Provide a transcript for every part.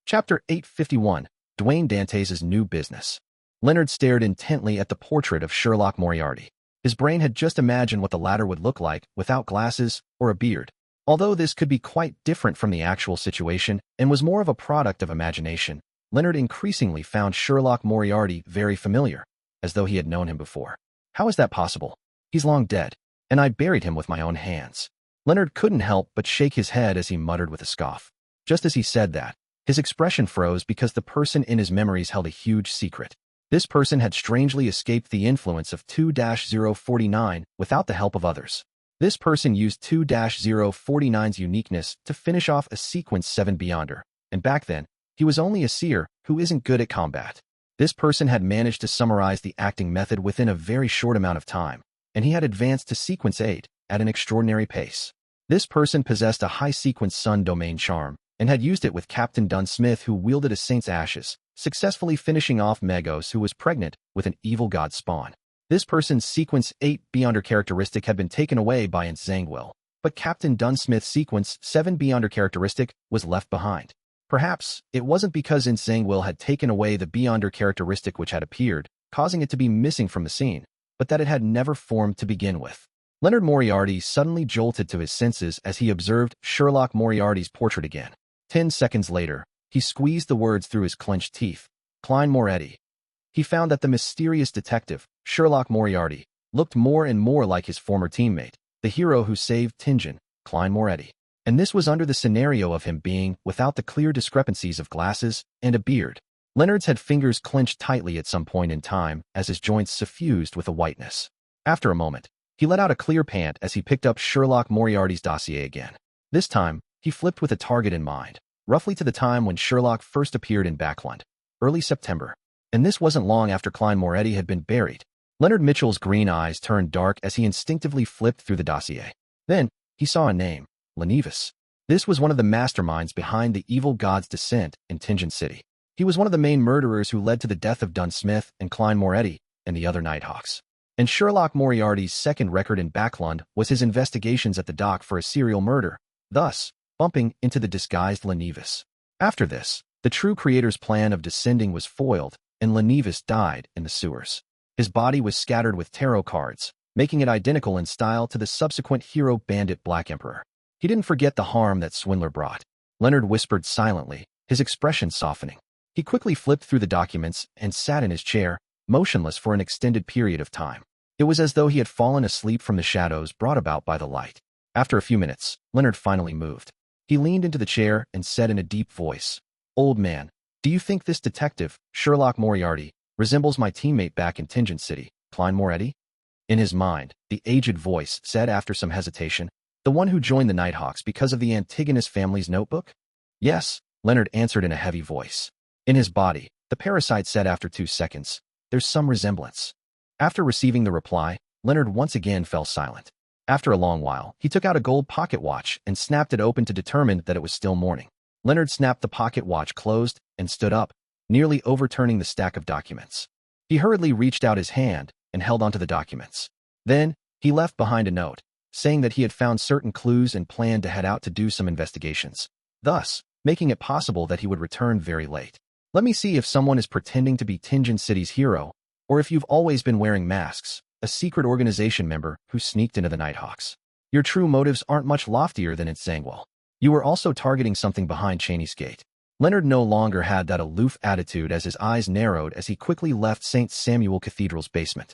Chapter 851, Dwayne Dantès' New Business. Leonard stared intently at the portrait of Sherlock Moriarty. His brain had just imagined what the latter would look like without glasses or a beard. Although this could be quite different from the actual situation and was more of a product of imagination, Leonard increasingly found Sherlock Moriarty very familiar, as though he had known him before. How is that possible? He's long dead, and I buried him with my own hands. Leonard couldn't help but shake his head as he muttered with a scoff. Just as he said that, his expression froze because the person in his memories held a huge secret. This person had strangely escaped the influence of 2-049 without the help of others. This person used 2-049's uniqueness to finish off a sequence 7 Beyonder, and back then, he was only a seer who isn't good at combat. This person had managed to summarize the acting method within a very short amount of time, and he had advanced to sequence 8 at an extraordinary pace. This person possessed a high sequence sun domain charm, and had used it with Captain Dunsmith, who wielded a saint's ashes, successfully finishing off Megos, who was pregnant with an evil god spawn. This person's sequence 8 Beyonder characteristic had been taken away by Zhangwell, but Captain Dunsmith's sequence 7 Beyonder characteristic was left behind. Perhaps it wasn't because Zhangwell had taken away the Beyonder characteristic which had appeared, causing it to be missing from the scene, but that it had never formed to begin with. Leonard Moriarty suddenly jolted to his senses as he observed Sherlock Moriarty's portrait again. 10 seconds later, he squeezed the words through his clenched teeth. Klein Moretti. He found that the mysterious detective, Sherlock Moriarty, looked more and more like his former teammate, the hero who saved Tingen, Klein Moretti. And this was under the scenario of him being without the clear discrepancies of glasses and a beard. Leonard's had fingers clenched tightly at some point in time as his joints suffused with a whiteness. After a moment, he let out a clear pant as he picked up Sherlock Moriarty's dossier again. This time, he flipped with a target in mind, roughly to the time when Sherlock first appeared in Backland, early September. And this wasn't long after Klein Moretti had been buried. Leonard Mitchell's green eyes turned dark as he instinctively flipped through the dossier. Then, he saw a name, Lenevis. This was one of the masterminds behind the evil god's descent in Tingen City. He was one of the main murderers who led to the death of Dunsmith and Klein Moretti and the other Nighthawks. And Sherlock Moriarty's second record in Backland was his investigations at the dock for a serial murder, thus bumping into the disguised Lenevis. After this, the true creator's plan of descending was foiled, and Lenevis died in the sewers. His body was scattered with tarot cards, making it identical in style to the subsequent hero bandit Black Emperor. He didn't forget the harm that swindler brought. Leonard whispered silently, his expression softening. He quickly flipped through the documents and sat in his chair, motionless for an extended period of time. It was as though he had fallen asleep from the shadows brought about by the light. After a few minutes, Leonard finally moved. He leaned into the chair and said in a deep voice, "Old man, do you think this detective, Sherlock Moriarty, resembles my teammate back in Tingen City, Klein Moretti?" In his mind, the aged voice said after some hesitation, "The one who joined the Nighthawks because of the Antigonus family's notebook?" "Yes," Leonard answered in a heavy voice. In his body, the parasite said after 2 seconds, "There's some resemblance." After receiving the reply, Leonard once again fell silent. After a long while, he took out a gold pocket watch and snapped it open to determine that it was still morning. Leonard snapped the pocket watch closed and stood up, nearly overturning the stack of documents. He hurriedly reached out his hand and held onto the documents. Then, he left behind a note, saying that he had found certain clues and planned to head out to do some investigations, thus making it possible that he would return very late. Let me see if someone is pretending to be Tingen City's hero, or if you've always been wearing masks, a secret organization member who sneaked into the Nighthawks. Your true motives aren't much loftier than its Zhangwell. You were also targeting something behind Cheney's gate. Leonard no longer had that aloof attitude as his eyes narrowed as he quickly left St. Samuel Cathedral's basement.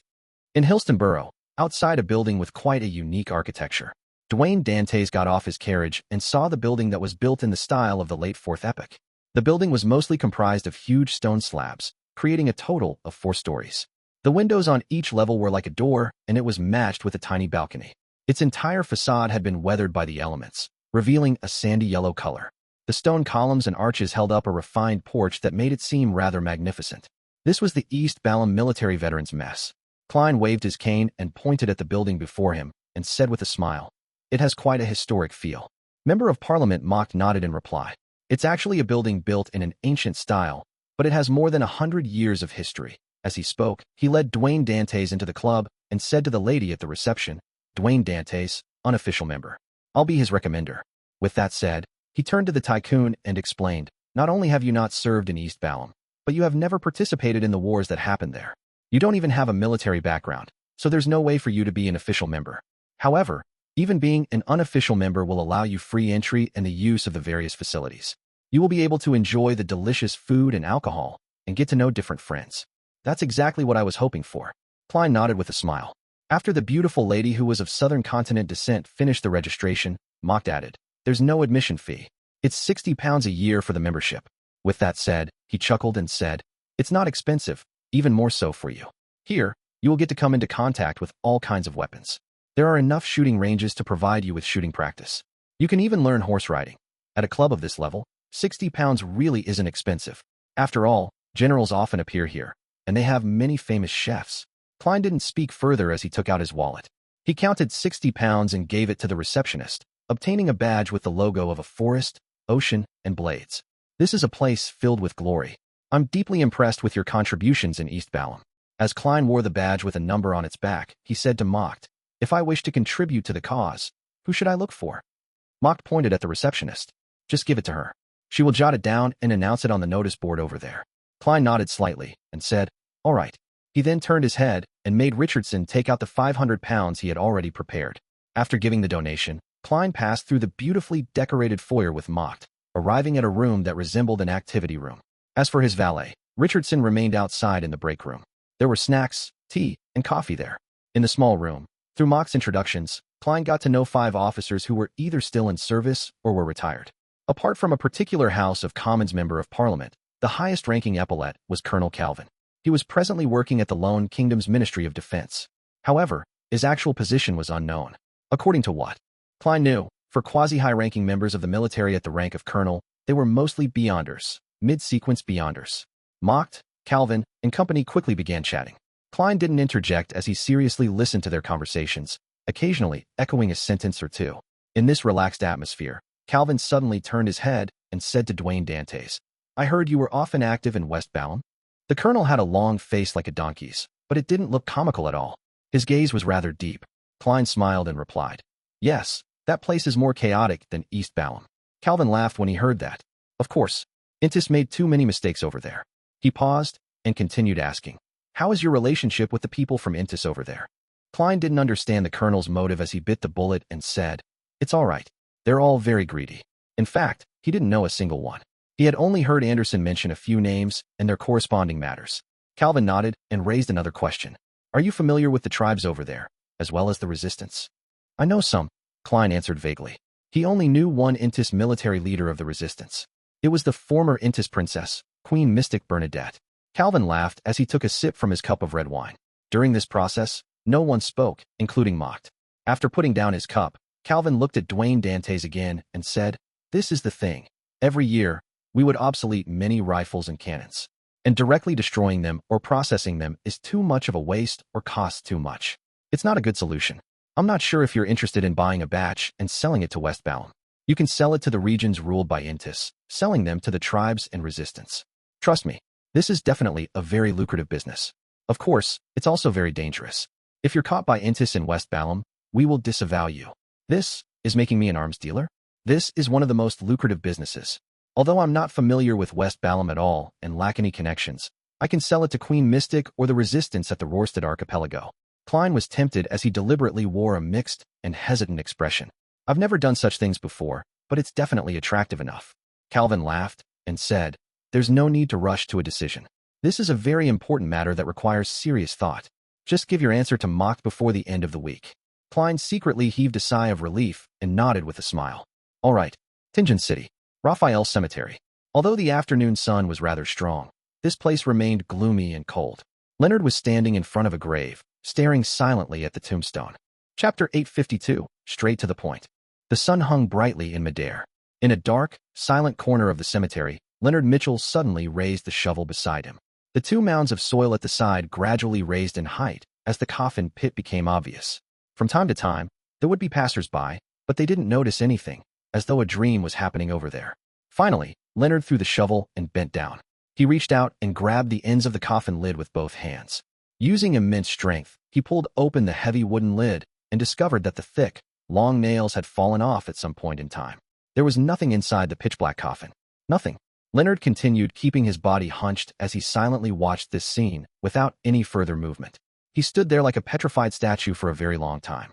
In Hillstonborough, outside a building with quite a unique architecture, Dwayne Dantès got off his carriage and saw the building that was built in the style of the late Fourth Epoch. The building was mostly comprised of huge stone slabs, creating a total of 4 stories. The windows on each level were like a door, and it was matched with a tiny balcony. Its entire facade had been weathered by the elements, revealing a sandy yellow color. The stone columns and arches held up a refined porch that made it seem rather magnificent. This was the East Balham military veterans' mess. Klein waved his cane and pointed at the building before him, and said with a smile, "It has quite a historic feel." Member of Parliament Mock nodded in reply. "It's actually a building built in an ancient style, but it has more than 100 years of history." As he spoke, he led Dwayne Dantès into the club and said to the lady at the reception, "Dwayne Dantès, unofficial member. I'll be his recommender." With that said, he turned to the tycoon and explained, Not only have you not served in East Balham, but you have never participated in the wars that happened there. You don't even have a military background, so there's no way for you to be an official member. However, even being an unofficial member will allow you free entry and the use of the various facilities. You will be able to enjoy the delicious food and alcohol and get to know different friends. That's exactly what I was hoping for. Klein nodded with a smile. After the beautiful lady who was of Southern Continent descent finished the registration, Mocked added, "There's no admission fee. It's £60 a year for the membership." With that said, he chuckled and said, "It's not expensive, even more so for you. Here, you will get to come into contact with all kinds of weapons. There are enough shooting ranges to provide you with shooting practice. You can even learn horse riding. At a club of this level, £60 really isn't expensive. After all, generals often appear here, and they have many famous chefs." Klein didn't speak further as he took out his wallet. He counted £60 and gave it to the receptionist, obtaining a badge with the logo of a forest, ocean, and blades. "This is a place filled with glory. I'm deeply impressed with your contributions in East Balham." As Klein wore the badge with a number on its back, he said to Mocked, "If I wish to contribute to the cause, who should I look for?" Mocked pointed at the receptionist. "Just give it to her. She will jot it down and announce it on the notice board over there." Klein nodded slightly and said, "All right." He then turned his head and made Richardson take out the £500 he had already prepared. After giving the donation, Klein passed through the beautifully decorated foyer with Mocked, arriving at a room that resembled an activity room. As for his valet, Richardson remained outside in the break room. There were snacks, tea, and coffee there. In the small room, through Mock's introductions, Klein got to know 5 officers who were either still in service or were retired. Apart from a particular House of Commons member of Parliament, the highest-ranking epaulet was Colonel Calvin. He was presently working at the Lone Kingdom's Ministry of Defense. However, his actual position was unknown. According to what Klein knew, for quasi-high-ranking members of the military at the rank of colonel, they were mostly beyonders, mid-sequence beyonders. Mocked, Calvin, and company quickly began chatting. Klein didn't interject as he seriously listened to their conversations, occasionally echoing a sentence or two. In this relaxed atmosphere, Calvin suddenly turned his head and said to Dwayne Dantès, "I heard you were often active in West Balham?" The colonel had a long face like a donkey's, but it didn't look comical at all. His gaze was rather deep. Klein smiled and replied, "Yes, that place is more chaotic than East Balham." Calvin laughed when he heard that. Of course, Intis made too many mistakes over there. He paused and continued asking, "How is your relationship with the people from Intis over there?" Klein didn't understand the colonel's motive as he bit the bullet and said, "It's all right. They're all very greedy." In fact, he didn't know a single one. He had only heard Anderson mention a few names and their corresponding matters. Calvin nodded and raised another question. "Are you familiar with the tribes over there, as well as the resistance?" "I know some," Klein answered vaguely. He only knew one Intis military leader of the resistance. It was the former Intis princess, Queen Mystic Bernadette. Calvin laughed as he took a sip from his cup of red wine. During this process, no one spoke, including Mocked. After putting down his cup, Calvin looked at Dwayne Dantès again and said, "This is the thing. Every year, we would obsolete many rifles and cannons. And directly destroying them or processing them is too much of a waste or costs too much. It's not a good solution. I'm not sure if you're interested in buying a batch and selling it to West Balham. You can sell it to the regions ruled by Intis, selling them to the tribes and resistance. Trust me, this is definitely a very lucrative business. Of course, it's also very dangerous. If you're caught by Intis in West Balham, we will disavow you. This is making me an arms dealer. This is one of the most lucrative businesses. Although I'm not familiar with West Balham at all and lack any connections, I can sell it to Queen Mystic or the resistance at the Rorstad Archipelago." Klein was tempted as he deliberately wore a mixed and hesitant expression. "I've never done such things before, but it's definitely attractive enough." Calvin laughed and said, "There's no need to rush to a decision. This is a very important matter that requires serious thought. Just give your answer to Mocked before the end of the week." Klein secretly heaved a sigh of relief and nodded with a smile. "All right, Tingen City. Raphael Cemetery." Although the afternoon sun was rather strong, this place remained gloomy and cold. Leonard was standing in front of a grave, staring silently at the tombstone. Chapter 852, straight to the point. The sun hung brightly in midair. In a dark, silent corner of the cemetery, Leonard Mitchell suddenly raised the shovel beside him. The 2 mounds of soil at the side gradually raised in height as the coffin pit became obvious. From time to time, there would be passers-by, but they didn't notice anything, as though a dream was happening over there. Finally, Leonard threw the shovel and bent down. He reached out and grabbed the ends of the coffin lid with both hands. Using immense strength, he pulled open the heavy wooden lid and discovered that the thick, long nails had fallen off at some point in time. There was nothing inside the pitch-black coffin. Nothing. Leonard continued, keeping his body hunched as he silently watched this scene without any further movement. He stood there like a petrified statue for a very long time.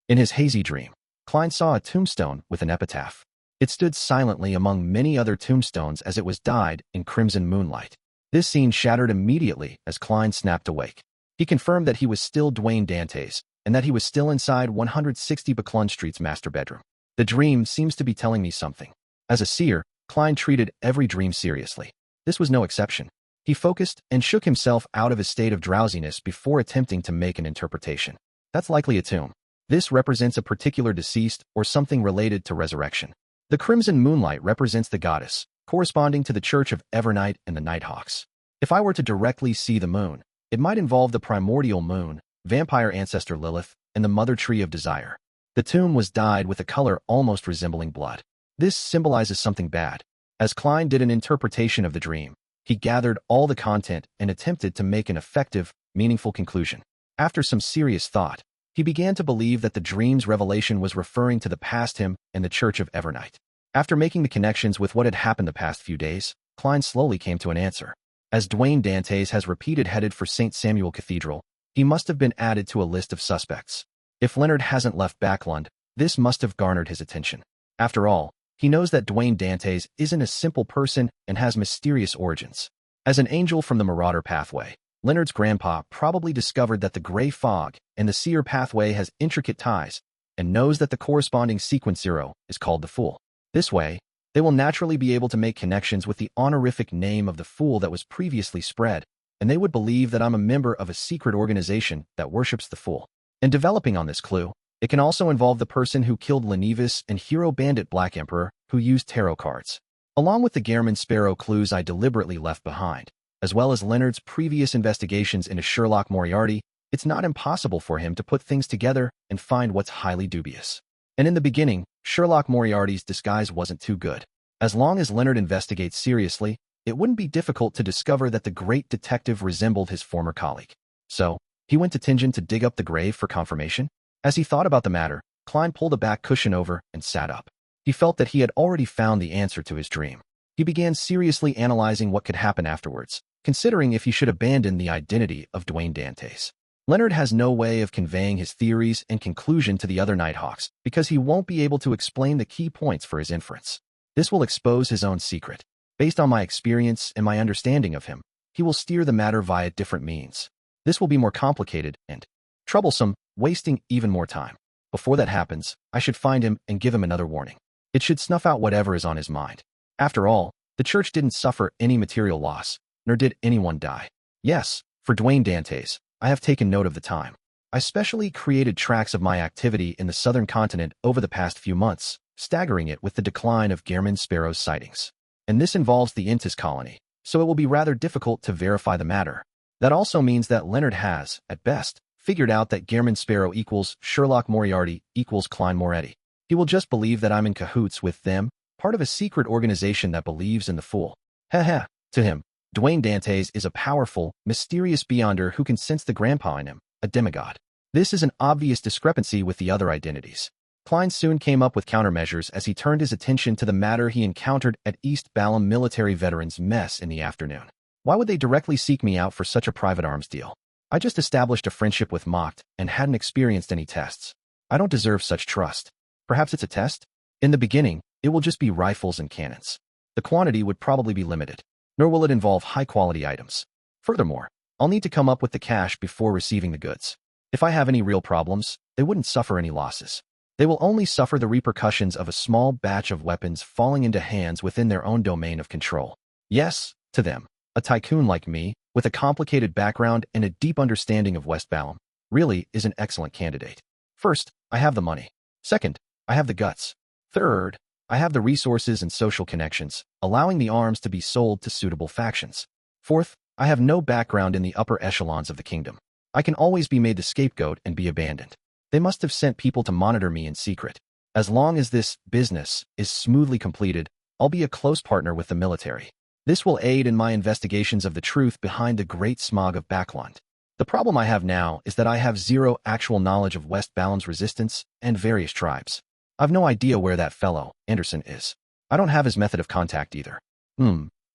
In his hazy dream, Klein saw a tombstone with an epitaph. It stood silently among many other tombstones as it was dyed in crimson moonlight. This scene shattered immediately as Klein snapped awake. He confirmed that he was still Dwayne Dantès and that he was still inside 160 Buckland Street's master bedroom. The dream seems to be telling me something. As a seer, Klein treated every dream seriously. This was no exception. He focused and shook himself out of his state of drowsiness before attempting to make an interpretation. That's likely a tomb. This represents a particular deceased or something related to resurrection. The crimson moonlight represents the goddess, corresponding to the Church of Evernight and the Nighthawks. If I were to directly see the moon, it might involve the primordial moon, vampire ancestor Lilith, and the mother tree of desire. The tomb was dyed with a color almost resembling blood. This symbolizes something bad. As Klein did an interpretation of the dream, he gathered all the content and attempted to make an effective, meaningful conclusion. After some serious thought, he began to believe that the dream's revelation was referring to the past him and the Church of Evernight. After making the connections with what had happened the past few days, Klein slowly came to an answer. As Dwayne Dantès has repeated headed for St. Samuel Cathedral, he must have been added to a list of suspects. If Leonard hasn't left Buckland, this must have garnered his attention. After all, he knows that Dwayne Dantès isn't a simple person and has mysterious origins. As an angel from the Marauder pathway, Leonard's grandpa probably discovered that the gray fog and the seer pathway has intricate ties and knows that the corresponding sequence 0 is called the Fool. This way, they will naturally be able to make connections with the honorific name of the Fool that was previously spread, and they would believe that I'm a member of a secret organization that worships the Fool. And developing on this clue, it can also involve the person who killed Lenivis and hero bandit Black Emperor who used tarot cards. Along with the Gehrman Sparrow clues I deliberately left behind, as well as Leonard's previous investigations into Sherlock Moriarty, it's not impossible for him to put things together and find what's highly dubious. And in the beginning, Sherlock Moriarty's disguise wasn't too good. As long as Leonard investigates seriously, it wouldn't be difficult to discover that the great detective resembled his former colleague. So, he went to Tingen to dig up the grave for confirmation? As he thought about the matter, Klein pulled a back cushion over and sat up. He felt that he had already found the answer to his dream. He began seriously analyzing what could happen afterwards, considering if he should abandon the identity of Dwayne Dantès. Leonard has no way of conveying his theories and conclusion to the other Nighthawks because he won't be able to explain the key points for his inference. This will expose his own secret. Based on my experience and my understanding of him, he will steer the matter via different means. This will be more complicated and troublesome, wasting even more time. Before that happens, I should find him and give him another warning. It should snuff out whatever is on his mind. After all, the church didn't suffer any material loss, nor did anyone die. Yes, for Dwayne Dantès, I have taken note of the time. I specially created tracks of my activity in the southern continent over the past few months, staggering it with the decline of Gehrman Sparrow's sightings. And this involves the Intis colony, so it will be rather difficult to verify the matter. That also means that Leonard has, at best, figured out that Gehrman Sparrow equals Sherlock Moriarty equals Klein Moretti. He will just believe that I'm in cahoots with them, part of a secret organization that believes in the Fool. Heh. To him, Dwayne Dantès is a powerful, mysterious beyonder who can sense the grandpa in him, a demigod. This is an obvious discrepancy with the other identities. Klein soon came up with countermeasures as he turned his attention to the matter he encountered at East Balham Military Veterans Mess in the afternoon. Why would they directly seek me out for such a private arms deal? I just established a friendship with Mocht and hadn't experienced any tests. I don't deserve such trust. Perhaps it's a test? In the beginning, it will just be rifles and cannons. The quantity would probably be limited, nor will it involve high-quality items. Furthermore, I'll need to come up with the cash before receiving the goods. If I have any real problems, they wouldn't suffer any losses. They will only suffer the repercussions of a small batch of weapons falling into hands within their own domain of control. Yes, to them, a tycoon like me, with a complicated background and a deep understanding of West Balham, really is an excellent candidate. First, I have the money. Second, I have the guts. Third, I have the resources and social connections, allowing the arms to be sold to suitable factions. Fourth, I have no background in the upper echelons of the kingdom. I can always be made the scapegoat and be abandoned. They must have sent people to monitor me in secret. As long as this business is smoothly completed, I'll be a close partner with the military. This will aid in my investigations of the truth behind the Great Smog of Buckland. The problem I have now is that I have zero actual knowledge of West Balham's resistance and various tribes. I've no idea where that fellow, Anderson, is. I don't have his method of contact either.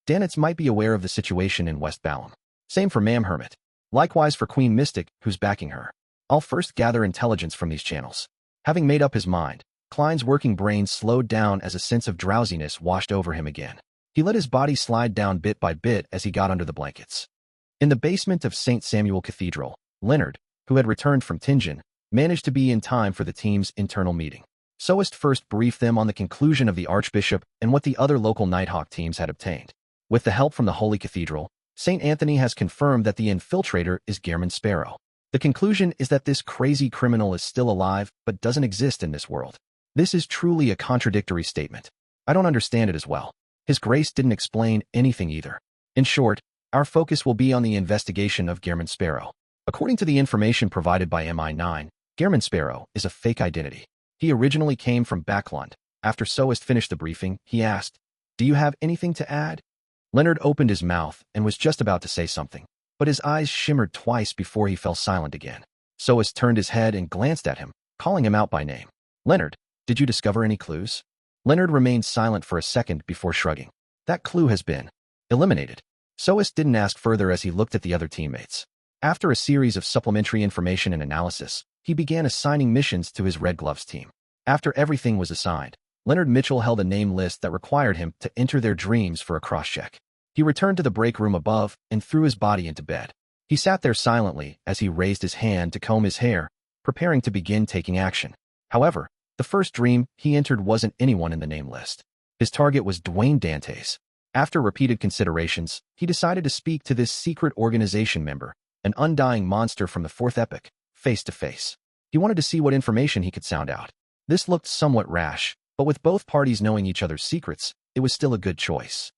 Dantès might be aware of the situation in West Balham. Same for Ma'am Hermit. Likewise for Queen Mystic, who's backing her. I'll first gather intelligence from these channels. Having made up his mind, Klein's working brain slowed down as a sense of drowsiness washed over him again. He let his body slide down bit by bit as he got under the blankets. In the basement of St. Samuel Cathedral, Leonard, who had returned from Tingen, managed to be in time for the team's internal meeting. Sophist first briefed them on the conclusion of the Archbishop and what the other local Nighthawk teams had obtained. With the help from the Holy Cathedral, St. Anthony has confirmed that the infiltrator is Gehrman Sparrow. The conclusion is that this crazy criminal is still alive but doesn't exist in this world. This is truly a contradictory statement. I don't understand it as well. His Grace didn't explain anything either. In short, our focus will be on the investigation of Gehrman Sparrow. According to the information provided by MI9, Gehrman Sparrow is a fake identity. He originally came from Backlund. After Sophist finished the briefing, he asked, "Do you have anything to add?" Leonard opened his mouth and was just about to say something, but his eyes shimmered twice before he fell silent again. Sophist turned his head and glanced at him, calling him out by name. "Leonard, did you discover any clues?" Leonard remained silent for a second before shrugging. "That clue has been eliminated." Sophist didn't ask further as he looked at the other teammates. After a series of supplementary information and analysis, he began assigning missions to his Red Gloves team. After everything was assigned, Leonard Mitchell held a name list that required him to enter their dreams for a cross-check. He returned to the break room above and threw his body into bed. He sat there silently as he raised his hand to comb his hair, preparing to begin taking action. However, the first dream he entered wasn't anyone in the name list. His target was Dwayne Dantès. After repeated considerations, he decided to speak to this secret organization member, an undying monster from the fourth epoch, face to face. He wanted to see what information he could sound out. This looked somewhat rash, but with both parties knowing each other's secrets, it was still a good choice.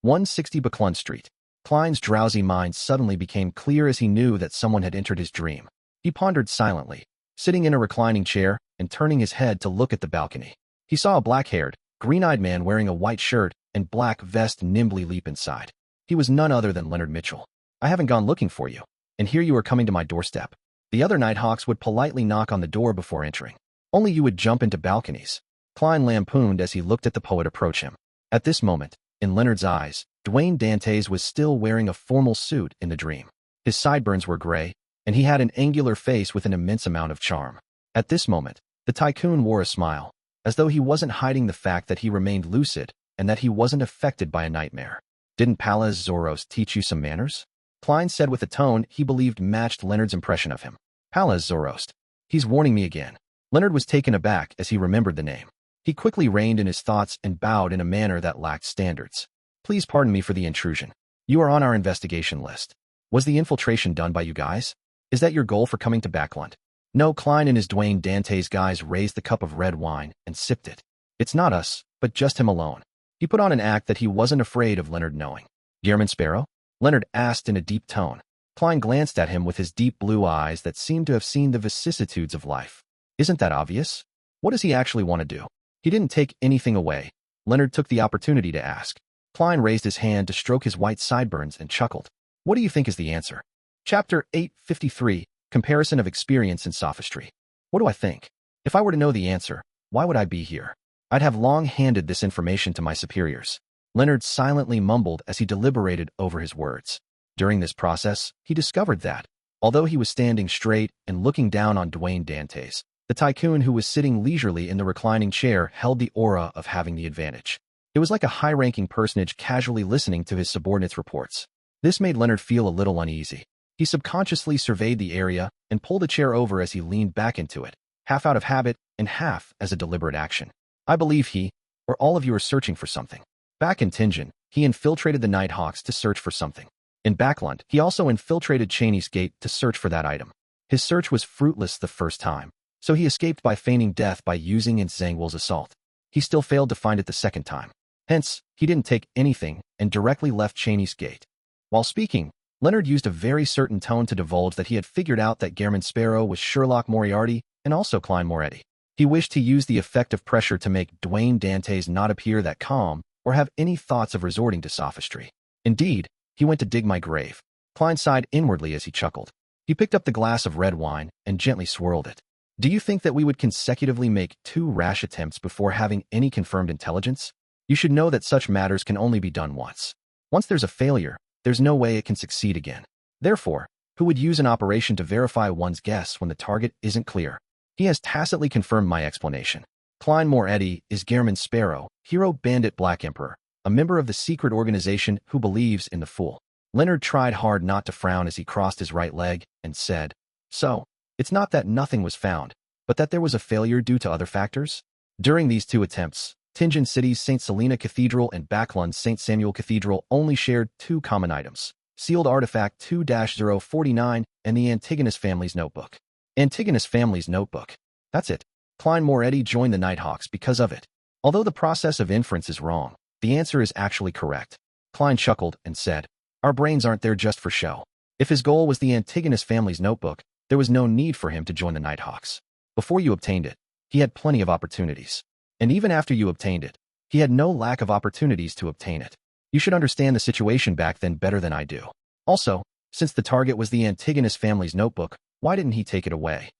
160 Backlund Street. Klein's drowsy mind suddenly became clear as he knew that someone had entered his dream. He pondered silently, sitting in a reclining chair and turning his head to look at the balcony. He saw a black-haired, green-eyed man wearing a white shirt and black vest nimbly leap inside. He was none other than Leonard Mitchell. "I haven't gone looking for you, and here you are coming to my doorstep." The other Nighthawks would politely knock on the door before entering. "Only you would jump into balconies," Klein lampooned as he looked at the poet approach him. At this moment, in Leonard's eyes, Dwayne Dantès was still wearing a formal suit in the dream. His sideburns were gray, and he had an angular face with an immense amount of charm. At this moment, the tycoon wore a smile, as though he wasn't hiding the fact that he remained lucid and that he wasn't affected by a nightmare. "Didn't Palaz Zoros teach you some manners?" Klein said with a tone he believed matched Leonard's impression of him. "Palaz Zoros. He's warning me again." Leonard was taken aback as he remembered the name. He quickly reined in his thoughts and bowed in a manner that lacked standards. "Please pardon me for the intrusion. You are on our investigation list. Was the infiltration done by you guys? Is that your goal for coming to Backlund?" "No." Klein and his Dwayne Dantès guys raised the cup of red wine and sipped it. "It's not us, but just him alone." He put on an act that he wasn't afraid of Leonard knowing. "Gehrman Sparrow?" Leonard asked in a deep tone. Klein glanced at him with his deep blue eyes that seemed to have seen the vicissitudes of life. "Isn't that obvious? What does he actually want to do?" He didn't take anything away. Leonard took the opportunity to ask. Klein raised his hand to stroke his white sideburns and chuckled. "What do you think is the answer?" Chapter 853, Comparison of Experience in Sophistry. What do I think? If I were to know the answer, why would I be here? I'd have long handed this information to my superiors. Leonard silently mumbled as he deliberated over his words. During this process, he discovered that, although he was standing straight and looking down on Dwayne Dantès, the tycoon who was sitting leisurely in the reclining chair held the aura of having the advantage. It was like a high-ranking personage casually listening to his subordinates' reports. This made Leonard feel a little uneasy. He subconsciously surveyed the area and pulled a chair over as he leaned back into it, half out of habit and half as a deliberate action. "I believe he, or all of you are searching for something." Back in Tingen, he infiltrated the Nighthawks to search for something. In Backlund, he also infiltrated Cheney's Gate to search for that item. His search was fruitless the first time, so he escaped by feigning death by using Zangwill's assault. He still failed to find it the second time. Hence, he didn't take anything and directly left Cheney's Gate. While speaking, Leonard used a very certain tone to divulge that he had figured out that Gehrman Sparrow was Sherlock Moriarty and also Klein Moretti. He wished to use the effect of pressure to make Dwayne Dantès not appear that calm or have any thoughts of resorting to sophistry. Indeed, he went to dig my grave. Klein sighed inwardly as he chuckled. He picked up the glass of red wine and gently swirled it. "Do you think that we would consecutively make 2 rash attempts before having any confirmed intelligence? You should know that such matters can only be done once. Once there's a failure, there's no way it can succeed again. Therefore, who would use an operation to verify one's guess when the target isn't clear? He has tacitly confirmed my explanation. Klein Moretti is Gehrman Sparrow, hero bandit Black Emperor, a member of the secret organization who believes in the fool. Leonard tried hard not to frown as he crossed his right leg and said, "So, it's not that nothing was found, but that there was a failure due to other factors?" During these two attempts, Tingen City's St. Selena Cathedral and Backlund's St. Samuel Cathedral only shared two common items: sealed artifact 2-049 and the Antigonus family's notebook. Antigonus family's notebook. That's it. Klein Moretti joined the Nighthawks because of it. Although the process of inference is wrong, the answer is actually correct. Klein chuckled and said, "Our brains aren't there just for show." If his goal was the Antigonus family's notebook, there was no need for him to join the Nighthawks. Before you obtained it, he had plenty of opportunities. And even after you obtained it, he had no lack of opportunities to obtain it. You should understand the situation back then better than I do. Also, since the target was the Antigonus family's notebook, why didn't he take it away?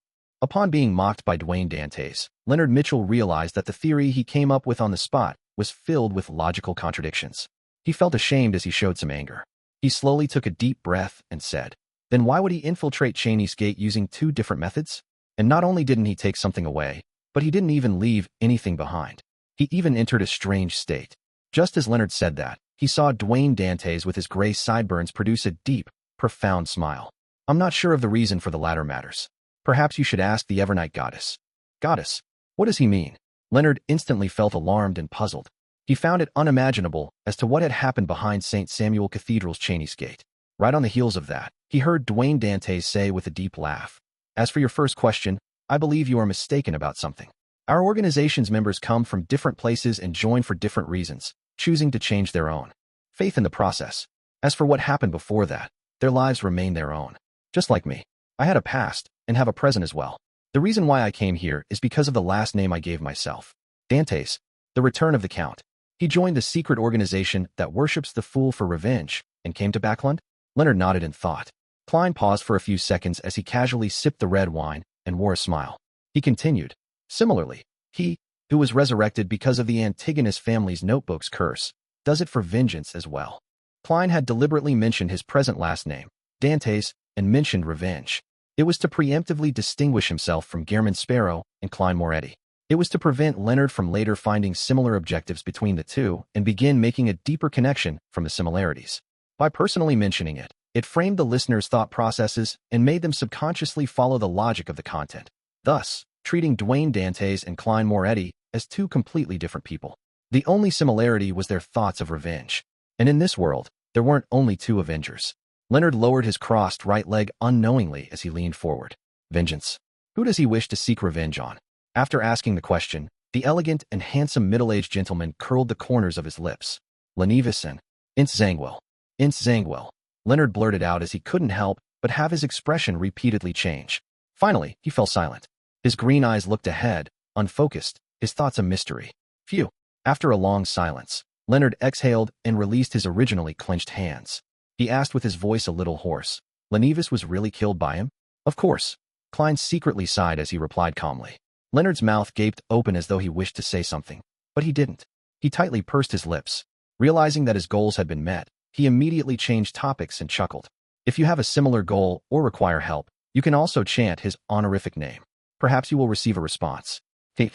Upon being mocked by Dwayne Dantès, Leonard Mitchell realized that the theory he came up with on the spot was filled with logical contradictions. He felt ashamed as he showed some anger. He slowly took a deep breath and said, "Then why would he infiltrate Cheney's gate using two different methods? And not only didn't he take something away, but he didn't even leave anything behind. He even entered a strange state." Just as Leonard said that, he saw Dwayne Dantès with his gray sideburns produce a deep, profound smile. "I'm not sure of the reason for the latter matters. Perhaps you should ask the Evernight goddess." "Goddess? What does he mean?" Leonard instantly felt alarmed and puzzled. He found it unimaginable as to what had happened behind St. Samuel Cathedral's Cheney's gate. Right on the heels of that, he heard Dwayne Dantès say with a deep laugh, "As for your first question, I believe you are mistaken about something. Our organization's members come from different places and join for different reasons, choosing to change their own faith in the process. As for what happened before that, their lives remain their own. Just like me. I had a past, and have a present as well. The reason why I came here is because of the last name I gave myself. Dantès, the return of the Count. He joined the secret organization that worships the fool for revenge, and came to Backlund?" Leonard nodded in thought. Klein paused for a few seconds as he casually sipped the red wine and wore a smile. He continued, "Similarly, he, who was resurrected because of the Antigonus family's notebook's curse, does it for vengeance as well." Klein had deliberately mentioned his present last name, Dantès, and mentioned revenge. It was to preemptively distinguish himself from Gehrman Sparrow and Klein Moretti. It was to prevent Leonard from later finding similar objectives between the two and begin making a deeper connection from the similarities. By personally mentioning it, it framed the listener's thought processes and made them subconsciously follow the logic of the content, thus treating Dwayne Dantès and Klein Moretti as two completely different people. The only similarity was their thoughts of revenge. And in this world, there weren't only two Avengers. Leonard lowered his crossed right leg unknowingly as he leaned forward. Vengeance. Who does he wish to seek revenge on? After asking the question, the elegant and handsome middle-aged gentleman curled the corners of his lips. "Lenivus and Ince Zangwill." "Ince Zangwill," Leonard blurted out as he couldn't help but have his expression repeatedly change. Finally, he fell silent. His green eyes looked ahead, unfocused, his thoughts a mystery. Phew. After a long silence, Leonard exhaled and released his originally clenched hands. He asked with his voice a little hoarse, "Lenivus was really killed by him?" "Of course." Klein secretly sighed as he replied calmly. Leonard's mouth gaped open as though he wished to say something, but he didn't. He tightly pursed his lips. Realizing that his goals had been met, he immediately changed topics and chuckled. "If you have a similar goal or require help, you can also chant his honorific name. Perhaps you will receive a response." "Hey,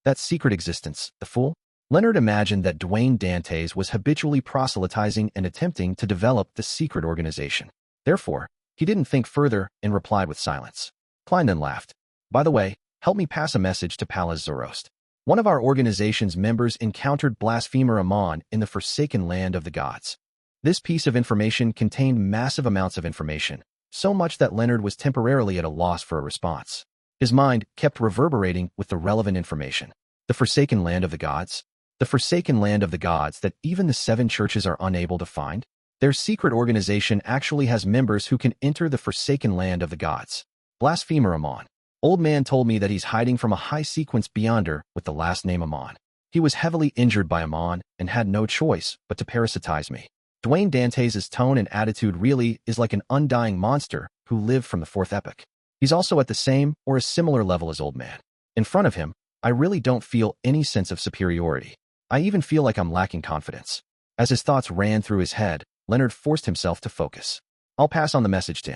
that secret existence, the fool?" Leonard imagined that Dwayne Dantès was habitually proselytizing and attempting to develop the secret organization. Therefore, he didn't think further and replied with silence. Klein then laughed. "By the way, help me pass a message to Pallas Zoroast. One of our organization's members encountered blasphemer Amon in the forsaken land of the gods." This piece of information contained massive amounts of information, so much that Leonard was temporarily at a loss for a response. His mind kept reverberating with the relevant information. The forsaken land of the gods? The forsaken land of the gods that even the 7 churches are unable to find? Their secret organization actually has members who can enter the forsaken land of the gods. Blasphemer Amon. Old man told me that he's hiding from a high-sequence beyonder with the last name Amon. He was heavily injured by Amon and had no choice but to parasitize me. Dwayne Dantès' tone and attitude really is like an undying monster who lived from the 4th epoch. He's also at the same or a similar level as old man. In front of him, I really don't feel any sense of superiority. I even feel like I'm lacking confidence. As his thoughts ran through his head, Leonard forced himself to focus. I'll pass on the message to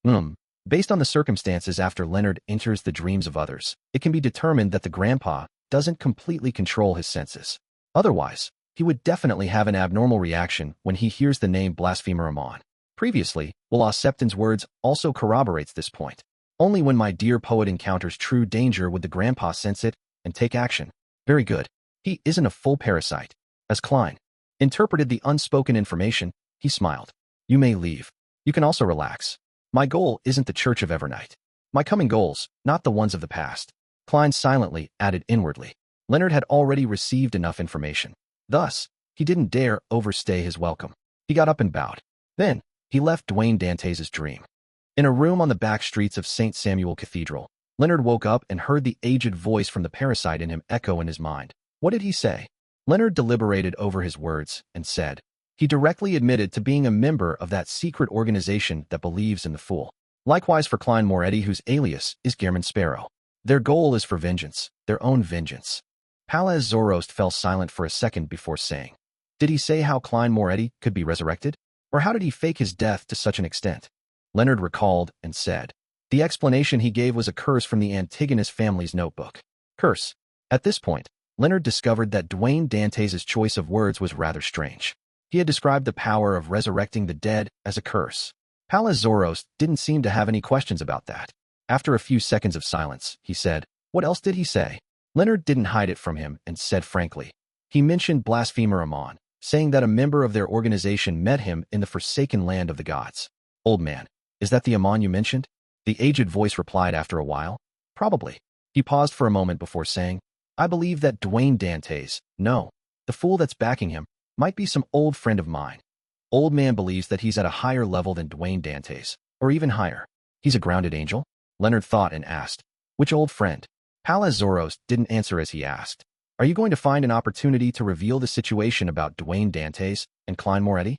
him. Based on the circumstances after Leonard enters the dreams of others, it can be determined that the grandpa doesn't completely control his senses. Otherwise, he would definitely have an abnormal reaction when he hears the name Blasphemer Amon. Previously, Willa Septon's words also corroborates this point. Only when my dear poet encounters true danger would the grandpa sense it and take action. Very good. He isn't a full parasite. As Klein interpreted the unspoken information, he smiled. You may leave. You can also relax. My goal isn't the Church of Evernight. My coming goals, not the ones of the past. Klein silently added inwardly. Leonard had already received enough information. Thus, he didn't dare overstay his welcome. He got up and bowed. Then, he left Dwayne Dantès' dream. In a room on the back streets of St. Samuel Cathedral, Leonard woke up and heard the aged voice from the parasite in him echo in his mind. What did he say? Leonard deliberated over his words and said, he directly admitted to being a member of that secret organization that believes in the fool. Likewise for Klein Moretti, whose alias is Gehrman Sparrow. Their goal is for vengeance, their own vengeance. Palaz Zoroast fell silent for a second before saying, did he say how Klein Moretti could be resurrected? Or how did he fake his death to such an extent? Leonard recalled and said, the explanation he gave was a curse from the Antigonus family's notebook. Curse. At this point, Leonard discovered that Dwayne Dantès' choice of words was rather strange. He had described the power of resurrecting the dead as a curse. Palaz Zoroast didn't seem to have any questions about that. After a few seconds of silence, he said, what else did he say? Leonard didn't hide it from him and said frankly. He mentioned Blasphemer Amon, saying that a member of their organization met him in the forsaken land of the gods. Old man, is that the Amon you mentioned? The aged voice replied after a while. Probably. He paused for a moment before saying, I believe that Dwayne Dantès, no, the fool that's backing him, might be some old friend of mine. Old man believes that he's at a higher level than Dwayne Dantès, or even higher. He's a grounded angel? Leonard thought and asked, which old friend? Palaz Zoroast didn't answer as he asked, are you going to find an opportunity to reveal the situation about Dwayne Dantès and Klein Moretti?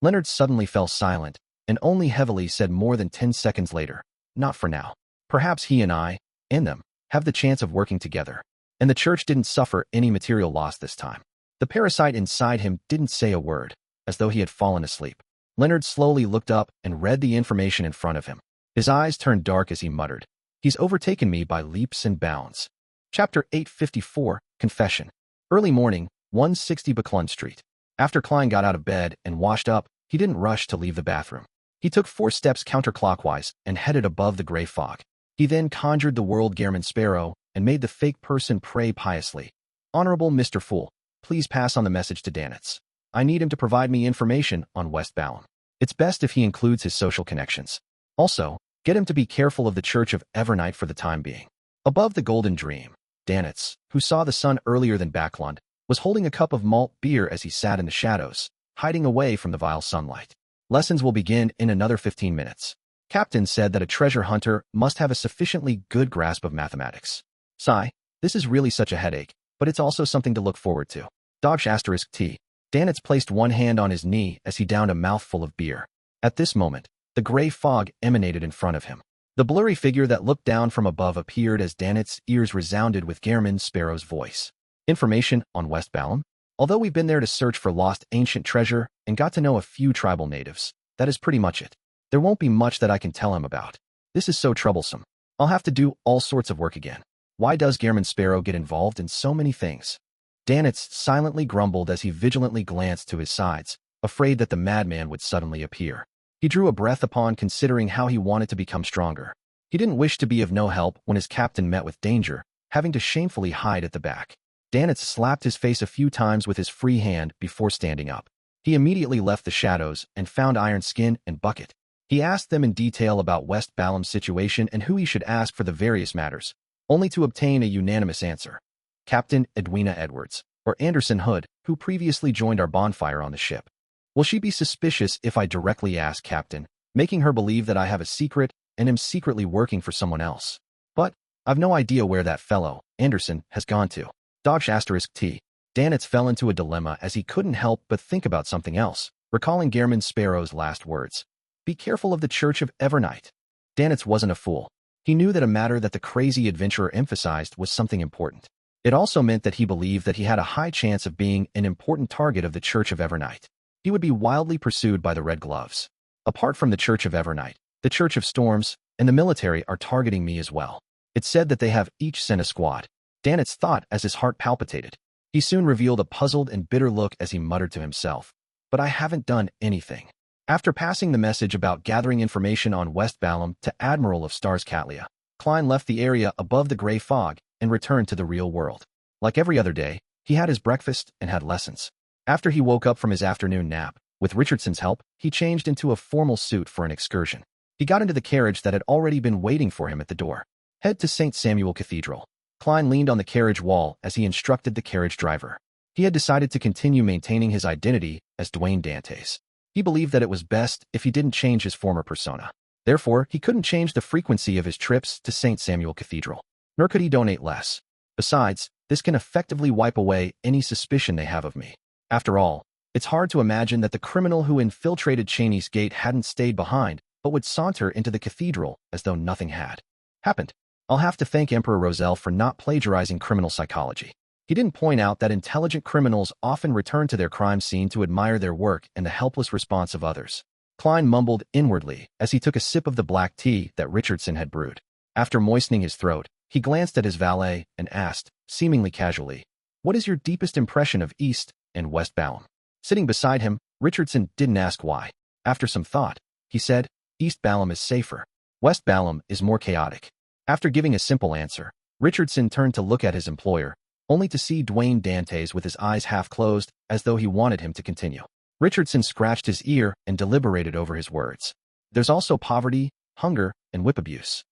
Leonard suddenly fell silent, and only heavily said more than 10 seconds later, not for now. Perhaps he and I, and them, have the chance of working together. And the church didn't suffer any material loss this time. The parasite inside him didn't say a word, as though he had fallen asleep. Leonard slowly looked up and read the information in front of him. His eyes turned dark as he muttered, he's overtaken me by leaps and bounds. Chapter 854, Confession. Early morning, 160 Buckland Street. After Klein got out of bed and washed up, he didn't rush to leave the bathroom. He took 4 steps counterclockwise and headed above the gray fog. He then conjured the world Gehrman Sparrow and made the fake person pray piously. Honorable Mr. Fool, please pass on the message to Dantès. I need him to provide me information on West Balham. It's best if he includes his social connections. Also, get him to be careful of the Church of Evernight for the time being. Above the Golden Dream, Dantès, who saw the sun earlier than Backlund, was holding a cup of malt beer as he sat in the shadows, hiding away from the vile sunlight. Lessons will begin in another 15 minutes. Captain said that a treasure hunter must have a sufficiently good grasp of mathematics. Sigh, this is really such a headache, but it's also something to look forward to. T. Dantès placed one hand on his knee as he downed a mouthful of beer. At this moment, the gray fog emanated in front of him. The blurry figure that looked down from above appeared as Dantès' ears resounded with Gehrman Sparrow's voice. Information on West Balham? Although we've been there to search for lost ancient treasure and got to know a few tribal natives, that is pretty much it. There won't be much that I can tell him about. This is so troublesome. I'll have to do all sorts of work again. Why does Gehrman Sparrow get involved in so many things? Dantès silently grumbled as he vigilantly glanced to his sides, afraid that the madman would suddenly appear. He drew a breath upon considering how he wanted to become stronger. He didn't wish to be of no help when his captain met with danger, having to shamefully hide at the back. Dantès slapped his face a few times with his free hand before standing up. He immediately left the shadows and found Iron Skin and Bucket. He asked them in detail about West Balham's situation and who he should ask for the various matters, only to obtain a unanimous answer. Captain Edwina Edwards, or Anderson Hood, who previously joined our bonfire on the ship. Will she be suspicious if I directly ask Captain, making her believe that I have a secret and am secretly working for someone else? But I've no idea where that fellow, Anderson, has gone to. T. Dantès fell into a dilemma as he couldn't help but think about something else, recalling Gehrman Sparrow's last words. Be careful of the Church of Evernight. Dantès wasn't a fool. He knew that a matter that the crazy adventurer emphasized was something important. It also meant that he believed that he had a high chance of being an important target of the Church of Evernight. He would be wildly pursued by the Red Gloves. Apart from the Church of Evernight, the Church of Storms and the military are targeting me as well. It's said that they have each sent a squad. Dantès thought as his heart palpitated. He soon revealed a puzzled and bitter look as he muttered to himself. But I haven't done anything. After passing the message about gathering information on West Balham to Admiral of Stars Catlia, Klein left the area above the gray fog and returned to the real world. Like every other day, he had his breakfast and had lessons. After he woke up from his afternoon nap, with Richardson's help, he changed into a formal suit for an excursion. He got into the carriage that had already been waiting for him at the door. Head to St. Samuel Cathedral. Klein leaned on the carriage wall as he instructed the carriage driver. He had decided to continue maintaining his identity as Dwayne Dantès. He believed that it was best if he didn't change his former persona. Therefore, he couldn't change the frequency of his trips to St. Samuel Cathedral. Nor could he donate less. Besides, this can effectively wipe away any suspicion they have of me. After all, it's hard to imagine that the criminal who infiltrated Cheney's gate hadn't stayed behind, but would saunter into the cathedral as though nothing had happened. I'll have to thank Emperor Roselle for not plagiarizing criminal psychology. He didn't point out that intelligent criminals often return to their crime scene to admire their work and the helpless response of others. Klein mumbled inwardly as he took a sip of the black tea that Richardson had brewed. After moistening his throat, he glanced at his valet and asked, seemingly casually, "What is your deepest impression of East and West Balham?" Sitting beside him, Richardson didn't ask why. After some thought, he said, "East Balham is safer. West Balham is more chaotic." After giving a simple answer, Richardson turned to look at his employer, only to see Dwayne Dantès with his eyes half closed as though he wanted him to continue. Richardson scratched his ear and deliberated over his words. "There's also poverty, hunger, and whip abuse.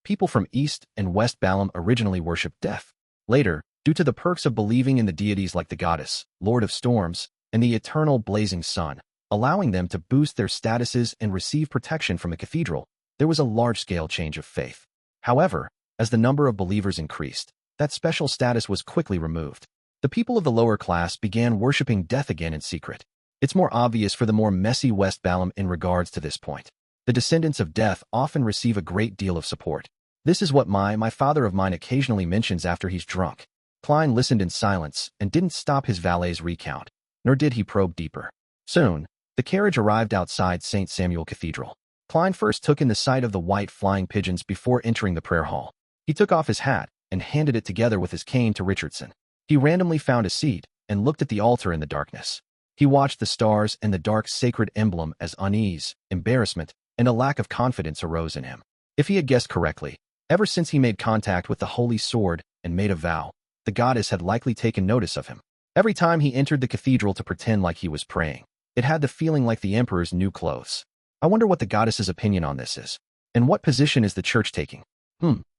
People from East and West Balham originally worshipped death. Later, due to the perks of believing in the deities like the goddess, Lord of Storms, and the eternal blazing sun, allowing them to boost their statuses and receive protection from the cathedral, there was a large-scale change of faith. However, as the number of believers increased, that special status was quickly removed. The people of the lower class began worshipping death again in secret. It's more obvious for the more messy West Balham in regards to this point. The descendants of death often receive a great deal of support. This is what my father of mine occasionally mentions after he's drunk." Klein listened in silence and didn't stop his valet's recount, nor did he probe deeper. Soon, the carriage arrived outside St. Samuel Cathedral. Klein first took in the sight of the white flying pigeons before entering the prayer hall. He took off his hat and handed it together with his cane to Richardson. He randomly found a seat and looked at the altar in the darkness. He watched the stars and the dark sacred emblem as unease, embarrassment, and a lack of confidence arose in him. If he had guessed correctly, ever since he made contact with the holy sword and made a vow, the goddess had likely taken notice of him. Every time he entered the cathedral to pretend like he was praying, it had the feeling like the emperor's new clothes. I wonder what the goddess's opinion on this is. And what position is the church taking?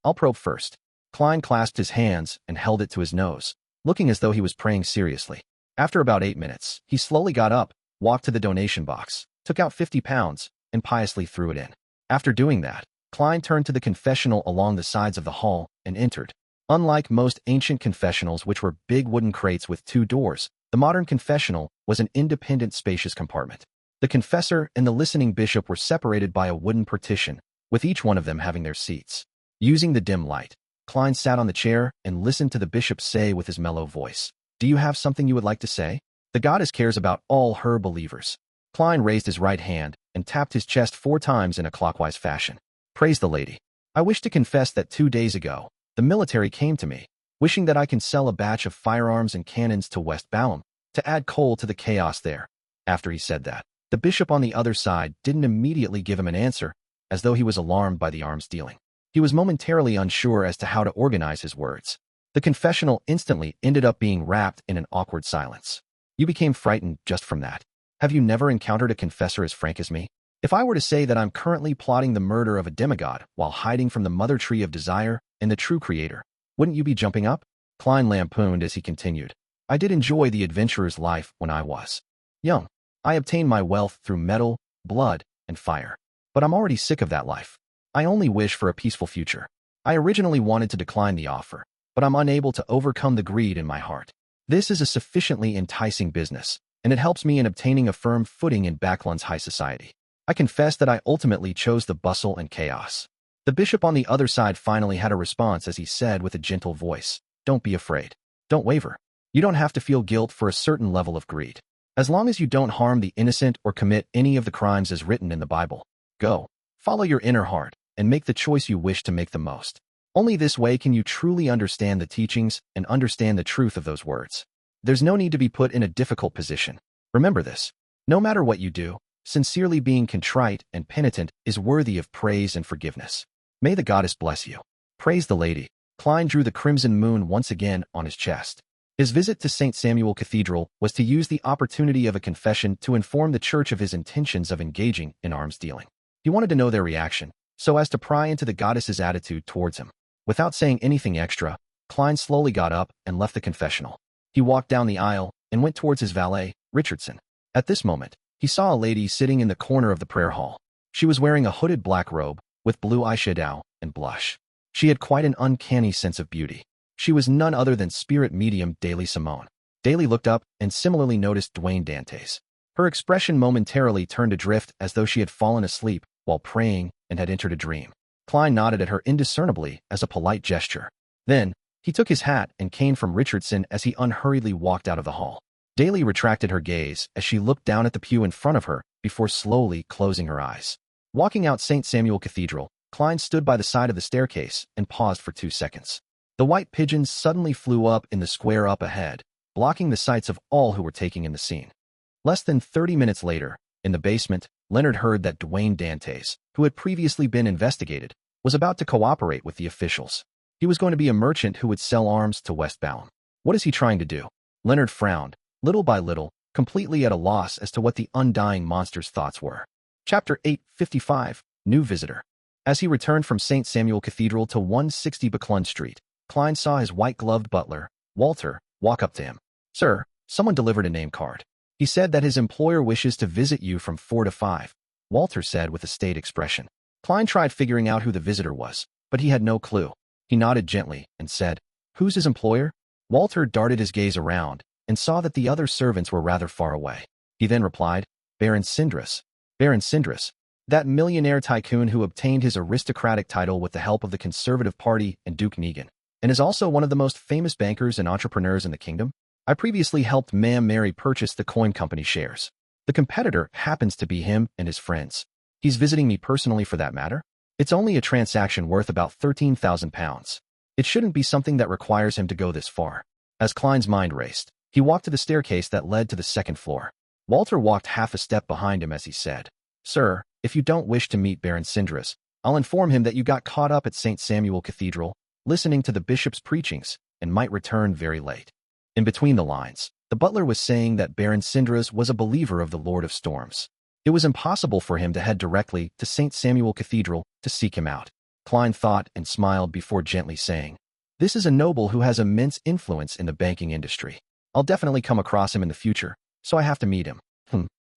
I'll probe first. Klein clasped his hands and held it to his nose, looking as though he was praying seriously. After about 8 minutes, he slowly got up, walked to the donation box, took out £50, and piously threw it in. After doing that, Klein turned to the confessional along the sides of the hall and entered. Unlike most ancient confessionals, which were big wooden crates with 2 doors, the modern confessional was an independent, spacious compartment. The confessor and the listening bishop were separated by a wooden partition, with each one of them having their seats. Using the dim light, Klein sat on the chair and listened to the bishop say with his mellow voice, "Do you have something you would like to say? The goddess cares about all her believers." Klein raised his right hand and tapped his chest 4 times in a clockwise fashion. "Praise the lady. I wish to confess that 2 days ago, the military came to me, wishing that I can sell a batch of firearms and cannons to West Balham, to add coal to the chaos there." After he said that, the bishop on the other side didn't immediately give him an answer, as though he was alarmed by the arms dealing. He was momentarily unsure as to how to organize his words. The confessional instantly ended up being wrapped in an awkward silence. "You became frightened just from that. Have you never encountered a confessor as frank as me? If I were to say that I'm currently plotting the murder of a demigod while hiding from the mother tree of desire and the true creator, wouldn't you be jumping up?" Klein lampooned as he continued. "I did enjoy the adventurer's life when I was young. I obtained my wealth through metal, blood, and fire. But I'm already sick of that life. I only wish for a peaceful future. I originally wanted to decline the offer, but I'm unable to overcome the greed in my heart. This is a sufficiently enticing business, and it helps me in obtaining a firm footing in Backlund's high society. I confess that I ultimately chose the bustle and chaos." The bishop on the other side finally had a response as he said with a gentle voice, don't be afraid. Don't waver. You don't have to feel guilt for a certain level of greed. As long as you don't harm the innocent or commit any of the crimes as written in the Bible, go. Follow your inner heart and make the choice you wish to make the most. Only this way can you truly understand the teachings and understand the truth of those words. There's no need to be put in a difficult position. Remember this. No matter what you do, sincerely being contrite and penitent is worthy of praise and forgiveness. May the goddess bless you. Praise the lady. Klein drew the crimson moon once again on his chest. His visit to St. Samuel Cathedral was to use the opportunity of a confession to inform the church of his intentions of engaging in arms dealing. He wanted to know their reaction, so as to pry into the goddess's attitude towards him. Without saying anything extra, Klein slowly got up and left the confessional. He walked down the aisle and went towards his valet, Richardson. At this moment, he saw a lady sitting in the corner of the prayer hall. She was wearing a hooded black robe, with blue eyeshadow and blush. She had quite an uncanny sense of beauty. She was none other than spirit medium Daly Simone. Daly looked up and similarly noticed Dwayne Dantès. Her expression momentarily turned adrift as though she had fallen asleep while praying and had entered a dream. Klein nodded at her indiscernibly as a polite gesture. Then, he took his hat and cane from Richardson as he unhurriedly walked out of the hall. Daly retracted her gaze as she looked down at the pew in front of her before slowly closing her eyes. Walking out St. Samuel Cathedral, Klein stood by the side of the staircase and paused for 2 seconds. The white pigeons suddenly flew up in the square up ahead, blocking the sights of all who were taking in the scene. Less than 30 minutes later, in the basement, Leonard heard that Dwayne Dantès, who had previously been investigated, was about to cooperate with the officials. He was going to be a merchant who would sell arms to Westbound. What is he trying to do? Leonard frowned, little by little, completely at a loss as to what the undying monster's thoughts were. Chapter 855, New Visitor. As he returned from St. Samuel Cathedral to 160 Buckland Street, Klein saw his white-gloved butler, Walter, walk up to him. "Sir, someone delivered a name card. He said that his employer wishes to visit you from 4 to 5, Walter said with a staid expression. Klein tried figuring out who the visitor was, but he had no clue. He nodded gently and said, "Who's his employer?" Walter darted his gaze around and saw that the other servants were rather far away. He then replied, "Baron Sindris. Baron Sindris, that millionaire tycoon who obtained his aristocratic title with the help of the Conservative Party and Duke Negan, and is also one of the most famous bankers and entrepreneurs in the kingdom. I previously helped Ma'am Mary purchase the coin company shares. The competitor happens to be him and his friends. He's visiting me personally for that matter. It's only a transaction worth about £13,000. It shouldn't be something that requires him to go this far." As Klein's mind raced, he walked to the staircase that led to the second floor. Walter walked half a step behind him as he said, "Sir, if you don't wish to meet Baron Sindris, I'll inform him that you got caught up at St. Samuel Cathedral, listening to the bishop's preachings, and might return very late." In between the lines, the butler was saying that Baron Sindris was a believer of the Lord of Storms. It was impossible for him to head directly to St. Samuel Cathedral to seek him out. Klein thought and smiled before gently saying, "This is a noble who has immense influence in the banking industry. I'll definitely come across him in the future, so I have to meet him.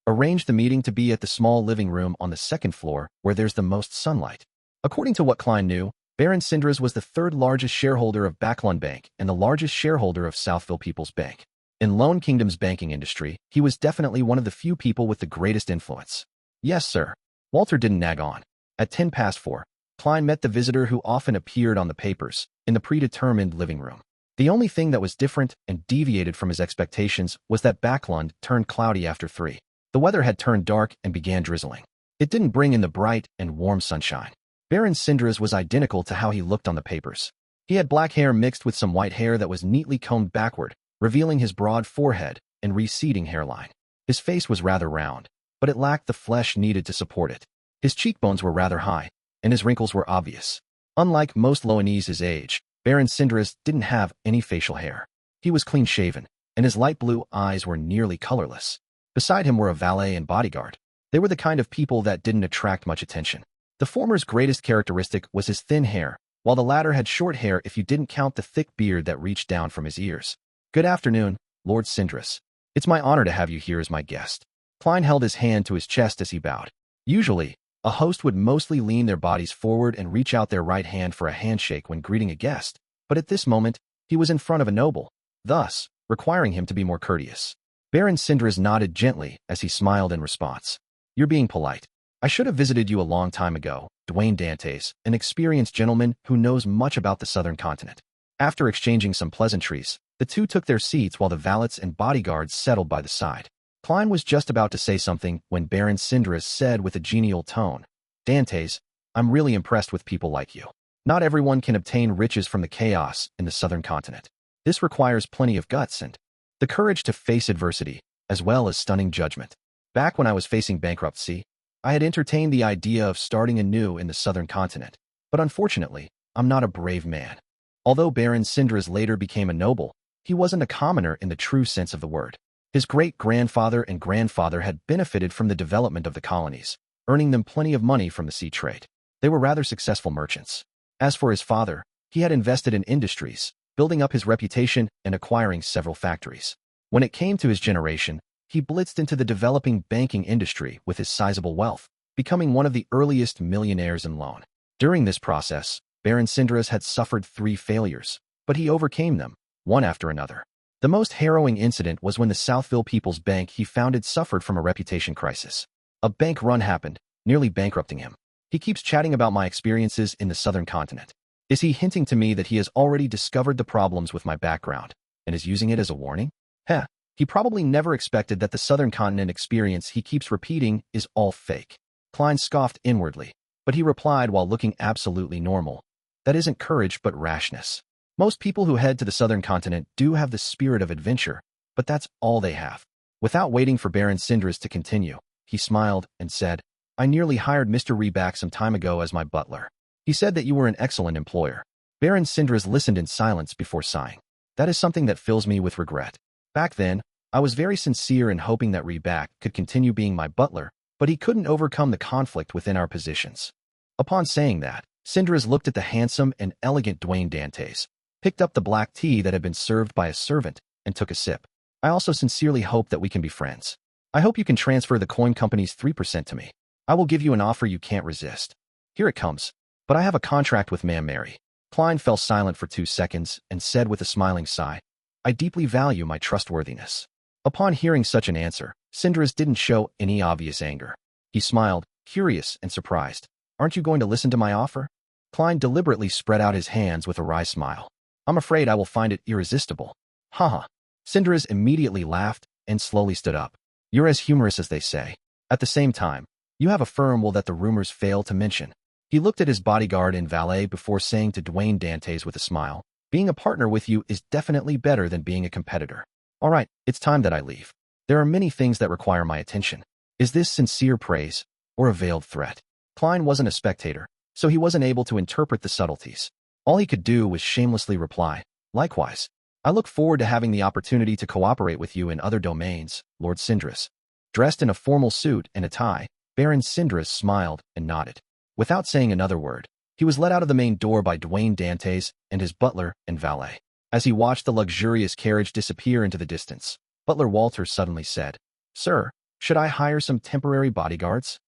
Arrange the meeting to be at the small living room on the second floor where there's the most sunlight." According to what Klein knew, Baron Sindris was the third largest shareholder of Backlund Bank and the largest shareholder of Southville People's Bank. In Lone Kingdom's banking industry, he was definitely one of the few people with the greatest influence. "Yes, sir." Walter didn't nag on. At 4:10, Klein met the visitor who often appeared on the papers, in the predetermined living room. The only thing that was different and deviated from his expectations was that Backlund turned cloudy after 3. The weather had turned dark and began drizzling. It didn't bring in the bright and warm sunshine. Baron Sindris was identical to how he looked on the papers. He had black hair mixed with some white hair that was neatly combed backward, revealing his broad forehead and receding hairline. His face was rather round, but it lacked the flesh needed to support it. His cheekbones were rather high, and his wrinkles were obvious. Unlike most Loanese his age, Baron Sindris didn't have any facial hair. He was clean-shaven, and his light blue eyes were nearly colorless. Beside him were a valet and bodyguard. They were the kind of people that didn't attract much attention. The former's greatest characteristic was his thin hair, while the latter had short hair if you didn't count the thick beard that reached down from his ears. "Good afternoon, Lord Sindris. It's my honor to have you here as my guest." Klein held his hand to his chest as he bowed. Usually, a host would mostly lean their bodies forward and reach out their right hand for a handshake when greeting a guest, but at this moment, he was in front of a noble, thus requiring him to be more courteous. Baron Sindris nodded gently as he smiled in response. "You're being polite. I should have visited you a long time ago, Dwayne Dantès, an experienced gentleman who knows much about the southern continent." After exchanging some pleasantries, the two took their seats while the valets and bodyguards settled by the side. Klein was just about to say something when Baron Cindrus said with a genial tone, "Dantès, I'm really impressed with people like you. Not everyone can obtain riches from the chaos in the southern continent. This requires plenty of guts and the courage to face adversity, as well as stunning judgment. Back when I was facing bankruptcy, I had entertained the idea of starting anew in the southern continent, but unfortunately, I'm not a brave man." Although Baron Cindrus later became a noble, he wasn't a commoner in the true sense of the word. His great-grandfather and grandfather had benefited from the development of the colonies, earning them plenty of money from the sea trade. They were rather successful merchants. As for his father, he had invested in industries, building up his reputation and acquiring several factories. When it came to his generation, he blitzed into the developing banking industry with his sizable wealth, becoming one of the earliest millionaires in loan. During this process, Baron Cindrus had suffered 3 failures, but he overcame them, one after another. The most harrowing incident was when the Southville People's Bank he founded suffered from a reputation crisis. A bank run happened, nearly bankrupting him. He keeps chatting about my experiences in the southern continent. Is he hinting to me that he has already discovered the problems with my background and is using it as a warning? Heh, he probably never expected that the southern continent experience he keeps repeating is all fake. Klein scoffed inwardly, but he replied while looking absolutely normal, "That isn't courage but rashness. Most people who head to the southern continent do have the spirit of adventure, but that's all they have." Without waiting for Baron Cindrus to continue, he smiled and said, "I nearly hired Mr. Reback some time ago as my butler. He said that you were an excellent employer." Baron Cindrus listened in silence before sighing. "That is something that fills me with regret. Back then, I was very sincere in hoping that Reback could continue being my butler, but he couldn't overcome the conflict within our positions." Upon saying that, Cindrus looked at the handsome and elegant Dwayne Dantès, picked up the black tea that had been served by a servant, and took a sip. "I also sincerely hope that we can be friends. I hope you can transfer the coin company's 3% to me. I will give you an offer you can't resist. Here it comes. But I have a contract with Ma'am Mary." Klein fell silent for 2 seconds and said with a smiling sigh, "I deeply value my trustworthiness." Upon hearing such an answer, Cindrus didn't show any obvious anger. He smiled, curious and surprised. "Aren't you going to listen to my offer?" Klein deliberately spread out his hands with a wry smile. "I'm afraid I will find it irresistible." "Haha." Cindrus immediately laughed and slowly stood up. "You're as humorous as they say. At the same time, you have a firm will that the rumors fail to mention." He looked at his bodyguard and valet before saying to Dwayne Dantès with a smile, "Being a partner with you is definitely better than being a competitor. All right, it's time that I leave. There are many things that require my attention." Is this sincere praise or a veiled threat? Klein wasn't a spectator, so he wasn't able to interpret the subtleties. All he could do was shamelessly reply, "Likewise. I look forward to having the opportunity to cooperate with you in other domains, Lord Cindrus." Dressed in a formal suit and a tie, Baron Cindrus smiled and nodded. Without saying another word, he was led out of the main door by Dwayne Dantès and his butler and valet. As he watched the luxurious carriage disappear into the distance, Butler Walter suddenly said, "Sir, should I hire some temporary bodyguards?"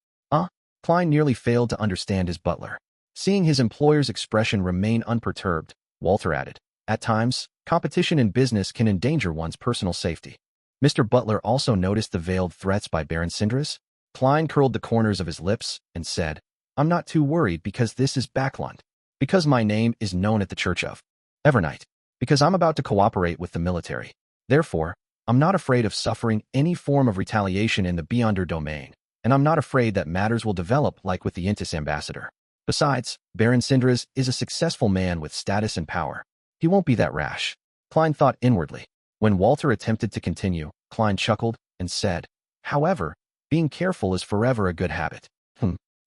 Klein nearly failed to understand his butler. Seeing his employer's expression remain unperturbed, Walter added, "At times, competition in business can endanger one's personal safety." Mr. Butler also noticed the veiled threats by Baron Cindrus. Klein curled the corners of his lips and said, "I'm not too worried because this is Backlund. Because my name is known at the Church of Evernight. Because I'm about to cooperate with the military. Therefore, I'm not afraid of suffering any form of retaliation in the Beyonder domain, and I'm not afraid that matters will develop like with the Intis ambassador. Besides, Baron Cindrus is a successful man with status and power. He won't be that rash." Klein thought inwardly. When Walter attempted to continue, Klein chuckled and said, "However, being careful is forever a good habit.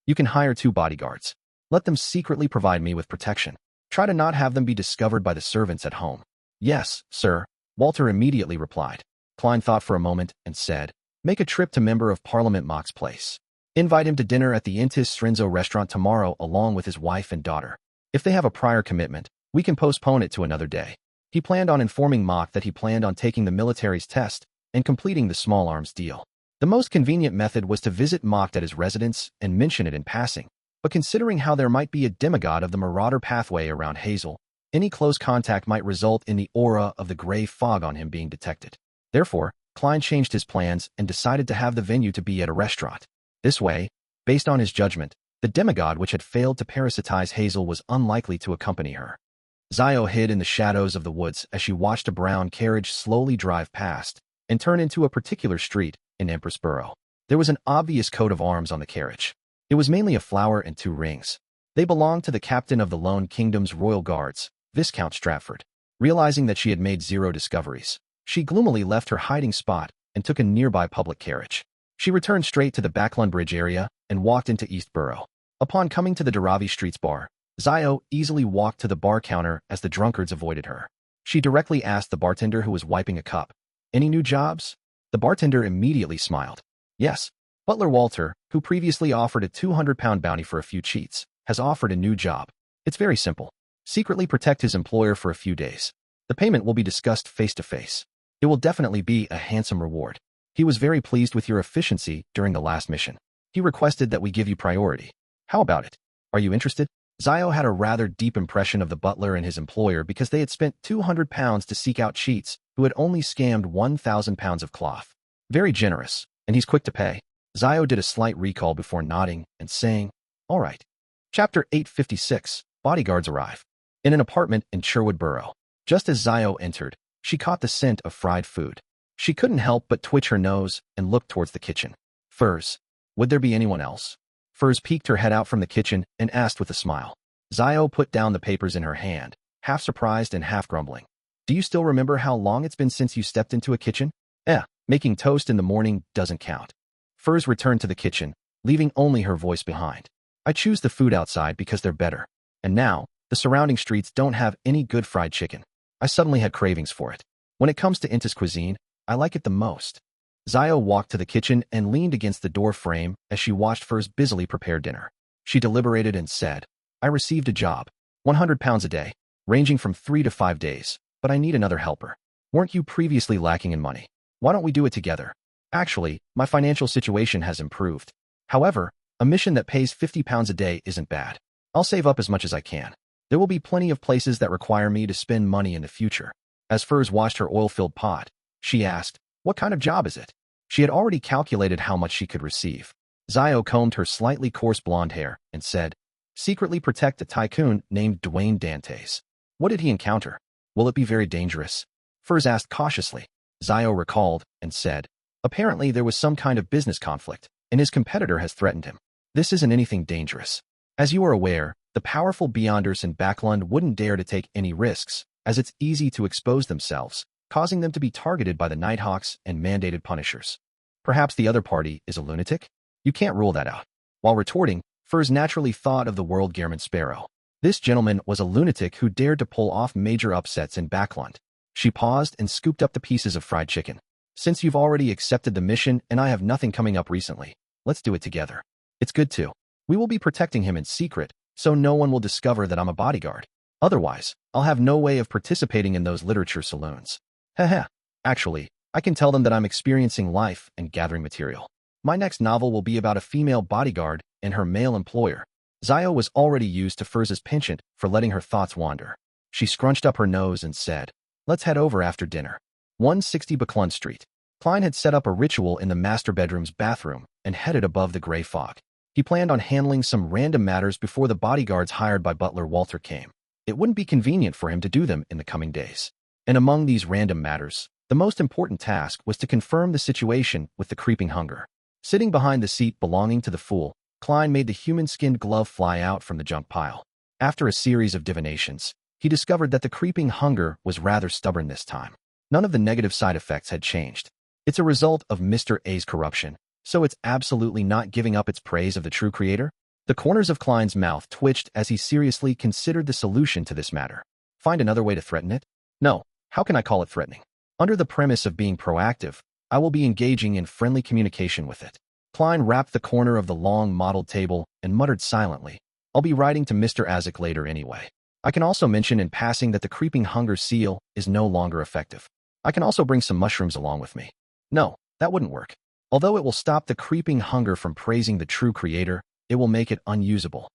You can hire 2 bodyguards. Let them secretly provide me with protection. Try to not have them be discovered by the servants at home." "Yes, sir," Walter immediately replied. Klein thought for a moment and said, "Make a trip to Member of Parliament Mock's place. Invite him to dinner at the Intis Strenzo restaurant tomorrow along with his wife and daughter. If they have a prior commitment, we can postpone it to another day." He planned on informing Mock that he planned on taking the military's test and completing the small arms deal. The most convenient method was to visit Mock at his residence and mention it in passing, but considering how there might be a demigod of the marauder pathway around Hazel, any close contact might result in the aura of the gray fog on him being detected. Therefore, Klein changed his plans and decided to have the venue to be at a restaurant. This way, based on his judgment, the demigod which had failed to parasitize Hazel was unlikely to accompany her. Zio hid in the shadows of the woods as she watched a brown carriage slowly drive past and turn into a particular street in Empress Borough. There was an obvious coat of arms on the carriage. It was mainly a flower and 2 rings. They belonged to the captain of the Lone Kingdom's royal guards, Viscount Stratford. Realizing that she had made 0 discoveries, she gloomily left her hiding spot and took a nearby public carriage. She returned straight to the Backland Bridge area and walked into East Borough. Upon coming to the Dharavi Streets bar, Zio easily walked to the bar counter as the drunkards avoided her. She directly asked the bartender who was wiping a cup, "Any new jobs?" The bartender immediately smiled. "Yes. Butler Walter, who previously offered a £200 bounty for a few cheats, has offered a new job. It's very simple. Secretly protect his employer for a few days. The payment will be discussed face-to-face. It will definitely be a handsome reward. He was very pleased with your efficiency during the last mission. He requested that we give you priority. How about it? Are you interested?" Zio had a rather deep impression of the butler and his employer because they had spent £200 to seek out cheats who had only scammed £1,000 of cloth. Very generous, and he's quick to pay. Zio did a slight recall before nodding and saying, "All right." Chapter 856, Bodyguards arrive. In an apartment in Sherwood Borough. Just as Zio entered, she caught the scent of fried food. She couldn't help but twitch her nose and look towards the kitchen. Furs. Would there be anyone else? Furs peeked her head out from the kitchen and asked with a smile. Zio put down the papers in her hand, half surprised and half grumbling. "Do you still remember how long it's been since you stepped into a kitchen?" Making toast in the morning doesn't count." Furs returned to the kitchen, leaving only her voice behind. "I choose the food outside because they're better. And now, the surrounding streets don't have any good fried chicken. I suddenly had cravings for it. When it comes to Inta's cuisine, I like it the most." Zio walked to the kitchen and leaned against the door frame as she watched Furs busily prepare dinner. She deliberated and said, "I received a job. £100 a day, ranging from 3 to 5 days, but I need another helper. Weren't you previously lacking in money? Why don't we do it together? Actually, my financial situation has improved. However, a mission that pays £50 a day isn't bad. I'll save up as much as I can. There will be plenty of places that require me to spend money in the future." As Furs washed her oil-filled pot, she asked, "What kind of job is it?" She had already calculated how much she could receive. Zio combed her slightly coarse blonde hair and said, "Secretly protect a tycoon named Dwayne Dantès." "What did he encounter? Will it be very dangerous?" Furs asked cautiously. Zio recalled and said, "Apparently there was some kind of business conflict, and his competitor has threatened him. This isn't anything dangerous. As you are aware, the powerful Beyonders in Backland wouldn't dare to take any risks, as it's easy to expose themselves, causing them to be targeted by the Nighthawks and mandated punishers. Perhaps the other party is a lunatic? You can't rule that out." While retorting, Furs naturally thought of the world Gehrman Sparrow. This gentleman was a lunatic who dared to pull off major upsets in Backland. She paused and scooped up the pieces of fried chicken. "Since you've already accepted the mission and I have nothing coming up recently, let's do it together. It's good too. We will be protecting him in secret, so no one will discover that I'm a bodyguard. Otherwise, I'll have no way of participating in those literature saloons. Heh. Actually, I can tell them that I'm experiencing life and gathering material. My next novel will be about a female bodyguard and her male employer." Zio was already used to Furs's penchant for letting her thoughts wander. She scrunched up her nose and said, "Let's head over after dinner." 160 Buckland Street. Klein had set up a ritual in the master bedroom's bathroom and headed above the gray fog. He planned on handling some random matters before the bodyguards hired by Butler Walter came. It wouldn't be convenient for him to do them in the coming days. And among these random matters, the most important task was to confirm the situation with the creeping hunger. Sitting behind the seat belonging to the fool, Klein made the human-skinned glove fly out from the junk pile. After a series of divinations, he discovered that the creeping hunger was rather stubborn this time. None of the negative side effects had changed. It's a result of Mr. A's corruption, so it's absolutely not giving up its praise of the true creator. The corners of Klein's mouth twitched as he seriously considered the solution to this matter. Find another way to threaten it? No, how can I call it threatening? Under the premise of being proactive, I will be engaging in friendly communication with it. Klein wrapped the corner of the long mottled table and muttered silently, "I'll be writing to Mr. Azek later anyway. I can also mention in passing that the creeping hunger seal is no longer effective. I can also bring some mushrooms along with me." No, that wouldn't work. Although it will stop the creeping hunger from praising the true creator, it will make it unusable.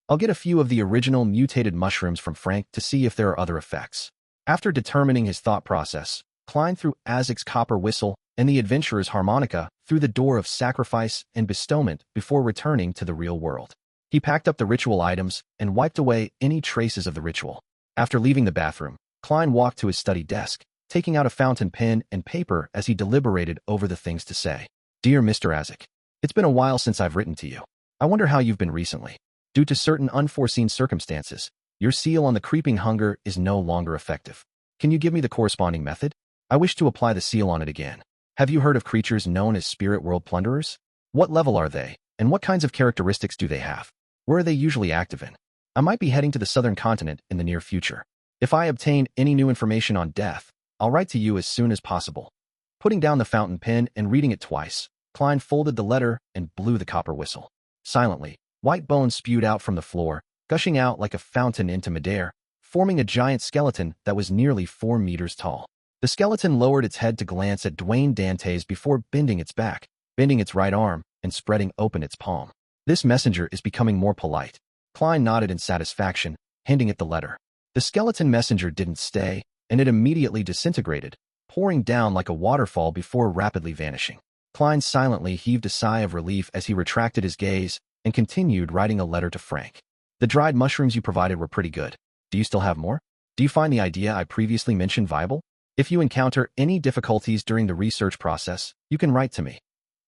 I'll get a few of the original mutated mushrooms from Frank to see if there are other effects. After determining his thought process, Klein threw Azek's copper whistle and the adventurer's harmonica through the door of sacrifice and bestowment before returning to the real world. He packed up the ritual items and wiped away any traces of the ritual. After leaving the bathroom, Klein walked to his study desk, taking out a fountain pen and paper as he deliberated over the things to say. Dear Mr. Isaac, it's been a while since I've written to you. I wonder how you've been recently. Due to certain unforeseen circumstances, your seal on the creeping hunger is no longer effective. Can you give me the corresponding method? I wish to apply the seal on it again. Have you heard of creatures known as spirit world plunderers? What level are they, and what kinds of characteristics do they have? Where are they usually active in? I might be heading to the southern continent in the near future. If I obtain any new information on death, I'll write to you as soon as possible. Putting down the fountain pen and reading it twice, Klein folded the letter and blew the copper whistle. Silently, white bones spewed out from the floor, gushing out like a fountain into midair, forming a giant skeleton that was nearly 4 meters tall. The skeleton lowered its head to glance at Dwayne Dantès before bending its back, bending its right arm, and spreading open its palm. This messenger is becoming more polite. Klein nodded in satisfaction, handing it the letter. The skeleton messenger didn't stay, and it immediately disintegrated, pouring down like a waterfall before rapidly vanishing. Klein silently heaved a sigh of relief as he retracted his gaze and continued writing a letter to Frank. The dried mushrooms you provided were pretty good. Do you still have more? Do you find the idea I previously mentioned viable? If you encounter any difficulties during the research process, you can write to me.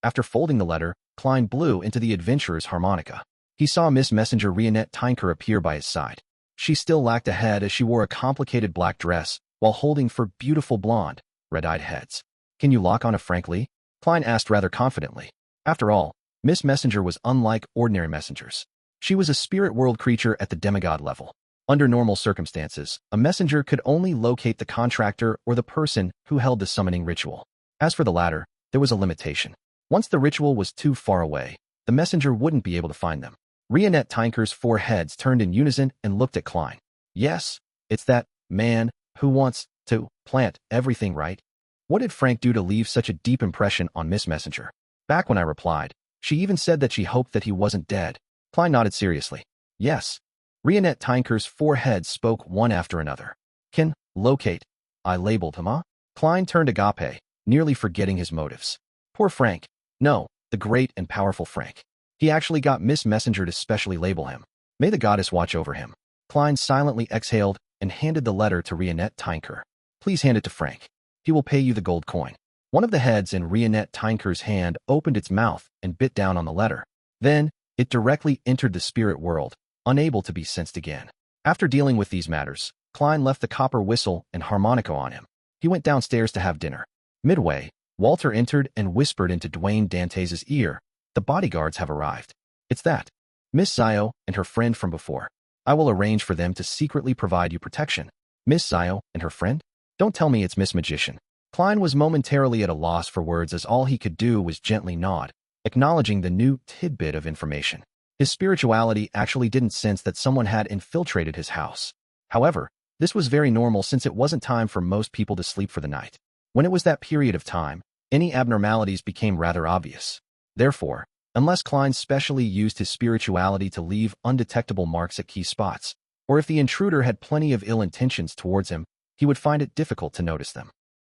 After folding the letter, Klein blew into the adventurer's harmonica. He saw Miss Messenger Rionette Tinker appear by his side. She still lacked a head as she wore a complicated black dress while holding 4 beautiful blonde, red-eyed heads. Can you lock on a Frank Lee? Klein asked rather confidently. After all, Miss Messenger was unlike ordinary messengers. She was a spirit world creature at the demigod level. Under normal circumstances, a messenger could only locate the contractor or the person who held the summoning ritual. As for the latter, there was a limitation. Once the ritual was too far away, the messenger wouldn't be able to find them. Rionette Tinker's 4 heads turned in unison and looked at Klein. Yes, it's that man who wants to plant everything, right? What did Frank do to leave such a deep impression on Miss Messenger? Back when I replied, she even said that she hoped that he wasn't dead. Klein nodded seriously. Yes. Rionette Tinker's 4 heads spoke one after another. Can locate. I labeled him, huh? Klein turned agape, nearly forgetting his motives. Poor Frank. No, the great and powerful Frank. He actually got Miss Messenger to specially label him. May the goddess watch over him. Klein silently exhaled and handed the letter to Rionette Tinker. Please hand it to Frank. He will pay you the gold coin. One of the heads in Rionette Tinker's hand opened its mouth and bit down on the letter. Then, it directly entered the spirit world, unable to be sensed again. After dealing with these matters, Klein left the copper whistle and harmonica on him. He went downstairs to have dinner. Midway, Walter entered and whispered into Dwayne Dantès' ear, "The bodyguards have arrived. It's that Miss Zio and her friend from before. I will arrange for them to secretly provide you protection." Miss Zio and her friend? Don't tell me it's Miss Magician. Klein was momentarily at a loss for words as all he could do was gently nod, acknowledging the new tidbit of information. His spirituality actually didn't sense that someone had infiltrated his house. However, this was very normal since it wasn't time for most people to sleep for the night. When it was that period of time, any abnormalities became rather obvious. Therefore, unless Klein specially used his spirituality to leave undetectable marks at key spots, or if the intruder had plenty of ill intentions towards him, he would find it difficult to notice them.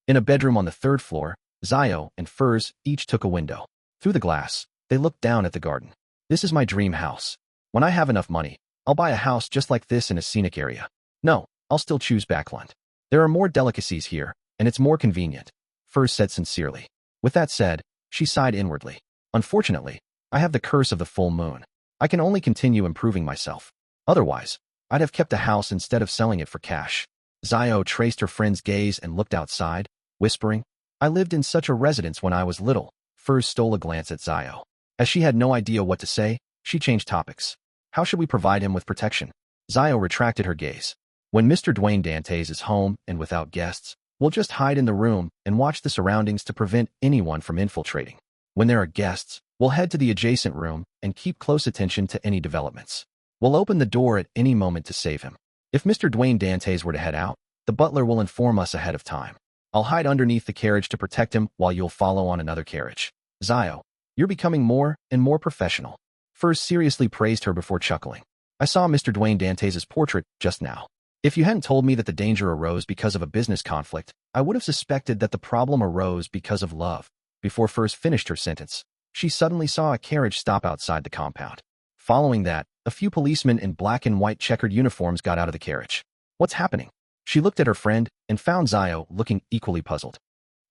In a bedroom on the 3rd floor, Zio and Furs each took a window. Through the glass, they looked down at the garden. This is my dream house. When I have enough money, I'll buy a house just like this in a scenic area. No, I'll still choose Backland. There are more delicacies here, and it's more convenient, Furs said sincerely. With that said, she sighed inwardly. Unfortunately, I have the curse of the full moon. I can only continue improving myself. Otherwise, I'd have kept the house instead of selling it for cash. Zio traced her friend's gaze and looked outside, whispering, I lived in such a residence when I was little. Furs stole a glance at Zio. As she had no idea what to say, she changed topics. How should we provide him with protection? Zio retracted her gaze. When Mr. Dwayne Dantès is home and without guests, we'll just hide in the room and watch the surroundings to prevent anyone from infiltrating. When there are guests, we'll head to the adjacent room and keep close attention to any developments. We'll open the door at any moment to save him. If Mr. Dwayne Dantès were to head out, the butler will inform us ahead of time. I'll hide underneath the carriage to protect him while you'll follow on another carriage. Zio, you're becoming more and more professional. Furs seriously praised her before chuckling. I saw Mr. Dwayne Dantès' portrait just now. If you hadn't told me that the danger arose because of a business conflict, I would have suspected that the problem arose because of love. Before Furs finished her sentence, she suddenly saw a carriage stop outside the compound. Following that, a few policemen in black and white checkered uniforms got out of the carriage. What's happening? She looked at her friend and found Zio looking equally puzzled.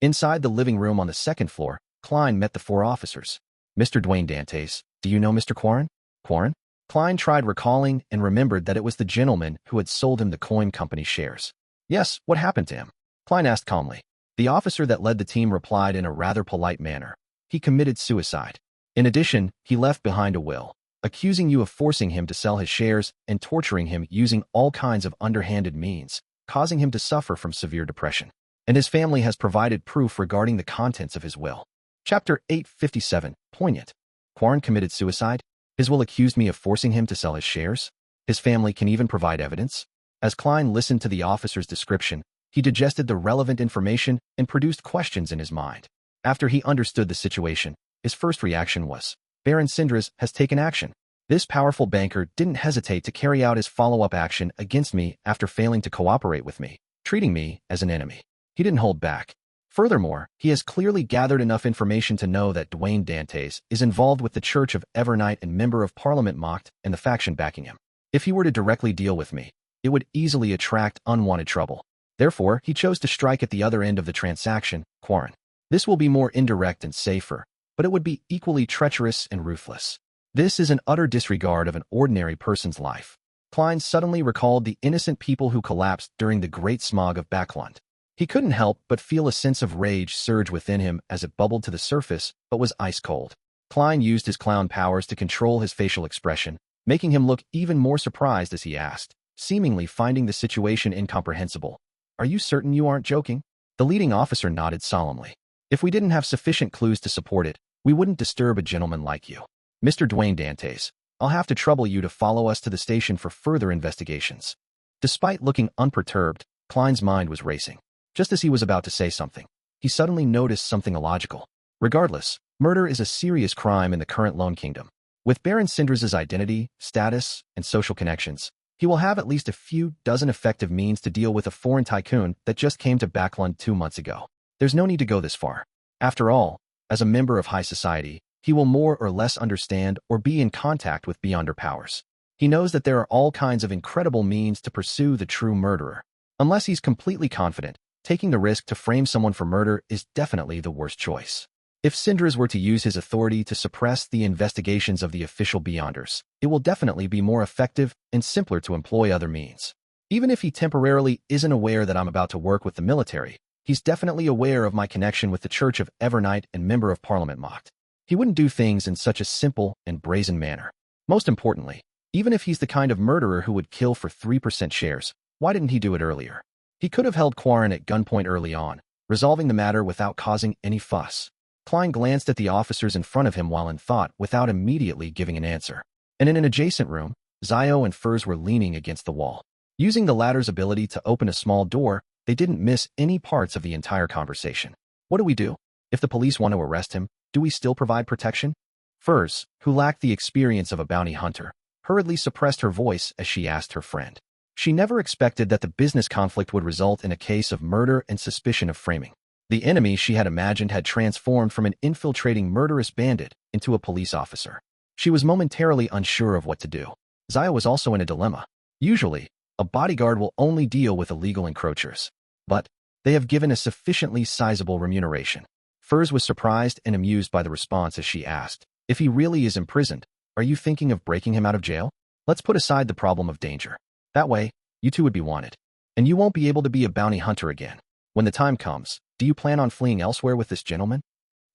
Inside the living room on the second floor, Klein met the 4 officers. Mr. Dwayne Dantès, do you know Mr. Quarren? Quarren? Klein tried recalling and remembered that it was the gentleman who had sold him the coin company shares. Yes, what happened to him? Klein asked calmly. The officer that led the team replied in a rather polite manner. He committed suicide. In addition, he left behind a will, accusing you of forcing him to sell his shares and torturing him using all kinds of underhanded means, causing him to suffer from severe depression. And his family has provided proof regarding the contents of his will. Chapter 857, Poignant. Quarren committed suicide? His will accused me of forcing him to sell his shares? His family can even provide evidence? As Klein listened to the officer's description, he digested the relevant information and produced questions in his mind. After he understood the situation, his first reaction was, Baron Sindras has taken action. This powerful banker didn't hesitate to carry out his follow-up action against me after failing to cooperate with me, treating me as an enemy. He didn't hold back. Furthermore, he has clearly gathered enough information to know that Dwayne Dantès is involved with the Church of Evernight and Member of Parliament mocked and the faction backing him. If he were to directly deal with me, it would easily attract unwanted trouble. Therefore, he chose to strike at the other end of the transaction, Quarren. This will be more indirect and safer, but it would be equally treacherous and ruthless. This is an utter disregard of an ordinary person's life. Klein suddenly recalled the innocent people who collapsed during the Great Smog of Backlund. He couldn't help but feel a sense of rage surge within him as it bubbled to the surface, but was ice cold. Klein used his clown powers to control his facial expression, making him look even more surprised as he asked, seemingly finding the situation incomprehensible. Are you certain you aren't joking? The leading officer nodded solemnly. If we didn't have sufficient clues to support it, we wouldn't disturb a gentleman like you. Mr. Dwayne Dantès, I'll have to trouble you to follow us to the station for further investigations. Despite looking unperturbed, Klein's mind was racing. Just as he was about to say something, he suddenly noticed something illogical. Regardless, murder is a serious crime in the current Lone Kingdom. With Baron Sindras's identity, status, and social connections, he will have at least a few dozen effective means to deal with a foreign tycoon that just came to Backlund 2 months ago. There's no need to go this far. After all, as a member of high society, he will more or less understand or be in contact with beyonder powers. He knows that there are all kinds of incredible means to pursue the true murderer. Unless he's completely confident, taking the risk to frame someone for murder is definitely the worst choice. If Sindras were to use his authority to suppress the investigations of the official beyonders, it will definitely be more effective and simpler to employ other means. Even if he temporarily isn't aware that I'm about to work with the military, he's definitely aware of my connection with the Church of Evernight and Member of Parliament mocked. He wouldn't do things in such a simple and brazen manner. Most importantly, even if he's the kind of murderer who would kill for 3% shares, why didn't he do it earlier? He could have held Quarren at gunpoint early on, resolving the matter without causing any fuss. Klein glanced at the officers in front of him while in thought without immediately giving an answer. And in an adjacent room, Zio and Furs were leaning against the wall. Using the latter's ability to open a small door, they didn't miss any parts of the entire conversation. What do we do? If the police want to arrest him, do we still provide protection? Furs, who lacked the experience of a bounty hunter, hurriedly suppressed her voice as she asked her friend. She never expected that the business conflict would result in a case of murder and suspicion of framing. The enemy she had imagined had transformed from an infiltrating murderous bandit into a police officer. She was momentarily unsure of what to do. Zio was also in a dilemma. Usually, a bodyguard will only deal with illegal encroachers. But they have given a sufficiently sizable remuneration. Furs was surprised and amused by the response as she asked, if he really is imprisoned, are you thinking of breaking him out of jail? Let's put aside the problem of danger. That way, you two would be wanted. And you won't be able to be a bounty hunter again. When the time comes, do you plan on fleeing elsewhere with this gentleman?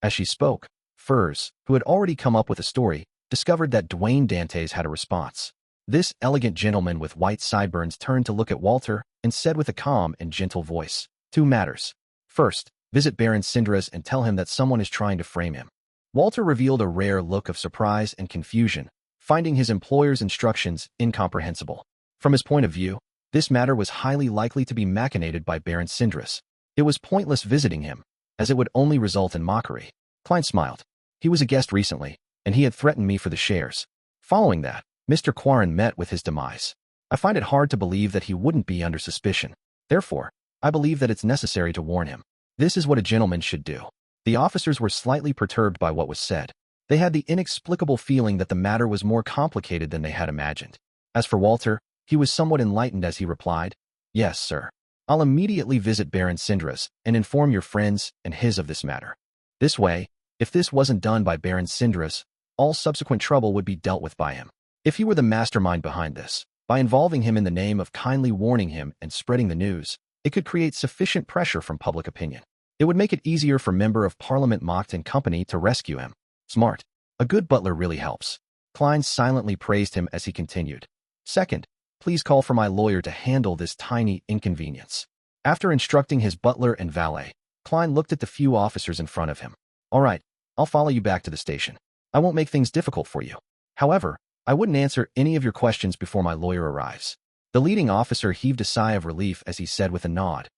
As she spoke, Furs, who had already come up with a story, discovered that Dwayne Dantès had a response. This elegant gentleman with white sideburns turned to look at Walter and said with a calm and gentle voice, 2 matters. First, visit Baron Sindras and tell him that someone is trying to frame him. Walter revealed a rare look of surprise and confusion, finding his employer's instructions incomprehensible. From his point of view, this matter was highly likely to be machinated by Baron Sindras. It was pointless visiting him, as it would only result in mockery. Klein smiled. He was a guest recently, and he had threatened me for the shares. Following that, Mr. Quarren met with his demise. I find it hard to believe that he wouldn't be under suspicion. Therefore, I believe that it's necessary to warn him. This is what a gentleman should do. The officers were slightly perturbed by what was said. They had the inexplicable feeling that the matter was more complicated than they had imagined. As for Walter, he was somewhat enlightened as he replied, Yes, sir. I'll immediately visit Baron Sindras and inform your friends and his of this matter. This way, if this wasn't done by Baron Sindras, all subsequent trouble would be dealt with by him. If he were the mastermind behind this, by involving him in the name of kindly warning him and spreading the news, it could create sufficient pressure from public opinion. It would make it easier for Member of Parliament Mocht and Company to rescue him. Smart. A good butler really helps. Klein silently praised him as he continued. Second, please call for my lawyer to handle this tiny inconvenience. After instructing his butler and valet, Klein looked at the few officers in front of him. All right, I'll follow you back to the station. I won't make things difficult for you. However, I wouldn't answer any of your questions before my lawyer arrives. The leading officer heaved a sigh of relief as he said with a nod,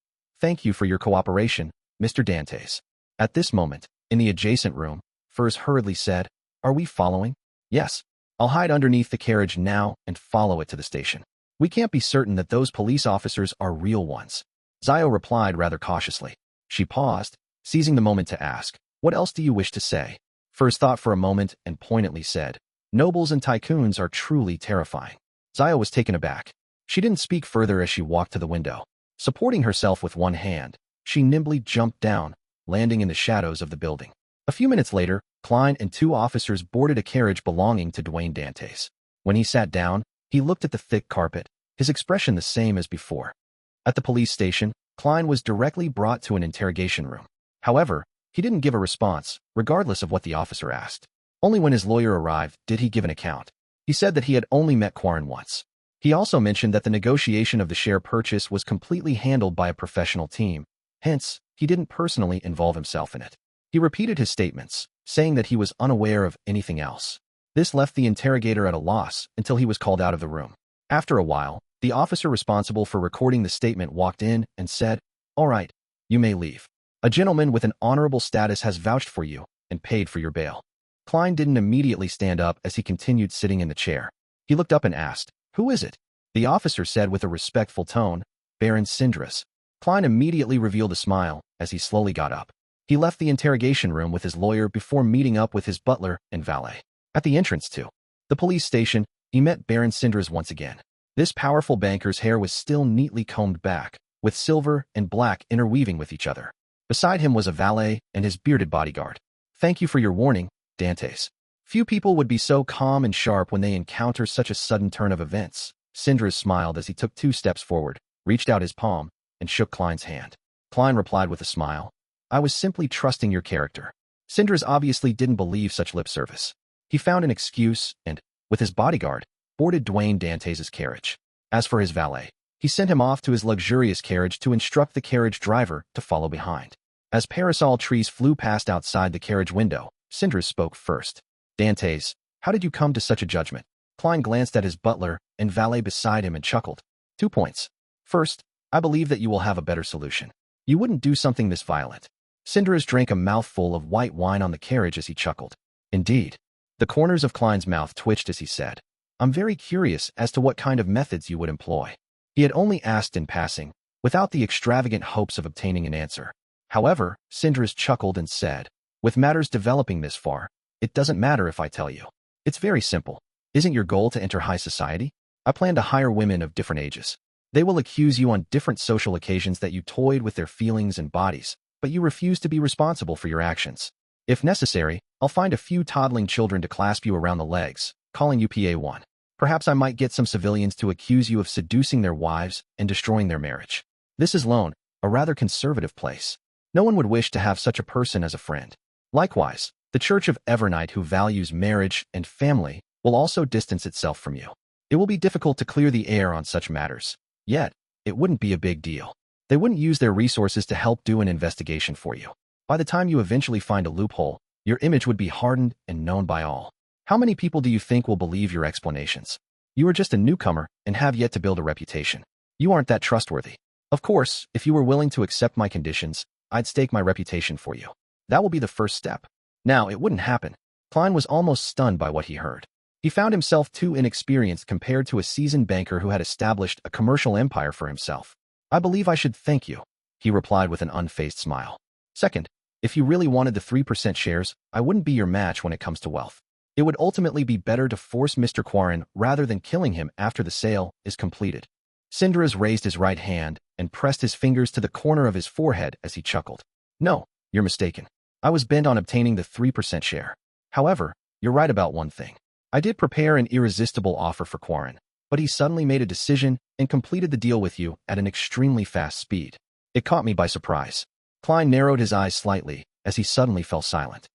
"Thank you for your cooperation, Mr. Dantès." At this moment, in the adjacent room, Furs hurriedly said, "Are we following?" "Yes. I'll hide underneath the carriage now and follow it to the station. We can't be certain that those police officers are real ones." Zio replied rather cautiously. She paused, seizing the moment to ask, "What else do you wish to say?" Furs thought for a moment and poignantly said, "Nobles and tycoons are truly terrifying." Zio was taken aback. She didn't speak further as she walked to the window. Supporting herself with one hand, she nimbly jumped down, landing in the shadows of the building. A few minutes later, Klein and two officers boarded a carriage belonging to Dwayne Dantès. When he sat down, he looked at the thick carpet, his expression the same as before. At the police station, Klein was directly brought to an interrogation room. However, he didn't give a response, regardless of what the officer asked. Only when his lawyer arrived did he give an account. He said that he had only met Quarren once. He also mentioned that the negotiation of the share purchase was completely handled by a professional team. Hence, he didn't personally involve himself in it. He repeated his statements, saying that he was unaware of anything else. This left the interrogator at a loss until he was called out of the room. After a while, the officer responsible for recording the statement walked in and said, "All right, you may leave. A gentleman with an honorable status has vouched for you and paid for your bail." Klein didn't immediately stand up as he continued sitting in the chair. He looked up and asked, "Who is it?" The officer said with a respectful tone, "Baron Sindras." Klein immediately revealed a smile as he slowly got up. He left the interrogation room with his lawyer before meeting up with his butler and valet. At the entrance to the police station, he met Baron Sindras once again. This powerful banker's hair was still neatly combed back, with silver and black interweaving with each other. Beside him was a valet and his bearded bodyguard. "Thank you for your warning, Dantès. Few people would be so calm and sharp when they encounter such a sudden turn of events." Sindras smiled as he took 2 steps forward, reached out his palm, and shook Klein's hand. Klein replied with a smile, "I was simply trusting your character." Sindras obviously didn't believe such lip service. He found an excuse and, with his bodyguard, boarded Dwayne Dantès' carriage. As for his valet, he sent him off to his luxurious carriage to instruct the carriage driver to follow behind. As parasol trees flew past outside the carriage window, Sindras spoke first. "Dantès, how did you come to such a judgment?" Klein glanced at his butler and valet beside him and chuckled. 2 points. First, I believe that you will have a better solution. You wouldn't do something this violent. Sindras drank a mouthful of white wine on the carriage as he chuckled. Indeed. The corners of Klein's mouth twitched as he said, "I'm very curious as to what kind of methods you would employ." He had only asked in passing, without the extravagant hopes of obtaining an answer. However, Sindras chuckled and said, "With matters developing this far, it doesn't matter if I tell you. It's very simple. Isn't your goal to enter high society? I plan to hire women of different ages. They will accuse you on different social occasions that you toyed with their feelings and bodies, but you refuse to be responsible for your actions. If necessary, I'll find a few toddling children to clasp you around the legs, calling you PA1. Perhaps I might get some civilians to accuse you of seducing their wives and destroying their marriage. This is Lone, a rather conservative place. No one would wish to have such a person as a friend. Likewise, the Church of Evernight, who values marriage and family, will also distance itself from you. It will be difficult to clear the air on such matters. Yet, it wouldn't be a big deal. They wouldn't use their resources to help do an investigation for you. By the time you eventually find a loophole, your image would be hardened and known by all. How many people do you think will believe your explanations? You are just a newcomer and have yet to build a reputation. You aren't that trustworthy. Of course, if you were willing to accept my conditions, I'd stake my reputation for you. That will be the first step." Now, it wouldn't happen. Klein was almost stunned by what he heard. He found himself too inexperienced compared to a seasoned banker who had established a commercial empire for himself. "I believe I should thank you," he replied with an unfazed smile. "Second, if you really wanted the 3% shares, I wouldn't be your match when it comes to wealth. It would ultimately be better to force Mr. Quarren rather than killing him after the sale is completed." Cinderas raised his right hand and pressed his fingers to the corner of his forehead as he chuckled. No, you're mistaken. I was bent on obtaining the 3% share. However, you're right about one thing. I did prepare an irresistible offer for Quarren, but he suddenly made a decision and completed the deal with you at an extremely fast speed. It caught me by surprise. Klein narrowed his eyes slightly as he suddenly fell silent.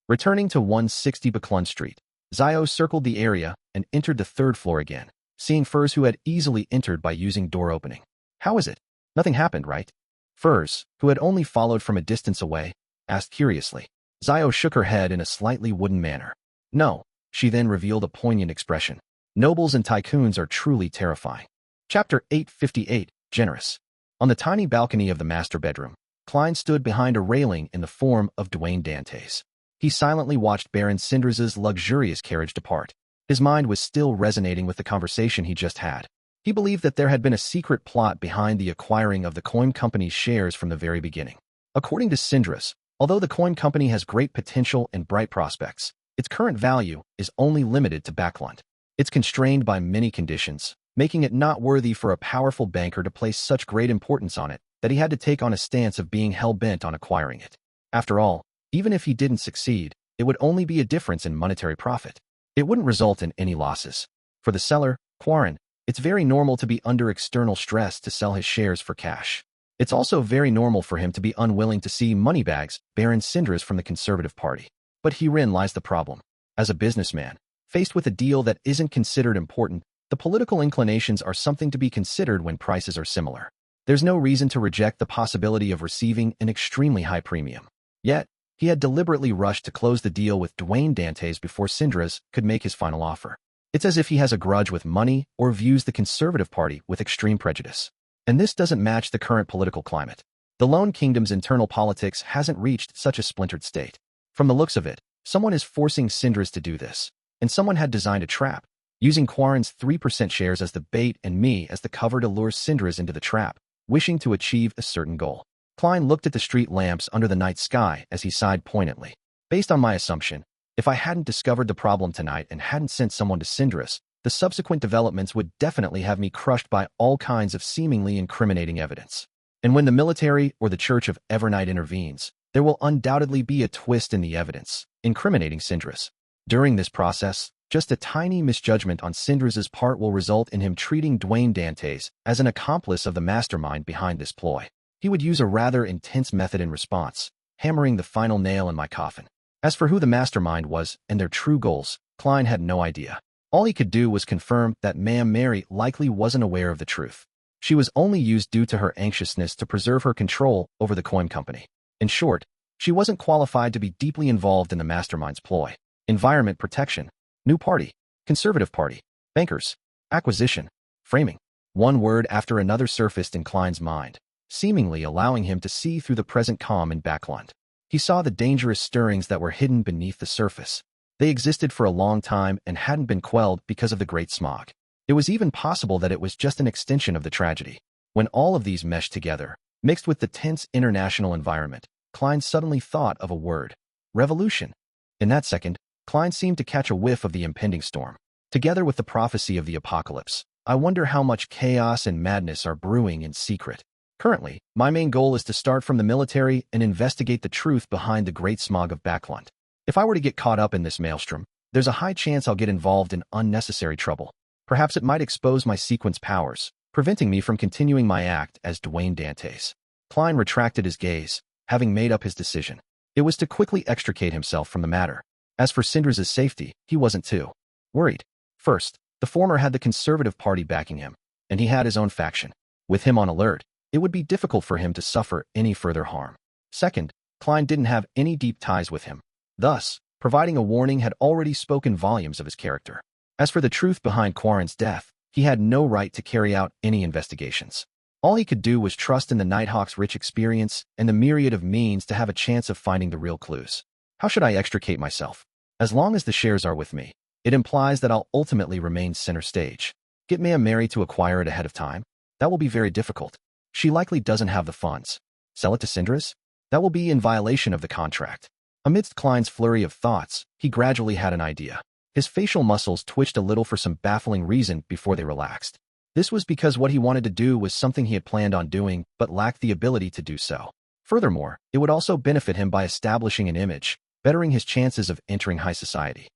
Returning to 160 Buckland Street, Zio circled the area and entered the third floor again, seeing Furs, who had easily entered by using door opening. How is it? Nothing happened, right? Furs, who had only followed from a distance away, asked curiously. Zio shook her head in a slightly wooden manner. No, she then revealed a poignant expression. Nobles and tycoons are truly terrifying. Chapter 858, Generous. On the tiny balcony of the master bedroom, Klein stood behind a railing in the form of Dwayne Dantès. He silently watched Baron Cinderas' luxurious carriage depart. His mind was still resonating with the conversation he just had. He believed that there had been a secret plot behind the acquiring of the coin company's shares from the very beginning. According to Cinderas, although the coin company has great potential and bright prospects, its current value is only limited to Buckland. It's constrained by many conditions, making it not worthy for a powerful banker to place such great importance on it that he had to take on a stance of being hell-bent on acquiring it. After all, even if he didn't succeed, it would only be a difference in monetary profit. It wouldn't result in any losses. For the seller, Quarren, it's very normal to be under external stress to sell his shares for cash. It's also very normal for him to be unwilling to see moneybags Baron Cinderas from the Conservative Party. But herein lies the problem. As a businessman, faced with a deal that isn't considered important, the political inclinations are something to be considered when prices are similar. There's no reason to reject the possibility of receiving an extremely high premium. Yet, he had deliberately rushed to close the deal with Dwayne Dantès before Cinderas could make his final offer. It's as if he has a grudge with money or views the Conservative Party with extreme prejudice. And this doesn't match the current political climate. The Lone Kingdom's internal politics hasn't reached such a splintered state. From the looks of it, someone is forcing Cinderas to do this, and someone had designed a trap, using Quarren's 3% shares as the bait and me as the cover to lure Cinderas into the trap, wishing to achieve a certain goal. Klein looked at the street lamps under the night sky as he sighed poignantly. Based on my assumption, if I hadn't discovered the problem tonight and hadn't sent someone to Cinderas, the subsequent developments would definitely have me crushed by all kinds of seemingly incriminating evidence. And when the military or the Church of Evernight intervenes, there will undoubtedly be a twist in the evidence, incriminating Cinderas. During this process, just a tiny misjudgment on Cinderas' part will result in him treating Dwayne Dantès as an accomplice of the mastermind behind this ploy. He would use a rather intense method in response, hammering the final nail in my coffin. As for who the mastermind was and their true goals, Klein had no idea. All he could do was confirm that Ma'am Mary likely wasn't aware of the truth. She was only used due to her anxiousness to preserve her control over the coin company. In short, she wasn't qualified to be deeply involved in the mastermind's ploy. Environment protection, new party, Conservative Party, bankers, acquisition, framing. One word after another surfaced in Klein's mind, seemingly allowing him to see through the present calm in Buckland. He saw the dangerous stirrings that were hidden beneath the surface. They existed for a long time and hadn't been quelled because of the Great Smog. It was even possible that it was just an extension of the tragedy. When all of these meshed together, mixed with the tense international environment, Klein suddenly thought of a word: revolution. In that second, Klein seemed to catch a whiff of the impending storm. Together with the prophecy of the apocalypse, I wonder how much chaos and madness are brewing in secret. Currently, my main goal is to start from the military and investigate the truth behind the Great Smog of Buckland. If I were to get caught up in this maelstrom, there's a high chance I'll get involved in unnecessary trouble. Perhaps it might expose my sequence powers, preventing me from continuing my act as Dwayne Dantès. Klein retracted his gaze, having made up his decision. It was to quickly extricate himself from the matter. As for Cinderas' safety, he wasn't too worried. First, the former had the Conservative Party backing him, and he had his own faction. With him on alert, it would be difficult for him to suffer any further harm. Second, Klein didn't have any deep ties with him. Thus, providing a warning had already spoken volumes of his character. As for the truth behind Quarren's death, he had no right to carry out any investigations. All he could do was trust in the Nighthawk's rich experience and the myriad of means to have a chance of finding the real clues. How should I extricate myself? As long as the shares are with me, it implies that I'll ultimately remain center stage. Get Ma'am Mary to acquire it ahead of time? That will be very difficult. She likely doesn't have the funds. Sell it to Cinderas? That will be in violation of the contract. Amidst Klein's flurry of thoughts, he gradually had an idea. His facial muscles twitched a little for some baffling reason before they relaxed. This was because what he wanted to do was something he had planned on doing but lacked the ability to do so. Furthermore, it would also benefit him by establishing an image, bettering his chances of entering high society.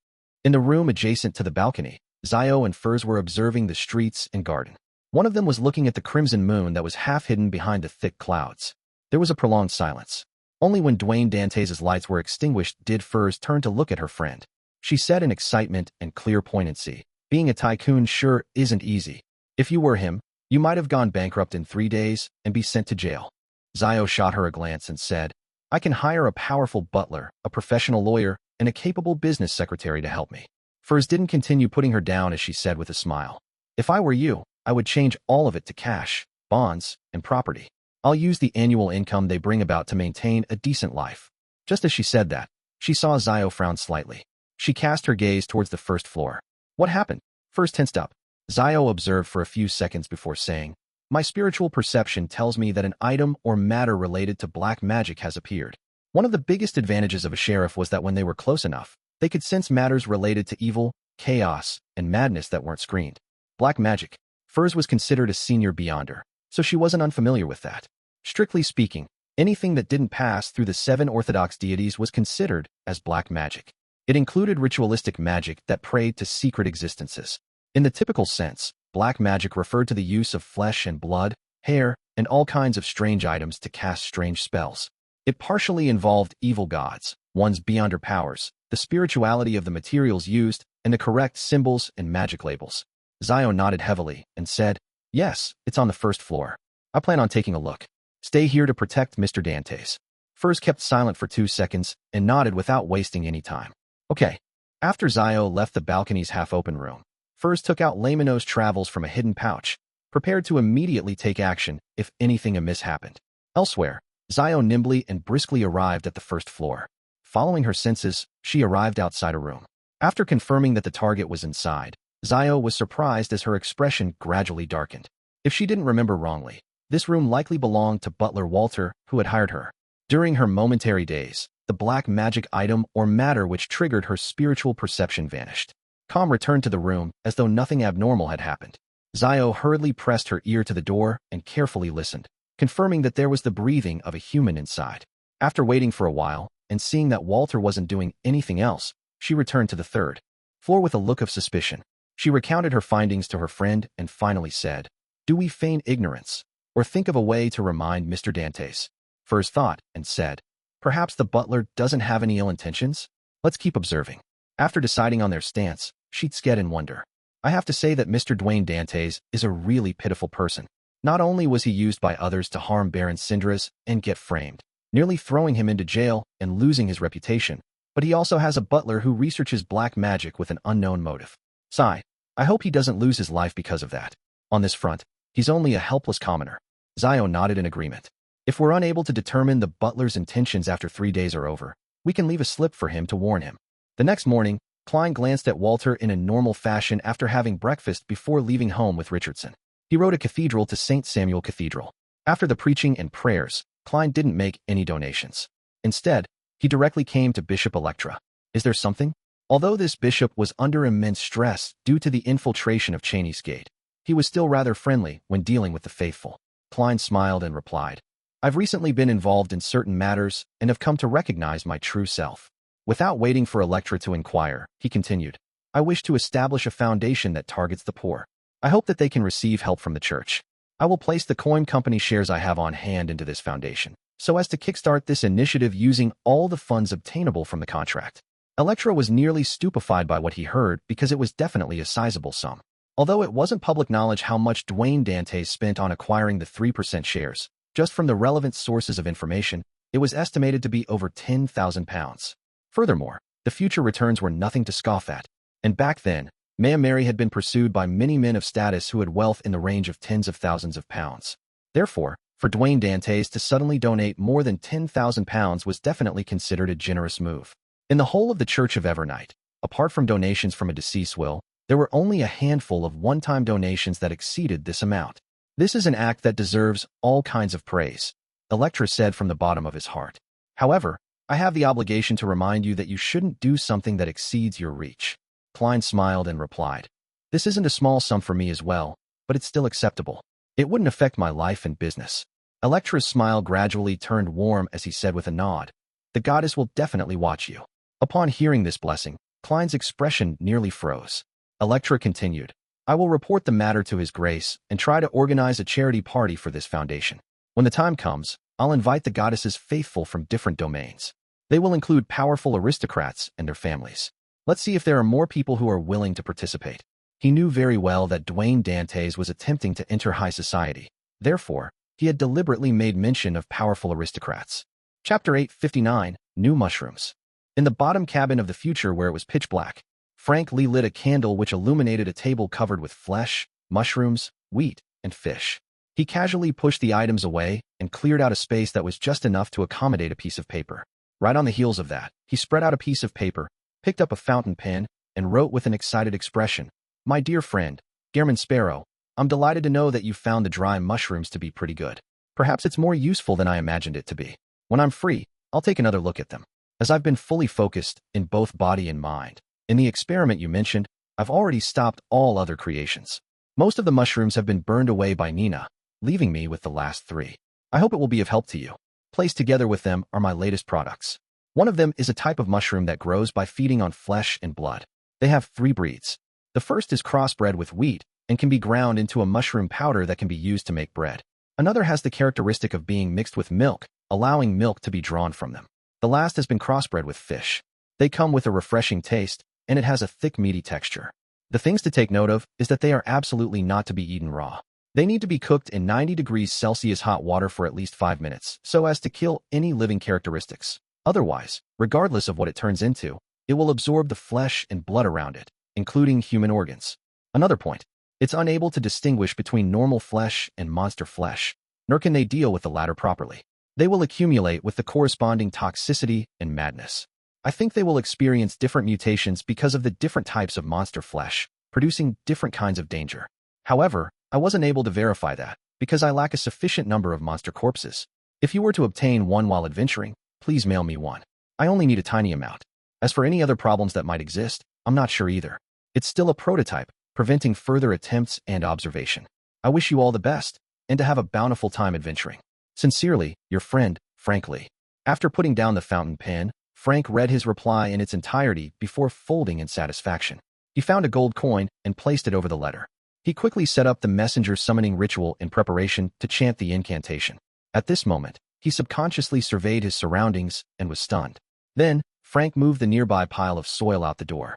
In the room adjacent to the balcony, Zhou and Furs were observing the streets and garden. One of them was looking at the crimson moon that was half hidden behind the thick clouds. There was a prolonged silence. Only when Dwayne Dantès' lights were extinguished did Furs turn to look at her friend. She said in excitement and clear poignancy, "Being a tycoon sure isn't easy. If you were him, you might have gone bankrupt in 3 days and be sent to jail." Zhou shot her a glance and said, "I can hire a powerful butler, a professional lawyer, and a capable business secretary to help me." Furs didn't continue putting her down as she said with a smile, "If I were you, I would change all of it to cash, bonds, and property. I'll use the annual income they bring about to maintain a decent life." Just as she said that, she saw Zhou frown slightly. She cast her gaze towards the first floor. "What happened?" Furs tensed up. Zhou observed for a few seconds before saying, "My spiritual perception tells me that an item or matter related to black magic has appeared." One of the biggest advantages of a sheriff was that when they were close enough, they could sense matters related to evil, chaos, and madness that weren't screened. Black magic. Furs was considered a senior beyonder, so she wasn't unfamiliar with that. Strictly speaking, anything that didn't pass through the 7 Orthodox deities was considered as black magic. It included ritualistic magic that prayed to secret existences. In the typical sense, black magic referred to the use of flesh and blood, hair, and all kinds of strange items to cast strange spells. It partially involved evil gods, ones beyond their powers, the spirituality of the materials used, and the correct symbols and magic labels. Zhou nodded heavily and said, "Yes, it's on the first floor. I plan on taking a look. Stay here to protect Mr. Dantès." Furs kept silent for 2 seconds and nodded without wasting any time. "Okay." After Zhou left the balcony's half-open room, Furs took out Lamino's travels from a hidden pouch, prepared to immediately take action if anything amiss happened. Elsewhere, Zhou nimbly and briskly arrived at the first floor. Following her senses, she arrived outside a room. After confirming that the target was inside, Zhou was surprised as her expression gradually darkened. If she didn't remember wrongly, this room likely belonged to butler Walter, who had hired her. During her momentary daze, the black magic item or matter which triggered her spiritual perception vanished. Calm returned to the room as though nothing abnormal had happened. Zhou hurriedly pressed her ear to the door and carefully listened, confirming that there was the breathing of a human inside. After waiting for a while, and seeing that Walter wasn't doing anything else, she returned to the third floor with a look of suspicion. She recounted her findings to her friend and finally said, "Do we feign ignorance, or think of a way to remind Mr. Dantès?" Furs thought and said, "Perhaps the butler doesn't have any ill intentions? Let's keep observing." After deciding on their stance, she'd sked in wonder. "I have to say that Mr. Dwayne Dantès is a really pitiful person. Not only was he used by others to harm Baron Syndras and get framed, nearly throwing him into jail and losing his reputation, but he also has a butler who researches black magic with an unknown motive. Sigh, I hope he doesn't lose his life because of that. On this front, he's only a helpless commoner." Zhou nodded in agreement. "If we're unable to determine the butler's intentions after 3 days are over, we can leave a slip for him to warn him." The next morning, Klein glanced at Walter in a normal fashion after having breakfast before leaving home with Richardson. He rode a cathedral to St. Samuel Cathedral. After the preaching and prayers, Klein didn't make any donations. Instead, he directly came to Bishop Electra. "Is there something?" Although this bishop was under immense stress due to the infiltration of Cheney's Gate, he was still rather friendly when dealing with the faithful. Klein smiled and replied, "I've recently been involved in certain matters and have come to recognize my true self." Without waiting for Electra to inquire, he continued, "I wish to establish a foundation that targets the poor. I hope that they can receive help from the church. I will place the coin company shares I have on hand into this foundation, so as to kickstart this initiative using all the funds obtainable from the contract." Electra was nearly stupefied by what he heard because it was definitely a sizable sum. Although it wasn't public knowledge how much Dwayne Dantès spent on acquiring the 3% shares, just from the relevant sources of information, it was estimated to be over £10,000. Furthermore, the future returns were nothing to scoff at. And back then, Maya Mary had been pursued by many men of status who had wealth in the range of tens of thousands of pounds. Therefore, for Dwayne Dantès to suddenly donate more than £10,000 was definitely considered a generous move. In the whole of the Church of Evernight, apart from donations from a deceased will, there were only a handful of one-time donations that exceeded this amount. "This is an act that deserves all kinds of praise," Electra said from the bottom of his heart. "However, I have the obligation to remind you that you shouldn't do something that exceeds your reach." Klein smiled and replied, "This isn't a small sum for me as well, but it's still acceptable. It wouldn't affect my life and business. Electra's smile gradually turned warm as he said with a nod, "The goddess will definitely watch you." Upon hearing this blessing, Klein's expression nearly froze. Electra continued, "I will report the matter to His Grace and try to organize a charity party for this foundation. When the time comes, I'll invite the goddess's faithful from different domains. They will include powerful aristocrats and their families. Let's see if there are more people who are willing to participate." He knew very well that Dwayne Dantès was attempting to enter high society. Therefore, he had deliberately made mention of powerful aristocrats. Chapter 859, New Mushrooms. In the bottom cabin of the future where it was pitch black, Frank Lee lit a candle which illuminated a table covered with flesh, mushrooms, wheat, and fish. He casually pushed the items away and cleared out a space that was just enough to accommodate a piece of paper. Right on the heels of that, he spread out a piece of paper, picked up a fountain pen, and wrote with an excited expression, "My dear friend, Gairman Sparrow, I'm delighted to know that you found the dry mushrooms to be pretty good. Perhaps it's more useful than I imagined it to be. When I'm free, I'll take another look at them. As I've been fully focused in both body and mind. In the experiment you mentioned, I've already stopped all other creations. Most of the mushrooms have been burned away by Nina, leaving me with the last 3. I hope it will be of help to you. Placed together with them are my latest products. One of them is a type of mushroom that grows by feeding on flesh and blood. They have 3 breeds. The first is crossbred with wheat and can be ground into a mushroom powder that can be used to make bread. Another has the characteristic of being mixed with milk, allowing milk to be drawn from them. The last has been crossbred with fish. They come with a refreshing taste, and it has a thick, meaty texture. The things to take note of is that they are absolutely not to be eaten raw. They need to be cooked in 90 degrees Celsius hot water for at least 5 minutes, so as to kill any living characteristics. Otherwise, regardless of what it turns into, it will absorb the flesh and blood around it, including human organs. Another point, it's unable to distinguish between normal flesh and monster flesh, nor can they deal with the latter properly. They will accumulate with the corresponding toxicity and madness. I think they will experience different mutations because of the different types of monster flesh, producing different kinds of danger. However, I wasn't able to verify that, because I lack a sufficient number of monster corpses. If you were to obtain one while adventuring, please mail me one. I only need a tiny amount. As for any other problems that might exist, I'm not sure either. It's still a prototype, preventing further attempts and observation. I wish you all the best, and to have a bountiful time adventuring. Sincerely, your friend, Frank Lee. After putting down the fountain pen, Frank read his reply in its entirety before folding in satisfaction. He found a gold coin and placed it over the letter. He quickly set up the messenger summoning ritual in preparation to chant the incantation. At this moment, he subconsciously surveyed his surroundings and was stunned. Then, Frank moved the nearby pile of soil out the door.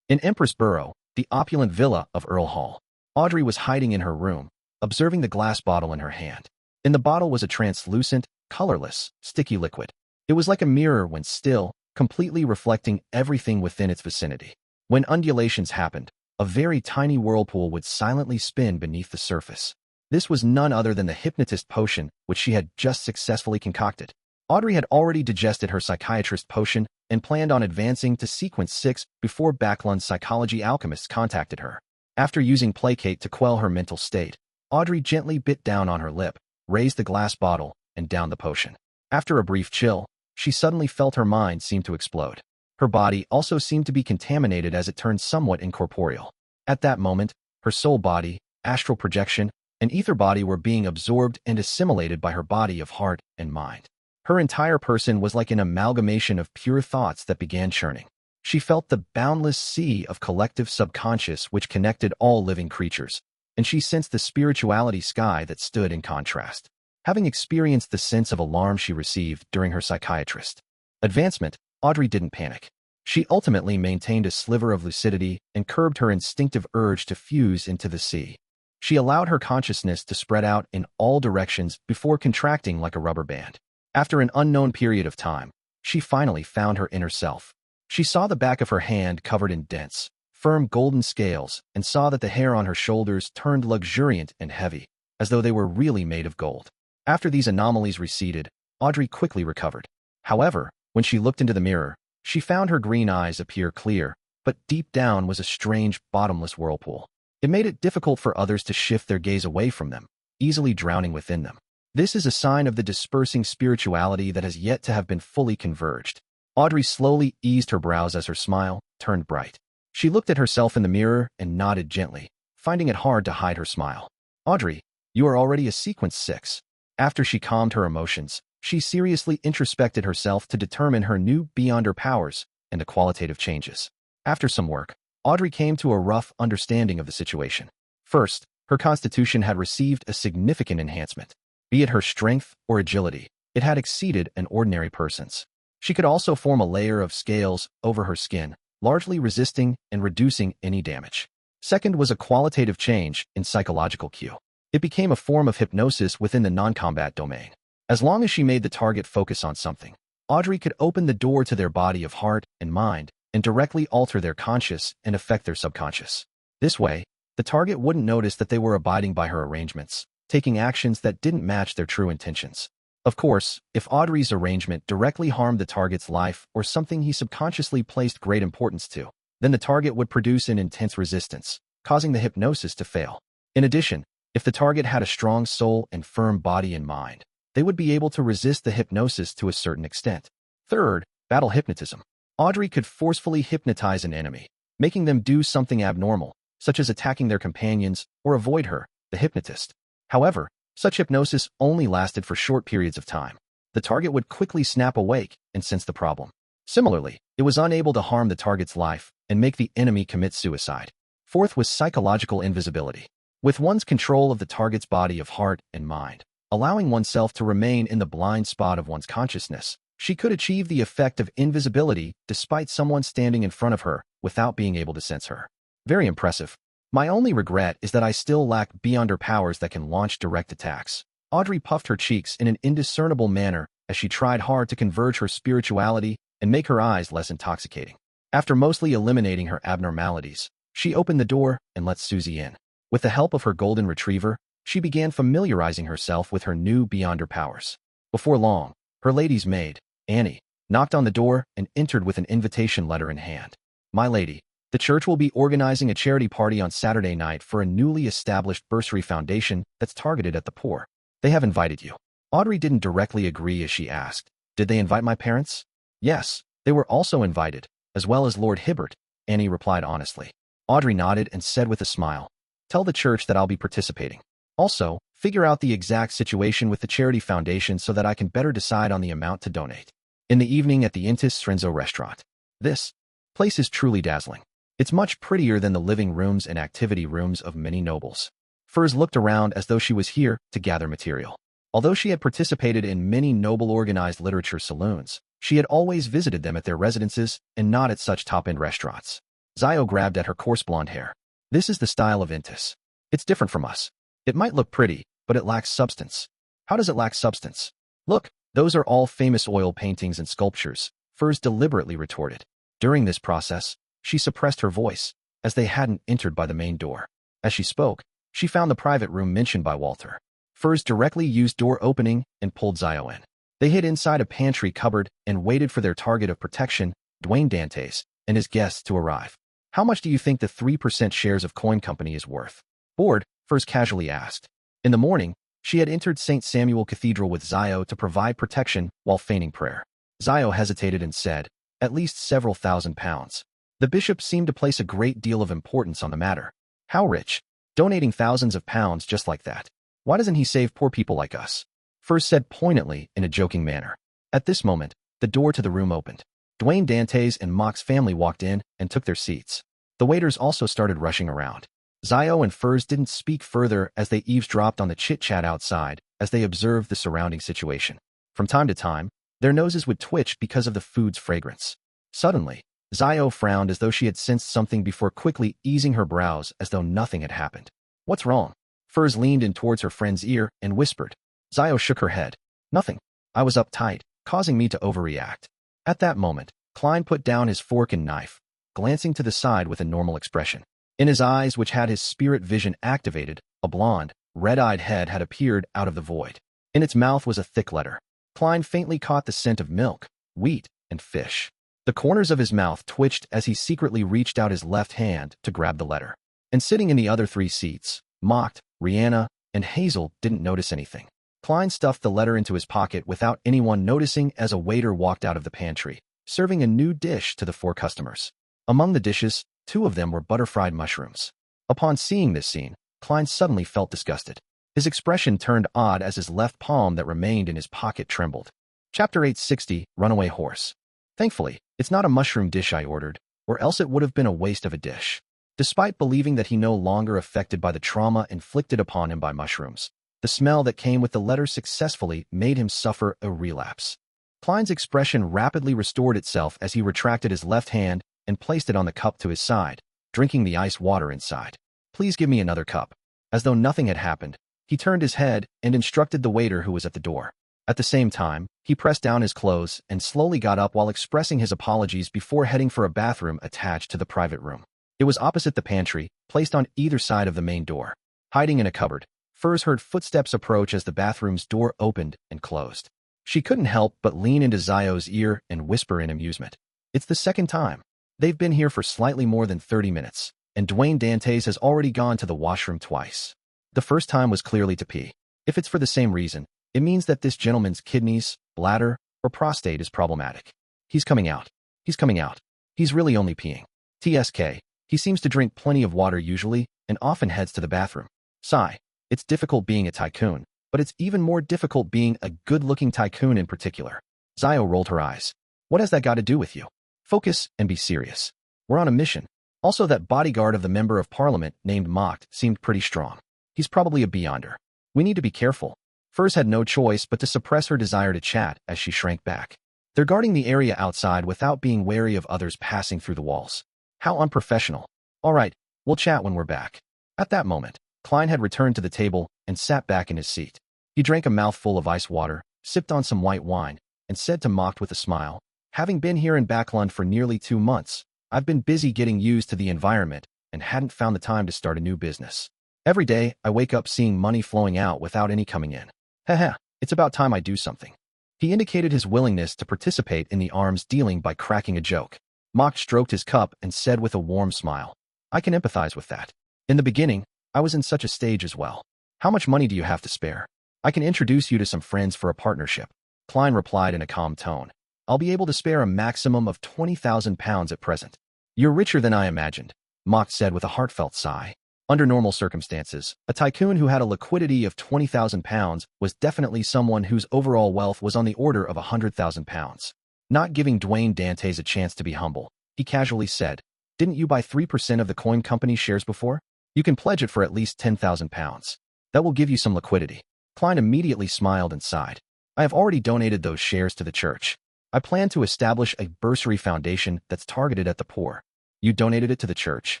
In Empress Borough, the opulent villa of Earl Hall, Audrey was hiding in her room, observing the glass bottle in her hand. In the bottle was a translucent, colorless, sticky liquid. It was like a mirror when still, completely reflecting everything within its vicinity. When undulations happened, a very tiny whirlpool would silently spin beneath the surface. This was none other than the hypnotist potion which she had just successfully concocted. Audrey had already digested her psychiatrist potion and planned on advancing to sequence 6 before Backlund's psychology alchemists contacted her. After using placate to quell her mental state, Audrey gently bit down on her lip, raised the glass bottle, and downed the potion. After a brief chill, she suddenly felt her mind seem to explode. Her body also seemed to be contaminated as it turned somewhat incorporeal. At that moment, her soul body, astral projection, and ether body were being absorbed and assimilated by her body of heart and mind. Her entire person was like an amalgamation of pure thoughts that began churning. She felt the boundless sea of collective subconscious which connected all living creatures, and she sensed the spirituality sky that stood in contrast. Having experienced the sense of alarm she received during her psychiatrist advancement, Audrey didn't panic. She ultimately maintained a sliver of lucidity and curbed her instinctive urge to fuse into the sea. She allowed her consciousness to spread out in all directions before contracting like a rubber band. After an unknown period of time, she finally found her inner self. She saw the back of her hand covered in dense, firm golden scales and saw that the hair on her shoulders turned luxuriant and heavy, as though they were really made of gold. After these anomalies receded, Audrey quickly recovered. However, when she looked into the mirror, she found her green eyes appear clear, but deep down was a strange, bottomless whirlpool. It made it difficult for others to shift their gaze away from them, easily drowning within them. This is a sign of the dispersing spirituality that has yet to have been fully converged. Audrey slowly eased her brows as her smile turned bright. She looked at herself in the mirror and nodded gently, finding it hard to hide her smile. Audrey, you are already a sequence 6. After she calmed her emotions, she seriously introspected herself to determine her new beyond her powers and the qualitative changes. After some work, Audrey came to a rough understanding of the situation. First, her constitution had received a significant enhancement. Be it her strength or agility, it had exceeded an ordinary person's. She could also form a layer of scales over her skin, largely resisting and reducing any damage. Second was a qualitative change in psychological cue. It became a form of hypnosis within the non-combat domain. As long as she made the target focus on something, Audrey could open the door to their body of heart and mind and directly alter their conscious and affect their subconscious. This way, the target wouldn't notice that they were abiding by her arrangements, taking actions that didn't match their true intentions. Of course, if Audrey's arrangement directly harmed the target's life or something he subconsciously placed great importance to, then the target would produce an intense resistance, causing the hypnosis to fail. In addition, if the target had a strong soul and firm body and mind, they would be able to resist the hypnosis to a certain extent. Third, battle hypnotism. Audrey could forcefully hypnotize an enemy, making them do something abnormal, such as attacking their companions or avoid her, the hypnotist. However, such hypnosis only lasted for short periods of time. The target would quickly snap awake and sense the problem. Similarly, it was unable to harm the target's life and make the enemy commit suicide. Fourth was psychological invisibility. With one's control of the target's body of heart and mind, allowing oneself to remain in the blind spot of one's consciousness, she could achieve the effect of invisibility despite someone standing in front of her without being able to sense her. Very impressive. My only regret is that I still lack beyond her powers that can launch direct attacks. Audrey puffed her cheeks in an indiscernible manner as she tried hard to converge her spirituality and make her eyes less intoxicating. After mostly eliminating her abnormalities, she opened the door and let Susie in. With the help of her golden retriever, she began familiarizing herself with her new beyond her powers. Before long, her lady's maid, Annie, knocked on the door and entered with an invitation letter in hand. My lady, the church will be organizing a charity party on Saturday night for a newly established bursary foundation that's targeted at the poor. They have invited you. Audrey didn't directly agree as she asked, did they invite my parents? Yes, they were also invited, as well as Lord Hibbert, Annie replied honestly. Audrey nodded and said with a smile, tell the church that I'll be participating. Also, figure out the exact situation with the charity foundation so that I can better decide on the amount to donate. In the evening at the Intis Strenzo restaurant. This place is truly dazzling. It's much prettier than the living rooms and activity rooms of many nobles. Furs looked around as though she was here to gather material. Although she had participated in many noble organized literature saloons, she had always visited them at their residences and not at such top-end restaurants. Zio grabbed at her coarse blonde hair. This is the style of Intis. It's different from us. It might look pretty, but it lacks substance. How does it lack substance? Look, those are all famous oil paintings and sculptures, Furs deliberately retorted. During this process, she suppressed her voice, as they hadn't entered by the main door. As she spoke, she found the private room mentioned by Walter. Furs directly used door opening and pulled Zio in. They hid inside a pantry cupboard and waited for their target of protection, Dwayne Dantès, and his guests to arrive. How much do you think the 3% shares of Coin Company is worth? Bored, Furs casually asked. In the morning, she had entered St. Samuel Cathedral with Zio to provide protection while feigning prayer. Zio hesitated and said, at least several £1,000s. The bishop seemed to place a great deal of importance on the matter. How rich? Donating thousands of pounds just like that. Why doesn't he save poor people like us? Furs said poignantly in a joking manner. At this moment, the door to the room opened. Dwayne Dantès and Mock's family walked in and took their seats. The waiters also started rushing around. Zio and Furs didn't speak further as they eavesdropped on the chit-chat outside as they observed the surrounding situation. From time to time, their noses would twitch because of the food's fragrance. Suddenly, Zio frowned as though she had sensed something before quickly easing her brows as though nothing had happened. What's wrong? Furs leaned in towards her friend's ear and whispered. Zio shook her head. Nothing. I was uptight, causing me to overreact. At that moment, Klein put down his fork and knife, glancing to the side with a normal expression. In his eyes, which had his spirit vision activated, a blonde, red-eyed head had appeared out of the void. In its mouth was a thick letter. Klein faintly caught the scent of milk, wheat, and fish. The corners of his mouth twitched as he secretly reached out his left hand to grab the letter. And sitting in the other three seats, Mocked, Rihanna, and Hazel didn't notice anything. Klein stuffed the letter into his pocket without anyone noticing as a waiter walked out of the pantry, serving a new dish to the four customers. Among the dishes, two of them were butter-fried mushrooms. Upon seeing this scene, Klein suddenly felt disgusted. His expression turned odd as his left palm that remained in his pocket trembled. Chapter 860, Runaway Horse. Thankfully, it's not a mushroom dish I ordered, or else it would have been a waste of a dish. Despite believing that he no longer affected by the trauma inflicted upon him by mushrooms, the smell that came with the letter successfully made him suffer a relapse. Klein's expression rapidly restored itself as he retracted his left hand and placed it on the cup to his side, drinking the ice water inside. Please give me another cup. As though nothing had happened, he turned his head and instructed the waiter who was at the door. At the same time, he pressed down his clothes and slowly got up while expressing his apologies before heading for a bathroom attached to the private room. It was opposite the pantry, placed on either side of the main door. Hiding in a cupboard, Furs heard footsteps approach as the bathroom's door opened and closed. She couldn't help but lean into Zio's ear and whisper in amusement. It's the second time. They've been here for slightly more than 30 minutes, and Dwayne Dantès has already gone to the washroom twice. The first time was clearly to pee. If it's for the same reason, it means that this gentleman's kidneys, bladder, or prostate is problematic. He's coming out. He's coming out. He's really only peeing. TSK. He seems to drink plenty of water usually, and often heads to the bathroom. Sigh. It's difficult being a tycoon, but it's even more difficult being a good-looking tycoon in particular. Zio rolled her eyes. What has that got to do with you? Focus and be serious. We're on a mission. Also, that bodyguard of the Member of Parliament named Mocked seemed pretty strong. He's probably a beyonder. We need to be careful. Furs had no choice but to suppress her desire to chat as she shrank back. They're guarding the area outside without being wary of others passing through the walls. How unprofessional. All right, we'll chat when we're back. At that moment, Klein had returned to the table and sat back in his seat. He drank a mouthful of ice water, sipped on some white wine, and said to Mocked with a smile, "Having been here in Backlund for nearly 2 months, I've been busy getting used to the environment and hadn't found the time to start a new business. Every day, I wake up seeing money flowing out without any coming in. Haha, it's about time I do something." He indicated his willingness to participate in the arms dealing by cracking a joke. Mocked stroked his cup and said with a warm smile, "I can empathize with that. In the beginning, I was in such a stage as well. How much money do you have to spare? I can introduce you to some friends for a partnership." Klein replied in a calm tone, "I'll be able to spare a maximum of £20,000 at present." "You're richer than I imagined," Mocked said with a heartfelt sigh. Under normal circumstances, a tycoon who had a liquidity of £20,000 was definitely someone whose overall wealth was on the order of £100,000. Not giving Dwayne Dantès a chance to be humble, he casually said, "Didn't you buy 3% of the coin company's shares before? You can pledge it for at least £10,000. That will give you some liquidity." Klein immediately smiled and sighed. "I have already donated those shares to the church. I plan to establish a bursary foundation that's targeted at the poor." "You donated it to the church?"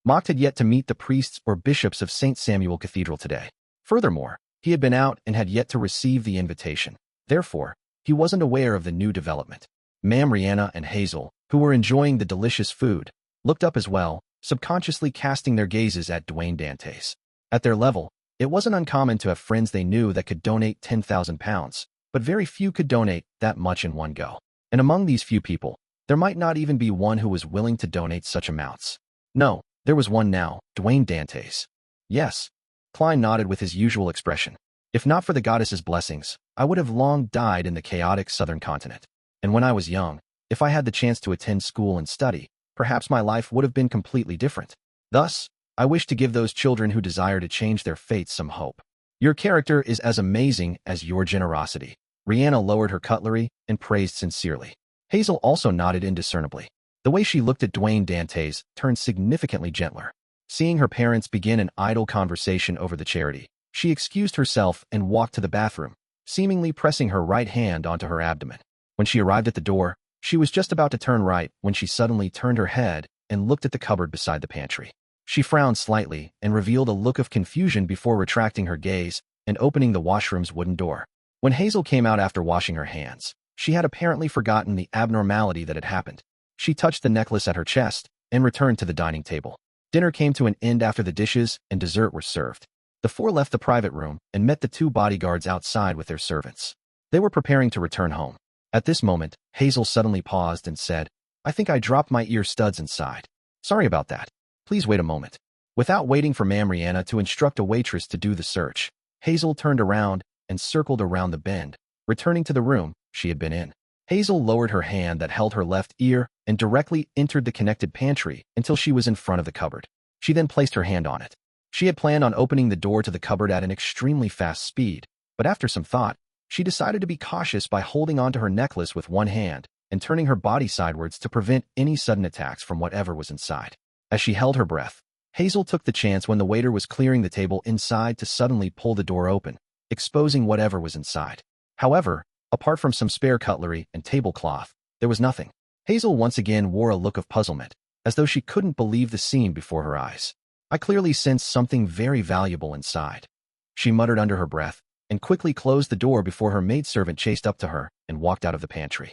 Mocked had yet to meet the priests or bishops of St. Samuel Cathedral today. Furthermore, he had been out and had yet to receive the invitation. Therefore, he wasn't aware of the new development. Ma'am Rihanna and Hazel, who were enjoying the delicious food, looked up as well, subconsciously casting their gazes at Dwayne Dantès. At their level, it wasn't uncommon to have friends they knew that could donate £10,000, but very few could donate that much in one go. And among these few people, there might not even be one who was willing to donate such amounts. No, there was one now, Dwayne Dantès. "Yes." Klein nodded with his usual expression. "If not for the goddess's blessings, I would have long died in the chaotic southern continent. And when I was young, if I had the chance to attend school and study, perhaps my life would have been completely different. Thus, I wish to give those children who desire to change their fates some hope. Your character is as amazing as your generosity." Rihanna lowered her cutlery and praised sincerely. Hazel also nodded indiscernibly. The way she looked at Dwayne Dantès turned significantly gentler. Seeing her parents begin an idle conversation over the charity, she excused herself and walked to the bathroom, seemingly pressing her right hand onto her abdomen. When she arrived at the door, she was just about to turn right when she suddenly turned her head and looked at the cupboard beside the pantry. She frowned slightly and revealed a look of confusion before retracting her gaze and opening the washroom's wooden door. When Hazel came out after washing her hands, she had apparently forgotten the abnormality that had happened. She touched the necklace at her chest and returned to the dining table. Dinner came to an end after the dishes and dessert were served. The four left the private room and met the 2 bodyguards outside with their servants. They were preparing to return home. At this moment, Hazel suddenly paused and said, "I think I dropped my ear studs inside. Sorry about that. Please wait a moment." Without waiting for Ma'am Rihanna to instruct a waitress to do the search, Hazel turned around and circled around the bend, returning to the room she had been in. Hazel lowered her hand that held her left ear and directly entered the connected pantry until she was in front of the cupboard. She then placed her hand on it. She had planned on opening the door to the cupboard at an extremely fast speed, but after some thought, she decided to be cautious by holding onto her necklace with one hand and turning her body sidewards to prevent any sudden attacks from whatever was inside. As she held her breath, Hazel took the chance when the waiter was clearing the table inside to suddenly pull the door open, exposing whatever was inside. However, apart from some spare cutlery and tablecloth, there was nothing. Hazel once again wore a look of puzzlement, as though she couldn't believe the scene before her eyes. I clearly sensed something very valuable inside. She muttered under her breath, and quickly closed the door before her maidservant chased up to her and walked out of the pantry.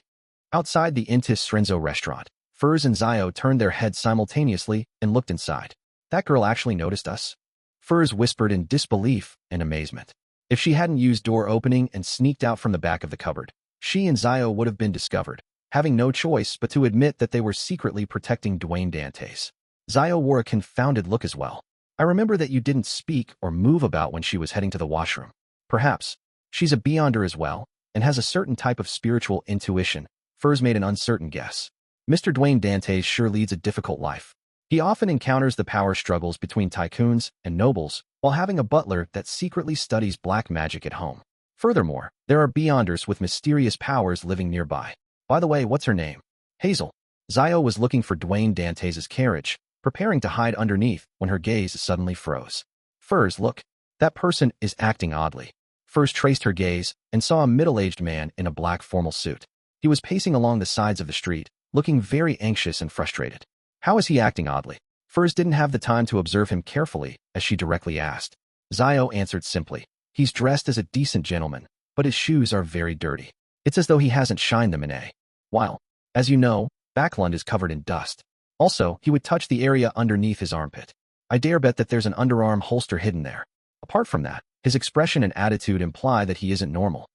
Outside the Dantès restaurant, Furs and Zio turned their heads simultaneously and looked inside. That girl actually noticed us? Furs whispered in disbelief and amazement. If she hadn't used door opening and sneaked out from the back of the cupboard, she and Zio would have been discovered, having no choice but to admit that they were secretly protecting Dwayne Dantès. Zio wore a confounded look as well. I remember that you didn't speak or move about when she was heading to the washroom. Perhaps she's a beyonder as well and has a certain type of spiritual intuition. Furs made an uncertain guess. Mr. Dwayne Dantès sure leads a difficult life. He often encounters the power struggles between tycoons and nobles while having a butler that secretly studies black magic at home. Furthermore, there are beyonders with mysterious powers living nearby. By the way, what's her name? Hazel. Zio was looking for Dwayne Dantès' carriage, preparing to hide underneath when her gaze suddenly froze. Furs, look. That person is acting oddly. Furs traced her gaze and saw a middle-aged man in a black formal suit. He was pacing along the sides of the street, looking very anxious and frustrated. How is he acting oddly? Furs didn't have the time to observe him carefully, as she directly asked. Zio answered simply. He's dressed as a decent gentleman, but his shoes are very dirty. It's as though he hasn't shined them in a while. As you know, Backlund is covered in dust. Also, he would touch the area underneath his armpit. I dare bet that there's an underarm holster hidden there. Apart from that, his expression and attitude imply that he isn't normal.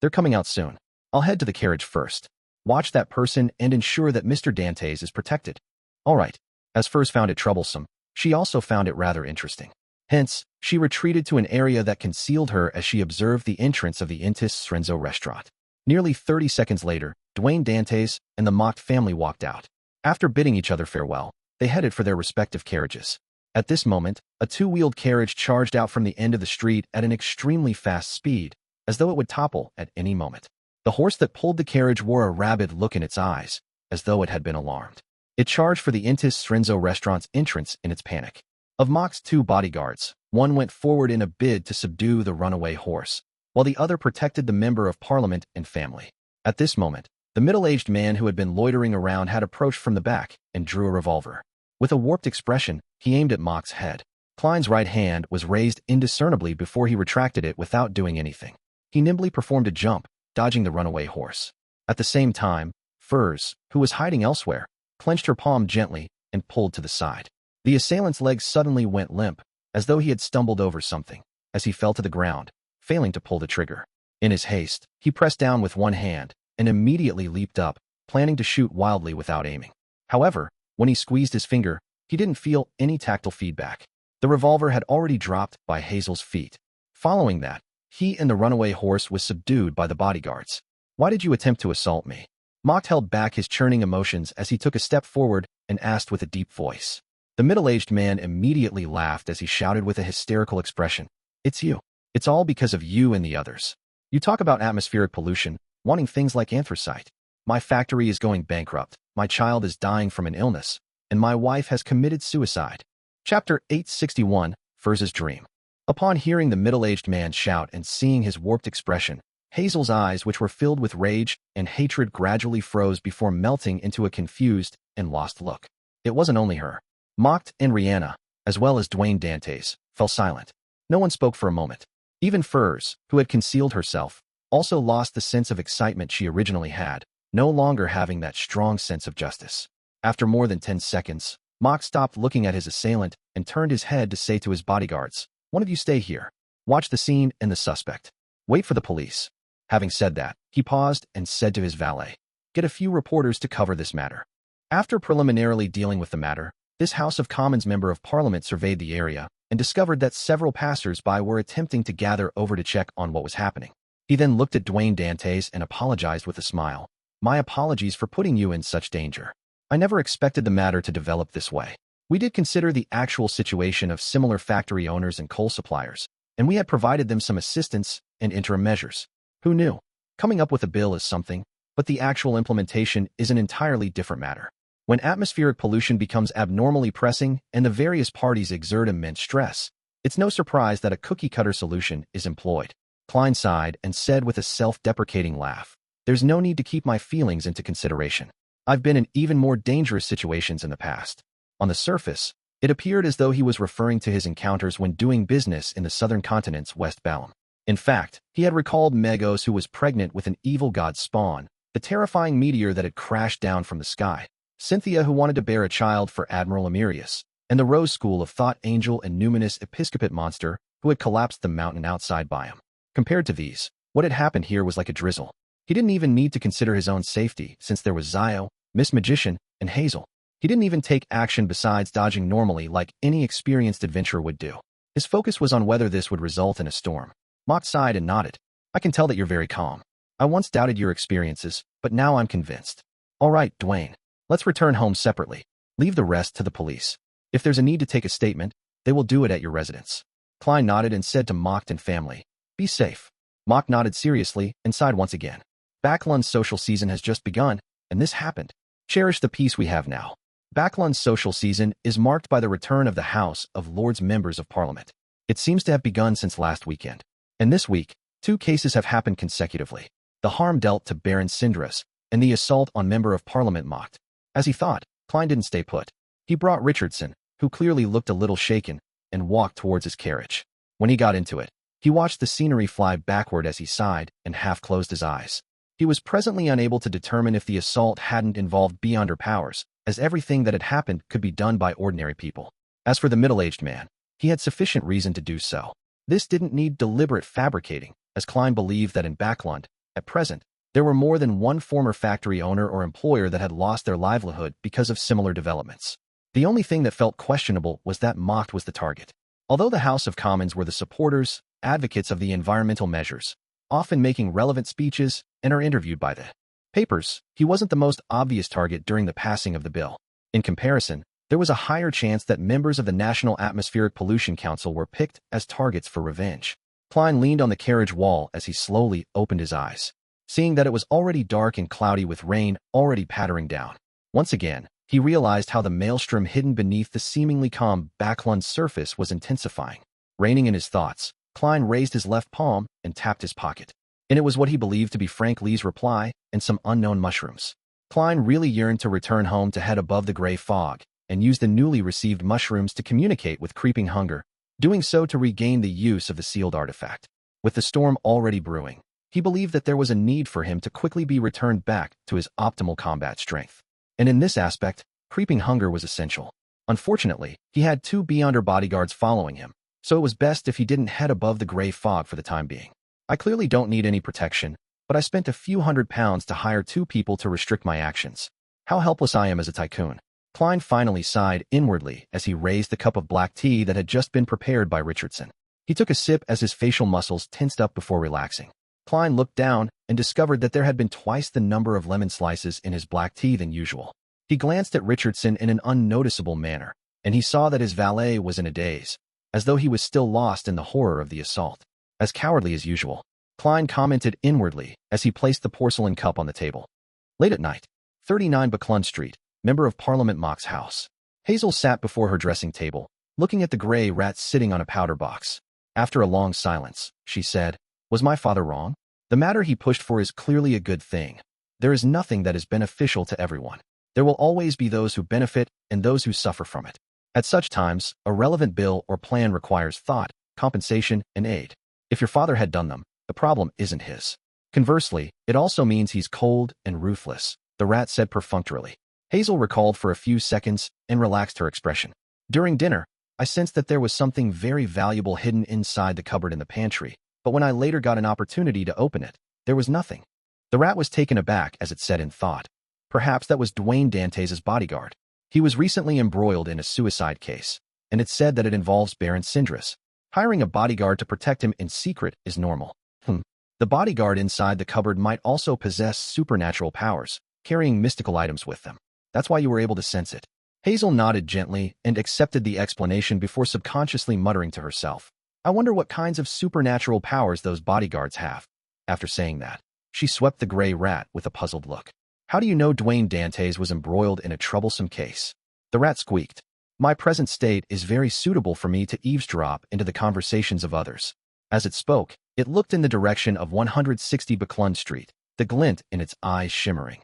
They're coming out soon. I'll head to the carriage first. Watch that person and ensure that Mr. Dantès is protected. All right. As Furs found it troublesome, she also found it rather interesting. Hence, she retreated to an area that concealed her as she observed the entrance of the Dantès restaurant. Nearly 30 seconds later, Dwayne Dantès and the mocked family walked out. After bidding each other farewell, they headed for their respective carriages. At this moment, a two-wheeled carriage charged out from the end of the street at an extremely fast speed, as though it would topple at any moment. The horse that pulled the carriage wore a rabid look in its eyes, as though it had been alarmed. It charged for the Dantès restaurant's entrance in its panic. Of Mock's two bodyguards, one went forward in a bid to subdue the runaway horse, while the other protected the member of parliament and family. At this moment, the middle-aged man who had been loitering around had approached from the back and drew a revolver. With a warped expression, he aimed at Mock's head. Klein's right hand was raised indiscernibly before he retracted it without doing anything. He nimbly performed a jump, dodging the runaway horse. At the same time, Furs, who was hiding elsewhere, clenched her palm gently and pulled to the side. The assailant's legs suddenly went limp, as though he had stumbled over something, as he fell to the ground, failing to pull the trigger. In his haste, he pressed down with one hand and immediately leaped up, planning to shoot wildly without aiming. However, when he squeezed his finger, he didn't feel any tactile feedback. The revolver had already dropped by Hazel's feet. Following that, he and the runaway horse was subdued by the bodyguards. Why did you attempt to assault me? Mock held back his churning emotions as he took a step forward and asked with a deep voice. The middle-aged man immediately laughed as he shouted with a hysterical expression. It's you. It's all because of you and the others. You talk about atmospheric pollution, wanting things like anthracite. My factory is going bankrupt, my child is dying from an illness, and my wife has committed suicide. Chapter 861, Furs's Dream. Upon hearing the middle-aged man shout and seeing his warped expression, Hazel's eyes, which were filled with rage and hatred, gradually froze before melting into a confused and lost look. It wasn't only her. Mocked and Rihanna, as well as Dwayne Dantès, fell silent. No one spoke for a moment. Even Furs, who had concealed herself, also lost the sense of excitement she originally had, no longer having that strong sense of justice. After more than 10 seconds, Mock stopped looking at his assailant and turned his head to say to his bodyguards, "One of you stay here. Watch the scene and the suspect. Wait for the police." Having said that, he paused and said to his valet, "Get a few reporters to cover this matter." After preliminarily dealing with the matter, this House of Commons member of Parliament surveyed the area and discovered that several passers-by were attempting to gather over to check on what was happening. He then looked at Dwayne Dantès and apologized with a smile. "My apologies for putting you in such danger. I never expected the matter to develop this way." We did consider the actual situation of similar factory owners and coal suppliers, and we had provided them some assistance and interim measures. Who knew? Coming up with a bill is something, but the actual implementation is an entirely different matter. When atmospheric pollution becomes abnormally pressing and the various parties exert immense stress, it's no surprise that a cookie-cutter solution is employed. Klein sighed and said with a self-deprecating laugh, "There's no need to keep my feelings into consideration. I've been in even more dangerous situations in the past." On the surface, it appeared as though he was referring to his encounters when doing business in the southern continent's West Ballam. In fact, he had recalled Megos, who was pregnant with an evil god's spawn, the terrifying meteor that had crashed down from the sky, Cynthia, who wanted to bear a child for Admiral Emirius, and the Rose School of Thought angel and numinous episcopate monster who had collapsed the mountain outside by him. Compared to these, what had happened here was like a drizzle. He didn't even need to consider his own safety, since there was Zio, Miss Magician, and Hazel. He didn't even take action besides dodging normally like any experienced adventurer would do. His focus was on whether this would result in a storm. Mock sighed and nodded. "I can tell that you're very calm. I once doubted your experiences, but now I'm convinced. All right, Dwayne. Let's return home separately. Leave the rest to the police. If there's a need to take a statement, they will do it at your residence." Klein nodded and said to Mock and family, "Be safe." Mock nodded seriously and sighed once again. Backlund's social season has just begun, and this happened. Cherish the peace we have now. Backlund's social season is marked by the return of the House of Lords members of Parliament. It seems to have begun since last weekend. And this week, 2 cases have happened consecutively. The harm dealt to Baron Sindras, and the assault on Member of Parliament Mocked. As he thought, Klein didn't stay put. He brought Richardson, who clearly looked a little shaken, and walked towards his carriage. When he got into it, he watched the scenery fly backward as he sighed and half closed his eyes. He was presently unable to determine if the assault hadn't involved beyonder powers, as everything that had happened could be done by ordinary people. As for the middle-aged man, he had sufficient reason to do so. This didn't need deliberate fabricating, as Klein believed that in Backlund, at present, there were more than one former factory owner or employer that had lost their livelihood because of similar developments. The only thing that felt questionable was that Mocked was the target. Although the House of Commons were the supporters, advocates of the environmental measures, often making relevant speeches and are interviewed by the papers, he wasn't the most obvious target during the passing of the bill. In comparison, there was a higher chance that members of the National Atmospheric Pollution Council were picked as targets for revenge. Klein leaned on the carriage wall as he slowly opened his eyes, seeing that it was already dark and cloudy with rain already pattering down. Once again, he realized how the maelstrom hidden beneath the seemingly calm Backlund surface was intensifying. Reining in his thoughts, Klein raised his left palm and tapped his pocket. And it was what he believed to be Frank Lee's reply and some unknown mushrooms. Klein really yearned to return home to head above the gray fog and use the newly received mushrooms to communicate with creeping hunger, doing so to regain the use of the sealed artifact. With the storm already brewing, he believed that there was a need for him to quickly be returned back to his optimal combat strength. And in this aspect, creeping hunger was essential. Unfortunately, he had 2 beyonder bodyguards following him, so it was best if he didn't head above the gray fog for the time being. "I clearly don't need any protection, but I spent a few £100s to hire 2 people to restrict my actions. How helpless I am as a tycoon." Klein finally sighed inwardly as he raised the cup of black tea that had just been prepared by Richardson. He took a sip as his facial muscles tensed up before relaxing. Klein looked down and discovered that there had been twice the number of lemon slices in his black tea than usual. He glanced at Richardson in an unnoticeable manner, and he saw that his valet was in a daze, as though he was still lost in the horror of the assault. "As cowardly as usual," Klein commented inwardly as he placed the porcelain cup on the table. Late at night, 39 Backlund Street, Member of Parliament Mock's house. Hazel sat before her dressing table, looking at the gray rat sitting on a powder box. After a long silence, she said, "Was my father wrong? The matter he pushed for is clearly a good thing. There is nothing that is beneficial to everyone. There will always be those who benefit and those who suffer from it. At such times, a relevant bill or plan requires thought, compensation, and aid. If your father had done them, the problem isn't his. Conversely, it also means he's cold and ruthless," the rat said perfunctorily. Hazel recalled for a few seconds and relaxed her expression. "During dinner, I sensed that there was something very valuable hidden inside the cupboard in the pantry, but when I later got an opportunity to open it, there was nothing." The rat was taken aback as it said in thought. Perhaps that was Dwayne Dantès' bodyguard. He was recently embroiled in a suicide case, and it said that it involves Baron Sindras. Hiring a bodyguard to protect him in secret is normal. The bodyguard inside the cupboard might also possess supernatural powers, carrying mystical items with them. That's why you were able to sense it. Hazel nodded gently and accepted the explanation before subconsciously muttering to herself, I wonder what kinds of supernatural powers those bodyguards have. After saying that, she swept the gray rat with a puzzled look. How do you know Dwayne Dantès was embroiled in a troublesome case? The rat squeaked. My present state is very suitable for me to eavesdrop into the conversations of others. As it spoke, it looked in the direction of 160 Buckland Street, the glint in its eyes shimmering.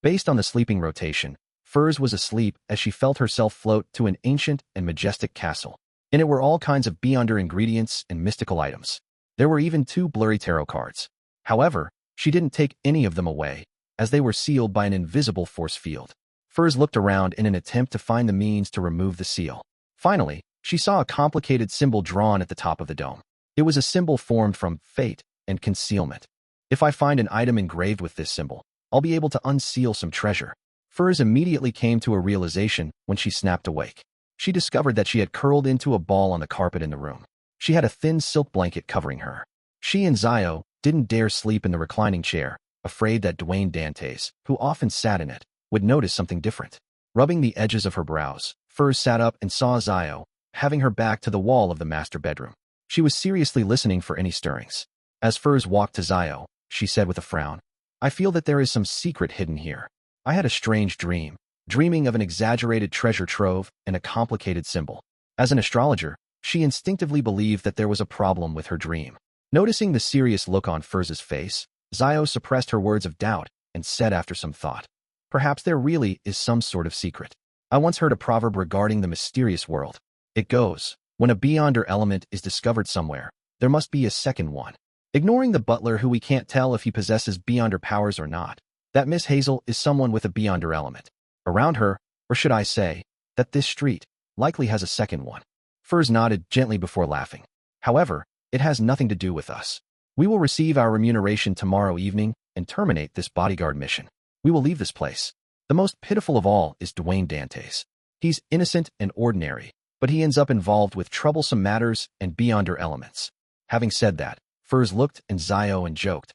Based on the sleeping rotation, Furs was asleep as she felt herself float to an ancient and majestic castle. In it were all kinds of beyonder ingredients and mystical items. There were even 2 blurry tarot cards. However, she didn't take any of them away, as they were sealed by an invisible force field. Furs looked around in an attempt to find the means to remove the seal. Finally, she saw a complicated symbol drawn at the top of the dome. It was a symbol formed from fate and concealment. If I find an item engraved with this symbol, I'll be able to unseal some treasure. Furs immediately came to a realization when she snapped awake. She discovered that she had curled into a ball on the carpet in the room. She had a thin silk blanket covering her. She and Zio didn't dare sleep in the reclining chair, afraid that Dwayne Dantès, who often sat in it, would notice something different. Rubbing the edges of her brows, Furs sat up and saw Zio, having her back to the wall of the master bedroom. She was seriously listening for any stirrings. As Furs walked to Zio, she said with a frown, I feel that there is some secret hidden here. I had a strange dream, dreaming of an exaggerated treasure trove and a complicated symbol. As an astrologer, she instinctively believed that there was a problem with her dream. Noticing the serious look on Furs's face, Zio suppressed her words of doubt and said after some thought, perhaps there really is some sort of secret. I once heard a proverb regarding the mysterious world. It goes, when a beyonder element is discovered somewhere, there must be a second one. Ignoring the butler who we can't tell if he possesses beyonder powers or not, that Miss Hazel is someone with a beyonder element. Around her, or should I say, that this street likely has a second one. Furs nodded gently before laughing. However, it has nothing to do with us. We will receive our remuneration tomorrow evening and terminate this bodyguard mission. We will leave this place. The most pitiful of all is Dwayne Dantès. He's innocent and ordinary, but he ends up involved with troublesome matters and beyonder elements. Having said that, Furs looked at Zio and joked,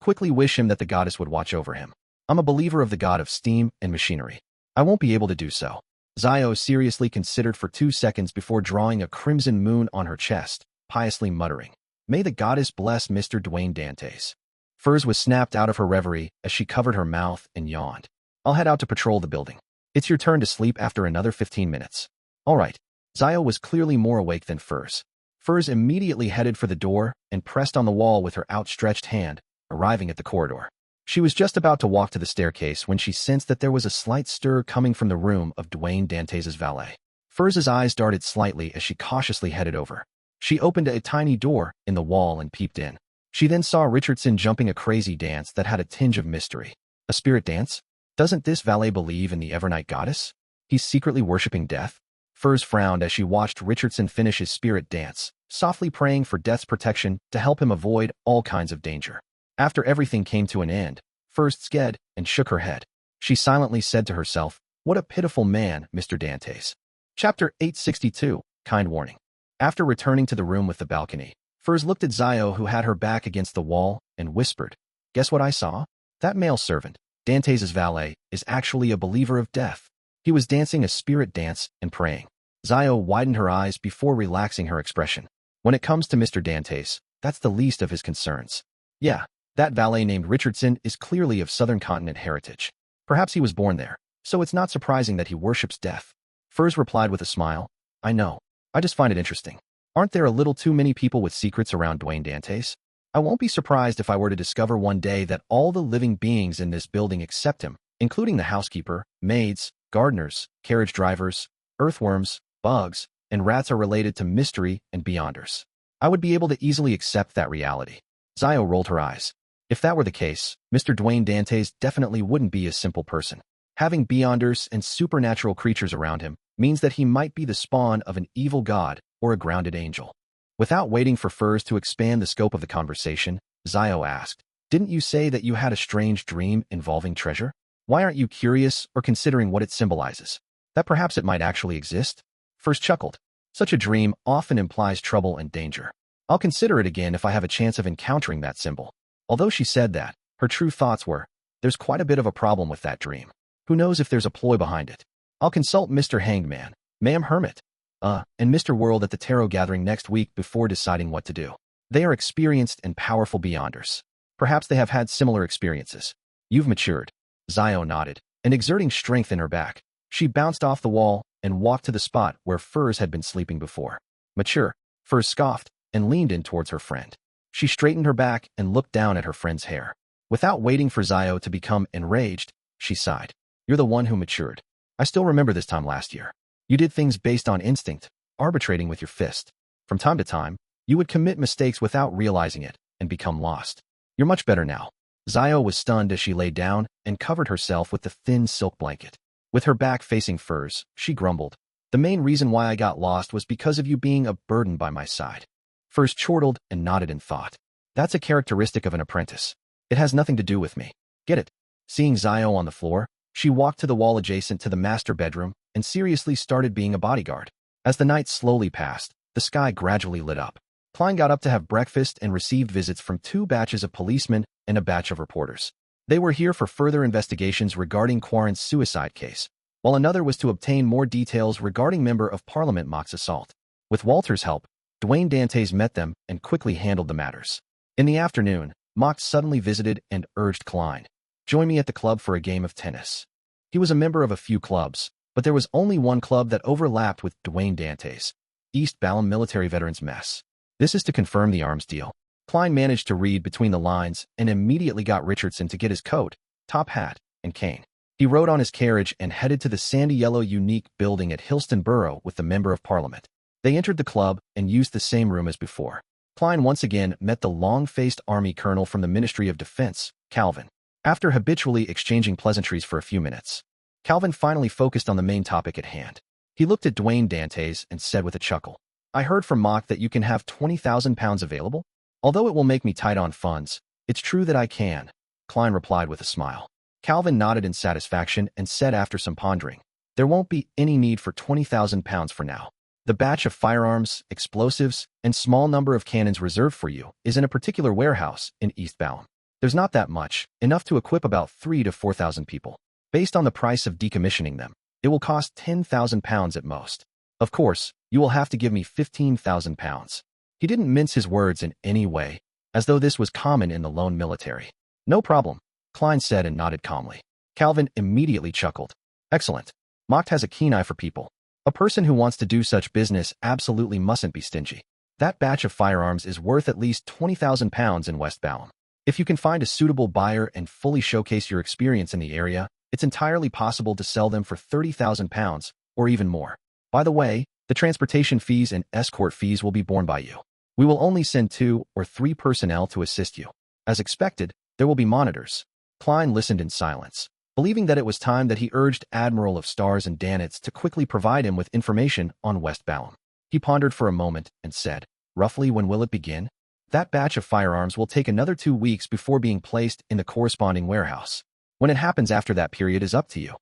quickly wish him that the goddess would watch over him. I'm a believer of the god of steam and machinery. I won't be able to do so. Zio seriously considered for 2 seconds before drawing a crimson moon on her chest, piously muttering, May the goddess bless Mr. Dwayne Dantès. Furs was snapped out of her reverie as she covered her mouth and yawned. I'll head out to patrol the building. It's your turn to sleep after another 15 minutes. All right. Zio was clearly more awake than Furs. Furs immediately headed for the door and pressed on the wall with her outstretched hand, arriving at the corridor. She was just about to walk to the staircase when she sensed that there was a slight stir coming from the room of Dwayne Dantès' valet. Furs's eyes darted slightly as she cautiously headed over. She opened a tiny door in the wall and peeped in. She then saw Richardson jumping a crazy dance that had a tinge of mystery. A spirit dance? Doesn't this valet believe in the Evernight goddess? He's secretly worshipping death? Furs frowned as she watched Richardson finish his spirit dance, softly praying for death's protection to help him avoid all kinds of danger. After everything came to an end, Furs sked and shook her head. She silently said to herself, what a pitiful man, Mr. Dantès. Chapter 862, Kind Warning. After returning to the room with the balcony, Furs looked at Zio, who had her back against the wall, and whispered, Guess what I saw? That male servant, Dantès' valet, is actually a believer of death. He was dancing a spirit dance and praying. Zio widened her eyes before relaxing her expression. When it comes to Mr. Dantès, that's the least of his concerns. Yeah, that valet named Richardson is clearly of Southern Continent heritage. Perhaps he was born there, so it's not surprising that he worships death. Furs replied with a smile, I know. I just find it interesting. Aren't there a little too many people with secrets around Dwayne Dantès? I won't be surprised if I were to discover one day that all the living beings in this building accept him, including the housekeeper, maids, gardeners, carriage drivers, earthworms, bugs, and rats are related to mystery and beyonders. I would be able to easily accept that reality. Zio rolled her eyes. If that were the case, Mr. Dwayne Dantès definitely wouldn't be a simple person. Having beyonders and supernatural creatures around him means that he might be the spawn of an evil god or a grounded angel. Without waiting for Furs to expand the scope of the conversation, Zio asked, Didn't you say that you had a strange dream involving treasure? Why aren't you curious or considering what it symbolizes? That perhaps it might actually exist? Furs chuckled. Such a dream often implies trouble and danger. I'll consider it again if I have a chance of encountering that symbol. Although she said that, her true thoughts were, there's quite a bit of a problem with that dream. Who knows if there's a ploy behind it? I'll consult Mr. Hangman, Ma'am Hermit, and Mr. World at the tarot gathering next week before deciding what to do. They are experienced and powerful beyonders. Perhaps they have had similar experiences. You've matured. Zio nodded, and exerting strength in her back, she bounced off the wall and walked to the spot where Furs had been sleeping before. Mature, Furs scoffed and leaned in towards her friend. She straightened her back and looked down at her friend's hair. Without waiting for Zio to become enraged, she sighed. You're the one who matured. I still remember this time last year. You did things based on instinct, arbitrating with your fist. From time to time, you would commit mistakes without realizing it and become lost. You're much better now. Zio was stunned as she lay down and covered herself with the thin silk blanket. With her back facing Furs, she grumbled. The main reason why I got lost was because of you being a burden by my side. Furs chortled and nodded in thought. That's a characteristic of an apprentice. It has nothing to do with me. Get it? Seeing Zio on the floor, she walked to the wall adjacent to the master bedroom and seriously started being a bodyguard. As the night slowly passed, the sky gradually lit up. Klein got up to have breakfast and received visits from 2 batches of policemen and a batch of reporters. They were here for further investigations regarding Quarren's suicide case, while another was to obtain more details regarding Member of Parliament Mock's assault. With Walter's help, Dwayne Dantès met them and quickly handled the matters. In the afternoon, Mock suddenly visited and urged Klein, "Join me at the club for a game of tennis." He was a member of a few clubs, but there was only one club that overlapped with Dwayne Dantès, East Balham Military Veterans Mess. This is to confirm the arms deal. Klein managed to read between the lines and immediately got Richardson to get his coat, top hat, and cane. He rode on his carriage and headed to the sandy yellow unique building at Hillston Borough with the Member of Parliament. They entered the club and used the same room as before. Klein once again met the long-faced army colonel from the Ministry of Defense, Calvin. After habitually exchanging pleasantries for a few minutes, Calvin finally focused on the main topic at hand. He looked at Dwayne Dantès and said with a chuckle, "I heard from Mock that you can have £20,000 available? Although it will make me tight on funds, it's true that I can," Klein replied with a smile. Calvin nodded in satisfaction and said after some pondering, "There won't be any need for £20,000 for now. The batch of firearms, explosives, and small number of cannons reserved for you is in a particular warehouse in East Balham. There's not that much, enough to equip about 3,000 to 4,000 people. Based on the price of decommissioning them, it will cost £10,000 at most. Of course, you will have to give me £15,000. He didn't mince his words in any way, as though this was common in the lone military. "No problem," Klein said and nodded calmly. Calvin immediately chuckled. "Excellent. Mock has a keen eye for people. A person who wants to do such business absolutely mustn't be stingy. That batch of firearms is worth at least £20,000 in West Balham. If you can find a suitable buyer and fully showcase your experience in the area, it's entirely possible to sell them for £30,000 or even more. By the way, the transportation fees and escort fees will be borne by you. We will only send 2 or 3 personnel to assist you. As expected, there will be monitors." Klein listened in silence, believing that it was time that he urged Admiral of Stars and Dantès to quickly provide him with information on West Balham. He pondered for a moment and said, "Roughly when will it begin?" "That batch of firearms will take another 2 weeks before being placed in the corresponding warehouse. When it happens after that period is up to you.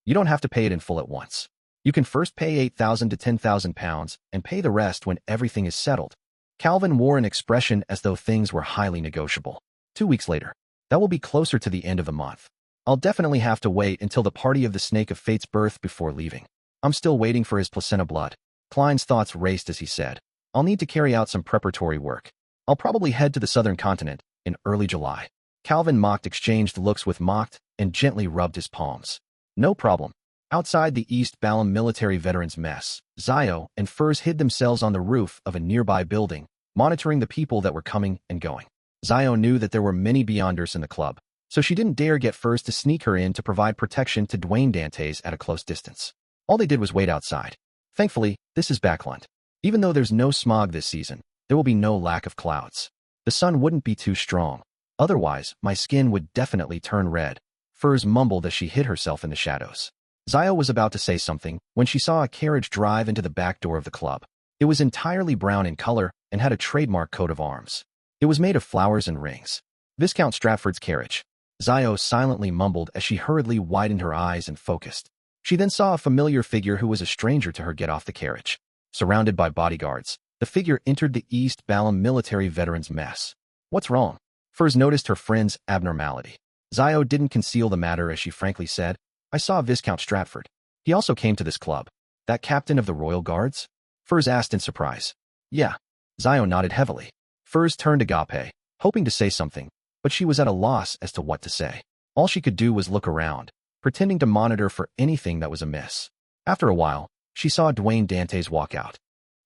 You don't have to pay it in full at once. You can first pay £8,000 to £10,000 and pay the rest when everything is settled." Calvin wore an expression as though things were highly negotiable. 2 weeks later. That will be closer to the end of the month. I'll definitely have to wait until the party of the Snake of Fate's birth before leaving. I'm still waiting for his placenta blood. Klein's thoughts raced as he said, "I'll need to carry out some preparatory work. I'll probably head to the southern continent in early July." Calvin exchanged looks with Mocked and gently rubbed his palms. "No problem." Outside the East Balham Military Veterans Mess, Zio and Furs hid themselves on the roof of a nearby building, monitoring the people that were coming and going. Zio knew that there were many Beyonders in the club, so she didn't dare get Furs to sneak her in to provide protection to Dwayne Dantès at a close distance. All they did was wait outside. Thankfully, this is Backland. Even though there's no smog this season, there will be no lack of clouds. The sun wouldn't be too strong. Otherwise, my skin would definitely turn red, Furs mumbled as she hid herself in the shadows. Zio was about to say something when she saw a carriage drive into the back door of the club. It was entirely brown in color and had a trademark coat of arms. It was made of flowers and rings. Viscount Stratford's carriage. Zio silently mumbled as she hurriedly widened her eyes and focused. She then saw a familiar figure who was a stranger to her get off the carriage. Surrounded by bodyguards, the figure entered the East Balham Military Veterans Mess. "What's wrong?" Furs noticed her friend's abnormality. Zio didn't conceal the matter as she frankly said, "I saw Viscount Stratford. He also came to this club. That captain of the Royal Guards? Furs asked in surprise. Yeah. Zio nodded heavily. Furs turned to Agape, hoping to say something, but she was at a loss as to what to say. All she could do was look around, pretending to monitor for anything that was amiss. After a while, she saw Dwayne Dantès walk out.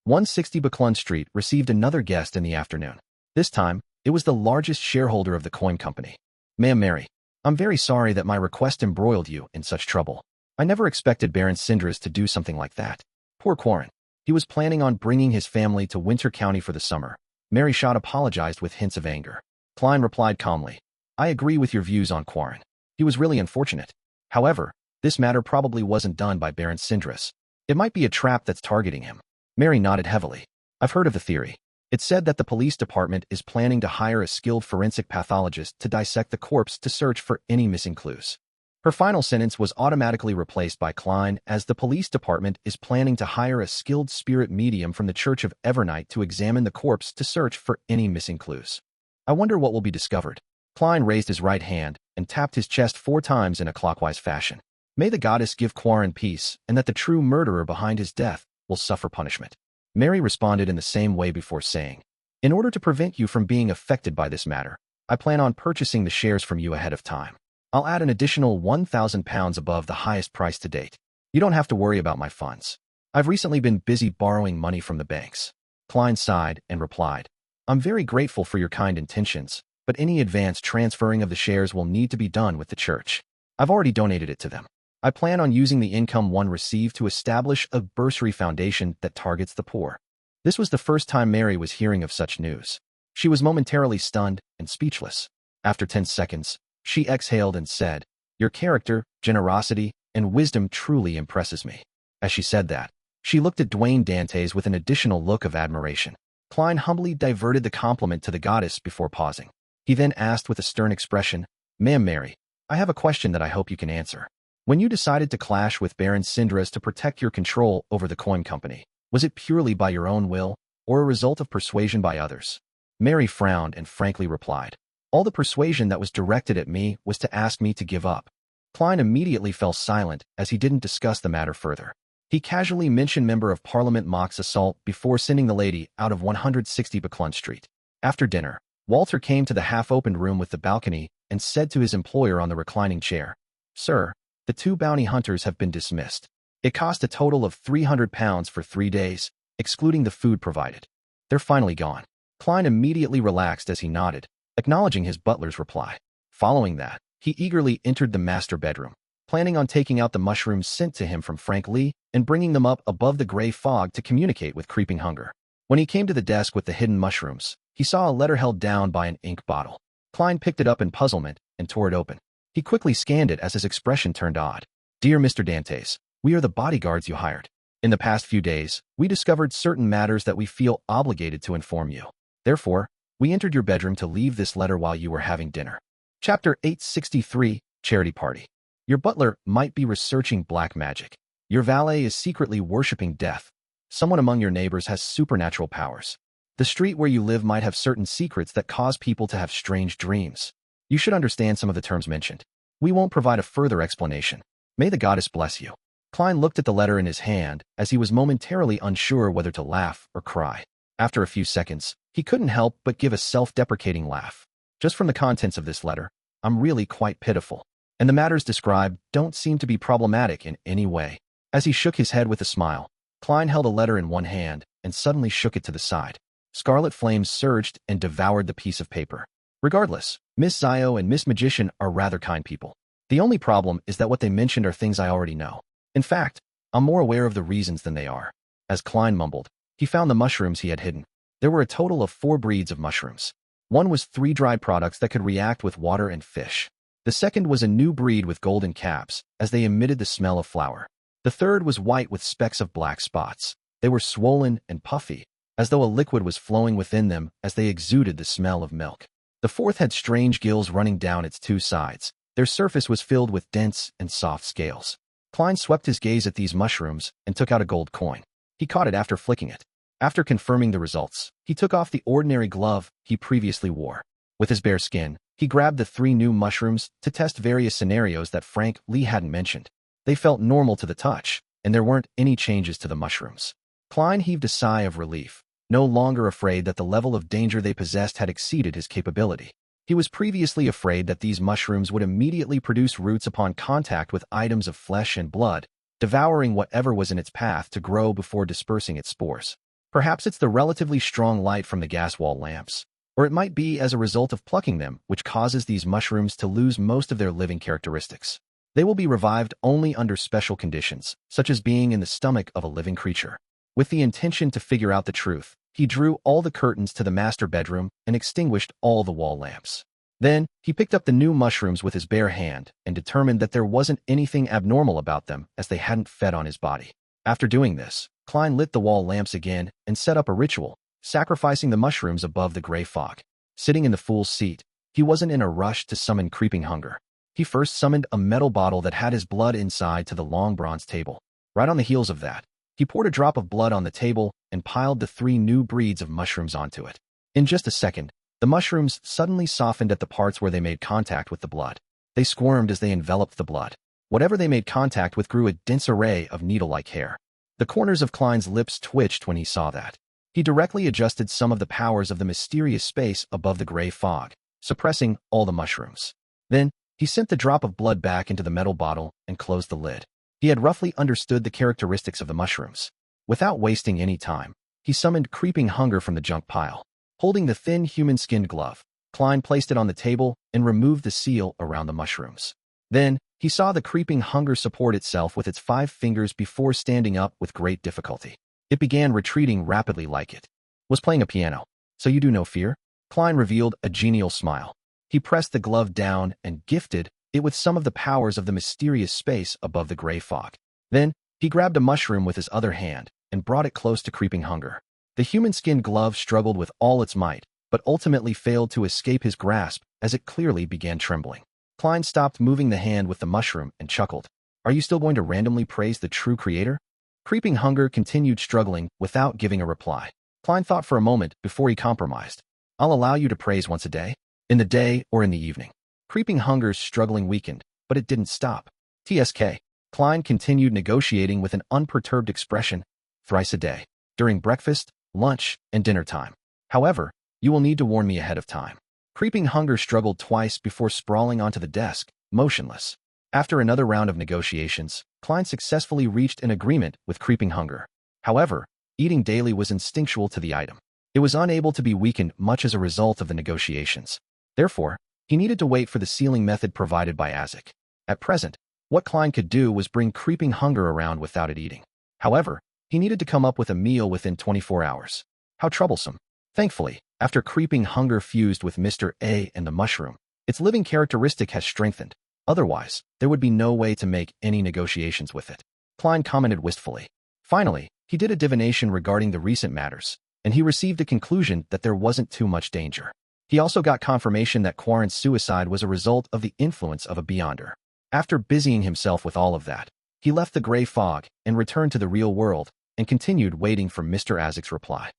160 Buckland Street received another guest in the afternoon. This time, it was the largest shareholder of the coin company. Ma'am Mary, I'm very sorry that my request embroiled you in such trouble. I never expected Baron Sindras to do something like that. Poor Quarren. He was planning on bringing his family to Winter County for the summer. Mary Schott apologized with hints of anger. Klein replied calmly, I agree with your views on Quarren. He was really unfortunate. However, this matter probably wasn't done by Baron Sindras. It might be a trap that's targeting him. Mary nodded heavily. I've heard of the theory. It's said that the police department is planning to hire a skilled forensic pathologist to dissect the corpse to search for any missing clues. Her final sentence was automatically replaced by Klein, as the police department is planning to hire a skilled spirit medium from the Church of Evernight to examine the corpse to search for any missing clues. I wonder what will be discovered. Klein raised his right hand and tapped his chest 4 times in a clockwise fashion. May the goddess give Quarren peace, and that the true murderer behind his death will suffer punishment. Mary responded in the same way before saying, in order to prevent you from being affected by this matter, I plan on purchasing the shares from you ahead of time. I'll add an additional £1,000 above the highest price to date. You don't have to worry about my funds. I've recently been busy borrowing money from the banks. Klein sighed and replied, I'm very grateful for your kind intentions, but any advance transferring of the shares will need to be done with the church. I've already donated it to them. I plan on using the income one received to establish a bursary foundation that targets the poor. This was the first time Mary was hearing of such news. She was momentarily stunned and speechless. After 10 seconds, she exhaled and said, your character, generosity, and wisdom truly impresses me. As she said that, she looked at Dwayne Dantès with an additional look of admiration. Klein humbly diverted the compliment to the goddess before pausing. He then asked with a stern expression, Ma'am Mary, I have a question that I hope you can answer. When you decided to clash with Baron Sindras to protect your control over the coin company, was it purely by your own will, or a result of persuasion by others? Mary frowned and frankly replied, all the persuasion that was directed at me was to ask me to give up. Klein immediately fell silent as he didn't discuss the matter further. He casually mentioned Member of Parliament Mock's assault before sending the lady out of 160 Buckland Street. After dinner, Walter came to the half-opened room with the balcony and said to his employer on the reclining chair, Sir, the 2 bounty hunters have been dismissed. It cost a total of £300 for 3 days, excluding the food provided. They're finally gone. Klein immediately relaxed as he nodded, acknowledging his butler's reply. Following that, he eagerly entered the master bedroom, planning on taking out the mushrooms sent to him from Frank Lee and bringing them up above the gray fog to communicate with creeping hunger. When he came to the desk with the hidden mushrooms, he saw a letter held down by an ink bottle. Klein picked it up in puzzlement and tore it open. He quickly scanned it as his expression turned odd. Dear Mr. Dantès, we are the bodyguards you hired. In the past few days, we discovered certain matters that we feel obligated to inform you. Therefore, we entered your bedroom to leave this letter while you were having dinner. Chapter 863, Charity Party. Your butler might be researching black magic. Your valet is secretly worshipping death. Someone among your neighbors has supernatural powers. The street where you live might have certain secrets that cause people to have strange dreams. You should understand some of the terms mentioned. We won't provide a further explanation. May the goddess bless you. Klein looked at the letter in his hand as he was momentarily unsure whether to laugh or cry. After a few seconds, he couldn't help but give a self-deprecating laugh. Just from the contents of this letter, I'm really quite pitiful. And the matters described don't seem to be problematic in any way. As he shook his head with a smile, Klein held a letter in one hand and suddenly shook it to the side. Scarlet flames surged and devoured the piece of paper. Regardless, Miss Zio and Miss Magician are rather kind people. The only problem is that what they mentioned are things I already know. In fact, I'm more aware of the reasons than they are. As Klein mumbled, he found the mushrooms he had hidden. There were a total of 4 breeds of mushrooms. One was 3 dried products that could react with water and fish. The second was a new breed with golden caps, as they emitted the smell of flour. The third was white with specks of black spots. They were swollen and puffy, as though a liquid was flowing within them as they exuded the smell of milk. The fourth had strange gills running down its 2 sides. Their surface was filled with dense and soft scales. Klein swept his gaze at these mushrooms and took out a gold coin. He caught it after flicking it. After confirming the results, he took off the ordinary glove he previously wore. With his bare skin, he grabbed the 3 new mushrooms to test various scenarios that Frank Lee hadn't mentioned. They felt normal to the touch, and there weren't any changes to the mushrooms. Klein heaved a sigh of relief, no longer afraid that the level of danger they possessed had exceeded his capability. He was previously afraid that these mushrooms would immediately produce roots upon contact with items of flesh and blood, devouring whatever was in its path to grow before dispersing its spores. Perhaps it's the relatively strong light from the gas wall lamps, or it might be as a result of plucking them which causes these mushrooms to lose most of their living characteristics. They will be revived only under special conditions, such as being in the stomach of a living creature. With the intention to figure out the truth, he drew all the curtains to the master bedroom and extinguished all the wall lamps. Then, he picked up the new mushrooms with his bare hand and determined that there wasn't anything abnormal about them as they hadn't fed on his body. After doing this, Klein lit the wall lamps again and set up a ritual, sacrificing the mushrooms above the gray fog. Sitting in the fool's seat, he wasn't in a rush to summon creeping hunger. He first summoned a metal bottle that had his blood inside to the long bronze table. Right on the heels of that, he poured a drop of blood on the table and piled the 3 new breeds of mushrooms onto it. In just a second, the mushrooms suddenly softened at the parts where they made contact with the blood. They squirmed as they enveloped the blood. Whatever they made contact with grew a dense array of needle-like hair. The corners of Klein's lips twitched when he saw that. He directly adjusted some of the powers of the mysterious space above the gray fog, suppressing all the mushrooms. Then, he sent the drop of blood back into the metal bottle and closed the lid. He had roughly understood the characteristics of the mushrooms. Without wasting any time, he summoned creeping hunger from the junk pile. Holding the thin human-skinned glove, Klein placed it on the table and removed the seal around the mushrooms. Then, he saw the creeping hunger support itself with its 5 fingers before standing up with great difficulty. It began retreating rapidly like it was playing a piano. So you do no fear? Klein revealed a genial smile. He pressed the glove down and gifted it with some of the powers of the mysterious space above the gray fog. Then, he grabbed a mushroom with his other hand and brought it close to creeping hunger. The human-skinned glove struggled with all its might, but ultimately failed to escape his grasp as it clearly began trembling. Klein stopped moving the hand with the mushroom and chuckled. Are you still going to randomly praise the true creator? Creeping hunger continued struggling without giving a reply. Klein thought for a moment before he compromised. I'll allow you to praise once a day, in the day or in the evening. Creeping hunger's struggling weakened, but it didn't stop. TSK. Klein continued negotiating with an unperturbed expression, thrice a day, during breakfast, lunch, and dinner time. However, you will need to warn me ahead of time. Creeping hunger struggled twice before sprawling onto the desk, motionless. After another round of negotiations, Klein successfully reached an agreement with creeping hunger. However, eating daily was instinctual to the item. It was unable to be weakened much as a result of the negotiations. Therefore, he needed to wait for the sealing method provided by Isaac. At present, what Klein could do was bring creeping hunger around without it eating. However, he needed to come up with a meal within 24 hours. How troublesome. Thankfully, after creeping hunger fused with Mr. A and the mushroom, its living characteristic has strengthened. Otherwise, there would be no way to make any negotiations with it. Klein commented wistfully. Finally, he did a divination regarding the recent matters, and he received a conclusion that there wasn't too much danger. He also got confirmation that Quarren's suicide was a result of the influence of a beyonder. After busying himself with all of that, he left the gray fog and returned to the real world and continued waiting for Mr. Isaac's reply.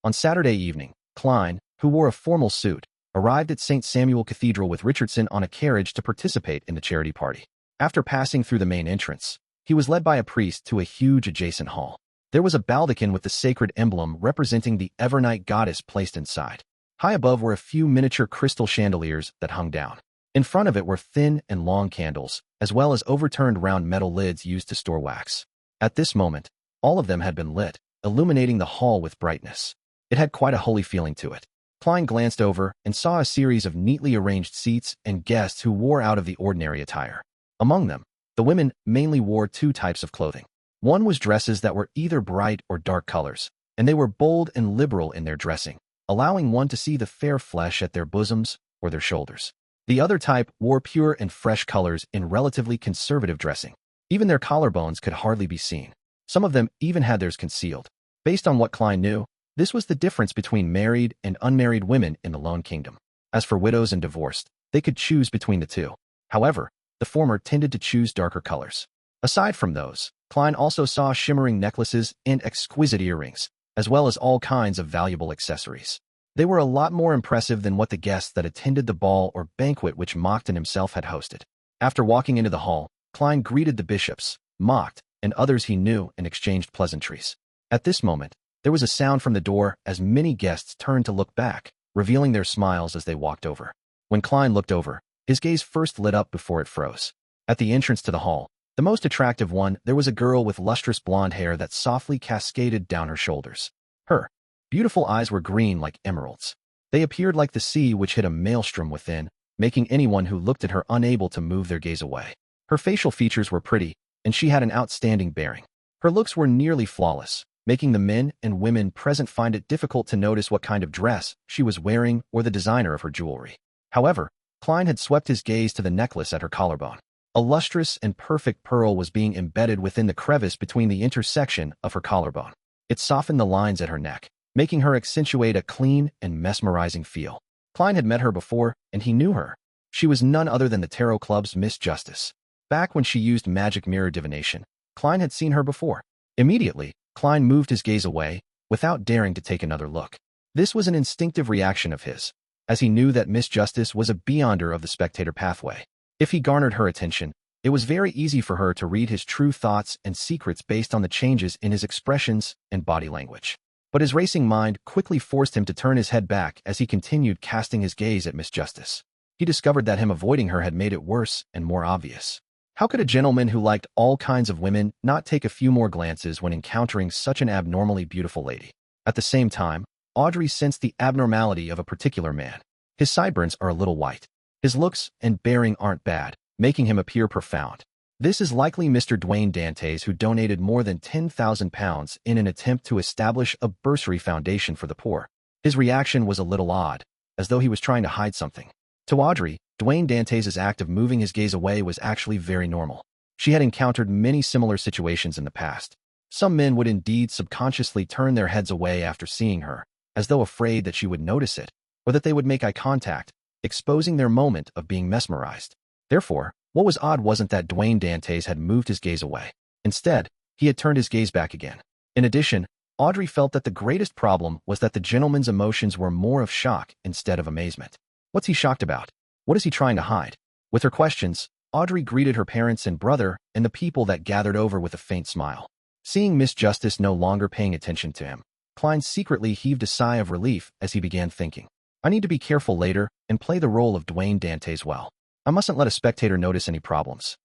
On Saturday evening, Klein, who wore a formal suit, arrived at St. Samuel Cathedral with Richardson on a carriage to participate in the charity party. After passing through the main entrance, he was led by a priest to a huge adjacent hall. There was a baldachin with the sacred emblem representing the Evernight goddess placed inside. High above were a few miniature crystal chandeliers that hung down. In front of it were thin and long candles, as well as overturned round metal lids used to store wax. At this moment, all of them had been lit, illuminating the hall with brightness. It had quite a holy feeling to it. Klein glanced over and saw a series of neatly arranged seats and guests who wore out of the ordinary attire. Among them, the women mainly wore 2 types of clothing. One was dresses that were either bright or dark colors, and they were bold and liberal in their dressing, allowing one to see the fair flesh at their bosoms or their shoulders. The other type wore pure and fresh colors in relatively conservative dressing. Even their collarbones could hardly be seen. Some of them even had theirs concealed. Based on what Klein knew, this was the difference between married and unmarried women in the Lone Kingdom. As for widows and divorced, they could choose between the two. However, the former tended to choose darker colors. Aside from those, Klein also saw shimmering necklaces and exquisite earrings, as well as all kinds of valuable accessories. They were a lot more impressive than what the guests that attended the ball or banquet which Mockton himself had hosted. After walking into the hall, Klein greeted the bishops, mocked, and others he knew and exchanged pleasantries. At this moment, there was a sound from the door as many guests turned to look back, revealing their smiles as they walked over. When Klein looked over, his gaze first lit up before it froze. At the entrance to the hall, the most attractive one, there was a girl with lustrous blonde hair that softly cascaded down her shoulders. Her beautiful eyes were green like emeralds. They appeared like the sea which hid a maelstrom within, making anyone who looked at her unable to move their gaze away. Her facial features were pretty, and she had an outstanding bearing. Her looks were nearly flawless, making the men and women present find it difficult to notice what kind of dress she was wearing or the designer of her jewelry. However, Klein had swept his gaze to the necklace at her collarbone. A lustrous and perfect pearl was being embedded within the crevice between the intersection of her collarbone. It softened the lines at her neck, making her accentuate a clean and mesmerizing feel. Klein had met her before, and he knew her. She was none other than the Tarot Club's Miss Justice. Back when she used magic mirror divination, Klein had seen her before. Immediately, Klein moved his gaze away, without daring to take another look. This was an instinctive reaction of his, as he knew that Miss Justice was a beyonder of the Spectator pathway. If he garnered her attention, it was very easy for her to read his true thoughts and secrets based on the changes in his expressions and body language. But his racing mind quickly forced him to turn his head back as he continued casting his gaze at Miss Justice. He discovered that him avoiding her had made it worse and more obvious. How could a gentleman who liked all kinds of women not take a few more glances when encountering such an abnormally beautiful lady? At the same time, Audrey sensed the abnormality of a particular man. His sideburns are a little white. His looks and bearing aren't bad, making him appear profound. This is likely Mr. Dwayne Dantès, who donated more than £10,000 in an attempt to establish a bursary foundation for the poor. His reaction was a little odd, as though he was trying to hide something. To Audrey, Dwayne Dantès' act of moving his gaze away was actually very normal. She had encountered many similar situations in the past. Some men would indeed subconsciously turn their heads away after seeing her, as though afraid that she would notice it, or that they would make eye contact, exposing their moment of being mesmerized. Therefore, what was odd wasn't that Dwayne Dantès had moved his gaze away. Instead, he had turned his gaze back again. In addition, Audrey felt that the greatest problem was that the gentleman's emotions were more of shock instead of amazement. What's he shocked about? What is he trying to hide? With her questions, Audrey greeted her parents and brother and the people that gathered over with a faint smile. Seeing Miss Justice no longer paying attention to him, Klein secretly heaved a sigh of relief as he began thinking. I need to be careful later and play the role of Dwayne Dantès well. I mustn't let a spectator notice any problems.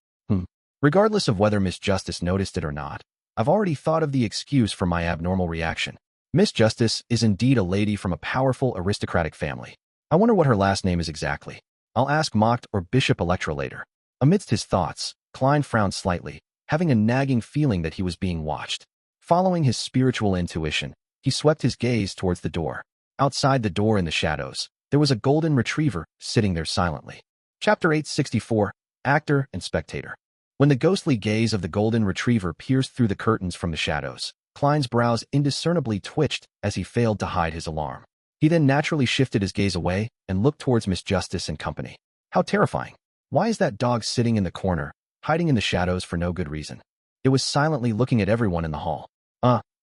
Regardless of whether Miss Justice noticed it or not, I've already thought of the excuse for my abnormal reaction. Miss Justice is indeed a lady from a powerful aristocratic family. I wonder what her last name is exactly. I'll ask Mocked or Bishop Electra later. Amidst his thoughts, Klein frowned slightly, having a nagging feeling that he was being watched. Following his spiritual intuition, he swept his gaze towards the door. Outside the door in the shadows, there was a golden retriever sitting there silently. Chapter 864, Actor and Spectator. When the ghostly gaze of the golden retriever pierced through the curtains from the shadows, Klein's brows indiscernibly twitched as he failed to hide his alarm. He then naturally shifted his gaze away and looked towards Miss Justice and company. How terrifying. Why is that dog sitting in the corner, hiding in the shadows for no good reason? It was silently looking at everyone in the hall.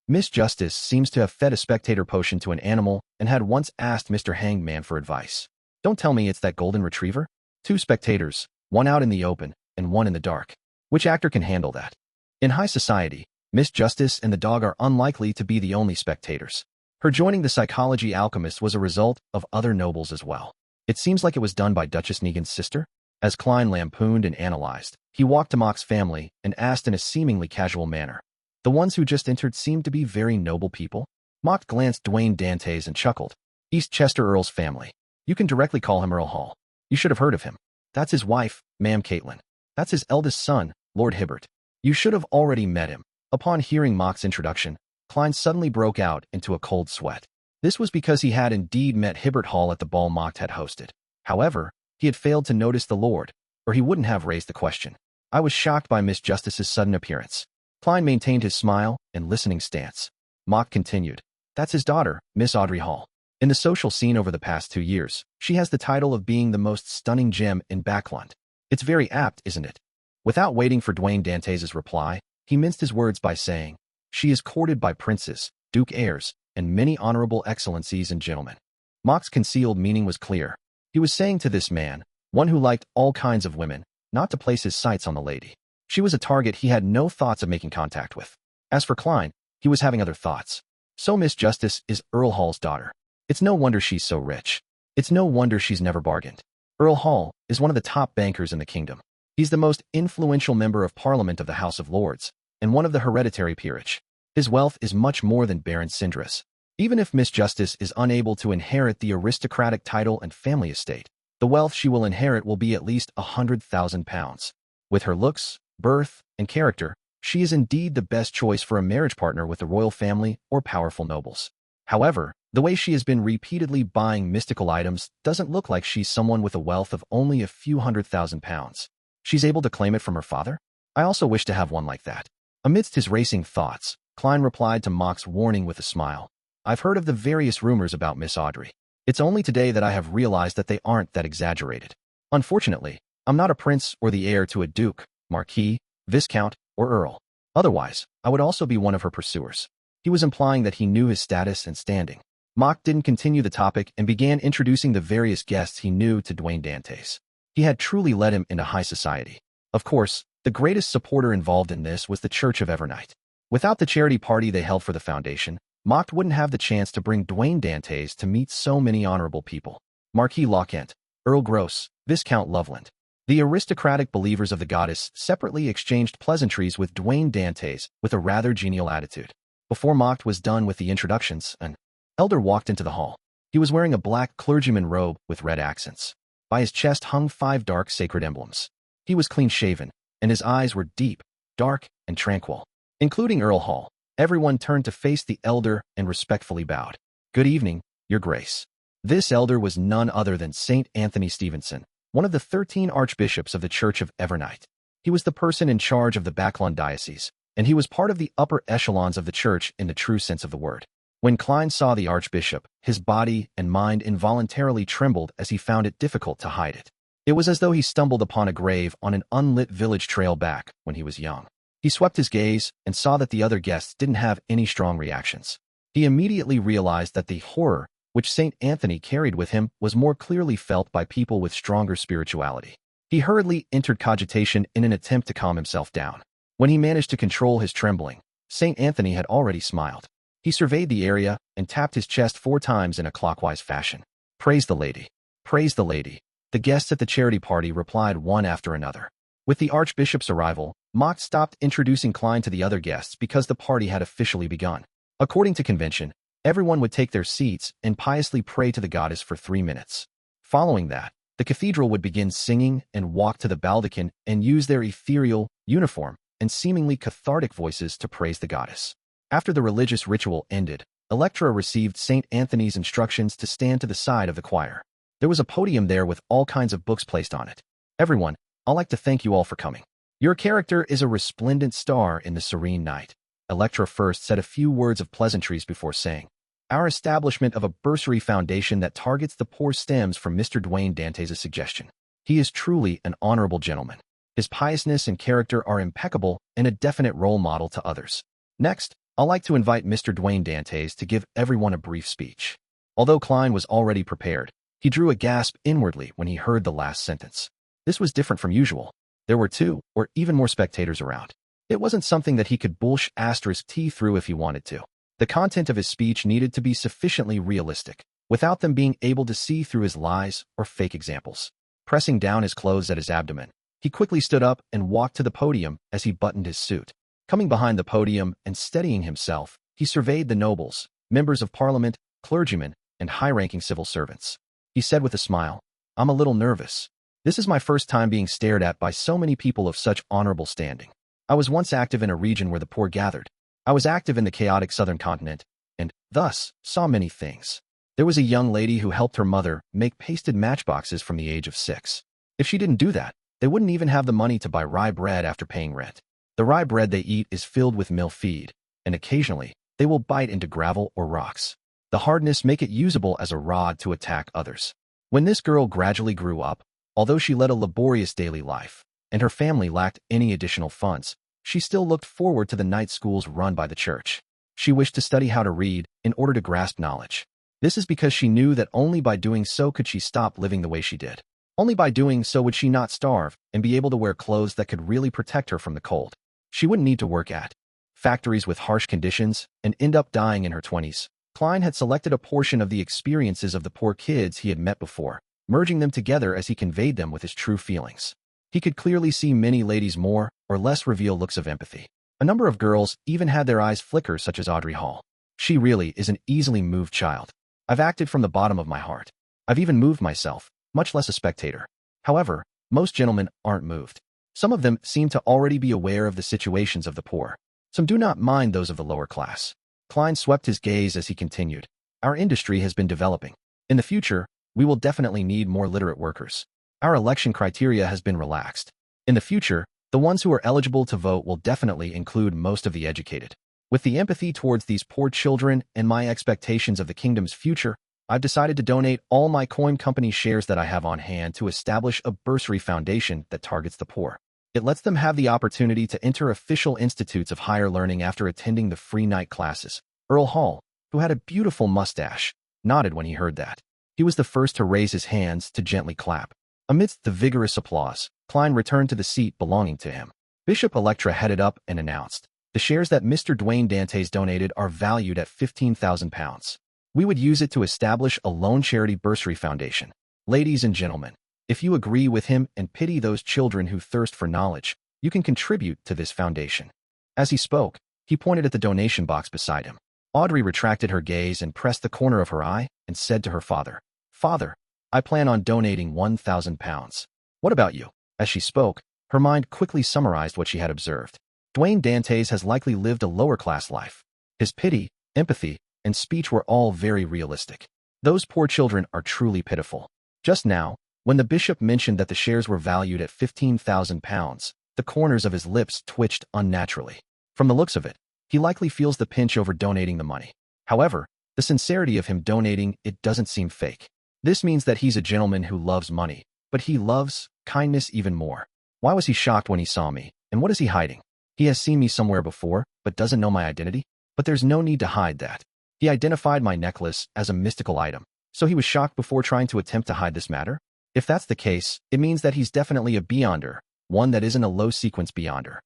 Miss Justice seems to have fed a spectator potion to an animal and had once asked Mr. Hangman for advice. Don't tell me it's that golden retriever? 2 spectators, one out in the open and one in the dark. Which actor can handle that? In high society, Miss Justice and the dog are unlikely to be the only spectators. Her joining the psychology alchemist was a result of other nobles as well. It seems like it was done by Duchess Negan's sister. As Klein lampooned and analyzed, he walked to Mock's family and asked in a seemingly casual manner. The ones who just entered seemed to be very noble people. Mock glanced Dwayne Dantès and chuckled. East Chester Earl's family. You can directly call him Earl Hall. You should have heard of him. That's his wife, Ma'am Caitlin. That's his eldest son, Lord Hibbert. You should have already met him. Upon hearing Mock's introduction, Klein suddenly broke out into a cold sweat. This was because he had indeed met Hibbert Hall at the ball Mock had hosted. However, he had failed to notice the Lord, or he wouldn't have raised the question. I was shocked by Miss Justice's sudden appearance. Klein maintained his smile and listening stance. Mock continued. That's his daughter, Miss Audrey Hall. In the social scene over the past 2 years, she has the title of being the most stunning gem in Backland. It's very apt, isn't it? Without waiting for Dwayne Dantès' reply, he minced his words by saying, she is courted by princes, duke heirs, and many honorable excellencies and gentlemen. Mock's concealed meaning was clear. He was saying to this man, one who liked all kinds of women, not to place his sights on the lady. She was a target he had no thoughts of making contact with. As for Klein, he was having other thoughts. So Miss Justice is Earl Hall's daughter. It's no wonder she's so rich. It's no wonder she's never bargained. Earl Hall is one of the top bankers in the kingdom. He's the most influential member of Parliament of the House of Lords, and one of the hereditary peerage. His wealth is much more than Baron Cindrus. Even if Miss Justice is unable to inherit the aristocratic title and family estate, the wealth she will inherit will be at least £100,000. With her looks, birth, and character, she is indeed the best choice for a marriage partner with the royal family or powerful nobles. However, the way she has been repeatedly buying mystical items doesn't look like she's someone with a wealth of only a few £100,000. She's able to claim it from her father? I also wish to have one like that. Amidst his racing thoughts, Klein replied to Mock's warning with a smile. I've heard of the various rumors about Miss Audrey. It's only today that I have realized that they aren't that exaggerated. Unfortunately, I'm not a prince or the heir to a duke, marquis, viscount, or earl. Otherwise, I would also be one of her pursuers. He was implying that he knew his status and standing. Mock didn't continue the topic and began introducing the various guests he knew to Dwayne Dantès. He had truly led him into high society. Of course, the greatest supporter involved in this was the Church of Evernight. Without the charity party they held for the foundation, Mock wouldn't have the chance to bring Dwayne Dantès to meet so many honorable people. Marquis Lockent, Earl Gross, Viscount Loveland. The aristocratic believers of the goddess separately exchanged pleasantries with Dwayne Dantès with a rather genial attitude. Before Mock was done with the introductions, an elder walked into the hall. He was wearing a black clergyman robe with red accents. By his chest hung 5 dark sacred emblems. He was clean-shaven, and his eyes were deep, dark, and tranquil. Including Earl Hall, everyone turned to face the elder and respectfully bowed. Good evening, Your Grace. This elder was none other than St. Anthony Stevenson, one of the 13 archbishops of the Church of Evernight. He was the person in charge of the Backlund diocese, and he was part of the upper echelons of the church in the true sense of the word. When Klein saw the archbishop, his body and mind involuntarily trembled as he found it difficult to hide it. It was as though he stumbled upon a grave on an unlit village trail back when he was young. He swept his gaze and saw that the other guests didn't have any strong reactions. He immediately realized that the horror which St. Anthony carried with him was more clearly felt by people with stronger spirituality. He hurriedly entered cogitation in an attempt to calm himself down. When he managed to control his trembling, St. Anthony had already smiled. He surveyed the area and tapped his chest 4 times in a clockwise fashion. Praise the lady. Praise the lady. The guests at the charity party replied one after another. With the archbishop's arrival, Mock stopped introducing Klein to the other guests because the party had officially begun. According to convention, everyone would take their seats and piously pray to the goddess for 3 minutes. Following that, the cathedral would begin singing and walk to the baldachin and use their ethereal, uniform, and seemingly cathartic voices to praise the goddess. After the religious ritual ended, Electra received St. Anthony's instructions to stand to the side of the choir. There was a podium there with all kinds of books placed on it. Everyone, I'd like to thank you all for coming. Your character is a resplendent star in the serene night. Electra first said a few words of pleasantries before saying, Our establishment of a bursary foundation that targets the poor stems from Mr. Dwayne Dantès' suggestion. He is truly an honorable gentleman. His piousness and character are impeccable and a definite role model to others. Next, I'd like to invite Mr. Dwayne Dantès to give everyone a brief speech. Although Klein was already prepared, he drew a gasp inwardly when he heard the last sentence. This was different from usual. There were 2, or even more spectators around. It wasn't something that he could *T through if he wanted to. The content of his speech needed to be sufficiently realistic, without them being able to see through his lies or fake examples. Pressing down his clothes at his abdomen, he quickly stood up and walked to the podium as he buttoned his suit. Coming behind the podium and steadying himself, he surveyed the nobles, members of parliament, clergymen, and high-ranking civil servants. He said with a smile, I'm a little nervous. This is my first time being stared at by so many people of such honorable standing. I was once active in a region where the poor gathered. I was active in the chaotic southern continent, and, thus, saw many things. There was a young lady who helped her mother make pasted matchboxes from the age of 6. If she didn't do that, they wouldn't even have the money to buy rye bread after paying rent. The rye bread they eat is filled with mill feed, and occasionally, they will bite into gravel or rocks. The hardness make it usable as a rod to attack others. When this girl gradually grew up, although she led a laborious daily life, and her family lacked any additional funds, she still looked forward to the night schools run by the church. She wished to study how to read in order to grasp knowledge. This is because she knew that only by doing so could she stop living the way she did. Only by doing so would she not starve and be able to wear clothes that could really protect her from the cold. She wouldn't need to work at factories with harsh conditions and end up dying in her 20s. Klein had selected a portion of the experiences of the poor kids he had met before, merging them together as he conveyed them with his true feelings. He could clearly see many ladies more or less reveal looks of empathy. A number of girls even had their eyes flicker, such as Audrey Hall. She really is an easily moved child. I've acted from the bottom of my heart. I've even moved myself, much less a spectator. However, most gentlemen aren't moved. Some of them seem to already be aware of the situations of the poor. Some do not mind those of the lower class. Klein swept his gaze as he continued. Our industry has been developing. In the future, we will definitely need more literate workers. Our election criteria has been relaxed. In the future, the ones who are eligible to vote will definitely include most of the educated. With the empathy towards these poor children and my expectations of the kingdom's future, I've decided to donate all my coin company shares that I have on hand to establish a bursary foundation that targets the poor. It lets them have the opportunity to enter official institutes of higher learning after attending the free night classes. Earl Hall, who had a beautiful mustache, nodded when he heard that. He was the first to raise his hands to gently clap. Amidst the vigorous applause, Klein returned to the seat belonging to him. Bishop Electra headed up and announced, "The shares that Mr. Dwayne Dantès donated are valued at £15,000. We would use it to establish a lone charity bursary foundation. Ladies and gentlemen, if you agree with him and pity those children who thirst for knowledge, you can contribute to this foundation." As he spoke, he pointed at the donation box beside him. Audrey retracted her gaze and pressed the corner of her eye and said to her father, "Father, I plan on donating £1,000. What about you?" As she spoke, her mind quickly summarized what she had observed. Dwayne Dantès has likely lived a lower-class life. His pity, empathy, and speech were all very realistic. Those poor children are truly pitiful. Just now, when the bishop mentioned that the shares were valued at £15,000, the corners of his lips twitched unnaturally. From the looks of it, he likely feels the pinch over donating the money. However, the sincerity of him donating it doesn't seem fake. This means that he's a gentleman who loves money, but he loves kindness even more. Why was he shocked when he saw me, and what is he hiding? He has seen me somewhere before, but doesn't know my identity? But there's no need to hide that. He identified my necklace as a mystical item, so he was shocked before trying to attempt to hide this matter? If that's the case, it means that he's definitely a beyonder, one that isn't a low-sequence beyonder.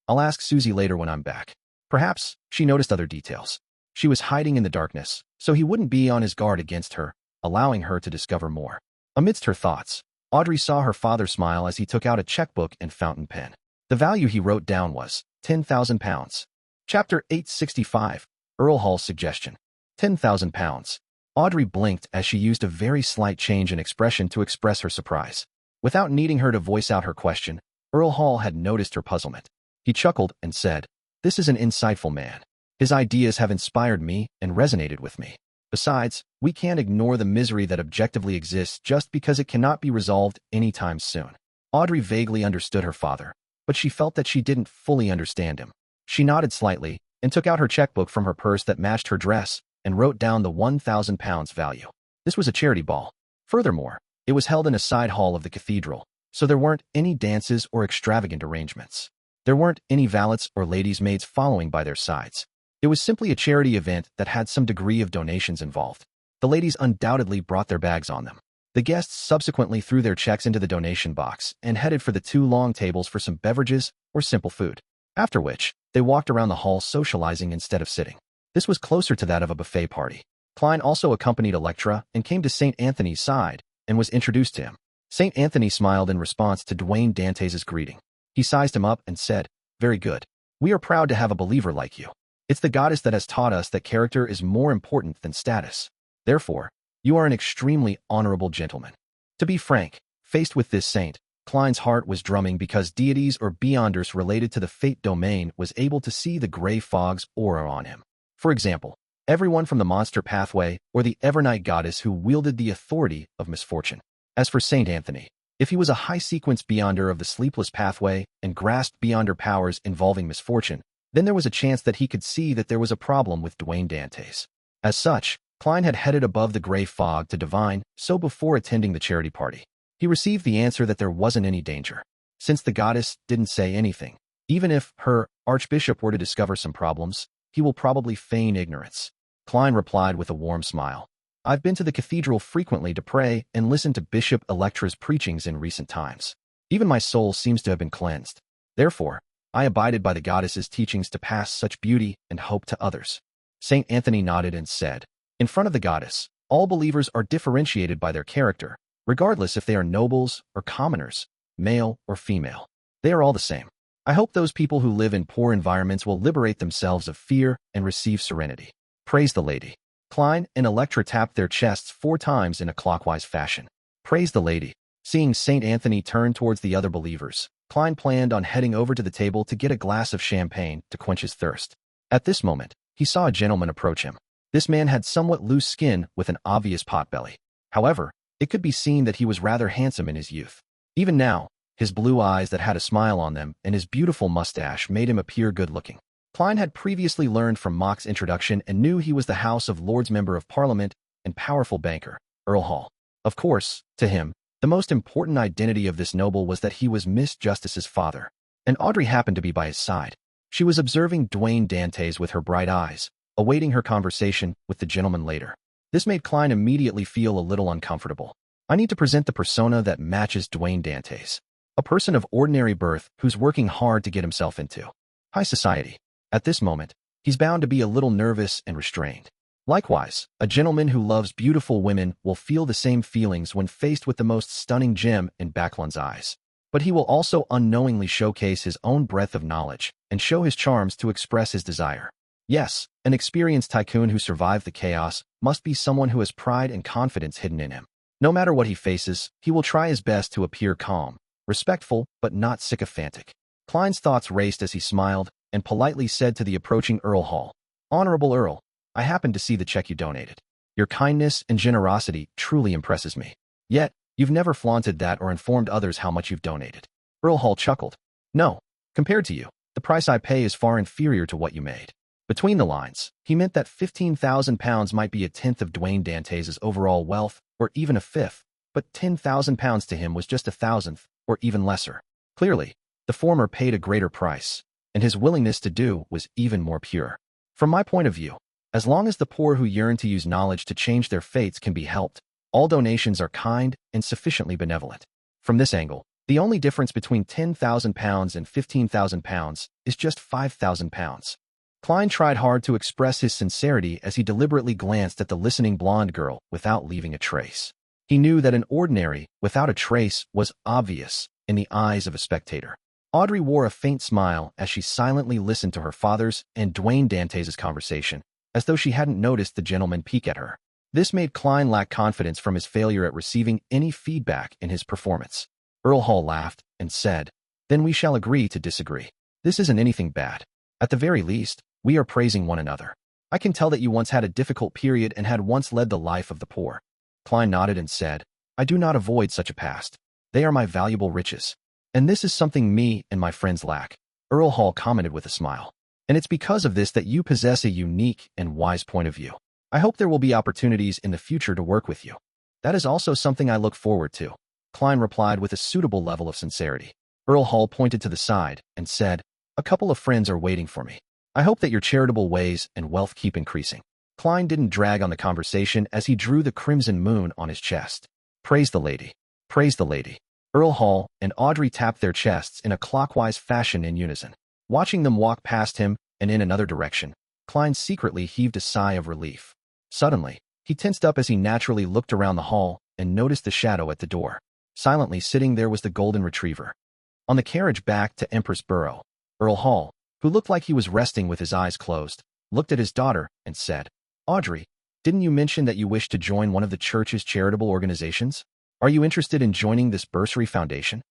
I'll ask Susie later when I'm back. Perhaps she noticed other details. She was hiding in the darkness, so he wouldn't be on his guard against her, allowing her to discover more. Amidst her thoughts, Audrey saw her father smile as he took out a checkbook and fountain pen. The value he wrote down was £10,000. Chapter 865, Earl Hall's suggestion. £10,000. Audrey blinked as she used a very slight change in expression to express her surprise. Without needing her to voice out her question, Earl Hall had noticed her puzzlement. He chuckled and said, "This is an insightful man. His ideas have inspired me and resonated with me. Besides, we can't ignore the misery that objectively exists just because it cannot be resolved anytime soon." Audrey vaguely understood her father, but she felt that she didn't fully understand him. She nodded slightly and took out her checkbook from her purse that matched her dress and wrote down the £1,000 value. This was a charity ball. Furthermore, it was held in a side hall of the cathedral, so there weren't any dances or extravagant arrangements. There weren't any valets or ladies' maids following by their sides. It was simply a charity event that had some degree of donations involved. The ladies undoubtedly brought their bags on them. The guests subsequently threw their checks into the donation box and headed for the two long tables for some beverages or simple food. After which, they walked around the hall socializing instead of sitting. This was closer to that of a buffet party. Klein also accompanied Electra and came to St. Anthony's side and was introduced to him. St. Anthony smiled in response to Dwayne Dantès' greeting. He sized him up and said, "Very good. We are proud to have a believer like you. It's the goddess that has taught us that character is more important than status. Therefore, you are an extremely honorable gentleman." To be frank, faced with this saint, Klein's heart was drumming because deities or beyonders related to the fate domain was able to see the gray fog's aura on him. For example, everyone from the monster pathway or the Evernight goddess who wielded the authority of misfortune. As for St. Anthony, if he was a high-sequence beyonder of the sleepless pathway and grasped beyonder powers involving misfortune, then there was a chance that he could see that there was a problem with Dwayne Dantès. As such, Klein had headed above the gray fog to divine, so before attending the charity party, he received the answer that there wasn't any danger. Since the goddess didn't say anything, even if her archbishop were to discover some problems, he will probably feign ignorance. Klein replied with a warm smile. I've been to the cathedral frequently to pray and listen to Bishop Electra's preachings in recent times. Even my soul seems to have been cleansed. Therefore, I abided by the goddess's teachings to pass such beauty and hope to others. Saint Anthony nodded and said, in front of the goddess, all believers are differentiated by their character, regardless if they are nobles or commoners, male or female. They are all the same. I hope those people who live in poor environments will liberate themselves of fear and receive serenity. Praise the lady. Klein and Electra tapped their chests 4 times in a clockwise fashion. Praise the lady. Seeing St. Anthony turn towards the other believers, Klein planned on heading over to the table to get a glass of champagne to quench his thirst. At this moment, he saw a gentleman approach him. This man had somewhat loose skin with an obvious potbelly. However, it could be seen that he was rather handsome in his youth. Even now, his blue eyes that had a smile on them and his beautiful mustache made him appear good-looking. Klein had previously learned from Mock's introduction and knew he was the House of Lords Member of Parliament and powerful banker, Earl Hall. Of course, to him, the most important identity of this noble was that he was Miss Justice's father, and Audrey happened to be by his side. She was observing Dwayne Dantès with her bright eyes, awaiting her conversation with the gentleman later. This made Klein immediately feel a little uncomfortable. I need to present the persona that matches Dwayne Dantès. A person of ordinary birth who's working hard to get himself into high society. At this moment, he's bound to be a little nervous and restrained. Likewise, a gentleman who loves beautiful women will feel the same feelings when faced with the most stunning gem in Backlund's eyes. But he will also unknowingly showcase his own breadth of knowledge and show his charms to express his desire. Yes, an experienced tycoon who survived the chaos must be someone who has pride and confidence hidden in him. No matter what he faces, he will try his best to appear calm, respectful, but not sycophantic. Klein's thoughts raced as he smiled and politely said to the approaching Earl Hall, Honorable Earl, I happened to see the check you donated. Your kindness and generosity truly impresses me. Yet, you've never flaunted that or informed others how much you've donated. Earl Hall chuckled. No, compared to you, the price I pay is far inferior to what you made. Between the lines, he meant that £15,000 might be a tenth of Dwayne Dantès' overall wealth, or even a fifth, but £10,000 to him was just a thousandth, or even lesser. Clearly, the former paid a greater price, and his willingness to do was even more pure. From my point of view, as long as the poor who yearn to use knowledge to change their fates can be helped, all donations are kind and sufficiently benevolent. From this angle, the only difference between £10,000 and £15,000 is just £5,000. Klein tried hard to express his sincerity as he deliberately glanced at the listening blonde girl without leaving a trace. He knew that an ordinary, without a trace, was obvious in the eyes of a spectator. Audrey wore a faint smile as she silently listened to her father's and Dwayne Dantès' conversation, as though she hadn't noticed the gentleman peek at her. This made Klein lack confidence from his failure at receiving any feedback in his performance. Earl Hall laughed and said, Then we shall agree to disagree. This isn't anything bad. At the very least, we are praising one another. I can tell that you once had a difficult period and had once led the life of the poor. Klein nodded and said, I do not avoid such a past. They are my valuable riches. And this is something me and my friends lack. Earl Hall commented with a smile. And it's because of this that you possess a unique and wise point of view. I hope there will be opportunities in the future to work with you. That is also something I look forward to. Klein replied with a suitable level of sincerity. Earl Hall pointed to the side and said, A couple of friends are waiting for me. I hope that your charitable ways and wealth keep increasing. Klein didn't drag on the conversation as he drew the crimson moon on his chest. Praise the lady. Praise the lady. Earl Hall and Audrey tapped their chests in a clockwise fashion in unison. Watching them walk past him and in another direction, Klein secretly heaved a sigh of relief. Suddenly, he tensed up as he naturally looked around the hall and noticed the shadow at the door. Silently sitting there was the golden retriever. On the carriage back to Empress Borough, Earl Hall, who looked like he was resting with his eyes closed, looked at his daughter and said, Audrey, didn't you mention that you wish to join one of the church's charitable organizations? Are you interested in joining this bursary foundation?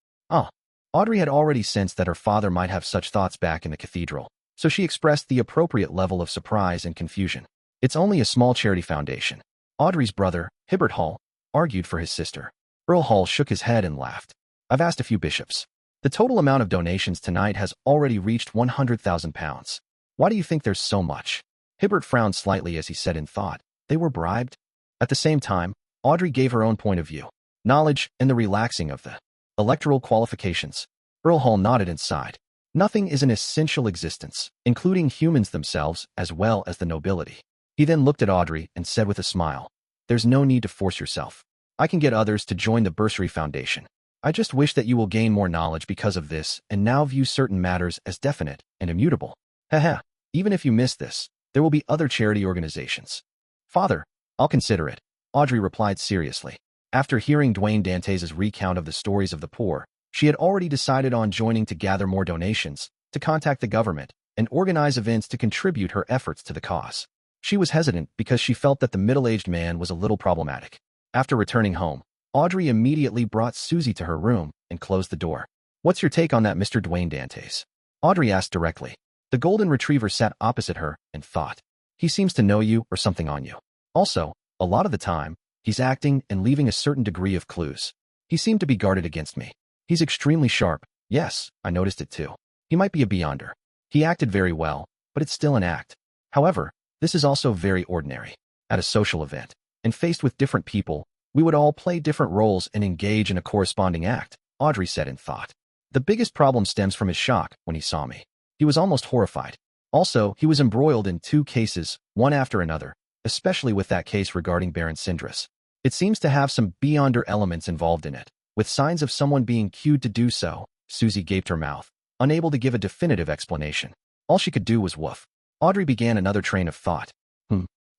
Audrey had already sensed that her father might have such thoughts back in the cathedral, so she expressed the appropriate level of surprise and confusion. It's only a small charity foundation. Audrey's brother, Hibbert Hall, argued for his sister. Earl Hall shook his head and laughed. I've asked a few bishops. The total amount of donations tonight has already reached £100,000. Why do you think there's so much? Hibbert frowned slightly as he said in thought, They were bribed? At the same time, Audrey gave her own point of view. Knowledge and the relaxing of the electoral qualifications. Earl Hall nodded and sighed. Nothing is an essential existence, including humans themselves as well as the nobility. He then looked at Audrey and said with a smile, there's no need to force yourself. I can get others to join the Bursary Foundation. I just wish that you will gain more knowledge because of this and now view certain matters as definite and immutable. Haha, even if you miss this, there will be other charity organizations. Father, I'll consider it, Audrey replied seriously. After hearing Dwayne Dantès' recount of the stories of the poor, she had already decided on joining to gather more donations, to contact the government, and organize events to contribute her efforts to the cause. She was hesitant because she felt that the middle-aged man was a little problematic. After returning home, Audrey immediately brought Susie to her room and closed the door. What's your take on that, Mr. Dwayne Dantès? Audrey asked directly. The golden retriever sat opposite her and thought. He seems to know you or something on you. Also, a lot of the time, he's acting and leaving a certain degree of clues. He seemed to be guarded against me. He's extremely sharp. Yes, I noticed it too. He might be a beyonder. He acted very well, but it's still an act. However, this is also very ordinary. At a social event, and faced with different people, we would all play different roles and engage in a corresponding act, Audrey said in thought. The biggest problem stems from his shock when he saw me. He was almost horrified. Also, he was embroiled in 2 cases, one after another, especially with that case regarding Baron Sindris. It seems to have some beyonder elements involved in it, with signs of someone being cued to do so. Susie gaped her mouth, unable to give a definitive explanation. All she could do was woof. Audrey began another train of thought.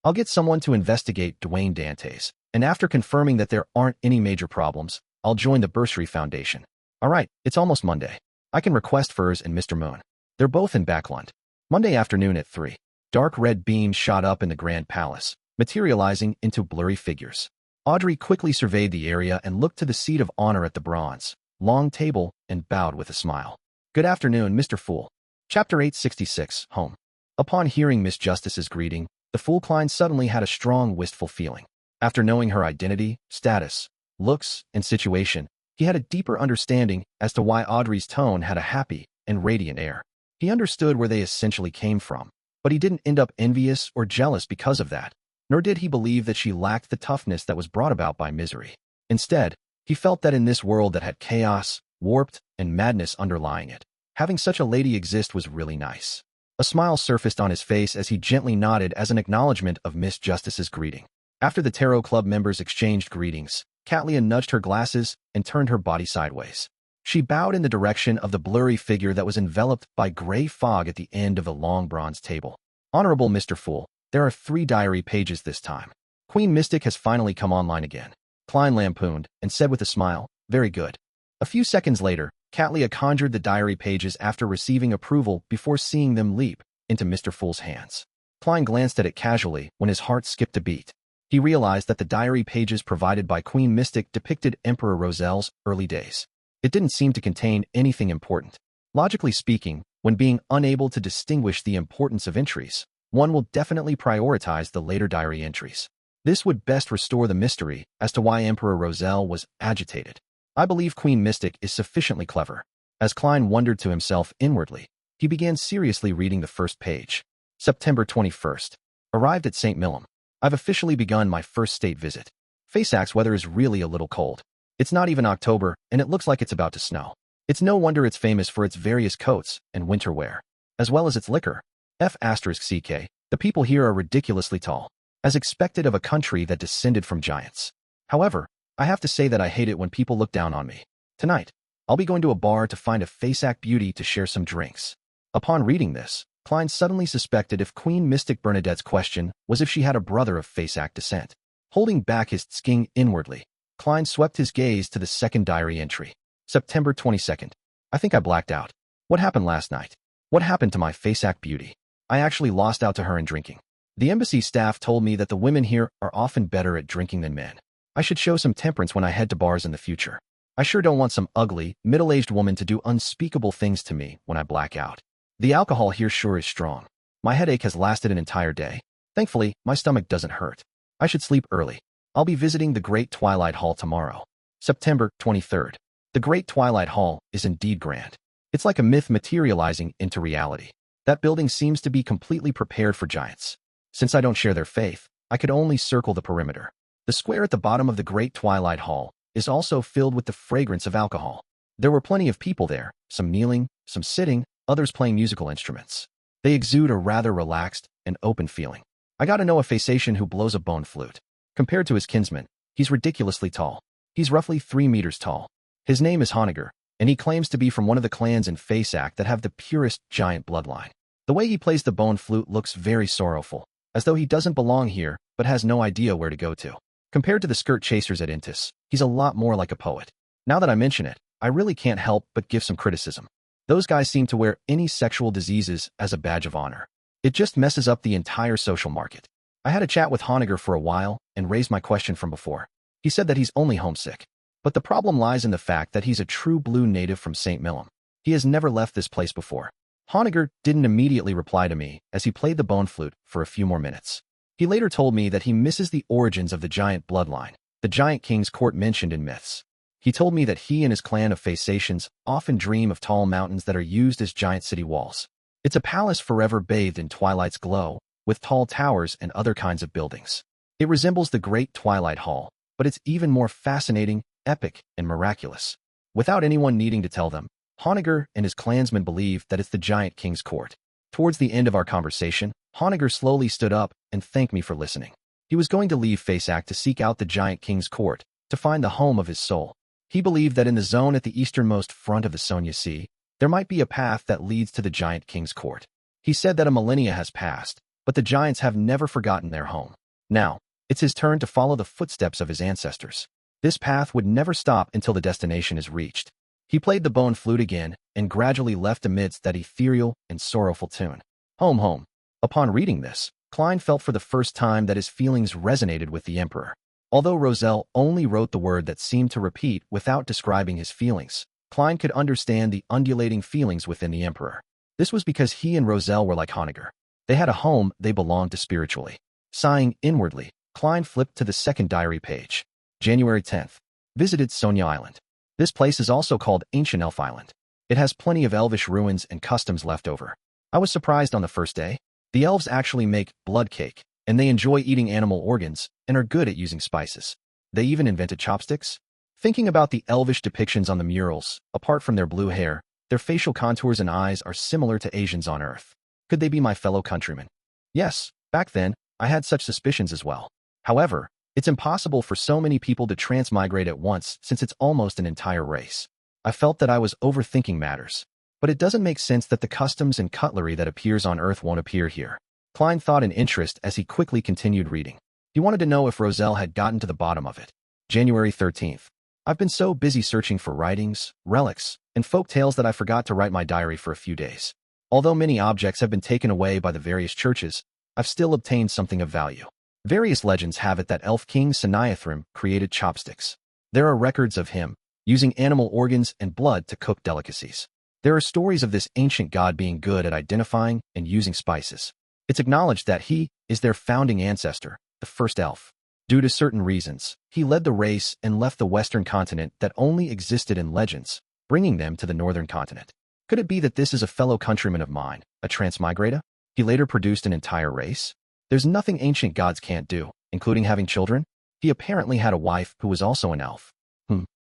I'll get someone to investigate Dwayne Dantès, and after confirming that there aren't any major problems, I'll join the Bursary Foundation. All right, it's almost Monday. I can request Furs and Mr. Moon. They're both in Backlund. Monday afternoon at 3. Dark red beams shot up in the Grand Palace, materializing into blurry figures. Audrey quickly surveyed the area and looked to the seat of honor at the bronze, long table, and bowed with a smile. Good afternoon, Mr. Fool. Chapter 866, Home. Upon hearing Miss Justice's greeting, the Fool Klein suddenly had a strong, wistful feeling. After knowing her identity, status, looks, and situation, he had a deeper understanding as to why Audrey's tone had a happy and radiant air. He understood where they essentially came from, but he didn't end up envious or jealous because of that, nor did he believe that she lacked the toughness that was brought about by misery. Instead, he felt that in this world that had chaos, warped, and madness underlying it, having such a lady exist was really nice. A smile surfaced on his face as he gently nodded as an acknowledgement of Miss Justice's greeting. After the Tarot Club members exchanged greetings, Katlia nudged her glasses and turned her body sideways. She bowed in the direction of the blurry figure that was enveloped by gray fog at the end of the long bronze table. Honorable Mr. Fool, there are 3 diary pages this time. Queen Mystic has finally come online again. Klein lampooned and said with a smile, very good. A few seconds later, Katlia conjured the diary pages after receiving approval before seeing them leap into Mr. Fool's hands. Klein glanced at it casually when his heart skipped a beat. He realized that the diary pages provided by Queen Mystic depicted Emperor Roselle's early days. It didn't seem to contain anything important. Logically speaking, when being unable to distinguish the importance of entries, one will definitely prioritize the later diary entries. This would best restore the mystery as to why Emperor Roselle was agitated. I believe Queen Mystic is sufficiently clever. As Klein wondered to himself inwardly, he began seriously reading the first page. September 21st. Arrived at St. Millom. I've officially begun my first state visit. Faysac's weather is really a little cold. It's not even October, and it looks like it's about to snow. It's no wonder it's famous for its various coats and winter wear, as well as its liquor. F***CK, the people here are ridiculously tall, as expected of a country that descended from giants. However, I have to say that I hate it when people look down on me. Tonight, I'll be going to a bar to find a Faysac beauty to share some drinks. Upon reading this, Klein suddenly suspected if Queen Mystic Bernadette's question was if she had a brother of Faysac descent. Holding back his tsking inwardly, Klein swept his gaze to the second diary entry. September 22nd. I think I blacked out. What happened last night? What happened to my Faysac beauty? I actually lost out to her in drinking. The embassy staff told me that the women here are often better at drinking than men. I should show some temperance when I head to bars in the future. I sure don't want some ugly, middle-aged woman to do unspeakable things to me when I black out. The alcohol here sure is strong. My headache has lasted an entire day. Thankfully, my stomach doesn't hurt. I should sleep early. I'll be visiting the Great Twilight Hall tomorrow. September 23rd. The Great Twilight Hall is indeed grand. It's like a myth materializing into reality. That building seems to be completely prepared for giants. Since I don't share their faith, I could only circle the perimeter. The square at the bottom of the Great Twilight Hall is also filled with the fragrance of alcohol. There were plenty of people there, some kneeling, some sitting, others playing musical instruments. They exude a rather relaxed and open feeling. I gotta know a Faysatian who blows a bone flute. Compared to his kinsman, he's ridiculously tall. He's roughly 3 meters tall. His name is Honegger, and he claims to be from one of the clans in Faceac that have the purest giant bloodline. The way he plays the bone flute looks very sorrowful, as though he doesn't belong here but has no idea where to go to. Compared to the skirt chasers at Dantès, he's a lot more like a poet. Now that I mention it, I really can't help but give some criticism. Those guys seem to wear any sexual diseases as a badge of honor. It just messes up the entire social market. I had a chat with Honegger for a while and raised my question from before. He said that he's only homesick. But the problem lies in the fact that he's a true blue native from St. Millom. He has never left this place before. Honegger didn't immediately reply to me as he played the bone flute for a few more minutes. He later told me that he misses the origins of the giant bloodline, the giant king's court mentioned in myths. He told me that he and his clan of Phasacians often dream of tall mountains that are used as giant city walls. It's a palace forever bathed in twilight's glow, with tall towers and other kinds of buildings. It resembles the Great Twilight Hall, but it's even more fascinating, epic, and miraculous. Without anyone needing to tell them, Honegger and his clansmen believe that it's the giant king's court. Towards the end of our conversation, Honegger slowly stood up and thanked me for listening. He was going to leave Faceac to seek out the giant king's court, to find the home of his soul. He believed that in the zone at the easternmost front of the Sonia Sea, there might be a path that leads to the giant king's court. He said that a millennia has passed, but the giants have never forgotten their home. Now, it's his turn to follow the footsteps of his ancestors. This path would never stop until the destination is reached. He played the bone flute again and gradually left amidst that ethereal and sorrowful tune. Home, home. Upon reading this, Klein felt for the first time that his feelings resonated with the emperor. Although Roselle only wrote the word that seemed to repeat without describing his feelings, Klein could understand the undulating feelings within the emperor. This was because he and Roselle were like Honegger. They had a home they belonged to spiritually. Sighing inwardly, Klein flipped to the second diary page. January 10th. Visited Sonia Island. This place is also called Ancient Elf Island. It has plenty of elvish ruins and customs left over. I was surprised on the first day. The elves actually make blood cake, and they enjoy eating animal organs and are good at using spices. They even invented chopsticks. Thinking about the elvish depictions on the murals, apart from their blue hair, their facial contours and eyes are similar to Asians on Earth. Could they be my fellow countrymen? Yes, back then, I had such suspicions as well. However, it's impossible for so many people to transmigrate at once since it's almost an entire race. I felt that I was overthinking matters. But it doesn't make sense that the customs and cutlery that appears on Earth won't appear here. Klein thought in interest as he quickly continued reading. He wanted to know if Roselle had gotten to the bottom of it. January 13th. I've been so busy searching for writings, relics, and folk tales that I forgot to write my diary for a few days. Although many objects have been taken away by the various churches, I've still obtained something of value. Various legends have it that Elf King Sennayathrim created chopsticks. There are records of him using animal organs and blood to cook delicacies. There are stories of this ancient god being good at identifying and using spices. It's acknowledged that he is their founding ancestor, the first elf. Due to certain reasons, he led the race and left the western continent that only existed in legends, bringing them to the northern continent. Could it be that this is a fellow countryman of mine, a transmigrator? He later produced an entire race? There's nothing ancient gods can't do, including having children. He apparently had a wife who was also an elf.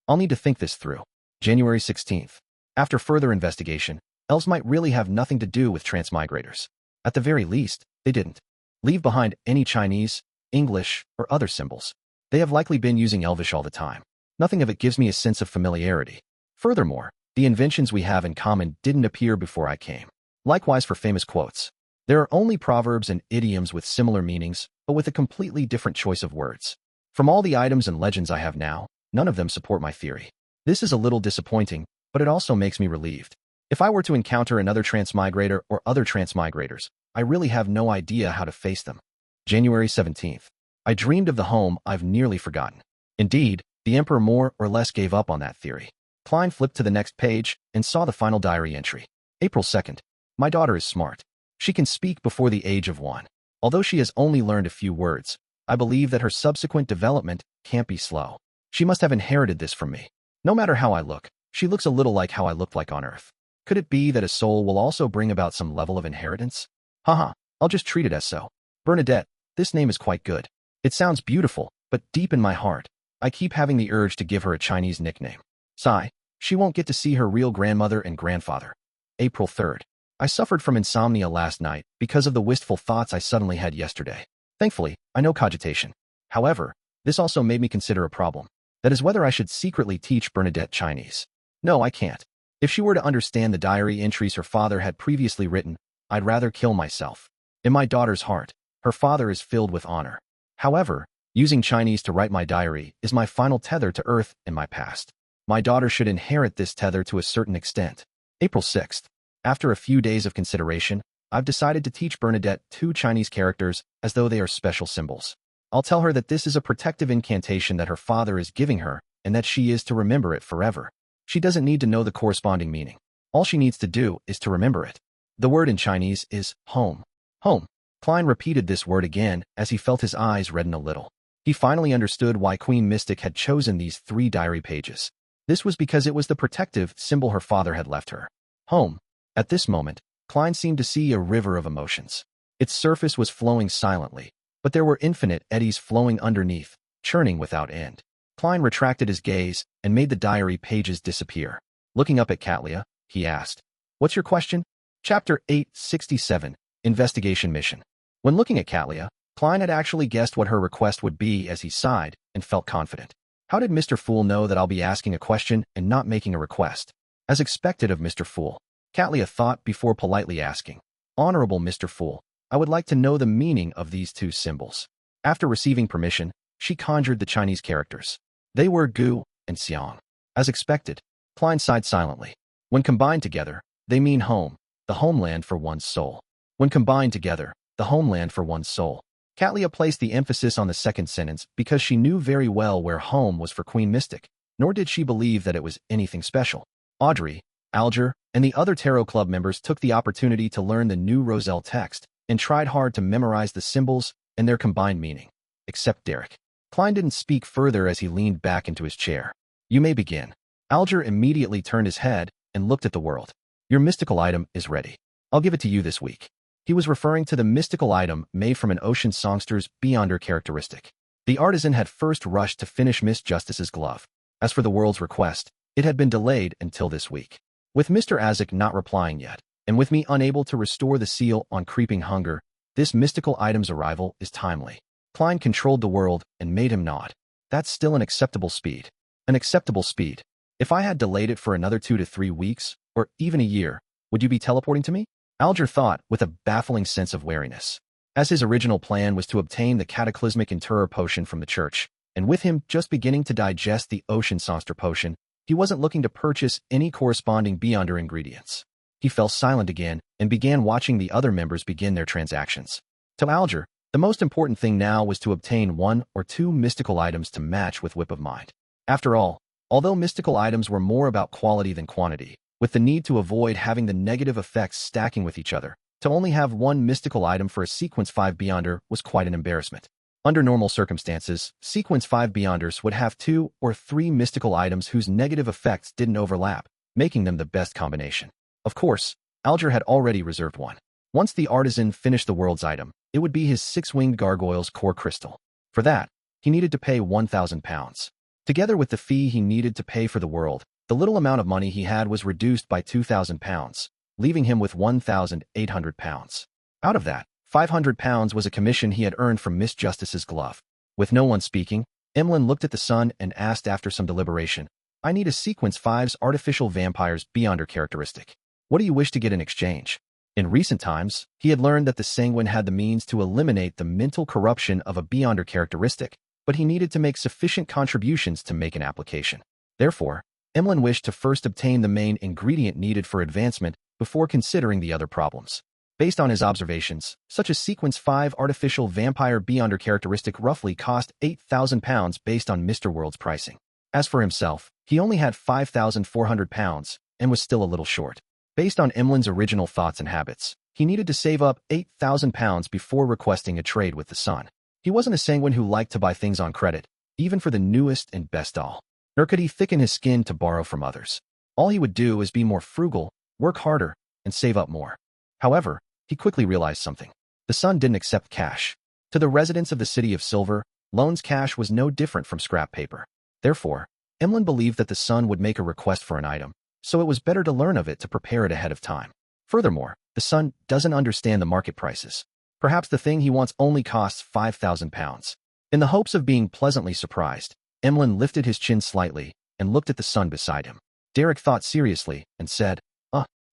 I'll need to think this through. January 16th. After further investigation, elves might really have nothing to do with transmigrators. At the very least, they didn't leave behind any Chinese, English, or other symbols. They have likely been using Elvish all the time. Nothing of it gives me a sense of familiarity. Furthermore, the inventions we have in common didn't appear before I came. Likewise for famous quotes. There are only proverbs and idioms with similar meanings, but with a completely different choice of words. From all the items and legends I have now, none of them support my theory. This is a little disappointing, but it also makes me relieved. If I were to encounter another transmigrator or other transmigrators, I really have no idea how to face them. January 17th. I dreamed of the home I've nearly forgotten. Indeed, the emperor more or less gave up on that theory. Klein flipped to the next page and saw the final diary entry. April 2nd. My daughter is smart. She can speak before the age of 1. Although she has only learned a few words, I believe that her subsequent development can't be slow. She must have inherited this from me. No matter how I look, she looks a little like how I looked like on Earth. Could it be that a soul will also bring about some level of inheritance? Haha, I'll just treat it as so. Bernadette, this name is quite good. It sounds beautiful, but deep in my heart, I keep having the urge to give her a Chinese nickname. Sigh, she won't get to see her real grandmother and grandfather. April 3rd. I suffered from insomnia last night because of the wistful thoughts I suddenly had yesterday. Thankfully, I know cogitation. However, this also made me consider a problem. That is whether I should secretly teach Bernadette Chinese. No, I can't. If she were to understand the diary entries her father had previously written, I'd rather kill myself. In my daughter's heart, her father is filled with honor. However, using Chinese to write my diary is my final tether to Earth and my past. My daughter should inherit this tether to a certain extent. April 6th. After a few days of consideration, I've decided to teach Bernadette 2 Chinese characters as though they are special symbols. I'll tell her that this is a protective incantation that her father is giving her and that she is to remember it forever. She doesn't need to know the corresponding meaning. All she needs to do is to remember it. The word in Chinese is home. Home. Klein repeated this word again as he felt his eyes redden a little. He finally understood why Queen Mystic had chosen these 3 diary pages. This was because it was the protective symbol her father had left her. Home. At this moment, Klein seemed to see a river of emotions. Its surface was flowing silently, but there were infinite eddies flowing underneath, churning without end. Klein retracted his gaze and made the diary pages disappear. Looking up at Katlia, he asked, "What's your question?" Chapter 867, Investigation Mission. When looking at Katlia, Klein had actually guessed what her request would be as he sighed and felt confident. How did Mr. Fool know that I'll be asking a question and not making a request? As expected of Mr. Fool, Katlia thought before politely asking, "Honorable Mr. Fool, I would like to know the meaning of these 2 symbols." After receiving permission, she conjured the Chinese characters. They were Gu and Xiang. As expected, Klein sighed silently. When combined together, they mean home, the homeland for one's soul. When combined together, the homeland for one's soul. Katlia placed the emphasis on the second sentence because she knew very well where home was for Queen Mystic, nor did she believe that it was anything special. Audrey, Alger, and the other Tarot Club members took the opportunity to learn the new Roselle text and tried hard to memorize the symbols and their combined meaning. Except Derek. Klein didn't speak further as he leaned back into his chair. "You may begin." Alger immediately turned his head and looked at the world. "Your mystical item is ready. I'll give it to you this week." He was referring to the mystical item made from an ocean songster's beyonder characteristic. The artisan had first rushed to finish Miss Justice's glove. As for the world's request, it had been delayed until this week. With Mr. Azek not replying yet, and with me unable to restore the seal on creeping hunger, this mystical item's arrival is timely. Klein controlled the world and made him nod. That's still an acceptable speed. An acceptable speed. If I had delayed it for another 2 to 3 weeks, or even a year, would you be teleporting to me? Alger thought with a baffling sense of wariness. As his original plan was to obtain the cataclysmic interror potion from the church, and with him just beginning to digest the ocean songster potion, he wasn't looking to purchase any corresponding beyonder ingredients. He fell silent again and began watching the other members begin their transactions. To Alger, the most important thing now was to obtain 1 or 2 mystical items to match with Whip of Mind. After all, although mystical items were more about quality than quantity, with the need to avoid having the negative effects stacking with each other, to only have 1 mystical item for a Sequence 5 Beyonder was quite an embarrassment. Under normal circumstances, Sequence 5 Beyonders would have 2 or 3 mystical items whose negative effects didn't overlap, making them the best combination. Of course, Alger had already reserved 1. Once the artisan finished the world's item, it would be his 6-winged gargoyle's core crystal. For that, he needed to pay £1,000. Together with the fee he needed to pay for the world, the little amount of money he had was reduced by £2,000, leaving him with £1,800. Out of that, £500 was a commission he had earned from Miss Justice's glove. With no one speaking, Emlyn looked at the sun and asked after some deliberation, "I need a Sequence 5's artificial vampire's beyonder characteristic. What do you wish to get in exchange?" In recent times, he had learned that the Sanguine had the means to eliminate the mental corruption of a beyonder characteristic, but he needed to make sufficient contributions to make an application. Therefore, Emlyn wished to first obtain the main ingredient needed for advancement before considering the other problems. Based on his observations, such a Sequence 5 artificial vampire beyonder characteristic roughly cost £8,000 based on Mr. World's pricing. As for himself, he only had £5,400 and was still a little short. Based on Emlyn's original thoughts and habits, he needed to save up £8,000 before requesting a trade with the sun. He wasn't a sanguine who liked to buy things on credit, even for the newest and best doll. Nor could he thicken his skin to borrow from others. All he would do is be more frugal, work harder, and save up more. However, he quickly realized something. The sun didn't accept cash. To the residents of the City of Silver, loans cash was no different from scrap paper. Therefore, Emlyn believed that the sun would make a request for an item, so it was better to learn of it to prepare it ahead of time. Furthermore, the sun doesn't understand the market prices. Perhaps the thing he wants only costs £5,000. In the hopes of being pleasantly surprised, Emlyn lifted his chin slightly and looked at the sun beside him. Derek thought seriously and said,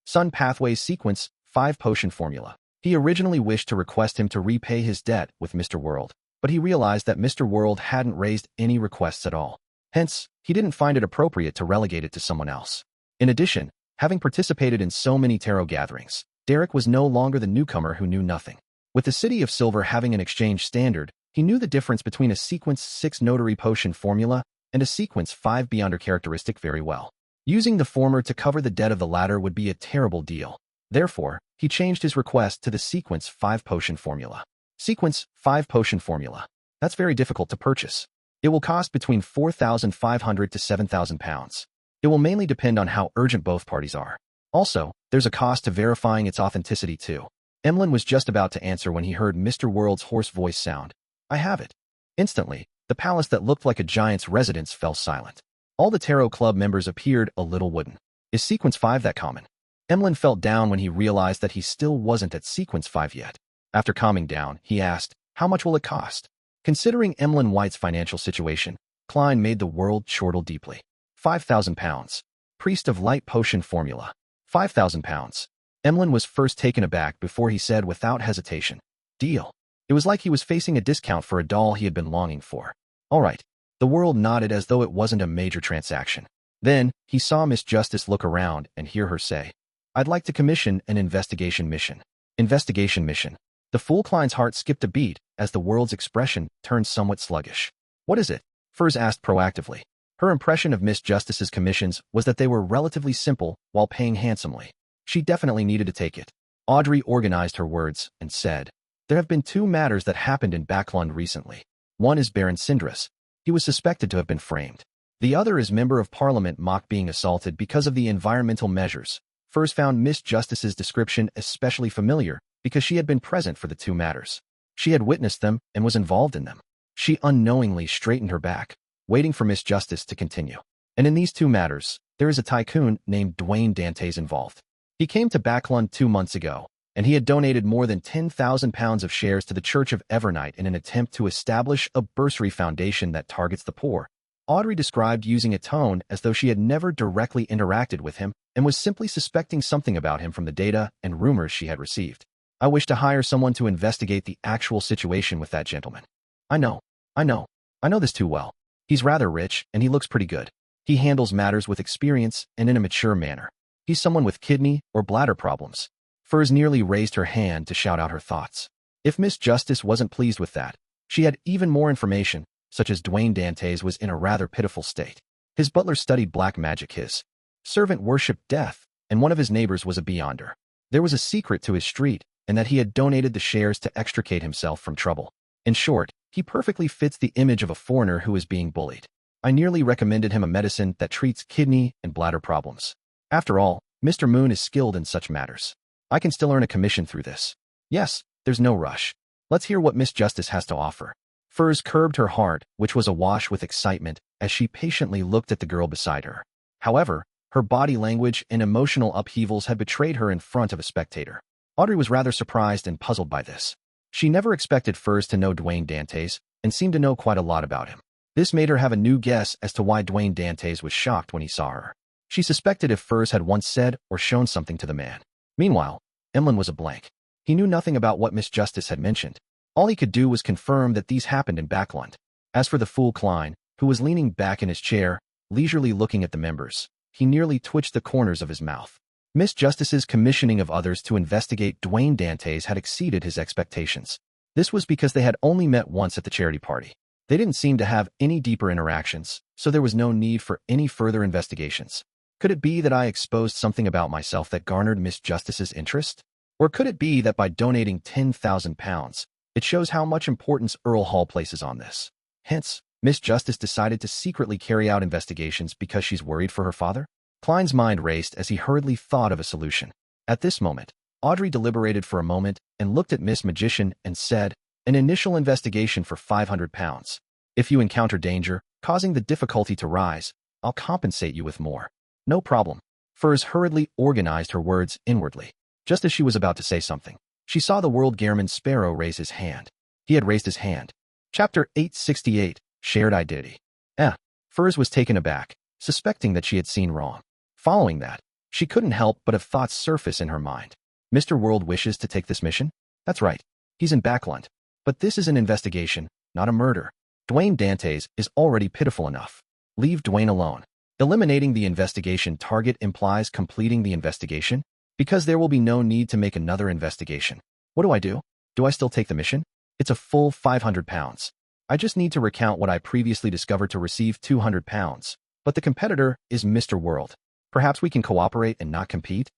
Sun Pathways Sequence 5 Potion Formula. He originally wished to request him to repay his debt with Mr. World, but he realized that Mr. World hadn't raised any requests at all. Hence, he didn't find it appropriate to relegate it to someone else. In addition, having participated in so many tarot gatherings, Derek was no longer the newcomer who knew nothing. With the City of Silver having an exchange standard, he knew the difference between a Sequence 6 Notary Potion Formula and a Sequence 5 Beyonder characteristic very well. Using the former to cover the debt of the latter would be a terrible deal. Therefore, he changed his request to the Sequence 5 Potion Formula. Sequence 5 Potion Formula. That's very difficult to purchase. It will cost between £4,500 to £7,000. It will mainly depend on how urgent both parties are. Also, there's a cost to verifying its authenticity too. Emlyn was just about to answer when he heard Mr. World's hoarse voice sound. I have it. Instantly, the palace that looked like a giant's residence fell silent. All the Tarot Club members appeared a little wooden. Is Sequence 5 that common? Emlyn felt down when he realized that he still wasn't at Sequence 5 yet. After calming down, he asked, how much will it cost? Considering Emlyn White's financial situation, Klein made the world chortle deeply. £5,000. Priest of Light Potion Formula. £5,000. Emlyn was first taken aback before he said without hesitation, deal. It was like he was facing a discount for a doll he had been longing for. All right. The world nodded as though it wasn't a major transaction. Then, he saw Miss Justice look around and hear her say, I'd like to commission an investigation mission. Investigation mission. The fool Klein's heart skipped a beat as the world's expression turned somewhat sluggish. What is it? Furs asked proactively. Her impression of Miss Justice's commissions was that they were relatively simple while paying handsomely. She definitely needed to take it. Audrey organized her words and said, there have been 2 matters that happened in Backlund recently. One is Baron Sindris. He was suspected to have been framed. The other is Member of Parliament Mock being assaulted because of the environmental measures. Furs found Miss Justice's description especially familiar because she had been present for the 2 matters. She had witnessed them and was involved in them. She unknowingly straightened her back, waiting for Miss Justice to continue. And in these 2 matters, there is a tycoon named Dwayne Dantès involved. He came to Backlund 2 months ago, and he had donated more than £10,000 of shares to the Church of Evernight in an attempt to establish a bursary foundation that targets the poor. Audrey described using a tone as though she had never directly interacted with him and was simply suspecting something about him from the data and rumors she had received. I wish to hire someone to investigate the actual situation with that gentleman. I know this too well. He's rather rich, and he looks pretty good. He handles matters with experience and in a mature manner. He's someone with kidney or bladder problems. Furs nearly raised her hand to shout out her thoughts. If Miss Justice wasn't pleased with that, she had even more information, such as Dwayne Dantès was in a rather pitiful state. His butler studied black magic, his servant worshipped death, and one of his neighbors was a beyonder. There was a secret to his street, and that he had donated the shares to extricate himself from trouble. In short, he perfectly fits the image of a foreigner who is being bullied. I nearly recommended him a medicine that treats kidney and bladder problems. After all, Mr. Moon is skilled in such matters. I can still earn a commission through this. Yes, there's no rush. Let's hear what Miss Justice has to offer. Furs curbed her heart, which was awash with excitement, as she patiently looked at the girl beside her. However, her body language and emotional upheavals had betrayed her in front of a spectator. Audrey was rather surprised and puzzled by this. She never expected Furs to know Dwayne Dantès and seemed to know quite a lot about him. This made her have a new guess as to why Dwayne Dantès was shocked when he saw her. She suspected if Furs had once said or shown something to the man. Meanwhile, Emlyn was a blank. He knew nothing about what Miss Justice had mentioned. All he could do was confirm that these happened in Backlund. As for the fool Klein, who was leaning back in his chair, leisurely looking at the members, he nearly twitched the corners of his mouth. Miss Justice's commissioning of others to investigate Dwayne Dantès had exceeded his expectations. This was because they had only met once at the charity party. They didn't seem to have any deeper interactions, so there was no need for any further investigations. Could it be that I exposed something about myself that garnered Miss Justice's interest? Or could it be that by donating £10,000, it shows how much importance Earl Hall places on this? Hence, Miss Justice decided to secretly carry out investigations because she's worried for her father? Klein's mind raced as he hurriedly thought of a solution. At this moment, Audrey deliberated for a moment and looked at Miss Magician and said, an initial investigation for £500. If you encounter danger, causing the difficulty to rise, I'll compensate you with more. No problem. Furs hurriedly organized her words inwardly. Just as she was about to say something, she saw the world Gairman Sparrow raise his hand. He had raised his hand. Chapter 868, Shared Identity. Furs was taken aback, suspecting that she had seen wrong. Following that, she couldn't help but have thoughts surface in her mind. Mr. World wishes to take this mission? That's right. He's in Backland. But this is an investigation, not a murder. Dwayne Dantès is already pitiful enough. Leave Dwayne alone. Eliminating the investigation target implies completing the investigation, because there will be no need to make another investigation. What do? Do I still take the mission? It's a full £500. I just need to recount what I previously discovered to receive £200. But the competitor is Mr. World. Perhaps we can cooperate and not compete?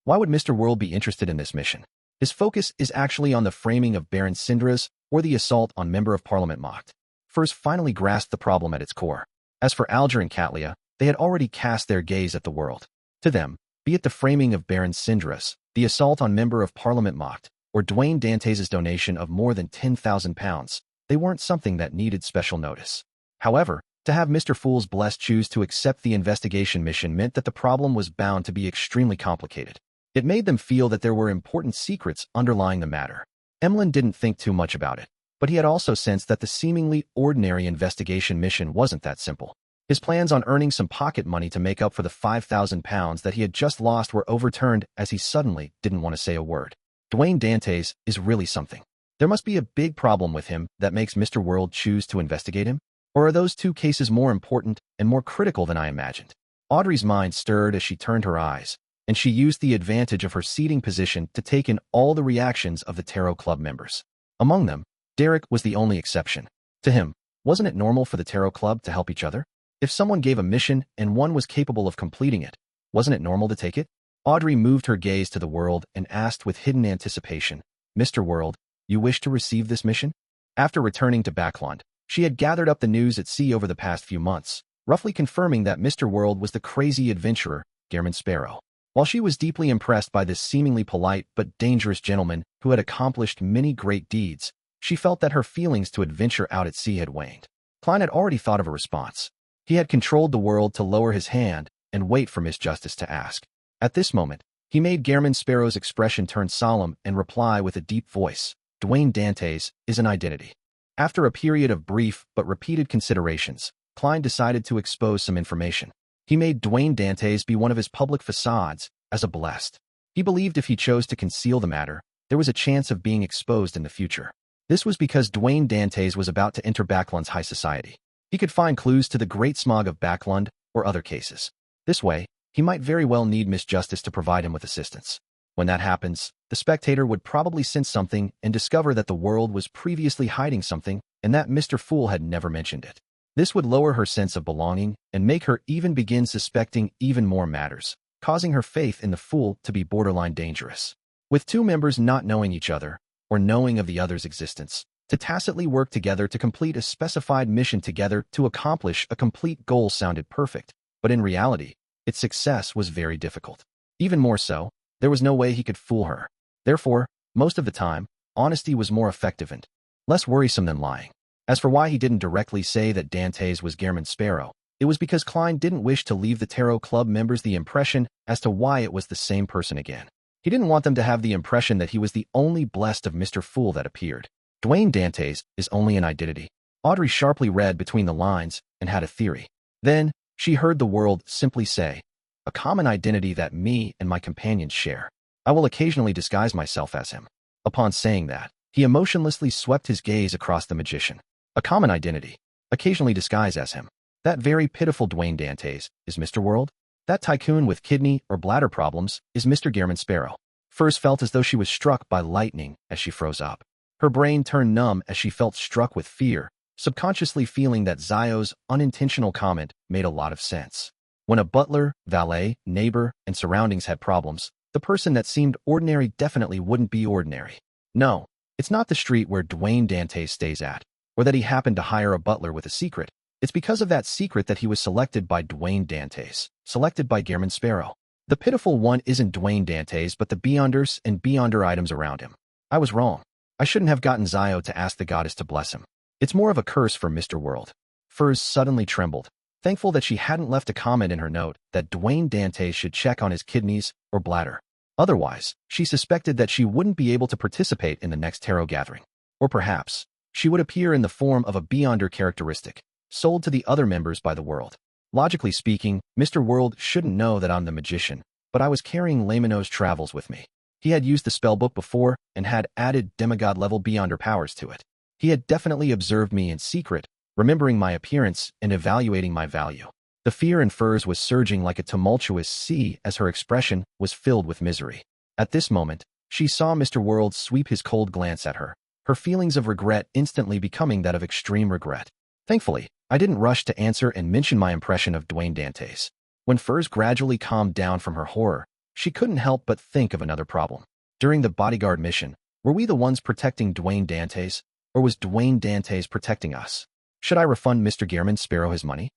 Why would Mr. World be interested in this mission? His focus is actually on the framing of Baron Syndra's or the assault on Member of Parliament mocked. Furs finally grasped the problem at its core. As for Alger and Catlia, they had already cast their gaze at the world. To them, be it the framing of Baron Syndra's, the assault on Member of Parliament mocked, or Dwayne Dantès' donation of more than £10,000, they weren't something that needed special notice. However, to have Mr. Fool's Blessed choose to accept the investigation mission meant that the problem was bound to be extremely complicated. It made them feel that there were important secrets underlying the matter. Emlyn didn't think too much about it, but he had also sensed that the seemingly ordinary investigation mission wasn't that simple. His plans on earning some pocket money to make up for the £5,000 that he had just lost were overturned as he suddenly didn't want to say a word. Dwayne Dantès is really something. There must be a big problem with him that makes Mr. World choose to investigate him? Or are those two cases more important and more critical than I imagined? Audrey's mind stirred as she turned her eyes, and she used the advantage of her seating position to take in all the reactions of the Tarot Club members. Among them, Derek was the only exception. To him, wasn't it normal for the Tarot Club to help each other? If someone gave a mission and one was capable of completing it, wasn't it normal to take it? Audrey moved her gaze to the World and asked with hidden anticipation, Mr. World, you wish to receive this mission? After returning to Backland, she had gathered up the news at sea over the past few months, roughly confirming that Mr. World was the crazy adventurer, Gehrman Sparrow. While she was deeply impressed by this seemingly polite but dangerous gentleman who had accomplished many great deeds, she felt that her feelings to adventure out at sea had waned. Klein had already thought of a response. He had controlled the World to lower his hand and wait for Miss Justice to ask. At this moment, he made Gehrman Sparrow's expression turn solemn and reply with a deep voice, Dwayne Dantès is an identity. After a period of brief but repeated considerations, Klein decided to expose some information. He made Dwayne Dantès be one of his public facades as a blessed. He believed if he chose to conceal the matter, there was a chance of being exposed in the future. This was because Dwayne Dantès was about to enter Backland's high society. He could find clues to the Great Smog of Backland or other cases. This way, he might very well need Miss Justice to provide him with assistance. When that happens, the Spectator would probably sense something and discover that the World was previously hiding something and that Mr. Fool had never mentioned it. This would lower her sense of belonging and make her even begin suspecting even more matters, causing her faith in the Fool to be borderline dangerous. With two members not knowing each other, or knowing of the other's existence, to tacitly work together to complete a specified mission together to accomplish a complete goal sounded perfect, but in reality, its success was very difficult. Even more so, there was no way he could fool her. Therefore, most of the time, honesty was more effective and less worrisome than lying. As for why he didn't directly say that Dantès was Gehrman Sparrow, it was because Klein didn't wish to leave the Tarot Club members the impression as to why it was the same person again. He didn't want them to have the impression that he was the only blessed of Mr. Fool that appeared. Dwayne Dantès is only an identity. Audrey sharply read between the lines and had a theory. Then, she heard the World simply say, a common identity that me and my companions share. I will occasionally disguise myself as him. Upon saying that, he emotionlessly swept his gaze across the magician. A common identity, occasionally disguised as him. That very pitiful Dwayne Dantès is Mr. World. That tycoon with kidney or bladder problems is Mr. Gehrman Sparrow. Furs felt as though she was struck by lightning as she froze up. Her brain turned numb as she felt struck with fear, subconsciously feeling that Zio's unintentional comment made a lot of sense. When a butler, valet, neighbor, and surroundings had problems, the person that seemed ordinary definitely wouldn't be ordinary. No, it's not the street where Dwayne Dantès stays at, or that he happened to hire a butler with a secret. It's because of that secret that he was selected by Dwayne Dantès, selected by Gehrman Sparrow. The pitiful one isn't Dwayne Dantès but the beyonders and beyonder items around him. I was wrong. I shouldn't have gotten Zio to ask the goddess to bless him. It's more of a curse for Mr. World. Furs suddenly trembled, thankful that she hadn't left a comment in her note that Dwayne Dantès should check on his kidneys or bladder. Otherwise, she suspected that she wouldn't be able to participate in the next tarot gathering. Or perhaps, She would appear in the form of a beyonder characteristic, sold to the other members by the world. Logically speaking, Mr. World shouldn't know that I'm the magician, but I was carrying Lamino's travels with me. He had used the spellbook before and had added demigod-level beyonder powers to it. He had definitely observed me in secret, remembering my appearance and evaluating my value. The fear in Furs was surging like a tumultuous sea as her expression was filled with misery. At this moment, she saw Mr. World sweep his cold glance at her, her feelings of regret instantly becoming that of extreme regret. Thankfully, I didn't rush to answer and mention my impression of Dwayne Dantès. When Furs gradually calmed down from her horror, she couldn't help but think of another problem. During the bodyguard mission, were we the ones protecting Dwayne Dantès, or was Dwayne Dantès protecting us? Should I refund Mr. Gearman Sparrow his money?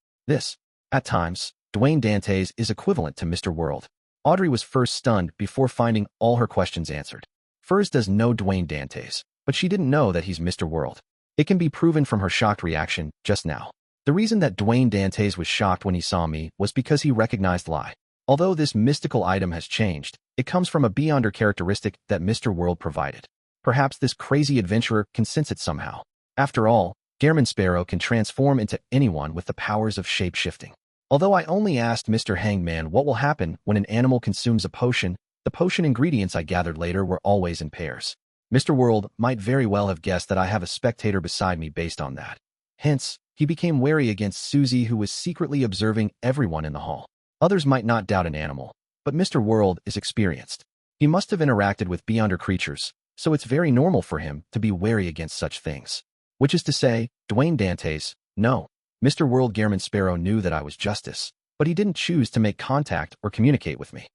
At times, Dwayne Dantès is equivalent to Mr. World. Audrey was first stunned before finding all her questions answered. Furs does know Dwayne Dantès, but she didn't know that he's Mr. World. It can be proven from her shocked reaction just now. The reason that Dwayne Dantès was shocked when he saw me was because he recognized Lie. Although this mystical item has changed, it comes from a beyonder characteristic that Mr. World provided. Perhaps this crazy adventurer can sense it somehow. After all, Gearman Sparrow can transform into anyone with the powers of shape-shifting. Although I only asked Mr. Hangman what will happen when an animal consumes a potion, the potion ingredients I gathered later were always in pairs. Mr. World might very well have guessed that I have a spectator beside me based on that. Hence, he became wary against Susie, who was secretly observing everyone in the hall. Others might not doubt an animal, but Mr. World is experienced. He must have interacted with beyonder creatures, so it's very normal for him to be wary against such things. Which is to say, Dwayne Dantès, no. Mr. World Gearman Sparrow knew that I was Justice, but he didn't choose to make contact or communicate with me.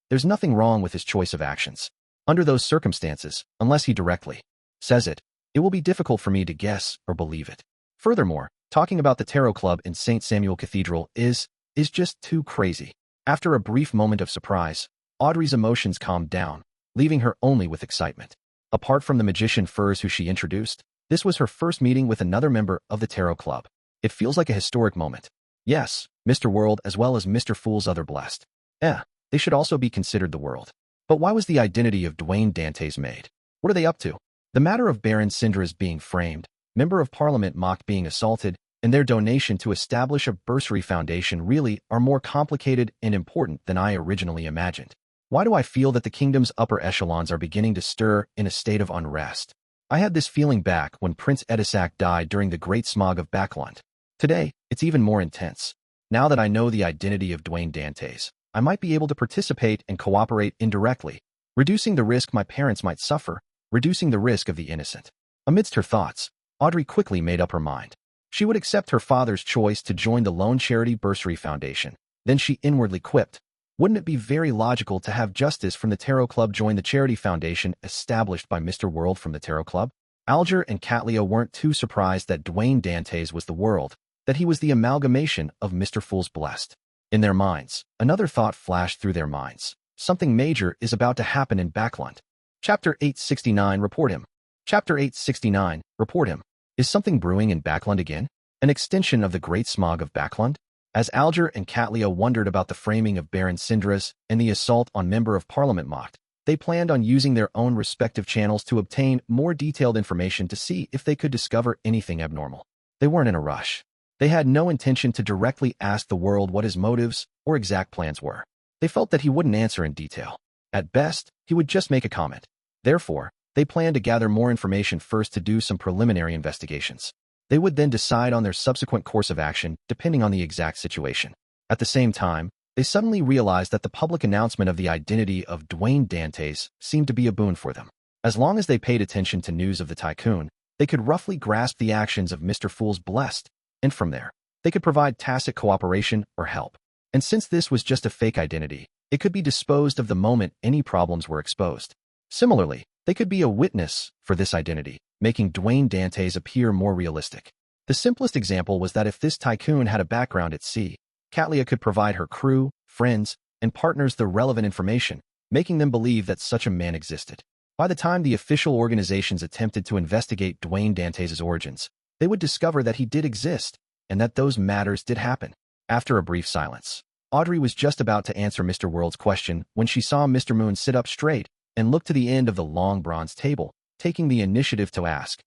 There's nothing wrong with his choice of actions. Under those circumstances, unless he directly says it, it will be difficult for me to guess or believe it. Furthermore, talking about the Tarot Club in St. Samuel Cathedral is just too crazy. After a brief moment of surprise, Audrey's emotions calmed down, leaving her only with excitement. Apart from the magician Furs who she introduced, this was her first meeting with another member of the Tarot Club. It feels like a historic moment. Yes, Mr. World as well as Mr. Fool's other blessed. They should also be considered the world. But why was the identity of Dwayne Dantès made? What are they up to? The matter of Baron Syndra's being framed, Member of Parliament mocked being assaulted, and their donation to establish a bursary foundation really are more complicated and important than I originally imagined. Why do I feel that the kingdom's upper echelons are beginning to stir in a state of unrest? I had this feeling back when Prince Edisac died during the Great Smog of Backlund. Today, it's even more intense. Now that I know the identity of Dwayne Dantès, I might be able to participate and cooperate indirectly, reducing the risk my parents might suffer, reducing the risk of the innocent. Amidst her thoughts, Audrey quickly made up her mind. She would accept her father's choice to join the Lone Charity Bursary Foundation. Then she inwardly quipped, wouldn't it be very logical to have Justice from the Tarot Club join the charity foundation established by Mr. World from the Tarot Club? Alger and Catlea weren't too surprised that Dwayne Dantès was the world, that he was the amalgamation of Mr. Fool's blessed. In their minds, another thought flashed through their minds. Something major is about to happen in Backlund. Chapter 869, report him. Chapter 869, report him. Is something brewing in Backlund again? An extension of the Great Smog of Backlund? As Alger and Catlea wondered about the framing of Baron Syndra's and the assault on Member of Parliament mocked, they planned on using their own respective channels to obtain more detailed information to see if they could discover anything abnormal. They weren't in a rush. They had no intention to directly ask the world what his motives or exact plans were. They felt that he wouldn't answer in detail. At best, he would just make a comment. Therefore, they planned to gather more information first to do some preliminary investigations. They would then decide on their subsequent course of action depending on the exact situation. At the same time, they suddenly realized that the public announcement of the identity of Dwayne Dantès seemed to be a boon for them. As long as they paid attention to news of the tycoon, they could roughly grasp the actions of Mr. Fool's blessed, and from there, they could provide tacit cooperation or help. And since this was just a fake identity, it could be disposed of the moment any problems were exposed. Similarly, they could be a witness for this identity, making Dwayne Dantès appear more realistic. The simplest example was that if this tycoon had a background at sea, Catlea could provide her crew, friends, and partners the relevant information, making them believe that such a man existed. By the time the official organizations attempted to investigate Dwayne Dantès' origins, they would discover that he did exist, and that those matters did happen. After a brief silence, Audrey was just about to answer Mr. World's question when she saw Mr. Moon sit up straight and look to the end of the long bronze table, taking the initiative to ask,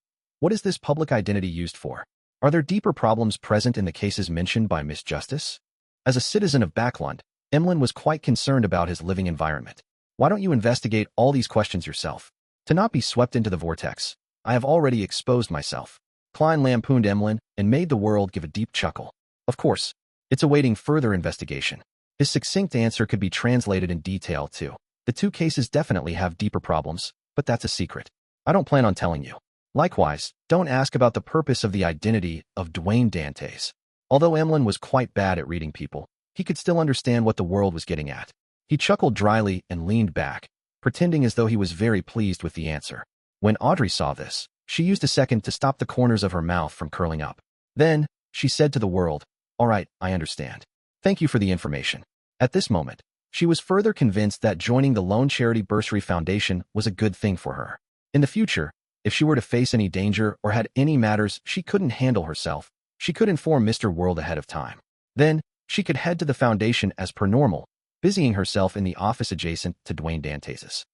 What is this public identity used for? Are there deeper problems present in the cases mentioned by Miss Justice? As a citizen of Backlund, Emlyn was quite concerned about his living environment. Why don't you investigate all these questions yourself? To not be swept into the vortex, I have already exposed myself. Klein lampooned Emlyn and made the world give a deep chuckle. Of course, it's awaiting further investigation. His succinct answer could be translated in detail too. The two cases definitely have deeper problems, but that's a secret. I don't plan on telling you. Likewise, don't ask about the purpose of the identity of Dwayne Dantès. Although Emlyn was quite bad at reading people, he could still understand what the world was getting at. He chuckled dryly and leaned back, pretending as though he was very pleased with the answer. When Audrey saw this, she used a second to stop the corners of her mouth from curling up. Then, she said to the world, "All right, I understand. Thank you for the information." At this moment, she was further convinced that joining the Lone Charity Bursary Foundation was a good thing for her. In the future, if she were to face any danger or had any matters she couldn't handle herself, she could inform Mr. World ahead of time. Then, she could head to the foundation as per normal, busying herself in the office adjacent to Dwayne Dantès'.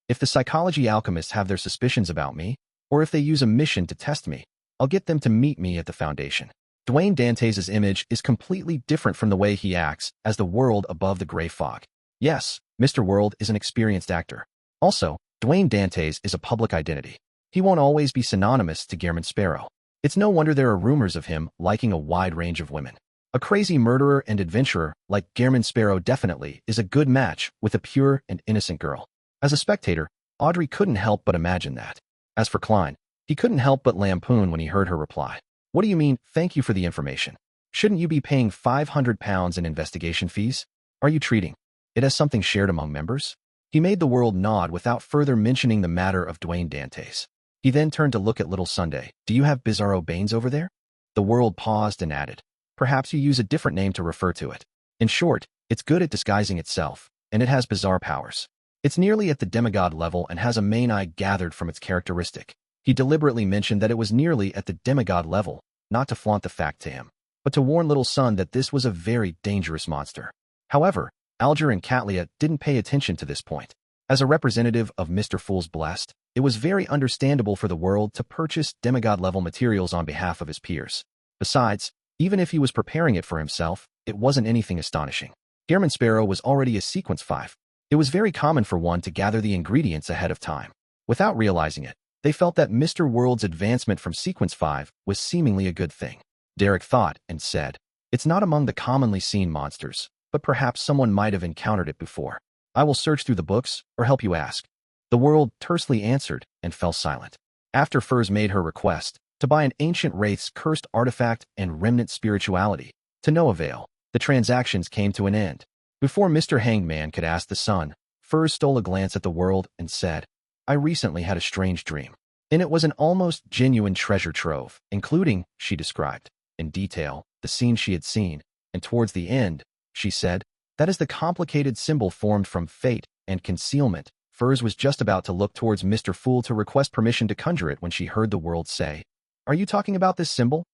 If the psychology alchemists have their suspicions about me, or if they use a mission to test me, I'll get them to meet me at the foundation. Dwayne Dantès' image is completely different from the way he acts as the world above the gray fog. Yes, Mr. World is an experienced actor. Also, Dwayne Dantès is a public identity. He won't always be synonymous to Guillermin Sparrow. It's no wonder there are rumors of him liking a wide range of women. A crazy murderer and adventurer like Guillermin Sparrow definitely is a good match with a pure and innocent girl. As a spectator, Audrey couldn't help but imagine that. As for Klein, he couldn't help but lampoon when he heard her reply. What do you mean, thank you for the information? Shouldn't you be paying £500 in investigation fees? Are you treating it as something shared among members? He made the world nod without further mentioning the matter of Dwayne Dantès. He then turned to look at Little Sunday. Do you have Bizarro Banes over there? The world paused and added, perhaps you use a different name to refer to it. In short, it's good at disguising itself, and it has bizarre powers. It's nearly at the demigod level and has a main eye gathered from its characteristic. He deliberately mentioned that it was nearly at the demigod level, not to flaunt the fact to him, but to warn Little Sun that this was a very dangerous monster. However, Alger and Catlia didn't pay attention to this point. As a representative of Mr. Fool's Blessed, it was very understandable for the world to purchase demigod-level materials on behalf of his peers. Besides, even if he was preparing it for himself, it wasn't anything astonishing. Guillermin Sparrow was already a Sequence 5. It was very common for one to gather the ingredients ahead of time. Without realizing it, they felt that Mr. World's advancement from Sequence 5 was seemingly a good thing. Derek thought and said, it's not among the commonly seen monsters, but perhaps someone might have encountered it before. I will search through the books, or help you ask. The world tersely answered and fell silent. After Furs made her request to buy an ancient wraith's cursed artifact and remnant spirituality, to no avail, the transactions came to an end. Before Mr. Hangman could ask the sun, Furs stole a glance at the world and said, I recently had a strange dream. And it was an almost genuine treasure trove, including, she described, in detail, the scene she had seen, and towards the end, she said, that is the complicated symbol formed from fate and concealment. Furs was just about to look towards Mr. Fool to request permission to conjure it when she heard the world say, Are you talking about this symbol?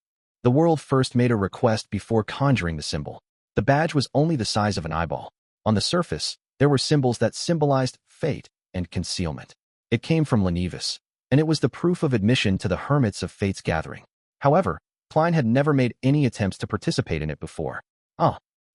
The world first made a request before conjuring the symbol. The badge was only the size of an eyeball. On the surface, there were symbols that symbolized fate and concealment. It came from Lenivus, and it was the proof of admission to the hermits of fate's gathering. However, Klein had never made any attempts to participate in it before.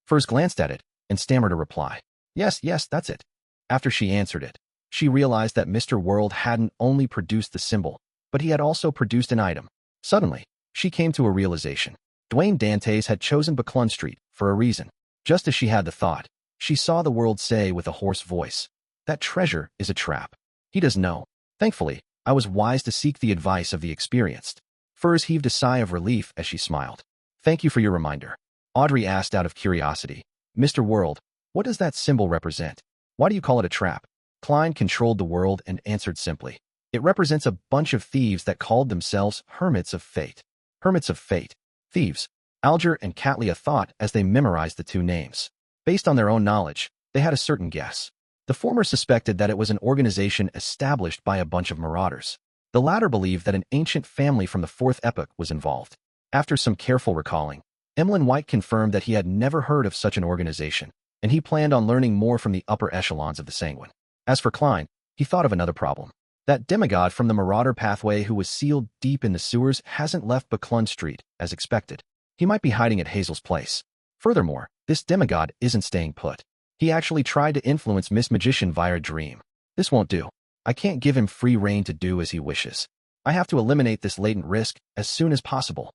Furs glanced at it and stammered a reply. Yes, that's it. After she answered it, she realized that Mr. World hadn't only produced the symbol, but he had also produced an item. Suddenly, she came to a realization. Dwayne Dantès had chosen Backlund Street for a reason. Just as she had the thought, she saw the world say with a hoarse voice, that treasure is a trap. He does know. Thankfully, I was wise to seek the advice of the experienced. Furs heaved a sigh of relief as she smiled. Thank you for your reminder. Audrey asked out of curiosity, Mr. World, what does that symbol represent? Why do you call it a trap? Klein controlled the world and answered simply, it represents a bunch of thieves that called themselves Hermits of Fate. Hermits of Fate. Thieves. Alger and Catlia thought as they memorized the two names. Based on their own knowledge, they had a certain guess. The former suspected that it was an organization established by a bunch of marauders. The latter believed that an ancient family from the Fourth Epoch was involved. After some careful recalling, Emlyn White confirmed that he had never heard of such an organization, and he planned on learning more from the upper echelons of the Sanguine. As for Klein, he thought of another problem. That demigod from the Marauder pathway who was sealed deep in the sewers hasn't left Buckland Street, as expected. He might be hiding at Hazel's place. Furthermore, this demigod isn't staying put. He actually tried to influence Miss Magician via a dream. This won't do. I can't give him free rein to do as he wishes. I have to eliminate this latent risk as soon as possible.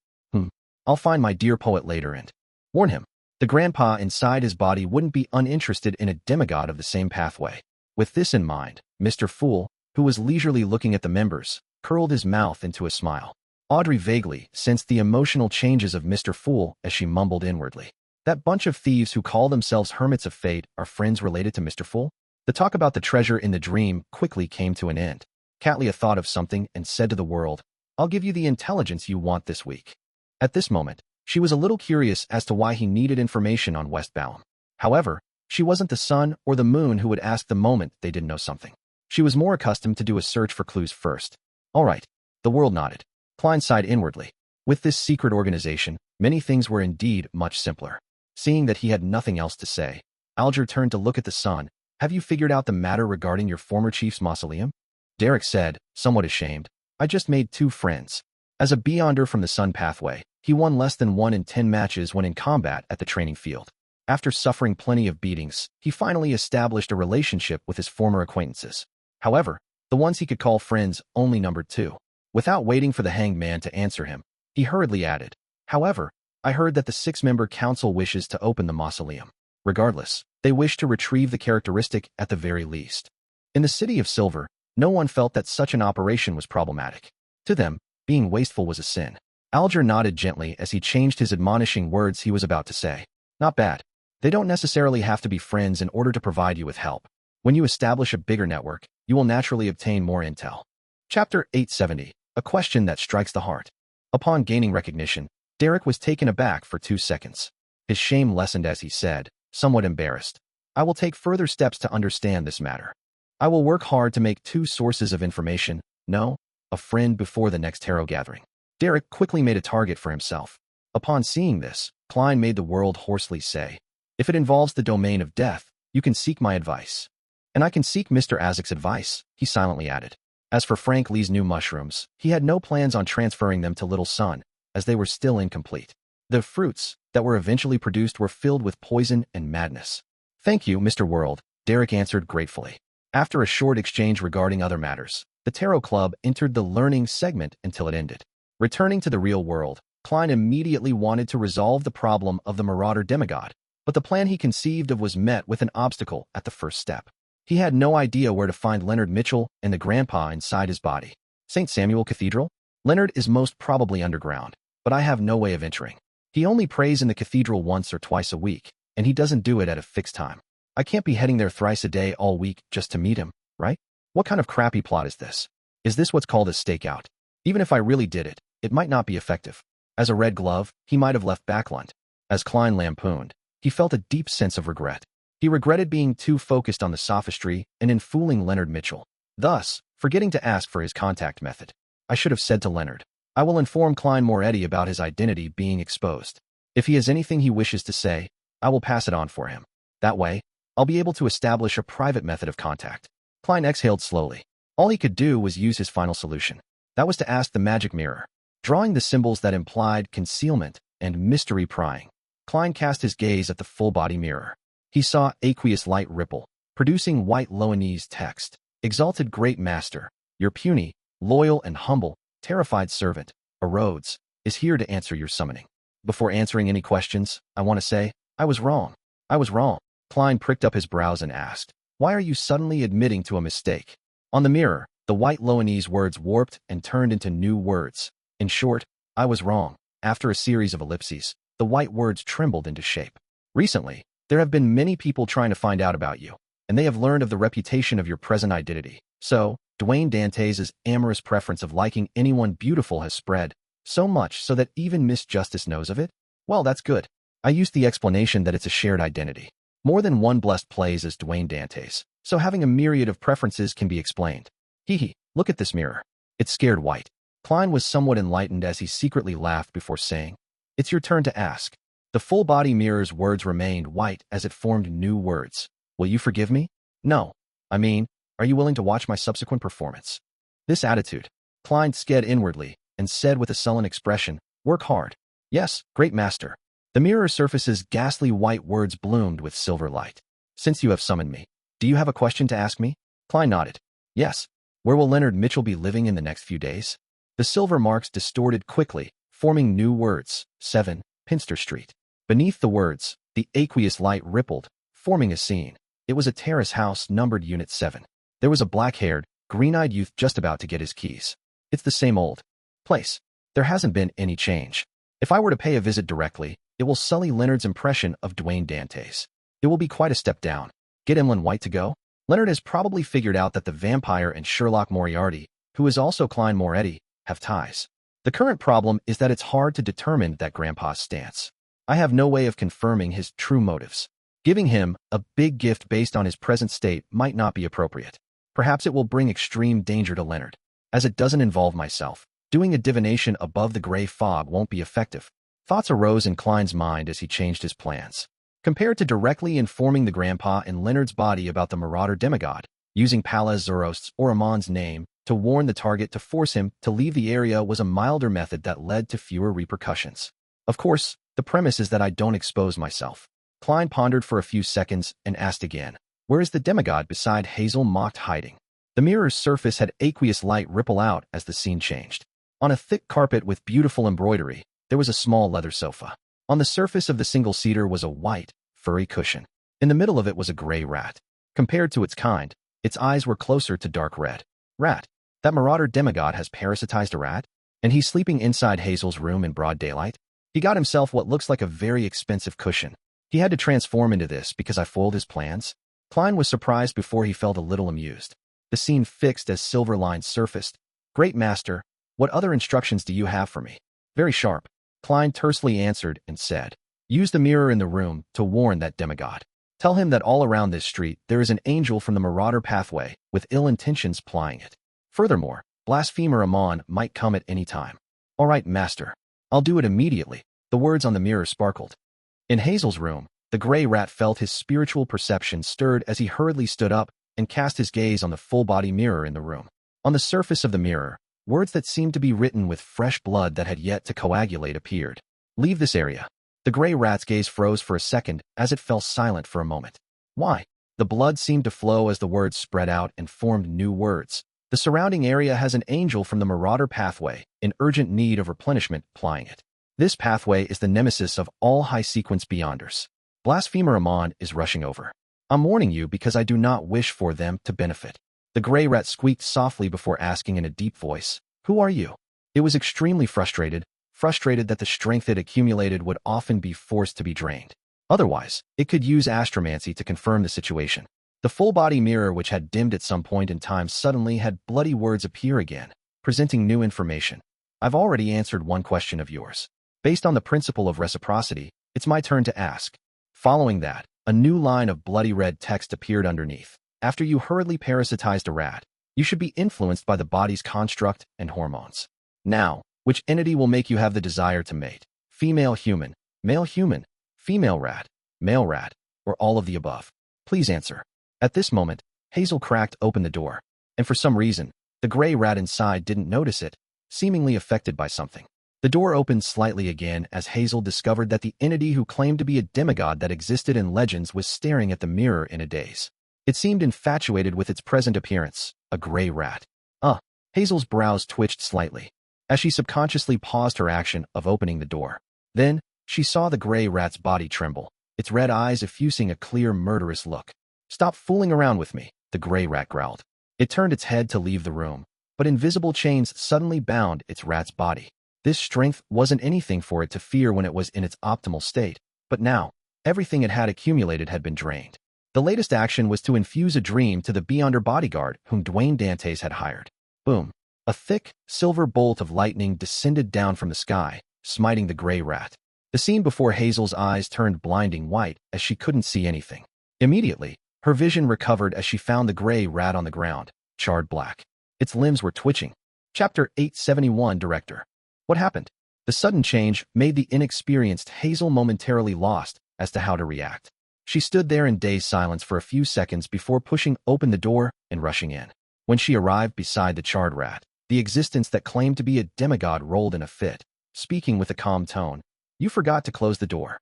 I'll find my dear poet later and warn him. The grandpa inside his body wouldn't be uninterested in a demigod of the same pathway. With this in mind, Mr. Fool, who was leisurely looking at the members, curled his mouth into a smile. Audrey vaguely sensed the emotional changes of Mr. Fool as she mumbled inwardly. That bunch of thieves who call themselves hermits of fate are friends related to Mr. Fool? The talk about the treasure in the dream quickly came to an end. Catlia thought of something and said to the world, "I'll give you the intelligence you want this week." At this moment, she was a little curious as to why he needed information on West Balham. However, she wasn't the sun or the moon who would ask the moment they didn't know something. She was more accustomed to do a search for clues first. All right. The world nodded. Klein sighed inwardly. With this secret organization, many things were indeed much simpler. Seeing that he had nothing else to say, Alger turned to look at the sun. "Have you figured out the matter regarding your former chief's mausoleum?" Derek said, somewhat ashamed. "I just made 2 friends. As a beyonder from the sun pathway, he won less than 1 in 10 matches when in combat at the training field. After suffering plenty of beatings, he finally established a relationship with his former acquaintances. However, the ones he could call friends only numbered 2. Without waiting for the hanged man to answer him, he hurriedly added, "However, I heard that the 6-member council wishes to open the mausoleum. Regardless, they wish to retrieve the characteristic at the very least." In the City of Silver, no one felt that such an operation was problematic. To them, being wasteful was a sin. Alger nodded gently as he changed his admonishing words he was about to say. "Not bad. They don't necessarily have to be friends in order to provide you with help. When you establish a bigger network, you will naturally obtain more intel." Chapter 870, A Question That Strikes the Heart. Upon gaining recognition, Derek was taken aback for 2 seconds. His shame lessened as he said, somewhat embarrassed, "I will take further steps to understand this matter. I will work hard to make 2 sources of information, a friend before the next tarot gathering." Derek quickly made a target for himself. Upon seeing this, Klein made the world hoarsely say, "If it involves the domain of death, you can seek my advice." "And I can seek Mr. Azek's advice," he silently added. As for Frank Lee's new mushrooms, he had no plans on transferring them to Little Sun, as they were still incomplete. The fruits that were eventually produced were filled with poison and madness. "Thank you, Mr. World," Derek answered gratefully. After a short exchange regarding other matters, the Tarot Club entered the learning segment until it ended. Returning to the real world, Klein immediately wanted to resolve the problem of the Marauder demigod, but the plan he conceived of was met with an obstacle at the first step. He had no idea where to find Leonard Mitchell and the grandpa inside his body. St. Samuel Cathedral? Leonard is most probably underground, but I have no way of entering. He only prays in the cathedral once or twice a week, and he doesn't do it at a fixed time. I can't be heading there thrice a day all week just to meet him, right? What kind of crappy plot is this? Is this what's called a stakeout? Even if I really did it, it might not be effective. As a red glove, he might have left Backland. As Klein lampooned, he felt a deep sense of regret. He regretted being too focused on the sophistry and in fooling Leonard Mitchell, thus forgetting to ask for his contact method. I should have said to Leonard, "I will inform Klein Moretti about his identity being exposed. If he has anything he wishes to say, I will pass it on for him. That way, I'll be able to establish a private method of contact." Klein exhaled slowly. All he could do was use his final solution. That was to ask the magic mirror. Drawing the symbols that implied concealment and mystery prying, Klein cast his gaze at the full-body mirror. He saw aqueous light ripple, producing white Loanese text. "Exalted Great Master, your puny, loyal and humble, terrified servant, Rhodes, is here to answer your summoning. Before answering any questions, I want to say, I was wrong. I was wrong." Klein pricked up his brows and asked, "Why are you suddenly admitting to a mistake?" On the mirror, the white Loanese words warped and turned into new words. In short, "I was wrong." After a series of ellipses, the white words trembled into shape. "Recently, there have been many people trying to find out about you, and they have learned of the reputation of your present identity. So, Dwayne Dantès' amorous preference of liking anyone beautiful has spread, so much so that even Miss Justice knows of it? Well, that's good. I used the explanation that it's a shared identity. More than one blessed plays as Dwayne Dantès, so having a myriad of preferences can be explained. Hee, look at this mirror. It's scared white." Klein was somewhat enlightened as he secretly laughed before saying, "It's your turn to ask." The full-body mirror's words remained white as it formed new words. "Will you forgive me?" "No. I mean, are you willing to watch my subsequent performance?" This attitude, Klein sked inwardly and said with a sullen expression, "Work hard." "Yes, great master." The mirror surface's ghastly white words bloomed with silver light. "Since you have summoned me, do you have a question to ask me?" Klein nodded. "Yes. Where will Leonard Mitchell be living in the next few days?" The silver marks distorted quickly, forming new words. 7, Pinster Street. Beneath the words, the aqueous light rippled, forming a scene. It was a terrace house numbered Unit 7. There was a black-haired, green-eyed youth just about to get his keys. "It's the same old place. There hasn't been any change. If I were to pay a visit directly, it will sully Leonard's impression of Dwayne Dantès. It will be quite a step down. Get Emlyn White to go?" Leonard has probably figured out that the vampire and Sherlock Moriarty, who is also Klein Moretti, have ties. The current problem is that it's hard to determine that Grandpa's stance. I have no way of confirming his true motives. Giving him a big gift based on his present state might not be appropriate. Perhaps it will bring extreme danger to Leonard. As it doesn't involve myself, doing a divination above the gray fog won't be effective. Thoughts arose in Klein's mind as he changed his plans. Compared to directly informing the Grandpa in Leonard's body about the marauder demigod, using Palaz Zarost's or Amon's name to warn the target to force him to leave the area was a milder method that led to fewer repercussions. Of course, the premise is that I don't expose myself. Klein pondered for a few seconds and asked again, "Where is the demigod beside Hazel mocked hiding?" The mirror's surface had aqueous light ripple out as the scene changed. On a thick carpet with beautiful embroidery, there was a small leather sofa. On the surface of the single-seater was a white, furry cushion. In the middle of it was a gray rat. Compared to its kind, its eyes were closer to dark red. Rat. That marauder demigod has parasitized a rat? And he's sleeping inside Hazel's room in broad daylight? He got himself what looks like a very expensive cushion. He had to transform into this because I foiled his plans? Klein was surprised before he felt a little amused. The scene fixed as silver lines surfaced. "Great master, what other instructions do you have for me?" "Very sharp," Klein tersely answered and said. "Use the mirror in the room to warn that demigod. Tell him that all around this street there is an angel from the marauder pathway with ill intentions plying it. Furthermore, blasphemer Amon might come at any time." "All right, master. I'll do it immediately." The words on the mirror sparkled. In Hazel's room, the gray rat felt his spiritual perception stirred as he hurriedly stood up and cast his gaze on the full-body mirror in the room. On the surface of the mirror, words that seemed to be written with fresh blood that had yet to coagulate appeared. "Leave this area." The gray rat's gaze froze for a second as it fell silent for a moment. "Why?" The blood seemed to flow as the words spread out and formed new words. "The surrounding area has an angel from the marauder pathway, in urgent need of replenishment, plying it. This pathway is the nemesis of all high-sequence beyonders. Blasphemer Amon is rushing over. I'm warning you because I do not wish for them to benefit." The gray rat squeaked softly before asking in a deep voice, "Who are you?" It was extremely frustrated that the strength it accumulated would often be forced to be drained. Otherwise, it could use astromancy to confirm the situation. The full-body mirror, which had dimmed at some point in time, suddenly had bloody words appear again, presenting new information. "I've already answered one question of yours. Based on the principle of reciprocity, it's my turn to ask." Following that, a new line of bloody red text appeared underneath. "After you hurriedly parasitized a rat, you should be influenced by the body's construct and hormones. Now, which entity will make you have the desire to mate? Female human, female rat, male rat, or all of the above? Please answer." At this moment, Hazel cracked open the door, and for some reason, the gray rat inside didn't notice it, seemingly affected by something. The door opened slightly again as Hazel discovered that the entity who claimed to be a demigod that existed in legends was staring at the mirror in a daze. It seemed infatuated with its present appearance, a gray rat. Hazel's brows twitched slightly, as she subconsciously paused her action of opening the door. Then, she saw the gray rat's body tremble, its red eyes effusing a clear, murderous look. "Stop fooling around with me," the gray rat growled. It turned its head to leave the room, but invisible chains suddenly bound its rat's body. This strength wasn't anything for it to fear when it was in its optimal state, but now, everything it had accumulated had been drained. The latest action was to infuse a dream to the Beyonder bodyguard whom Dwayne Dantès had hired. Boom. A thick, silver bolt of lightning descended down from the sky, smiting the gray rat. The scene before Hazel's eyes turned blinding white as she couldn't see anything. Immediately, her vision recovered as she found the gray rat on the ground, charred black. Its limbs were twitching. Chapter 871 Director. What happened? The sudden change made the inexperienced Hazel momentarily lost as to how to react. She stood there in dazed silence for a few seconds before pushing open the door and rushing in. When she arrived beside the charred rat, the existence that claimed to be a demigod rolled in a fit, speaking with a calm tone. "You forgot to close the door."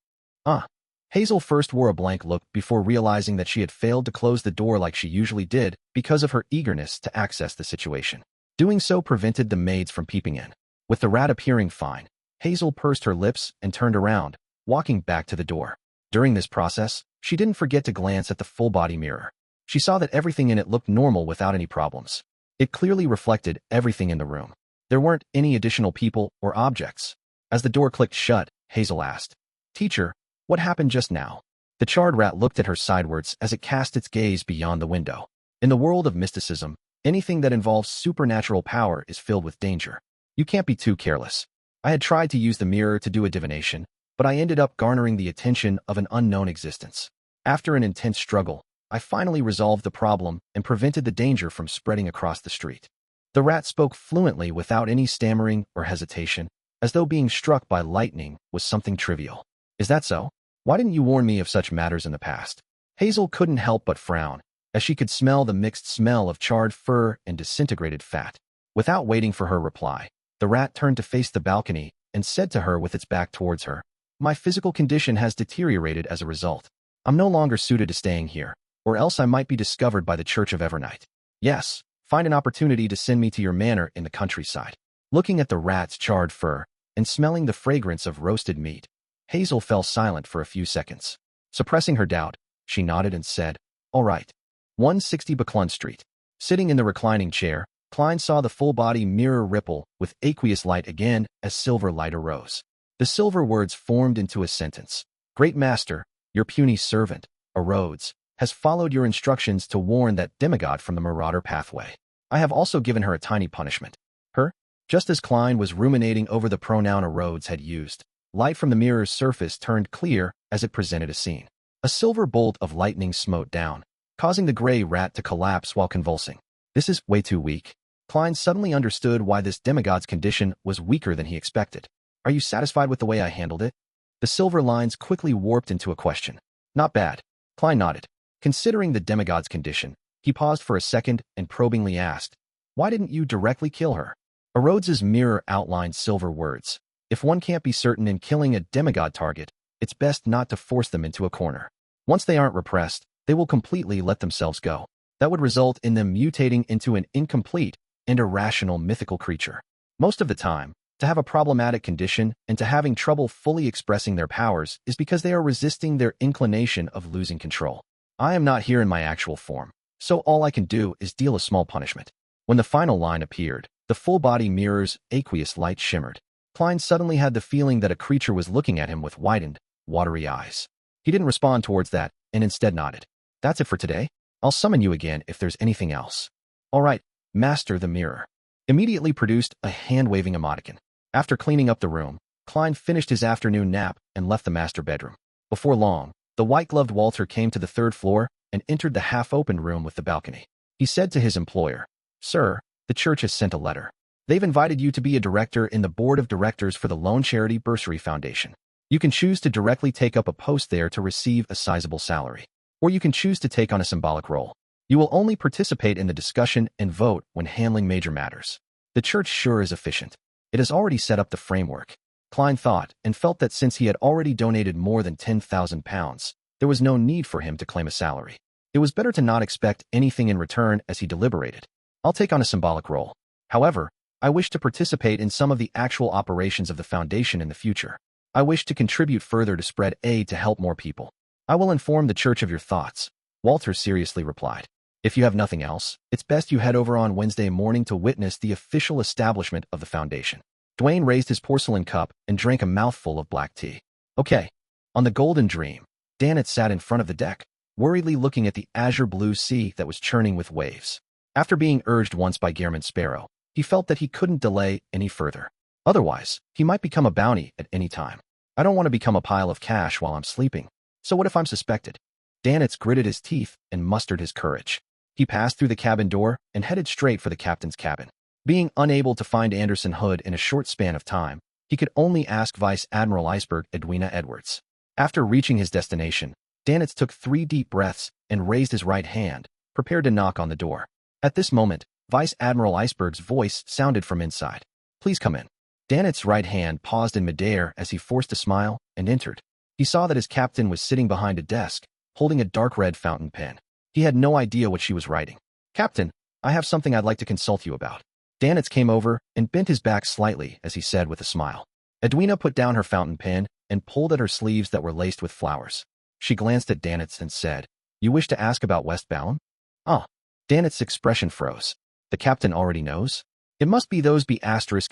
Hazel first wore a blank look before realizing that she had failed to close the door like she usually did because of her eagerness to access the situation. Doing so prevented the maids from peeping in. With the rat appearing fine, Hazel pursed her lips and turned around, walking back to the door. During this process, she didn't forget to glance at the full-body mirror. She saw that everything in it looked normal without any problems. It clearly reflected everything in the room. There weren't any additional people or objects. As the door clicked shut, Hazel asked, "Teacher, what happened just now?" The charred rat looked at her sidewards as it cast its gaze beyond the window. In the world of mysticism, anything that involves supernatural power is filled with danger. You can't be too careless. I had tried to use the mirror to do a divination, but I ended up garnering the attention of an unknown existence. After an intense struggle, I finally resolved the problem and prevented the danger from spreading across the street. The rat spoke fluently without any stammering or hesitation, as though being struck by lightning was something trivial. "Is that so? Why didn't you warn me of such matters in the past?" Hazel couldn't help but frown, as she could smell the mixed smell of charred fur and disintegrated fat. Without waiting for her reply, the rat turned to face the balcony and said to her with its back towards her, "My physical condition has deteriorated as a result. I'm no longer suited to staying here, or else I might be discovered by the Church of Evernight. Yes, find an opportunity to send me to your manor in the countryside." Looking at the rat's charred fur and smelling the fragrance of roasted meat, Hazel fell silent for a few seconds. Suppressing her doubt, she nodded and said, "All right." 160 Buckland Street. Sitting in the reclining chair, Klein saw the full-body mirror ripple with aqueous light again as silver light arose. The silver words formed into a sentence. "Great Master, your puny servant, Rhodes, has followed your instructions to warn that demigod from the marauder pathway. I have also given her a tiny punishment." Her? Just as Klein was ruminating over the pronoun Rhodes had used, light from the mirror's surface turned clear as it presented a scene. A silver bolt of lightning smote down, causing the gray rat to collapse while convulsing. "This is way too weak." Klein suddenly understood why this demigod's condition was weaker than he expected. "Are you satisfied with the way I handled it?" The silver lines quickly warped into a question. "Not bad." Klein nodded. Considering the demigod's condition, he paused for a second and probingly asked, "Why didn't you directly kill her?" Rhodes's mirror outlined silver words. "If one can't be certain in killing a demigod target, it's best not to force them into a corner. Once they aren't repressed, they will completely let themselves go. That would result in them mutating into an incomplete and irrational mythical creature. Most of the time, to have a problematic condition and to having trouble fully expressing their powers is because they are resisting their inclination of losing control. I am not here in my actual form, so all I can do is deal a small punishment." When the final line appeared, the full-body mirror's aqueous light shimmered. Klein suddenly had the feeling that a creature was looking at him with widened, watery eyes. He didn't respond towards that, and instead nodded. "That's it for today. I'll summon you again if there's anything else." "All right, Master." The mirror immediately produced a hand-waving emoticon. After cleaning up the room, Klein finished his afternoon nap and left the master bedroom. Before long, the white-gloved Walter came to the third floor and entered the half-opened room with the balcony. He said to his employer, "Sir, the church has sent a letter. They've invited you to be a director in the board of directors for the Lone Charity Bursary Foundation. You can choose to directly take up a post there to receive a sizable salary, or you can choose to take on a symbolic role. You will only participate in the discussion and vote when handling major matters. The church sure is efficient. It has already set up the framework." Klein thought and felt that since he had already donated more than £10,000, there was no need for him to claim a salary. It was better to not expect anything in return as he deliberated. "I'll take on a symbolic role. However, I wish to participate in some of the actual operations of the foundation in the future. I wish to contribute further to spread aid to help more people. I will inform the church of your thoughts," Walter seriously replied. "If you have nothing else, it's best you head over on Wednesday morning to witness the official establishment of the foundation." Dwayne raised his porcelain cup and drank a mouthful of black tea. "Okay." On the Golden Dream, Dantès sat in front of the deck, worriedly looking at the azure-blue sea that was churning with waves. After being urged once by Gehrman Sparrow, he felt that he couldn't delay any further. Otherwise, he might become a bounty at any time. "I don't want to become a pile of cash while I'm sleeping. So what if I'm suspected?" Dantès gritted his teeth and mustered his courage. He passed through the cabin door and headed straight for the captain's cabin. Being unable to find Anderson Hood in a short span of time, he could only ask Vice Admiral Iceberg Edwina Edwards. After reaching his destination, Dantès took 3 deep breaths and raised his right hand, prepared to knock on the door. At this moment, Vice Admiral Iceberg's voice sounded from inside. Please come in. Dantès' right hand paused in midair as he forced a smile and entered. He saw that his captain was sitting behind a desk, holding a dark red fountain pen. He had no idea what she was writing. Captain, I have something I'd like to consult you about. Dantès came over and bent his back slightly as he said with a smile. Edwina put down her fountain pen and pulled at her sleeves that were laced with flowers. She glanced at Dantès and said, You wish to ask about West Balham? Ah. Dantès' expression froze. The captain already knows? It must be those B*SD*RDS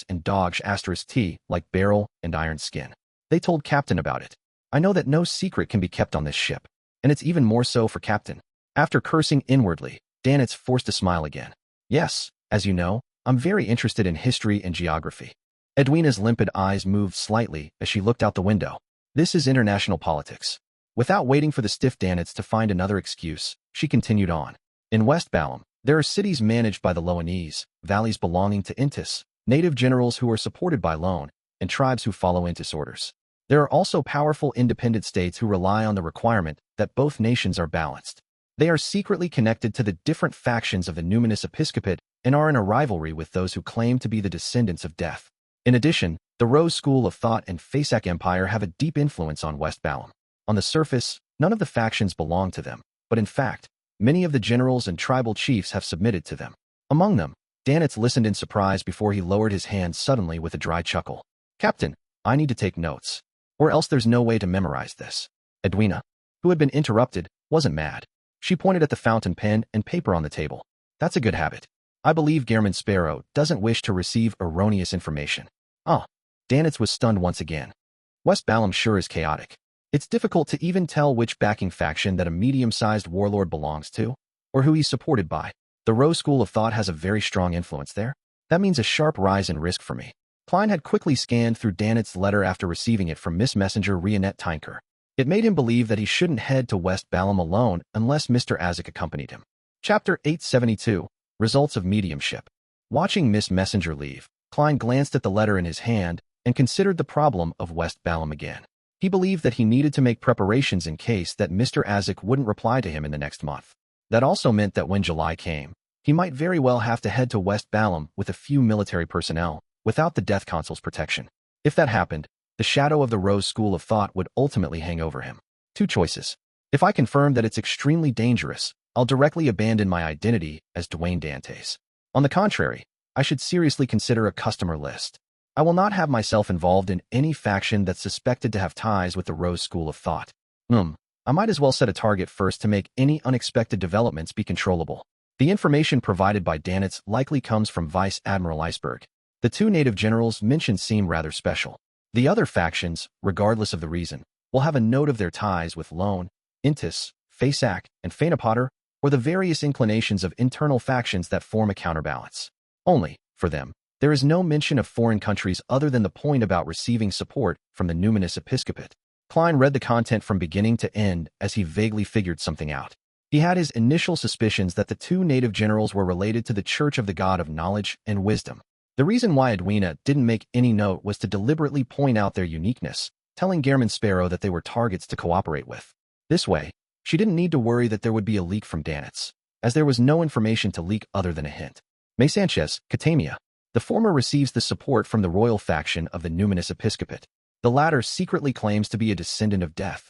and Dog*T, like Beryl and Iron Skin. They told Captain about it. I know that no secret can be kept on this ship, and it's even more so for Captain. After cursing inwardly, Dantès forced a smile again. Yes, as you know, I'm very interested in history and geography. Edwina's limpid eyes moved slightly as she looked out the window. This is international politics. Without waiting for the stiff Dantès to find another excuse, she continued on. In West Balham, there are cities managed by the Loanese, valleys belonging to Intis, native generals who are supported by loan, and tribes who follow Intis orders. There are also powerful independent states who rely on the requirement that both nations are balanced. They are secretly connected to the different factions of the numinous episcopate and are in a rivalry with those who claim to be the descendants of death. In addition, the Rose School of Thought and Fasak Empire have a deep influence on West Balham. On the surface, none of the factions belong to them, but in fact, many of the generals and tribal chiefs have submitted to them. Among them, Dantès listened in surprise before he lowered his hand suddenly with a dry chuckle. Captain, I need to take notes, or else there's no way to memorize this. Edwina, who had been interrupted, wasn't mad. She pointed at the fountain pen and paper on the table. That's a good habit. I believe Gehrman Sparrow doesn't wish to receive erroneous information. Ah. Dantès was stunned once again. West Balham sure is chaotic. It's difficult to even tell which backing faction that a medium-sized warlord belongs to, or who he's supported by. The Rose School of Thought has a very strong influence there. That means a sharp rise in risk for me. Klein had quickly scanned through Dantès' letter after receiving it from Miss Messenger Rionette Tinker. It made him believe that he shouldn't head to West Balham alone unless Mr. Azek accompanied him. Chapter 872, Results of Mediumship. Watching Miss Messenger leave, Klein glanced at the letter in his hand and considered the problem of West Balham again. He believed that he needed to make preparations in case that Mr. Azek wouldn't reply to him in the next month. That also meant that when July came, he might very well have to head to West Balham with a few military personnel, without the Death Consul's protection. If that happened, the shadow of the Rose School of Thought would ultimately hang over him. Two choices. If I confirm that it's extremely dangerous, I'll directly abandon my identity as Dwayne Dantès. On the contrary, I should seriously consider a customer list. I will not have myself involved in any faction that's suspected to have ties with the Rose School of Thought. I might as well set a target first to make any unexpected developments be controllable. The information provided by Dantès likely comes from Vice Admiral Iceberg. The two native generals mentioned seem rather special. The other factions, regardless of the reason, will have a note of their ties with Loan, Intis, Fasak, and Fainapotter, or the various inclinations of internal factions that form a counterbalance. Only, for them, there is no mention of foreign countries other than the point about receiving support from the numinous episcopate. Klein read the content from beginning to end as he vaguely figured something out. He had his initial suspicions that the two native generals were related to the Church of the God of Knowledge and Wisdom. The reason why Edwina didn't make any note was to deliberately point out their uniqueness, telling Gehrman Sparrow that they were targets to cooperate with. This way, she didn't need to worry that there would be a leak from Dantès, as there was no information to leak other than a hint. May Sanchez, Catamia. The former receives the support from the royal faction of the numinous episcopate. The latter secretly claims to be a descendant of death.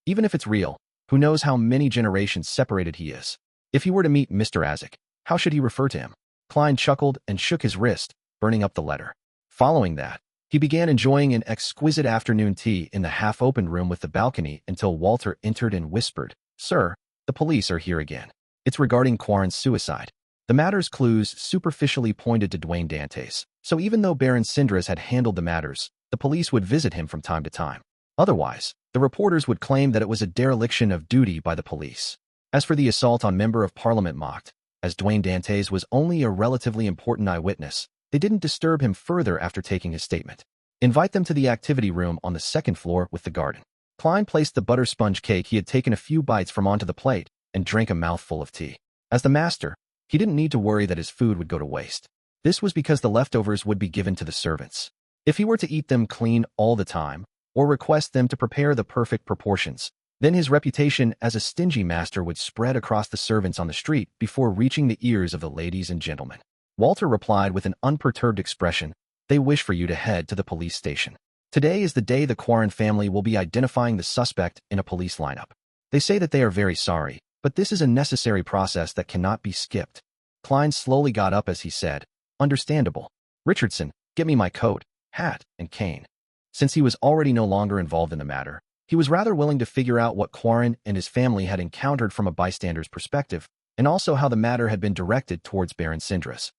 Even if it's real, who knows how many generations separated he is. If he were to meet Mr. Azek, how should he refer to him? Klein chuckled and shook his wrist, burning up the letter. Following that, he began enjoying an exquisite afternoon tea in the half-opened room with the balcony until Walter entered and whispered, "Sir, the police are here again. It's regarding Quarren's suicide." The matter's clues superficially pointed to Dwayne Dantès, so even though Baron Sindras had handled the matters, the police would visit him from time to time. Otherwise, the reporters would claim that it was a dereliction of duty by the police. As for the assault on Member of Parliament mocked, as Dwayne Dantès was only a relatively important eyewitness, they didn't disturb him further after taking his statement. Invite them to the activity room on the second floor with the garden. Klein placed the butter sponge cake he had taken a few bites from onto the plate and drank a mouthful of tea. As the master, he didn't need to worry that his food would go to waste. This was because the leftovers would be given to the servants. If he were to eat them clean all the time, or request them to prepare the perfect proportions, Then his reputation as a stingy master would spread across the servants on the street before reaching the ears of the ladies and gentlemen. Walter replied with an unperturbed expression, "They wish for you to head to the police station. Today is the day the Quarren family will be identifying the suspect in a police lineup. They say that they are very sorry, but this is a necessary process that cannot be skipped." Klein slowly got up as he said, "Understandable. Richardson, get me my coat, hat, and cane." Since he was already no longer involved in the matter, he was rather willing to figure out what Quarren and his family had encountered from a bystander's perspective, and also how the matter had been directed towards Baron Sindras.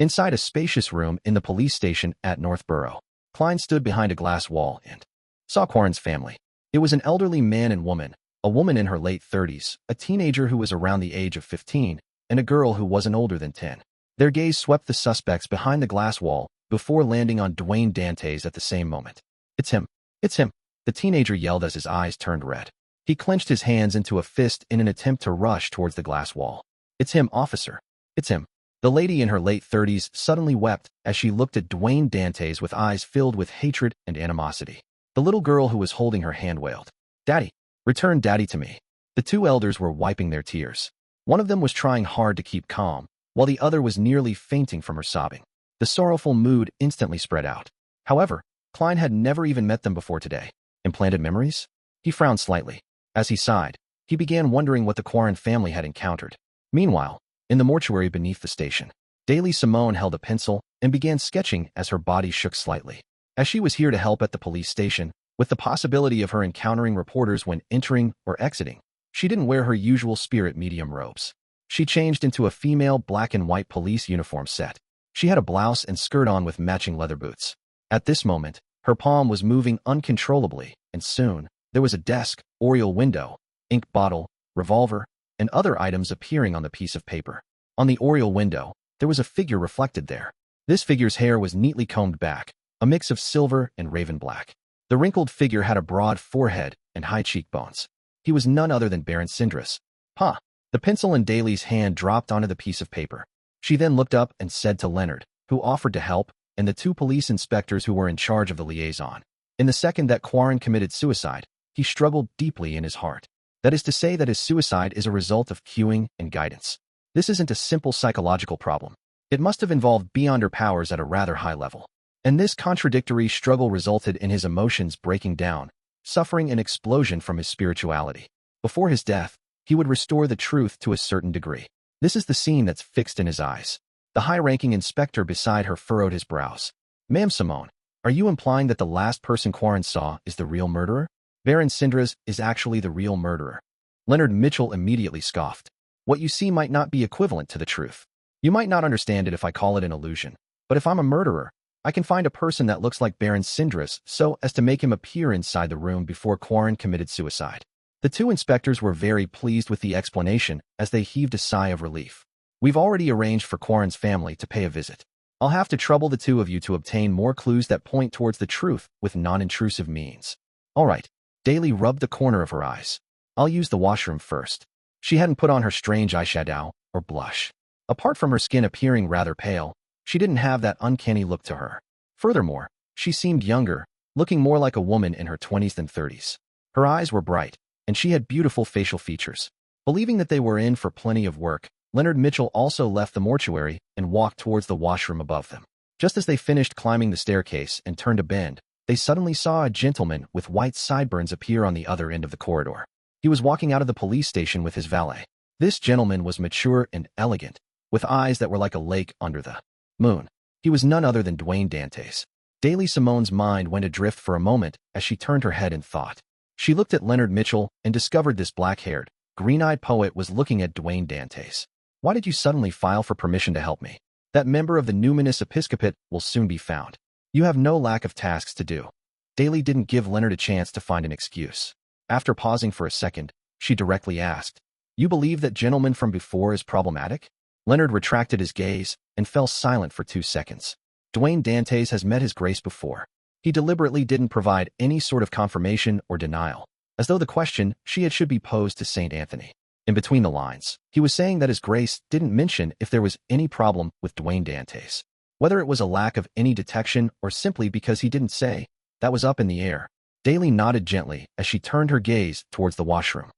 Inside a spacious room in the police station at Northborough, Klein stood behind a glass wall and saw Quarren's family. It was an elderly man and woman, a woman in her late 30s, a teenager who was around the age of 15, and a girl who wasn't older than 10. Their gaze swept the suspects behind the glass wall before landing on Dwayne Dantès at the same moment. "It's him! It's him!" the teenager yelled as his eyes turned red. He clenched his hands into a fist in an attempt to rush towards the glass wall. "It's him, officer! It's him!" The lady in her late 30s suddenly wept as she looked at Dwayne Dantès with eyes filled with hatred and animosity. The little girl who was holding her hand wailed, "Daddy! Return Daddy to me!" The two elders were wiping their tears. One of them was trying hard to keep calm, while the other was nearly fainting from her sobbing. The sorrowful mood instantly spread out. However, Klein had never even met them before today. Implanted memories? He frowned slightly. As he sighed, he began wondering what the Quarren family had encountered. Meanwhile, in the mortuary beneath the station, Daly Simone held a pencil and began sketching as her body shook slightly. As she was here to help at the police station, with the possibility of her encountering reporters when entering or exiting, she didn't wear her usual spirit medium robes. She changed into a female black and white police uniform set. She had a blouse and skirt on with matching leather boots. At this moment, her palm was moving uncontrollably, and soon, there was a desk, oriel window, ink bottle, revolver, and other items appearing on the piece of paper. On the oriel window, there was a figure reflected there. This figure's hair was neatly combed back, a mix of silver and raven black. The wrinkled figure had a broad forehead and high cheekbones. He was none other than Baron Sindras. "Huh." The pencil in Daly's hand dropped onto the piece of paper. She then looked up and said to Leonard, who offered to help, and the two police inspectors who were in charge of the liaison. In the second that Quarren committed suicide, he struggled deeply in his heart. That is to say that his suicide is a result of cueing and guidance. This isn't a simple psychological problem. It must have involved beyonder powers at a rather high level. And this contradictory struggle resulted in his emotions breaking down, suffering an explosion from his spirituality. Before his death, he would restore the truth to a certain degree. This is the scene that's fixed in his eyes. The high-ranking inspector beside her furrowed his brows. "Ma'am Simone, are you implying that the last person Quarren saw is the real murderer? Baron Sindras is actually the real murderer." Leonard Mitchell immediately scoffed. "What you see might not be equivalent to the truth. You might not understand it if I call it an illusion. But if I'm a murderer, I can find a person that looks like Baron Sindras so as to make him appear inside the room before Quarren committed suicide." The two inspectors were very pleased with the explanation as they heaved a sigh of relief. "We've already arranged for Quarren's family to pay a visit. I'll have to trouble the two of you to obtain more clues that point towards the truth with non-intrusive means." "All right." Daly rubbed the corner of her eyes. "I'll use the washroom first." She hadn't put on her strange eyeshadow or blush. Apart from her skin appearing rather pale, she didn't have that uncanny look to her. Furthermore, she seemed younger, looking more like a woman in her 20s than 30s. Her eyes were bright, and she had beautiful facial features. Believing that they were in for plenty of work, Leonard Mitchell also left the mortuary and walked towards the washroom above them. Just as they finished climbing the staircase and turned a bend, they suddenly saw a gentleman with white sideburns appear on the other end of the corridor. He was walking out of the police station with his valet. This gentleman was mature and elegant, with eyes that were like a lake under the moon. He was none other than Dwayne Dantès. Daly Simone's mind went adrift for a moment as she turned her head in thought. She looked at Leonard Mitchell and discovered this black-haired, green-eyed poet was looking at Dwayne Dantès. "Why did you suddenly file for permission to help me? That member of the numinous episcopate will soon be found. You have no lack of tasks to do." Daly didn't give Leonard a chance to find an excuse. After pausing for a second, she directly asked, "You believe that gentleman from before is problematic?" Leonard retracted his gaze and fell silent for 2 seconds. Dwayne Dantès has met his grace before. He deliberately didn't provide any sort of confirmation or denial, as though the question should be posed to St. Anthony. In between the lines, he was saying that his grace didn't mention if there was any problem with Dwayne Dantès. Whether it was a lack of any detection or simply because he didn't say, that was up in the air. Daly nodded gently as she turned her gaze towards the washroom.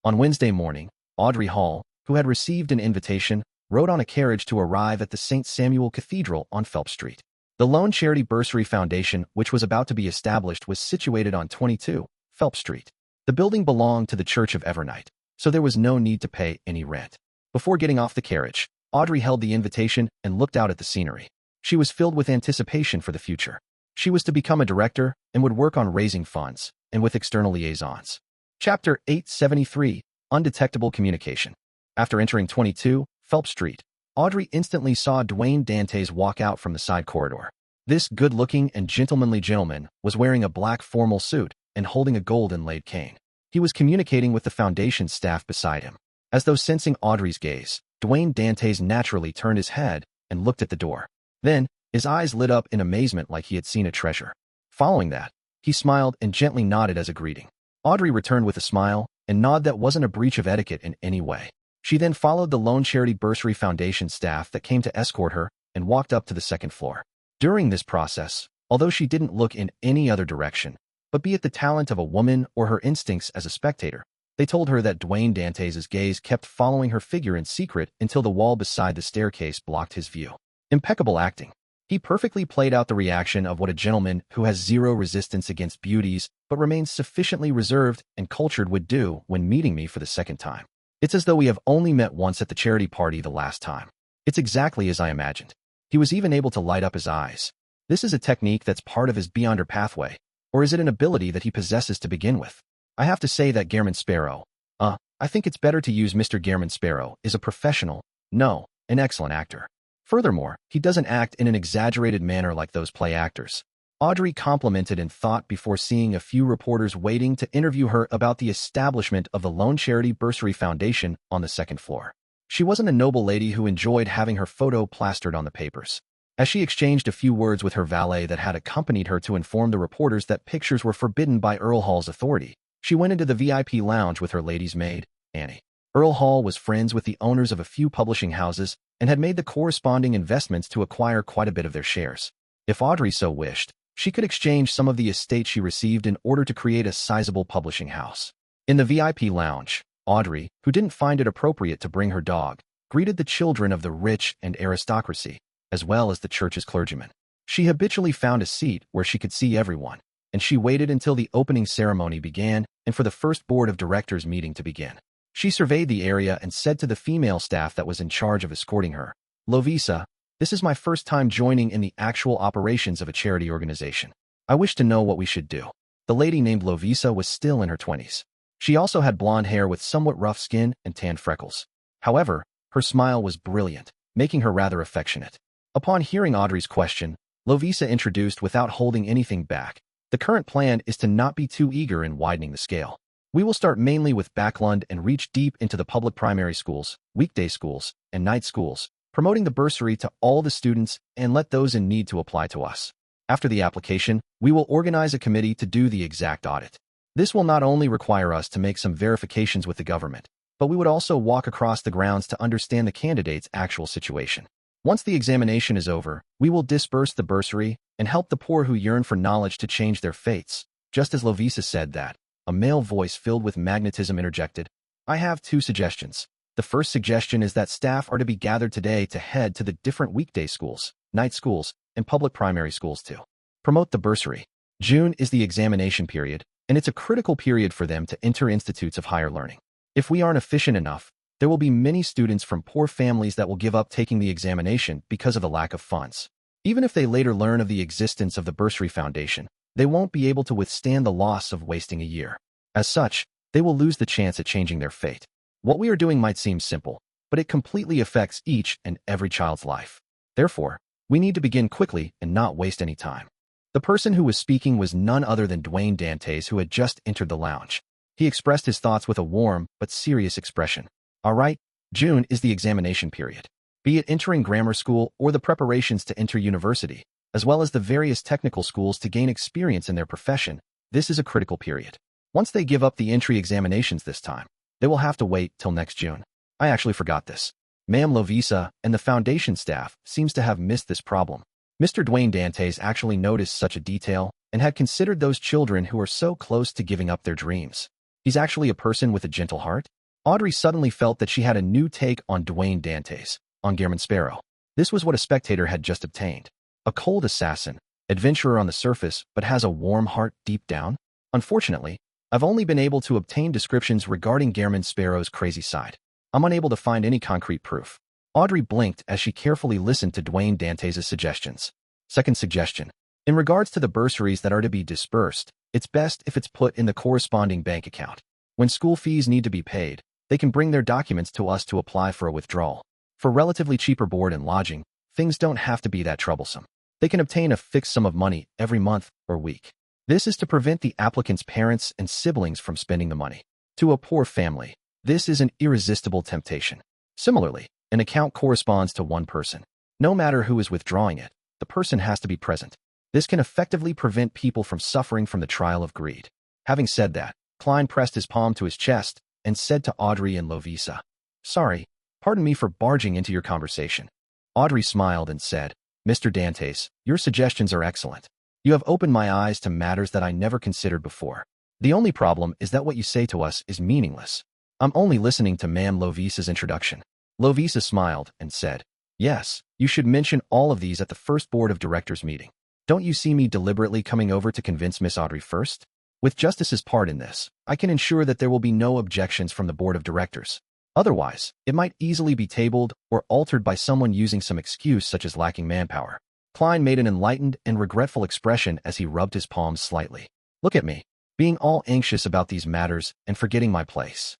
On Wednesday morning, Audrey Hall, who had received an invitation, rode on a carriage to arrive at the St. Samuel Cathedral on Phelps Street. The Lone Charity Bursary Foundation, which was about to be established, was situated on 22 Phelps Street. The building belonged to the Church of Evernight, so there was no need to pay any rent. Before getting off the carriage, Audrey held the invitation and looked out at the scenery. She was filled with anticipation for the future. She was to become a director and would work on raising funds and with external liaisons. Chapter 873, Undetectable Communication. After entering 22 Phelps Street, Audrey instantly saw Dwayne Dantès walk out from the side corridor. This good-looking and gentlemanly gentleman was wearing a black formal suit and holding a gold-inlaid cane. He was communicating with the foundation staff beside him. As though sensing Audrey's gaze, Dwayne Dantès naturally turned his head and looked at the door. Then, his eyes lit up in amazement like he had seen a treasure. Following that, he smiled and gently nodded as a greeting. Audrey returned with a smile and nod that wasn't a breach of etiquette in any way. She then followed the Lone Charity Bursary Foundation staff that came to escort her and walked up to the second floor. During this process, although she didn't look in any other direction, but be it the talent of a woman or her instincts as a spectator, they told her that Dwayne Dantès' gaze kept following her figure in secret until the wall beside the staircase blocked his view. Impeccable acting. He perfectly played out the reaction of what a gentleman who has zero resistance against beauties but remains sufficiently reserved and cultured would do when meeting me for the second time. It's as though we have only met once at the charity party the last time. It's exactly as I imagined. He was even able to light up his eyes. This is a technique that's part of his beyonder pathway, or is it an ability that he possesses to begin with? I have to say that Gehrman Sparrow, I think it's better to use Mr. Gehrman Sparrow, is a professional, no, an excellent actor. Furthermore, he doesn't act in an exaggerated manner like those play actors. Audrey complimented and thought before seeing a few reporters waiting to interview her about the establishment of the Lone Charity Bursary Foundation on the second floor. She wasn't a noble lady who enjoyed having her photo plastered on the papers. As she exchanged a few words with her valet that had accompanied her to inform the reporters that pictures were forbidden by Earl Hall's authority, she went into the VIP lounge with her lady's maid, Annie. Earl Hall was friends with the owners of a few publishing houses and had made the corresponding investments to acquire quite a bit of their shares. If Audrey so wished, she could exchange some of the estate she received in order to create a sizable publishing house. In the VIP lounge, Audrey, who didn't find it appropriate to bring her dog, greeted the children of the rich and aristocracy, as well as the church's clergymen. She habitually found a seat where she could see everyone, and she waited until the opening ceremony began and for the first board of directors meeting to begin. She surveyed the area and said to the female staff that was in charge of escorting her, "Lovisa, this is my first time joining in the actual operations of a charity organization. I wish to know what we should do." The lady named Lovisa was still in her 20s. She also had blonde hair with somewhat rough skin and tanned freckles. However, her smile was brilliant, making her rather affectionate. Upon hearing Audrey's question, Lovisa introduced without holding anything back. The current plan is to not be too eager in widening the scale. We will start mainly with Backlund and reach deep into the public primary schools, weekday schools, and night schools, promoting the bursary to all the students and let those in need to apply to us. After the application, we will organize a committee to do the exact audit. This will not only require us to make some verifications with the government, but we would also walk across the grounds to understand the candidate's actual situation. Once the examination is over, we will disperse the bursary and help the poor who yearn for knowledge to change their fates. Just as Lovisa said that, a male voice filled with magnetism interjected, "I have 2 suggestions. The first suggestion is that staff are to be gathered today to head to the different weekday schools, night schools, and public primary schools to promote the bursary. June is the examination period, and it's a critical period for them to enter institutes of higher learning. If we aren't efficient enough, there will be many students from poor families that will give up taking the examination because of the lack of funds. Even if they later learn of the existence of the Bursary Foundation, they won't be able to withstand the loss of wasting a year. As such, they will lose the chance at changing their fate. What we are doing might seem simple, but it completely affects each and every child's life. Therefore, we need to begin quickly and not waste any time." The person who was speaking was none other than Dwayne Dantès, who had just entered the lounge. He expressed his thoughts with a warm but serious expression. "All right, June is the examination period. Be it entering grammar school or the preparations to enter university, as well as the various technical schools to gain experience in their profession, this is a critical period. Once they give up the entry examinations this time, they will have to wait till next June." I actually forgot this. Ma'am Lovisa and the foundation staff seems to have missed this problem. Mr. Dwayne Dantès actually noticed such a detail and had considered those children who are so close to giving up their dreams. He's actually a person with a gentle heart? Audrey suddenly felt that she had a new take on Dwayne Dantès, on Gehrman Sparrow. This was what a spectator had just obtained. A cold assassin, adventurer on the surface, but has a warm heart deep down? Unfortunately, I've only been able to obtain descriptions regarding Gehrman Sparrow's crazy side. I'm unable to find any concrete proof. Audrey blinked as she carefully listened to Dwayne Dantès' suggestions. Second suggestion. In regards to the bursaries that are to be dispersed, it's best if it's put in the corresponding bank account. When school fees need to be paid, they can bring their documents to us to apply for a withdrawal. For relatively cheaper board and lodging, things don't have to be that troublesome. They can obtain a fixed sum of money every month or week. This is to prevent the applicant's parents and siblings from spending the money. To a poor family, this is an irresistible temptation. Similarly, an account corresponds to one person. No matter who is withdrawing it, the person has to be present. This can effectively prevent people from suffering from the trial of greed. Having said that, Klein pressed his palm to his chest and said to Audrey and Lovisa, "Sorry, pardon me for barging into your conversation." Audrey smiled and said, "Mr. Dantès, your suggestions are excellent. You have opened my eyes to matters that I never considered before. The only problem is that what you say to us is meaningless. I'm only listening to Ma'am Lovisa's introduction." Lovisa smiled and said, "Yes, you should mention all of these at the first board of directors meeting. Don't you see me deliberately coming over to convince Miss Audrey first? With Justice's part in this, I can ensure that there will be no objections from the board of directors. Otherwise, it might easily be tabled or altered by someone using some excuse such as lacking manpower." Klein made an enlightened and regretful expression as he rubbed his palms slightly. "Look at me, being all anxious about these matters and forgetting my place.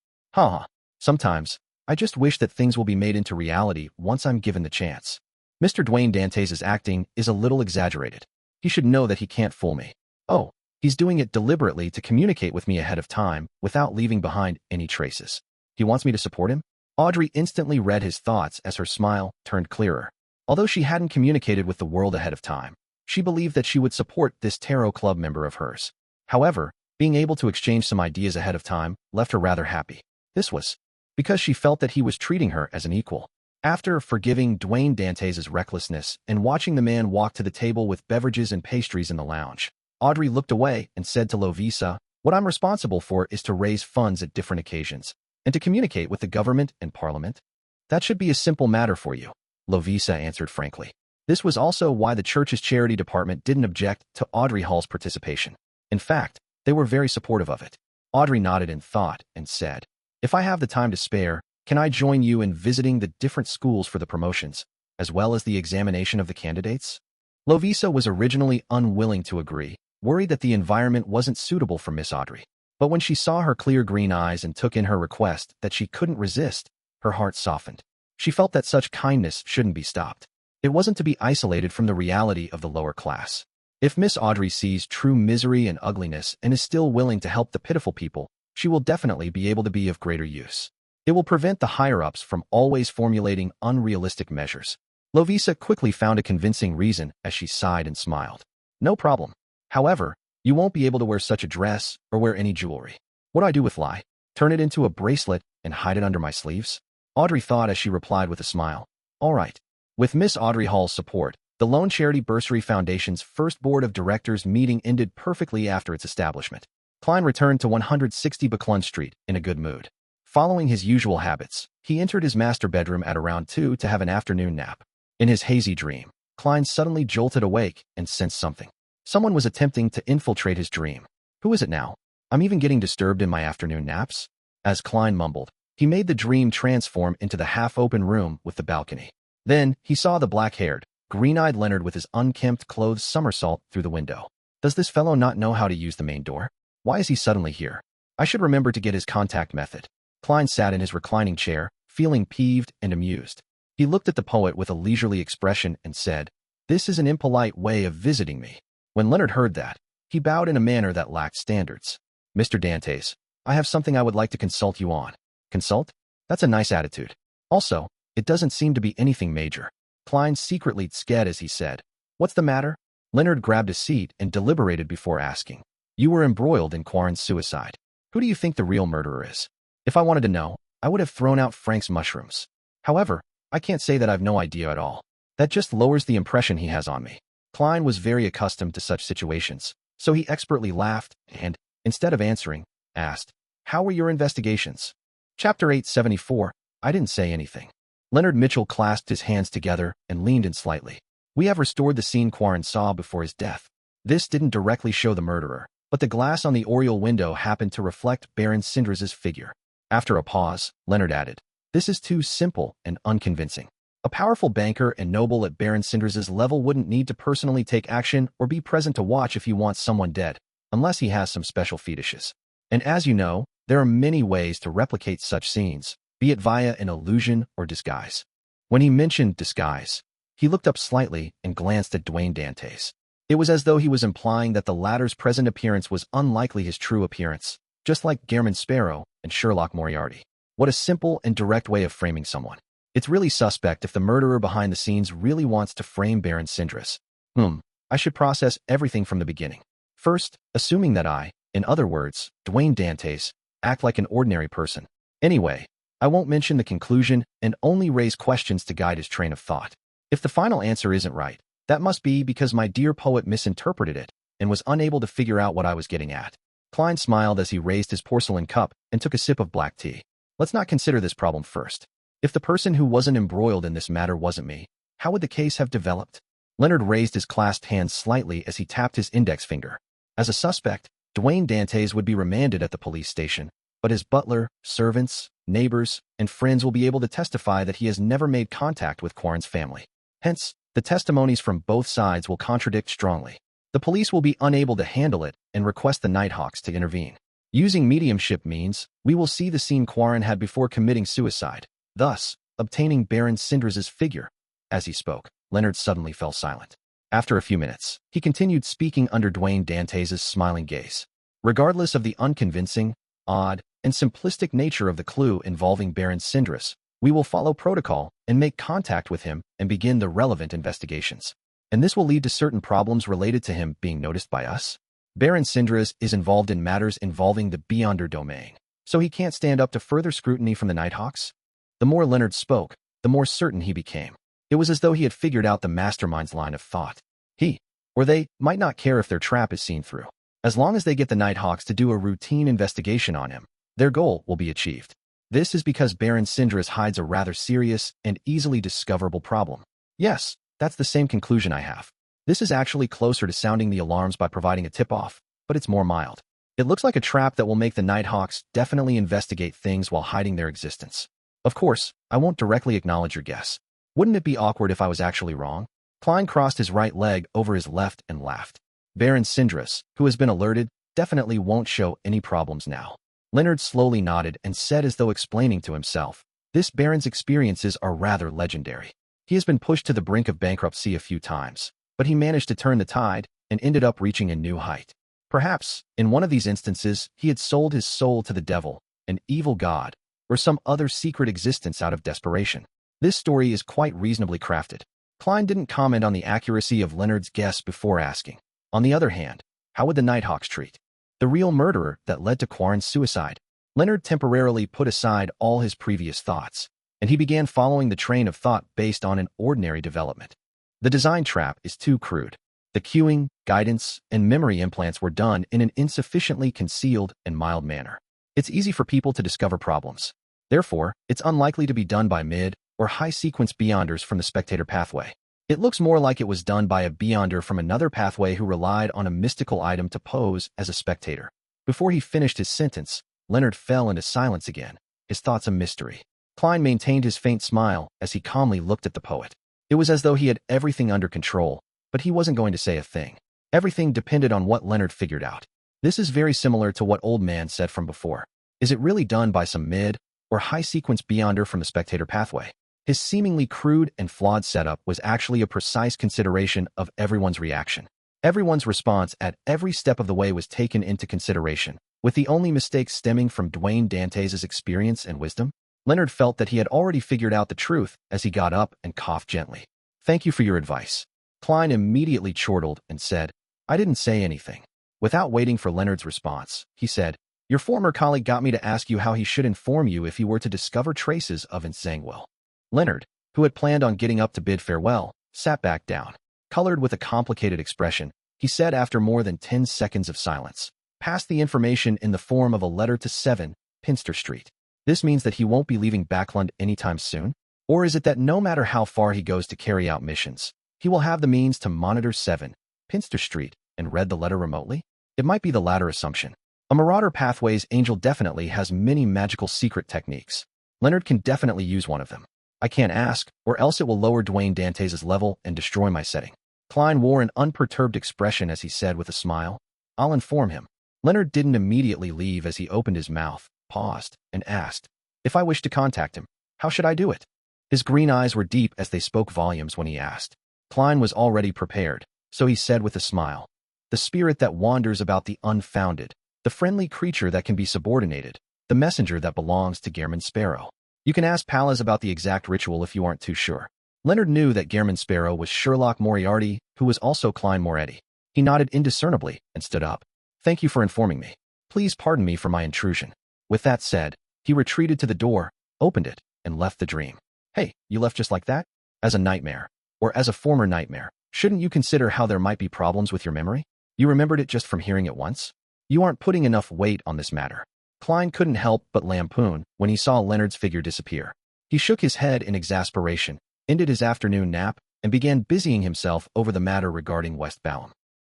Sometimes, I just wish that things will be made into reality once I'm given the chance. Mr. Dwayne Dantès' acting is a little exaggerated. He should know that he can't fool me. Oh, he's doing it deliberately to communicate with me ahead of time without leaving behind any traces. He wants me to support him?" Audrey instantly read his thoughts as her smile turned clearer. Although she hadn't communicated with the world ahead of time, she believed that she would support this tarot club member of hers. However, being able to exchange some ideas ahead of time left her rather happy. This was because she felt that he was treating her as an equal. After forgiving Dwayne Dantès' recklessness and watching the man walk to the table with beverages and pastries in the lounge, Audrey looked away and said to Lovisa, "What I'm responsible for is to raise funds at different occasions and to communicate with the government and parliament. That should be a simple matter for you," Lovisa answered frankly. This was also why the church's charity department didn't object to Audrey Hall's participation. In fact, they were very supportive of it. Audrey nodded in thought and said, "If I have the time to spare, can I join you in visiting the different schools for the promotions, as well as the examination of the candidates?" Lovisa was originally unwilling to agree, worried that the environment wasn't suitable for Miss Audrey. But when she saw her clear green eyes and took in her request that she couldn't resist, her heart softened. She felt that such kindness shouldn't be stopped. It wasn't to be isolated from the reality of the lower class. If Miss Audrey sees true misery and ugliness and is still willing to help the pitiful people, she will definitely be able to be of greater use. It will prevent the higher-ups from always formulating unrealistic measures. Lovisa quickly found a convincing reason as she sighed and smiled. "No problem. However, you won't be able to wear such a dress or wear any jewelry. What do I do with lie? Turn it into a bracelet and hide it under my sleeves?" Audrey thought as she replied with a smile, "All right." With Miss Audrey Hall's support, the Lone Charity Bursary Foundation's first board of directors meeting ended perfectly after its establishment. Klein returned to 160 Buckland Street in a good mood. Following his usual habits, he entered his master bedroom at around 2 to have an afternoon nap. In his hazy dream, Klein suddenly jolted awake and sensed something. Someone was attempting to infiltrate his dream. Who is it now? I'm even getting disturbed in my afternoon naps? As Klein mumbled, he made the dream transform into the half-open room with the balcony. Then, he saw the black-haired, green-eyed Leonard with his unkempt clothes somersault through the window. Does this fellow not know how to use the main door? Why is he suddenly here? I should remember to get his contact method. Klein sat in his reclining chair, feeling peeved and amused. He looked at the poet with a leisurely expression and said, "This is an impolite way of visiting me." When Leonard heard that, he bowed in a manner that lacked standards. "Mr. Dantès, I have something I would like to consult you on." "Consult? That's a nice attitude. Also, it doesn't seem to be anything major." Klein secretly sked as he said, "What's the matter?" Leonard grabbed a seat and deliberated before asking, "You were embroiled in Quarren's suicide. Who do you think the real murderer is?" If I wanted to know, I would have thrown out Frank's mushrooms. However, I can't say that I've no idea at all. That just lowers the impression he has on me. Klein was very accustomed to such situations, so he expertly laughed and, instead of answering, asked, "How were your investigations?" Chapter 874, I didn't say anything. Leonard Mitchell clasped his hands together and leaned in slightly. We have restored the scene Quarren saw before his death. This didn't directly show the murderer, but the glass on the oriel window happened to reflect Baron Syndra's figure. After a pause, Leonard added, "This is too simple and unconvincing. A powerful banker and noble at Baron Syndra's level wouldn't need to personally take action or be present to watch if he wants someone dead, unless he has some special fetishes. And as you know, there are many ways to replicate such scenes, be it via an illusion or disguise." When he mentioned disguise, he looked up slightly and glanced at Dwayne Dantès. It was as though he was implying that the latter's present appearance was unlikely his true appearance, just like Gehrman Sparrow and Sherlock Moriarty. What a simple and direct way of framing someone. It's really suspect if the murderer behind the scenes really wants to frame Baron Syndra's. I should process everything from the beginning. First, assuming that I, in other words, Dwayne Dantès, act like an ordinary person. Anyway, I won't mention the conclusion and only raise questions to guide his train of thought. If the final answer isn't right, that must be because my dear poet misinterpreted it and was unable to figure out what I was getting at. Klein smiled as he raised his porcelain cup and took a sip of black tea. Let's not consider this problem first. If the person who wasn't embroiled in this matter wasn't me, how would the case have developed? Leonard raised his clasped hands slightly as he tapped his index finger. As a suspect, Dwayne Dantès would be remanded at the police station, but his butler, servants, neighbors, and friends will be able to testify that he has never made contact with Quarren's family. Hence, the testimonies from both sides will contradict strongly. The police will be unable to handle it and request the Nighthawks to intervene. Using mediumship means, we will see the scene Quarren had before committing suicide, thus, obtaining Baron Syndra's figure. As he spoke, Leonard suddenly fell silent. After a few minutes, he continued speaking under Dwayne Dantès' smiling gaze. Regardless of the unconvincing, odd, and simplistic nature of the clue involving Baron Syndra's, we will follow protocol and make contact with him and begin the relevant investigations. And this will lead to certain problems related to him being noticed by us. Baron Syndra's is involved in matters involving the Beyonder domain, so he can't stand up to further scrutiny from the Nighthawks. The more Leonard spoke, the more certain he became. It was as though he had figured out the mastermind's line of thought. He, or they, might not care if their trap is seen through. As long as they get the Nighthawks to do a routine investigation on him, their goal will be achieved. This is because Baron Syndra's hides a rather serious and easily discoverable problem. Yes, that's the same conclusion I have. This is actually closer to sounding the alarms by providing a tip-off, but it's more mild. It looks like a trap that will make the Nighthawks definitely investigate things while hiding their existence. Of course, I won't directly acknowledge your guess. Wouldn't it be awkward if I was actually wrong? Klein crossed his right leg over his left and laughed. Baron Syndra's, who has been alerted, definitely won't show any problems now. Leonard slowly nodded and said as though explaining to himself, this Baron's experiences are rather legendary. He has been pushed to the brink of bankruptcy a few times, but he managed to turn the tide and ended up reaching a new height. Perhaps, in one of these instances, he had sold his soul to the devil, an evil god, or some other secret existence out of desperation. This story is quite reasonably crafted. Klein didn't comment on the accuracy of Leonard's guess before asking. On the other hand, how would the Nighthawks treat the real murderer that led to Quarren's suicide? Leonard temporarily put aside all his previous thoughts, and he began following the train of thought based on an ordinary development. The design trap is too crude. The cueing, guidance, and memory implants were done in an insufficiently concealed and mild manner. It's easy for people to discover problems. Therefore, it's unlikely to be done by mid- or high-sequence beyonders from the Spectator pathway. It looks more like it was done by a beyonder from another pathway who relied on a mystical item to pose as a spectator. Before he finished his sentence, Leonard fell into silence again, his thoughts a mystery. Klein maintained his faint smile as he calmly looked at the poet. It was as though he had everything under control, but he wasn't going to say a thing. Everything depended on what Leonard figured out. This is very similar to what Old Man said from before. Is it really done by some mid- or high-sequence beyonder from the Spectator pathway? His seemingly crude and flawed setup was actually a precise consideration of everyone's reaction. Everyone's response at every step of the way was taken into consideration, with the only mistake stemming from Dwayne Dantès' experience and wisdom. Leonard felt that he had already figured out the truth as he got up and coughed gently. Thank you for your advice. Klein immediately chortled and said, I didn't say anything. Without waiting for Leonard's response, he said, your former colleague got me to ask you how he should inform you if he were to discover traces of Ensangwell. Leonard, who had planned on getting up to bid farewell, sat back down. colored with a complicated expression, he said after more than 10 seconds of silence. Pass the information in the form of a letter to 7, Pinster Street. This means that he won't be leaving Backland anytime soon? Or is it that no matter how far he goes to carry out missions, he will have the means to monitor 7, Pinster Street, and read the letter remotely? It might be the latter assumption. A Marauder Pathways angel definitely has many magical secret techniques. Leonard can definitely use one of them. I can't ask, or else it will lower Dwayne Dantès' level and destroy my setting. Klein wore an unperturbed expression as he said with a smile, I'll inform him. Leonard didn't immediately leave as he opened his mouth, paused, and asked, if I wish to contact him, how should I do it? His green eyes were deep as they spoke volumes when he asked. Klein was already prepared, so he said with a smile, the spirit that wanders about the unfounded, the friendly creature that can be subordinated, the messenger that belongs to Gehrman Sparrow. You can ask Pallas about the exact ritual if you aren't too sure. Leonard knew that Gehrman Sparrow was Sherlock Moriarty, who was also Klein Moretti. He nodded indiscernibly and stood up. Thank you for informing me. Please pardon me for my intrusion. With that said, he retreated to the door, opened it, and left the dream. Hey, you left just like that? As a nightmare, or as a former nightmare, shouldn't you consider how there might be problems with your memory? You remembered it just from hearing it once? You aren't putting enough weight on this matter. Klein couldn't help but lampoon when he saw Leonard's figure disappear. He shook his head in exasperation, ended his afternoon nap, and began busying himself over the matter regarding West Balham.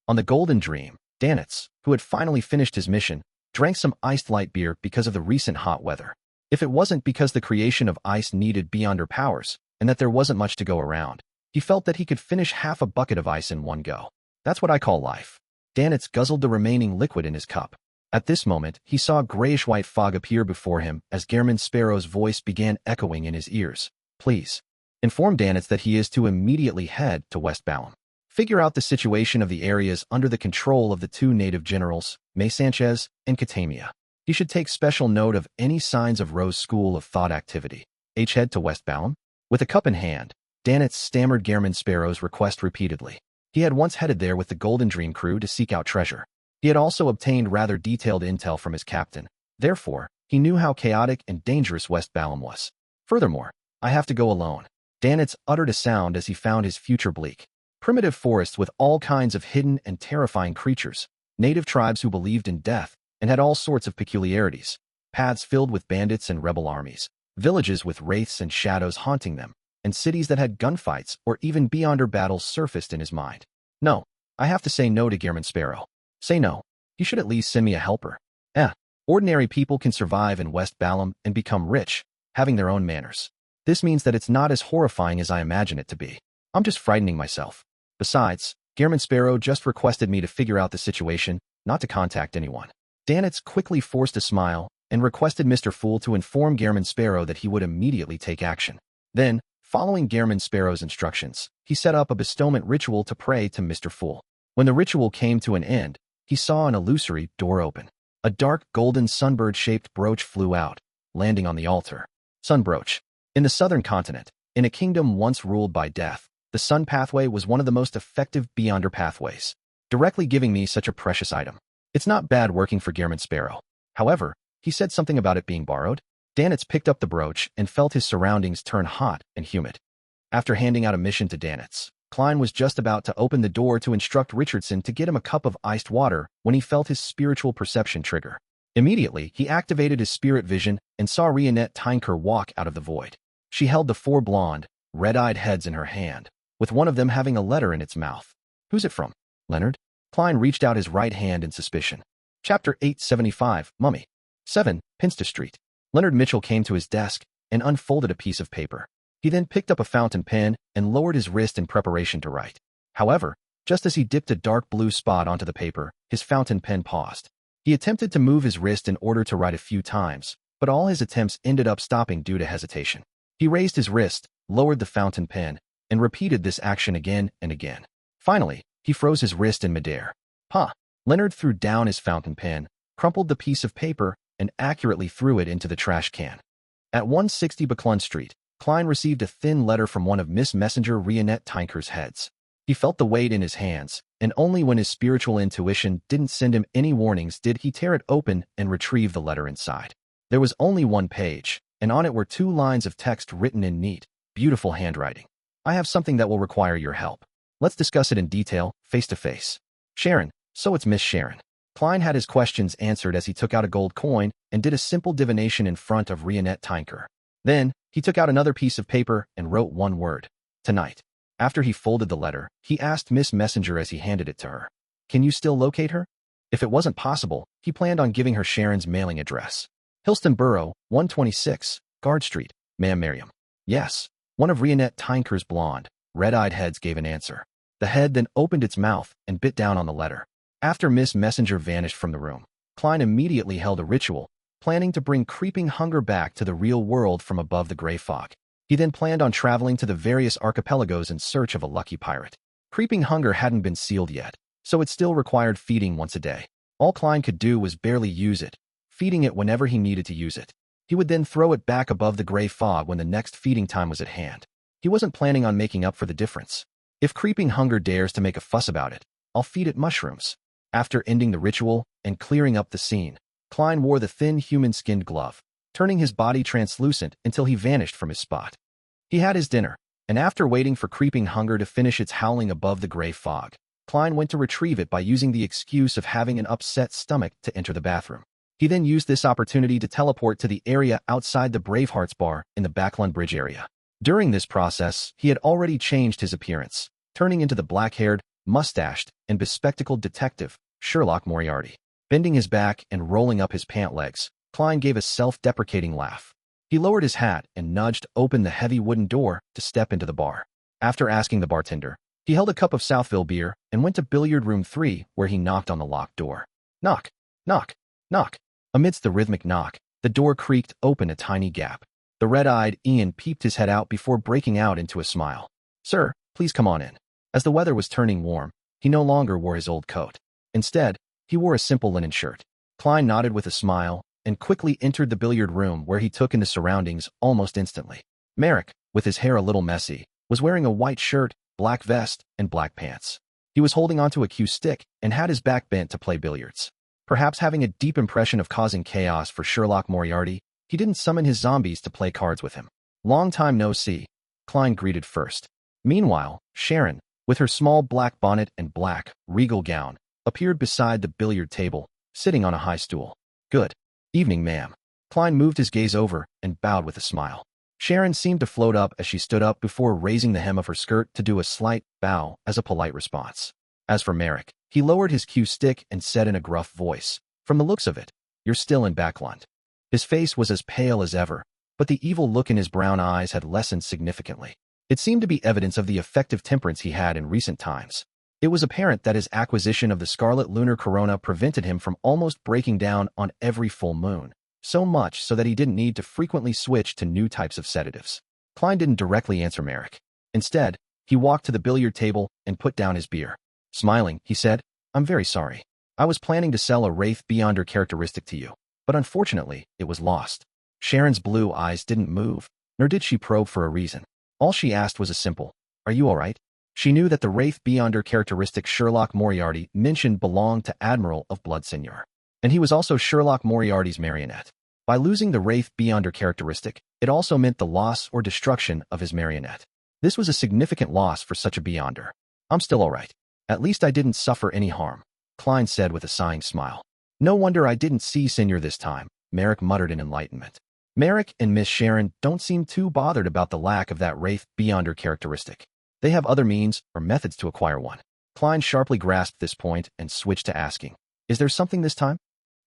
On the Golden Dream, Dantès, who had finally finished his mission, drank some iced light beer because of the recent hot weather. If it wasn't because the creation of ice needed beyonder powers, and that there wasn't much to go around, he felt that he could finish half a bucket of ice in one go. That's what I call life. Dantès guzzled the remaining liquid in his cup. At this moment, he saw grayish-white fog appear before him as Gehrman Sparrow's voice began echoing in his ears. Please, inform Dantès that he is to immediately head to West Balham. Figure out the situation of the areas under the control of the 2 native generals, May Sanchez and Catamia. He should take special note of any signs of Rose School of Thought activity. Head to West Balham? With a cup in hand, Dantès stammered Gehrman Sparrow's request repeatedly. He had once headed there with the Golden Dream crew to seek out treasure. He had also obtained rather detailed intel from his captain. Therefore, he knew how chaotic and dangerous West Balham was. Furthermore, I have to go alone. Dantès uttered a sound as he found his future bleak. Primitive forests with all kinds of hidden and terrifying creatures, native tribes who believed in death and had all sorts of peculiarities, paths filled with bandits and rebel armies, villages with wraiths and shadows haunting them, and cities that had gunfights or even beyonder battles surfaced in his mind. No, I have to say no to Gehrman Sparrow. Say no. He should at least send me a helper. Ordinary people can survive in West Balham and become rich, having their own manners. This means that it's not as horrifying as I imagine it to be. I'm just frightening myself. Besides, Gehrman Sparrow just requested me to figure out the situation, not to contact anyone. Dantès quickly forced a smile and requested Mr. Fool to inform Gehrman Sparrow that he would immediately take action. Then, following Gehrman Sparrow's instructions, he set up a bestowment ritual to pray to Mr. Fool. When the ritual came to an end, he saw an illusory door open. A dark golden sunbird-shaped brooch flew out, landing on the altar. Sunbrooch. In the southern continent, in a kingdom once ruled by death, the sun pathway was one of the most effective beyonder pathways, directly giving me such a precious item. It's not bad working for Gehrman Sparrow. However, he said something about it being borrowed. Dantès picked up the brooch and felt his surroundings turn hot and humid. After handing out a mission to Dantès, Klein was just about to open the door to instruct Richardson to get him a cup of iced water when he felt his spiritual perception trigger. Immediately, he activated his spirit vision and saw Rionette Tinker walk out of the void. She held the 4 blonde, red-eyed heads in her hand, with one of them having a letter in its mouth. Who's it from? Leonard? Klein reached out his right hand in suspicion. Chapter 875, Mummy. 7, Pinster Street. Leonard Mitchell came to his desk and unfolded a piece of paper. He then picked up a fountain pen and lowered his wrist in preparation to write. However, just as he dipped a dark blue spot onto the paper, his fountain pen paused. He attempted to move his wrist in order to write a few times, but all his attempts ended up stopping due to hesitation. He raised his wrist, lowered the fountain pen, and repeated this action again and again. Finally, he froze his wrist in midair. Leonard threw down his fountain pen, crumpled the piece of paper, and accurately threw it into the trash can. At 160 Buckland Street, Klein received a thin letter from one of Miss Messenger Rionette Tinker's heads. He felt the weight in his hands, and only when his spiritual intuition didn't send him any warnings did he tear it open and retrieve the letter inside. There was only 1 page, and on it were 2 lines of text written in neat, beautiful handwriting. I have something that will require your help. Let's discuss it in detail, face to face. Sharon, so it's Miss Sharon. Klein had his questions answered as he took out a gold coin and did a simple divination in front of Rionette Tinker. Then, he took out another piece of paper and wrote one word. Tonight. After he folded the letter, he asked Miss Messenger as he handed it to her. Can you still locate her? If it wasn't possible, he planned on giving her Sharon's mailing address. Hillston Borough, 126, Guard Street, Ma'am Miriam. Yes. One of Rionette Tinker's blonde, red-eyed heads gave an answer. The head then opened its mouth and bit down on the letter. After Miss Messenger vanished from the room, Klein immediately held a ritual, planning to bring creeping hunger back to the real world from above the gray fog. He then planned on traveling to the various archipelagos in search of a lucky pirate. Creeping hunger hadn't been sealed yet, so it still required feeding once a day. All Klein could do was barely use it, feeding it whenever he needed to use it. He would then throw it back above the gray fog when the next feeding time was at hand. He wasn't planning on making up for the difference. If creeping hunger dares to make a fuss about it, I'll feed it mushrooms. After ending the ritual and clearing up the scene, Klein wore the thin human-skinned glove, turning his body translucent until he vanished from his spot. He had his dinner, and after waiting for creeping hunger to finish its howling above the gray fog, Klein went to retrieve it by using the excuse of having an upset stomach to enter the bathroom. He then used this opportunity to teleport to the area outside the Bravehearts bar in the Backland Bridge area. During this process, he had already changed his appearance, turning into the black-haired, mustached, and bespectacled detective, Sherlock Moriarty. Bending his back and rolling up his pant legs, Klein gave a self-deprecating laugh. He lowered his hat and nudged open the heavy wooden door to step into the bar. After asking the bartender, he held a cup of Southville beer and went to billiard room 3, where he knocked on the locked door. Knock, knock, knock. Amidst the rhythmic knock, the door creaked open a tiny gap. The red-eyed Ian peeped his head out before breaking out into a smile. Sir, please come on in. As the weather was turning warm, he no longer wore his old coat. Instead, he wore a simple linen shirt. Klein nodded with a smile and quickly entered the billiard room, where he took in the surroundings almost instantly. Merrick, with his hair a little messy, was wearing a white shirt, black vest, and black pants. He was holding onto a cue stick and had his back bent to play billiards. Perhaps having a deep impression of causing chaos for Sherlock Moriarty, he didn't summon his zombies to play cards with him. Long time no see, Klein greeted first. Meanwhile, Sharon, with her small black bonnet and black, regal gown, appeared beside the billiard table, sitting on a high stool. Good evening, ma'am. Klein moved his gaze over and bowed with a smile. Sharon seemed to float up as she stood up before raising the hem of her skirt to do a slight bow as a polite response. As for Merrick, he lowered his cue stick and said in a gruff voice, "From the looks of it, you're still in Backland." His face was as pale as ever, but the evil look in his brown eyes had lessened significantly. It seemed to be evidence of the effective temperance he had in recent times. It was apparent that his acquisition of the scarlet lunar corona prevented him from almost breaking down on every full moon, so much so that he didn't need to frequently switch to new types of sedatives. Klein didn't directly answer Merrick. Instead, he walked to the billiard table and put down his beer. Smiling, he said, "I'm very sorry. I was planning to sell a Wraith Beyonder characteristic to you, but unfortunately, it was lost." Sharon's blue eyes didn't move, nor did she probe for a reason. All she asked was a simple, "Are you all right?" She knew that the Wraith Beyonder characteristic Sherlock Moriarty mentioned belonged to Admiral of Bloodseigneur, and he was also Sherlock Moriarty's marionette. By losing the Wraith Beyonder characteristic, it also meant the loss or destruction of his marionette. This was a significant loss for such a Beyonder. "I'm still all right. At least I didn't suffer any harm," Klein said with a sighing smile. "No wonder I didn't see Seigneur this time," Merrick muttered in enlightenment. Merrick and Miss Sharon don't seem too bothered about the lack of that Wraith Beyonder characteristic. They have other means or methods to acquire one. Klein sharply grasped this point and switched to asking, "Is there something this time?"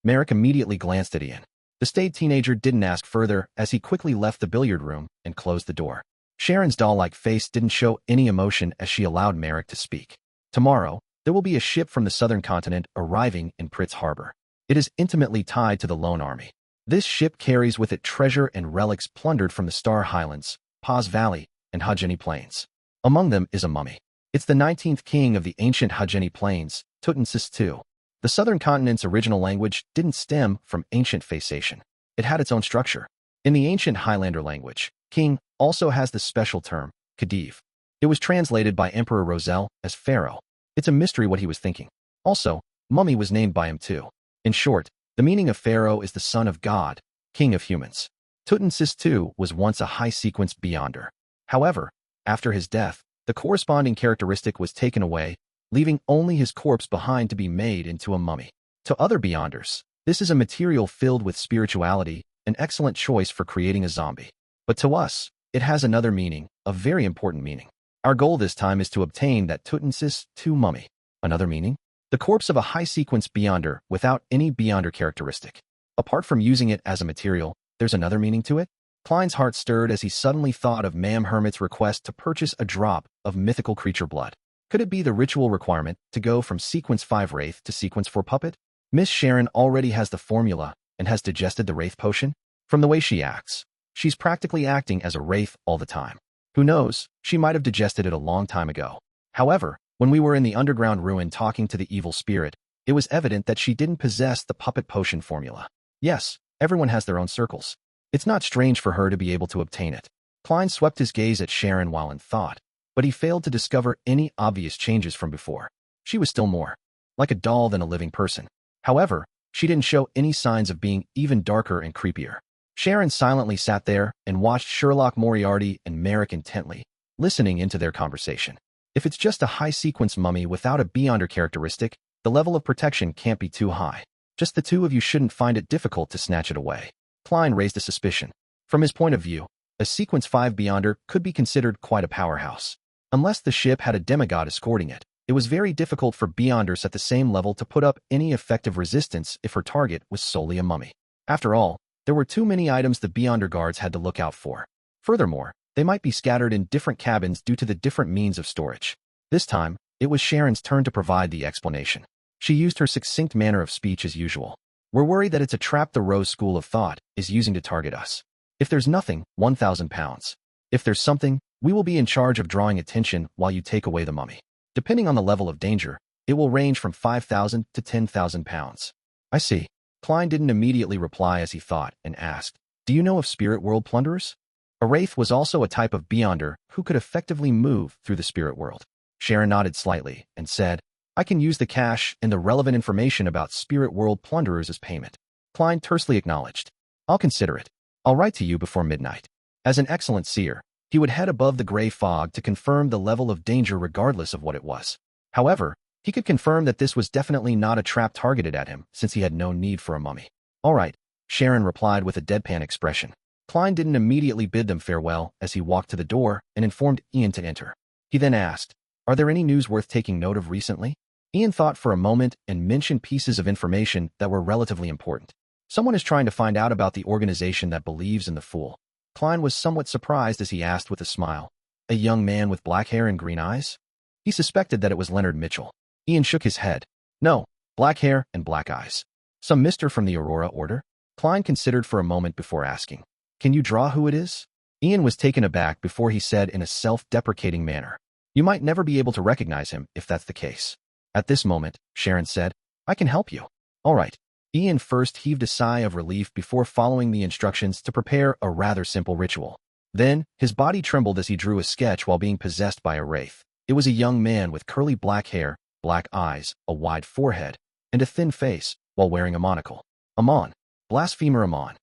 Merrick immediately glanced at Ian. The staid teenager didn't ask further as he quickly left the billiard room and closed the door. Sharon's doll-like face didn't show any emotion as she allowed Merrick to speak. "Tomorrow, there will be a ship from the southern continent arriving in Pritz Harbor. It is intimately tied to the Lone Army. This ship carries with it treasure and relics plundered from the Star Highlands, Paz Valley, and Hajeni Plains. Among them is a mummy. It's the 19th king of the ancient Hajeni Plains, Tutmosis II. The southern continent's original language didn't stem from ancient Phaeacian. It had its own structure. In the ancient Highlander language, king also has the special term, Khedive. It was translated by Emperor Roselle as Pharaoh. It's a mystery what he was thinking. Also, mummy was named by him too. In short, the meaning of Pharaoh is the son of God, king of humans. Tutmosis II was once a high-sequence Beyonder. However, after his death, The corresponding characteristic was taken away, leaving only his corpse behind to be made into a mummy. To other Beyonders, this is a material filled with spirituality, an excellent choice for creating a zombie. But to us, it has another meaning, a very important meaning. Our goal this time is to obtain that Tutmosis II mummy. Another meaning? The corpse of a high-sequence Beyonder without any Beyonder characteristic. Apart from using it as a material, there's another meaning to it? Klein's heart stirred as he suddenly thought of Ma'am Hermit's request to purchase a drop of mythical creature blood. Could it be the ritual requirement to go from sequence 5 Wraith to sequence 4 Puppet? Miss Sharon already has the formula and has digested the Wraith potion? From the way she acts, she's practically acting as a Wraith all the time. Who knows, she might have digested it a long time ago. However, when we were in the underground ruin talking to the evil spirit, it was evident that she didn't possess the puppet potion formula. Yes, everyone has their own circles. It's not strange for her to be able to obtain it. Klein swept his gaze at Sharon while in thought, but he failed to discover any obvious changes from before. She was still more like a doll than a living person. However, she didn't show any signs of being even darker and creepier. Sharon silently sat there and watched Sherlock Moriarty and Merrick intently, listening into their conversation. If it's just a high-sequence mummy without a Beyonder characteristic, the level of protection can't be too high. Just the two of you shouldn't find it difficult to snatch it away. Klein raised a suspicion. From his point of view, a Sequence 5 Beyonder could be considered quite a powerhouse. Unless the ship had a demigod escorting it, it was very difficult for Beyonders at the same level to put up any effective resistance if her target was solely a mummy. After all, there were too many items the Beyonder guards had to look out for. Furthermore, they might be scattered in different cabins due to the different means of storage. This time, it was Sharon's turn to provide the explanation. She used her succinct manner of speech as usual. We're worried that it's a trap the Rose School of Thought is using to target us. If there's nothing, 1,000 pounds. If there's something, we will be in charge of drawing attention while you take away the mummy. Depending on the level of danger, it will range from 5,000 to 10,000 pounds. I see. Klein didn't immediately reply as he thought and asked, do you know of spirit world plunderers? A Wraith was also a type of Beyonder who could effectively move through the spirit world. Sharon nodded slightly and said, I can use the cash and the relevant information about spirit world plunderers as payment. Klein tersely acknowledged. I'll consider it. I'll write to you before midnight. As an excellent seer, he would head above the gray fog to confirm the level of danger regardless of what it was. However, he could confirm that this was definitely not a trap targeted at him since he had no need for a mummy. All right, Sharon replied with a deadpan expression. Klein didn't immediately bid them farewell as he walked to the door and informed Ian to enter. He then asked, are there any news worth taking note of recently? Ian thought for a moment and mentioned pieces of information that were relatively important. Someone is trying to find out about the organization that believes in the Fool. Klein was somewhat surprised as he asked with a smile. A young man with black hair and green eyes? He suspected that it was Leonard Mitchell. Ian shook his head. No, black hair and black eyes. Some mister from the Aurora Order? Klein considered for a moment before asking. Can you draw who it is? Ian was taken aback before he said in a self-deprecating manner. You might never be able to recognize him if that's the case. At this moment, Sharon said, I can help you. All right. Ian first heaved a sigh of relief before following the instructions to prepare a rather simple ritual. Then, his body trembled as he drew a sketch while being possessed by a wraith. It was a young man with curly black hair, black eyes, a wide forehead, and a thin face, while wearing a monocle. Amon. Blasphemer Amon.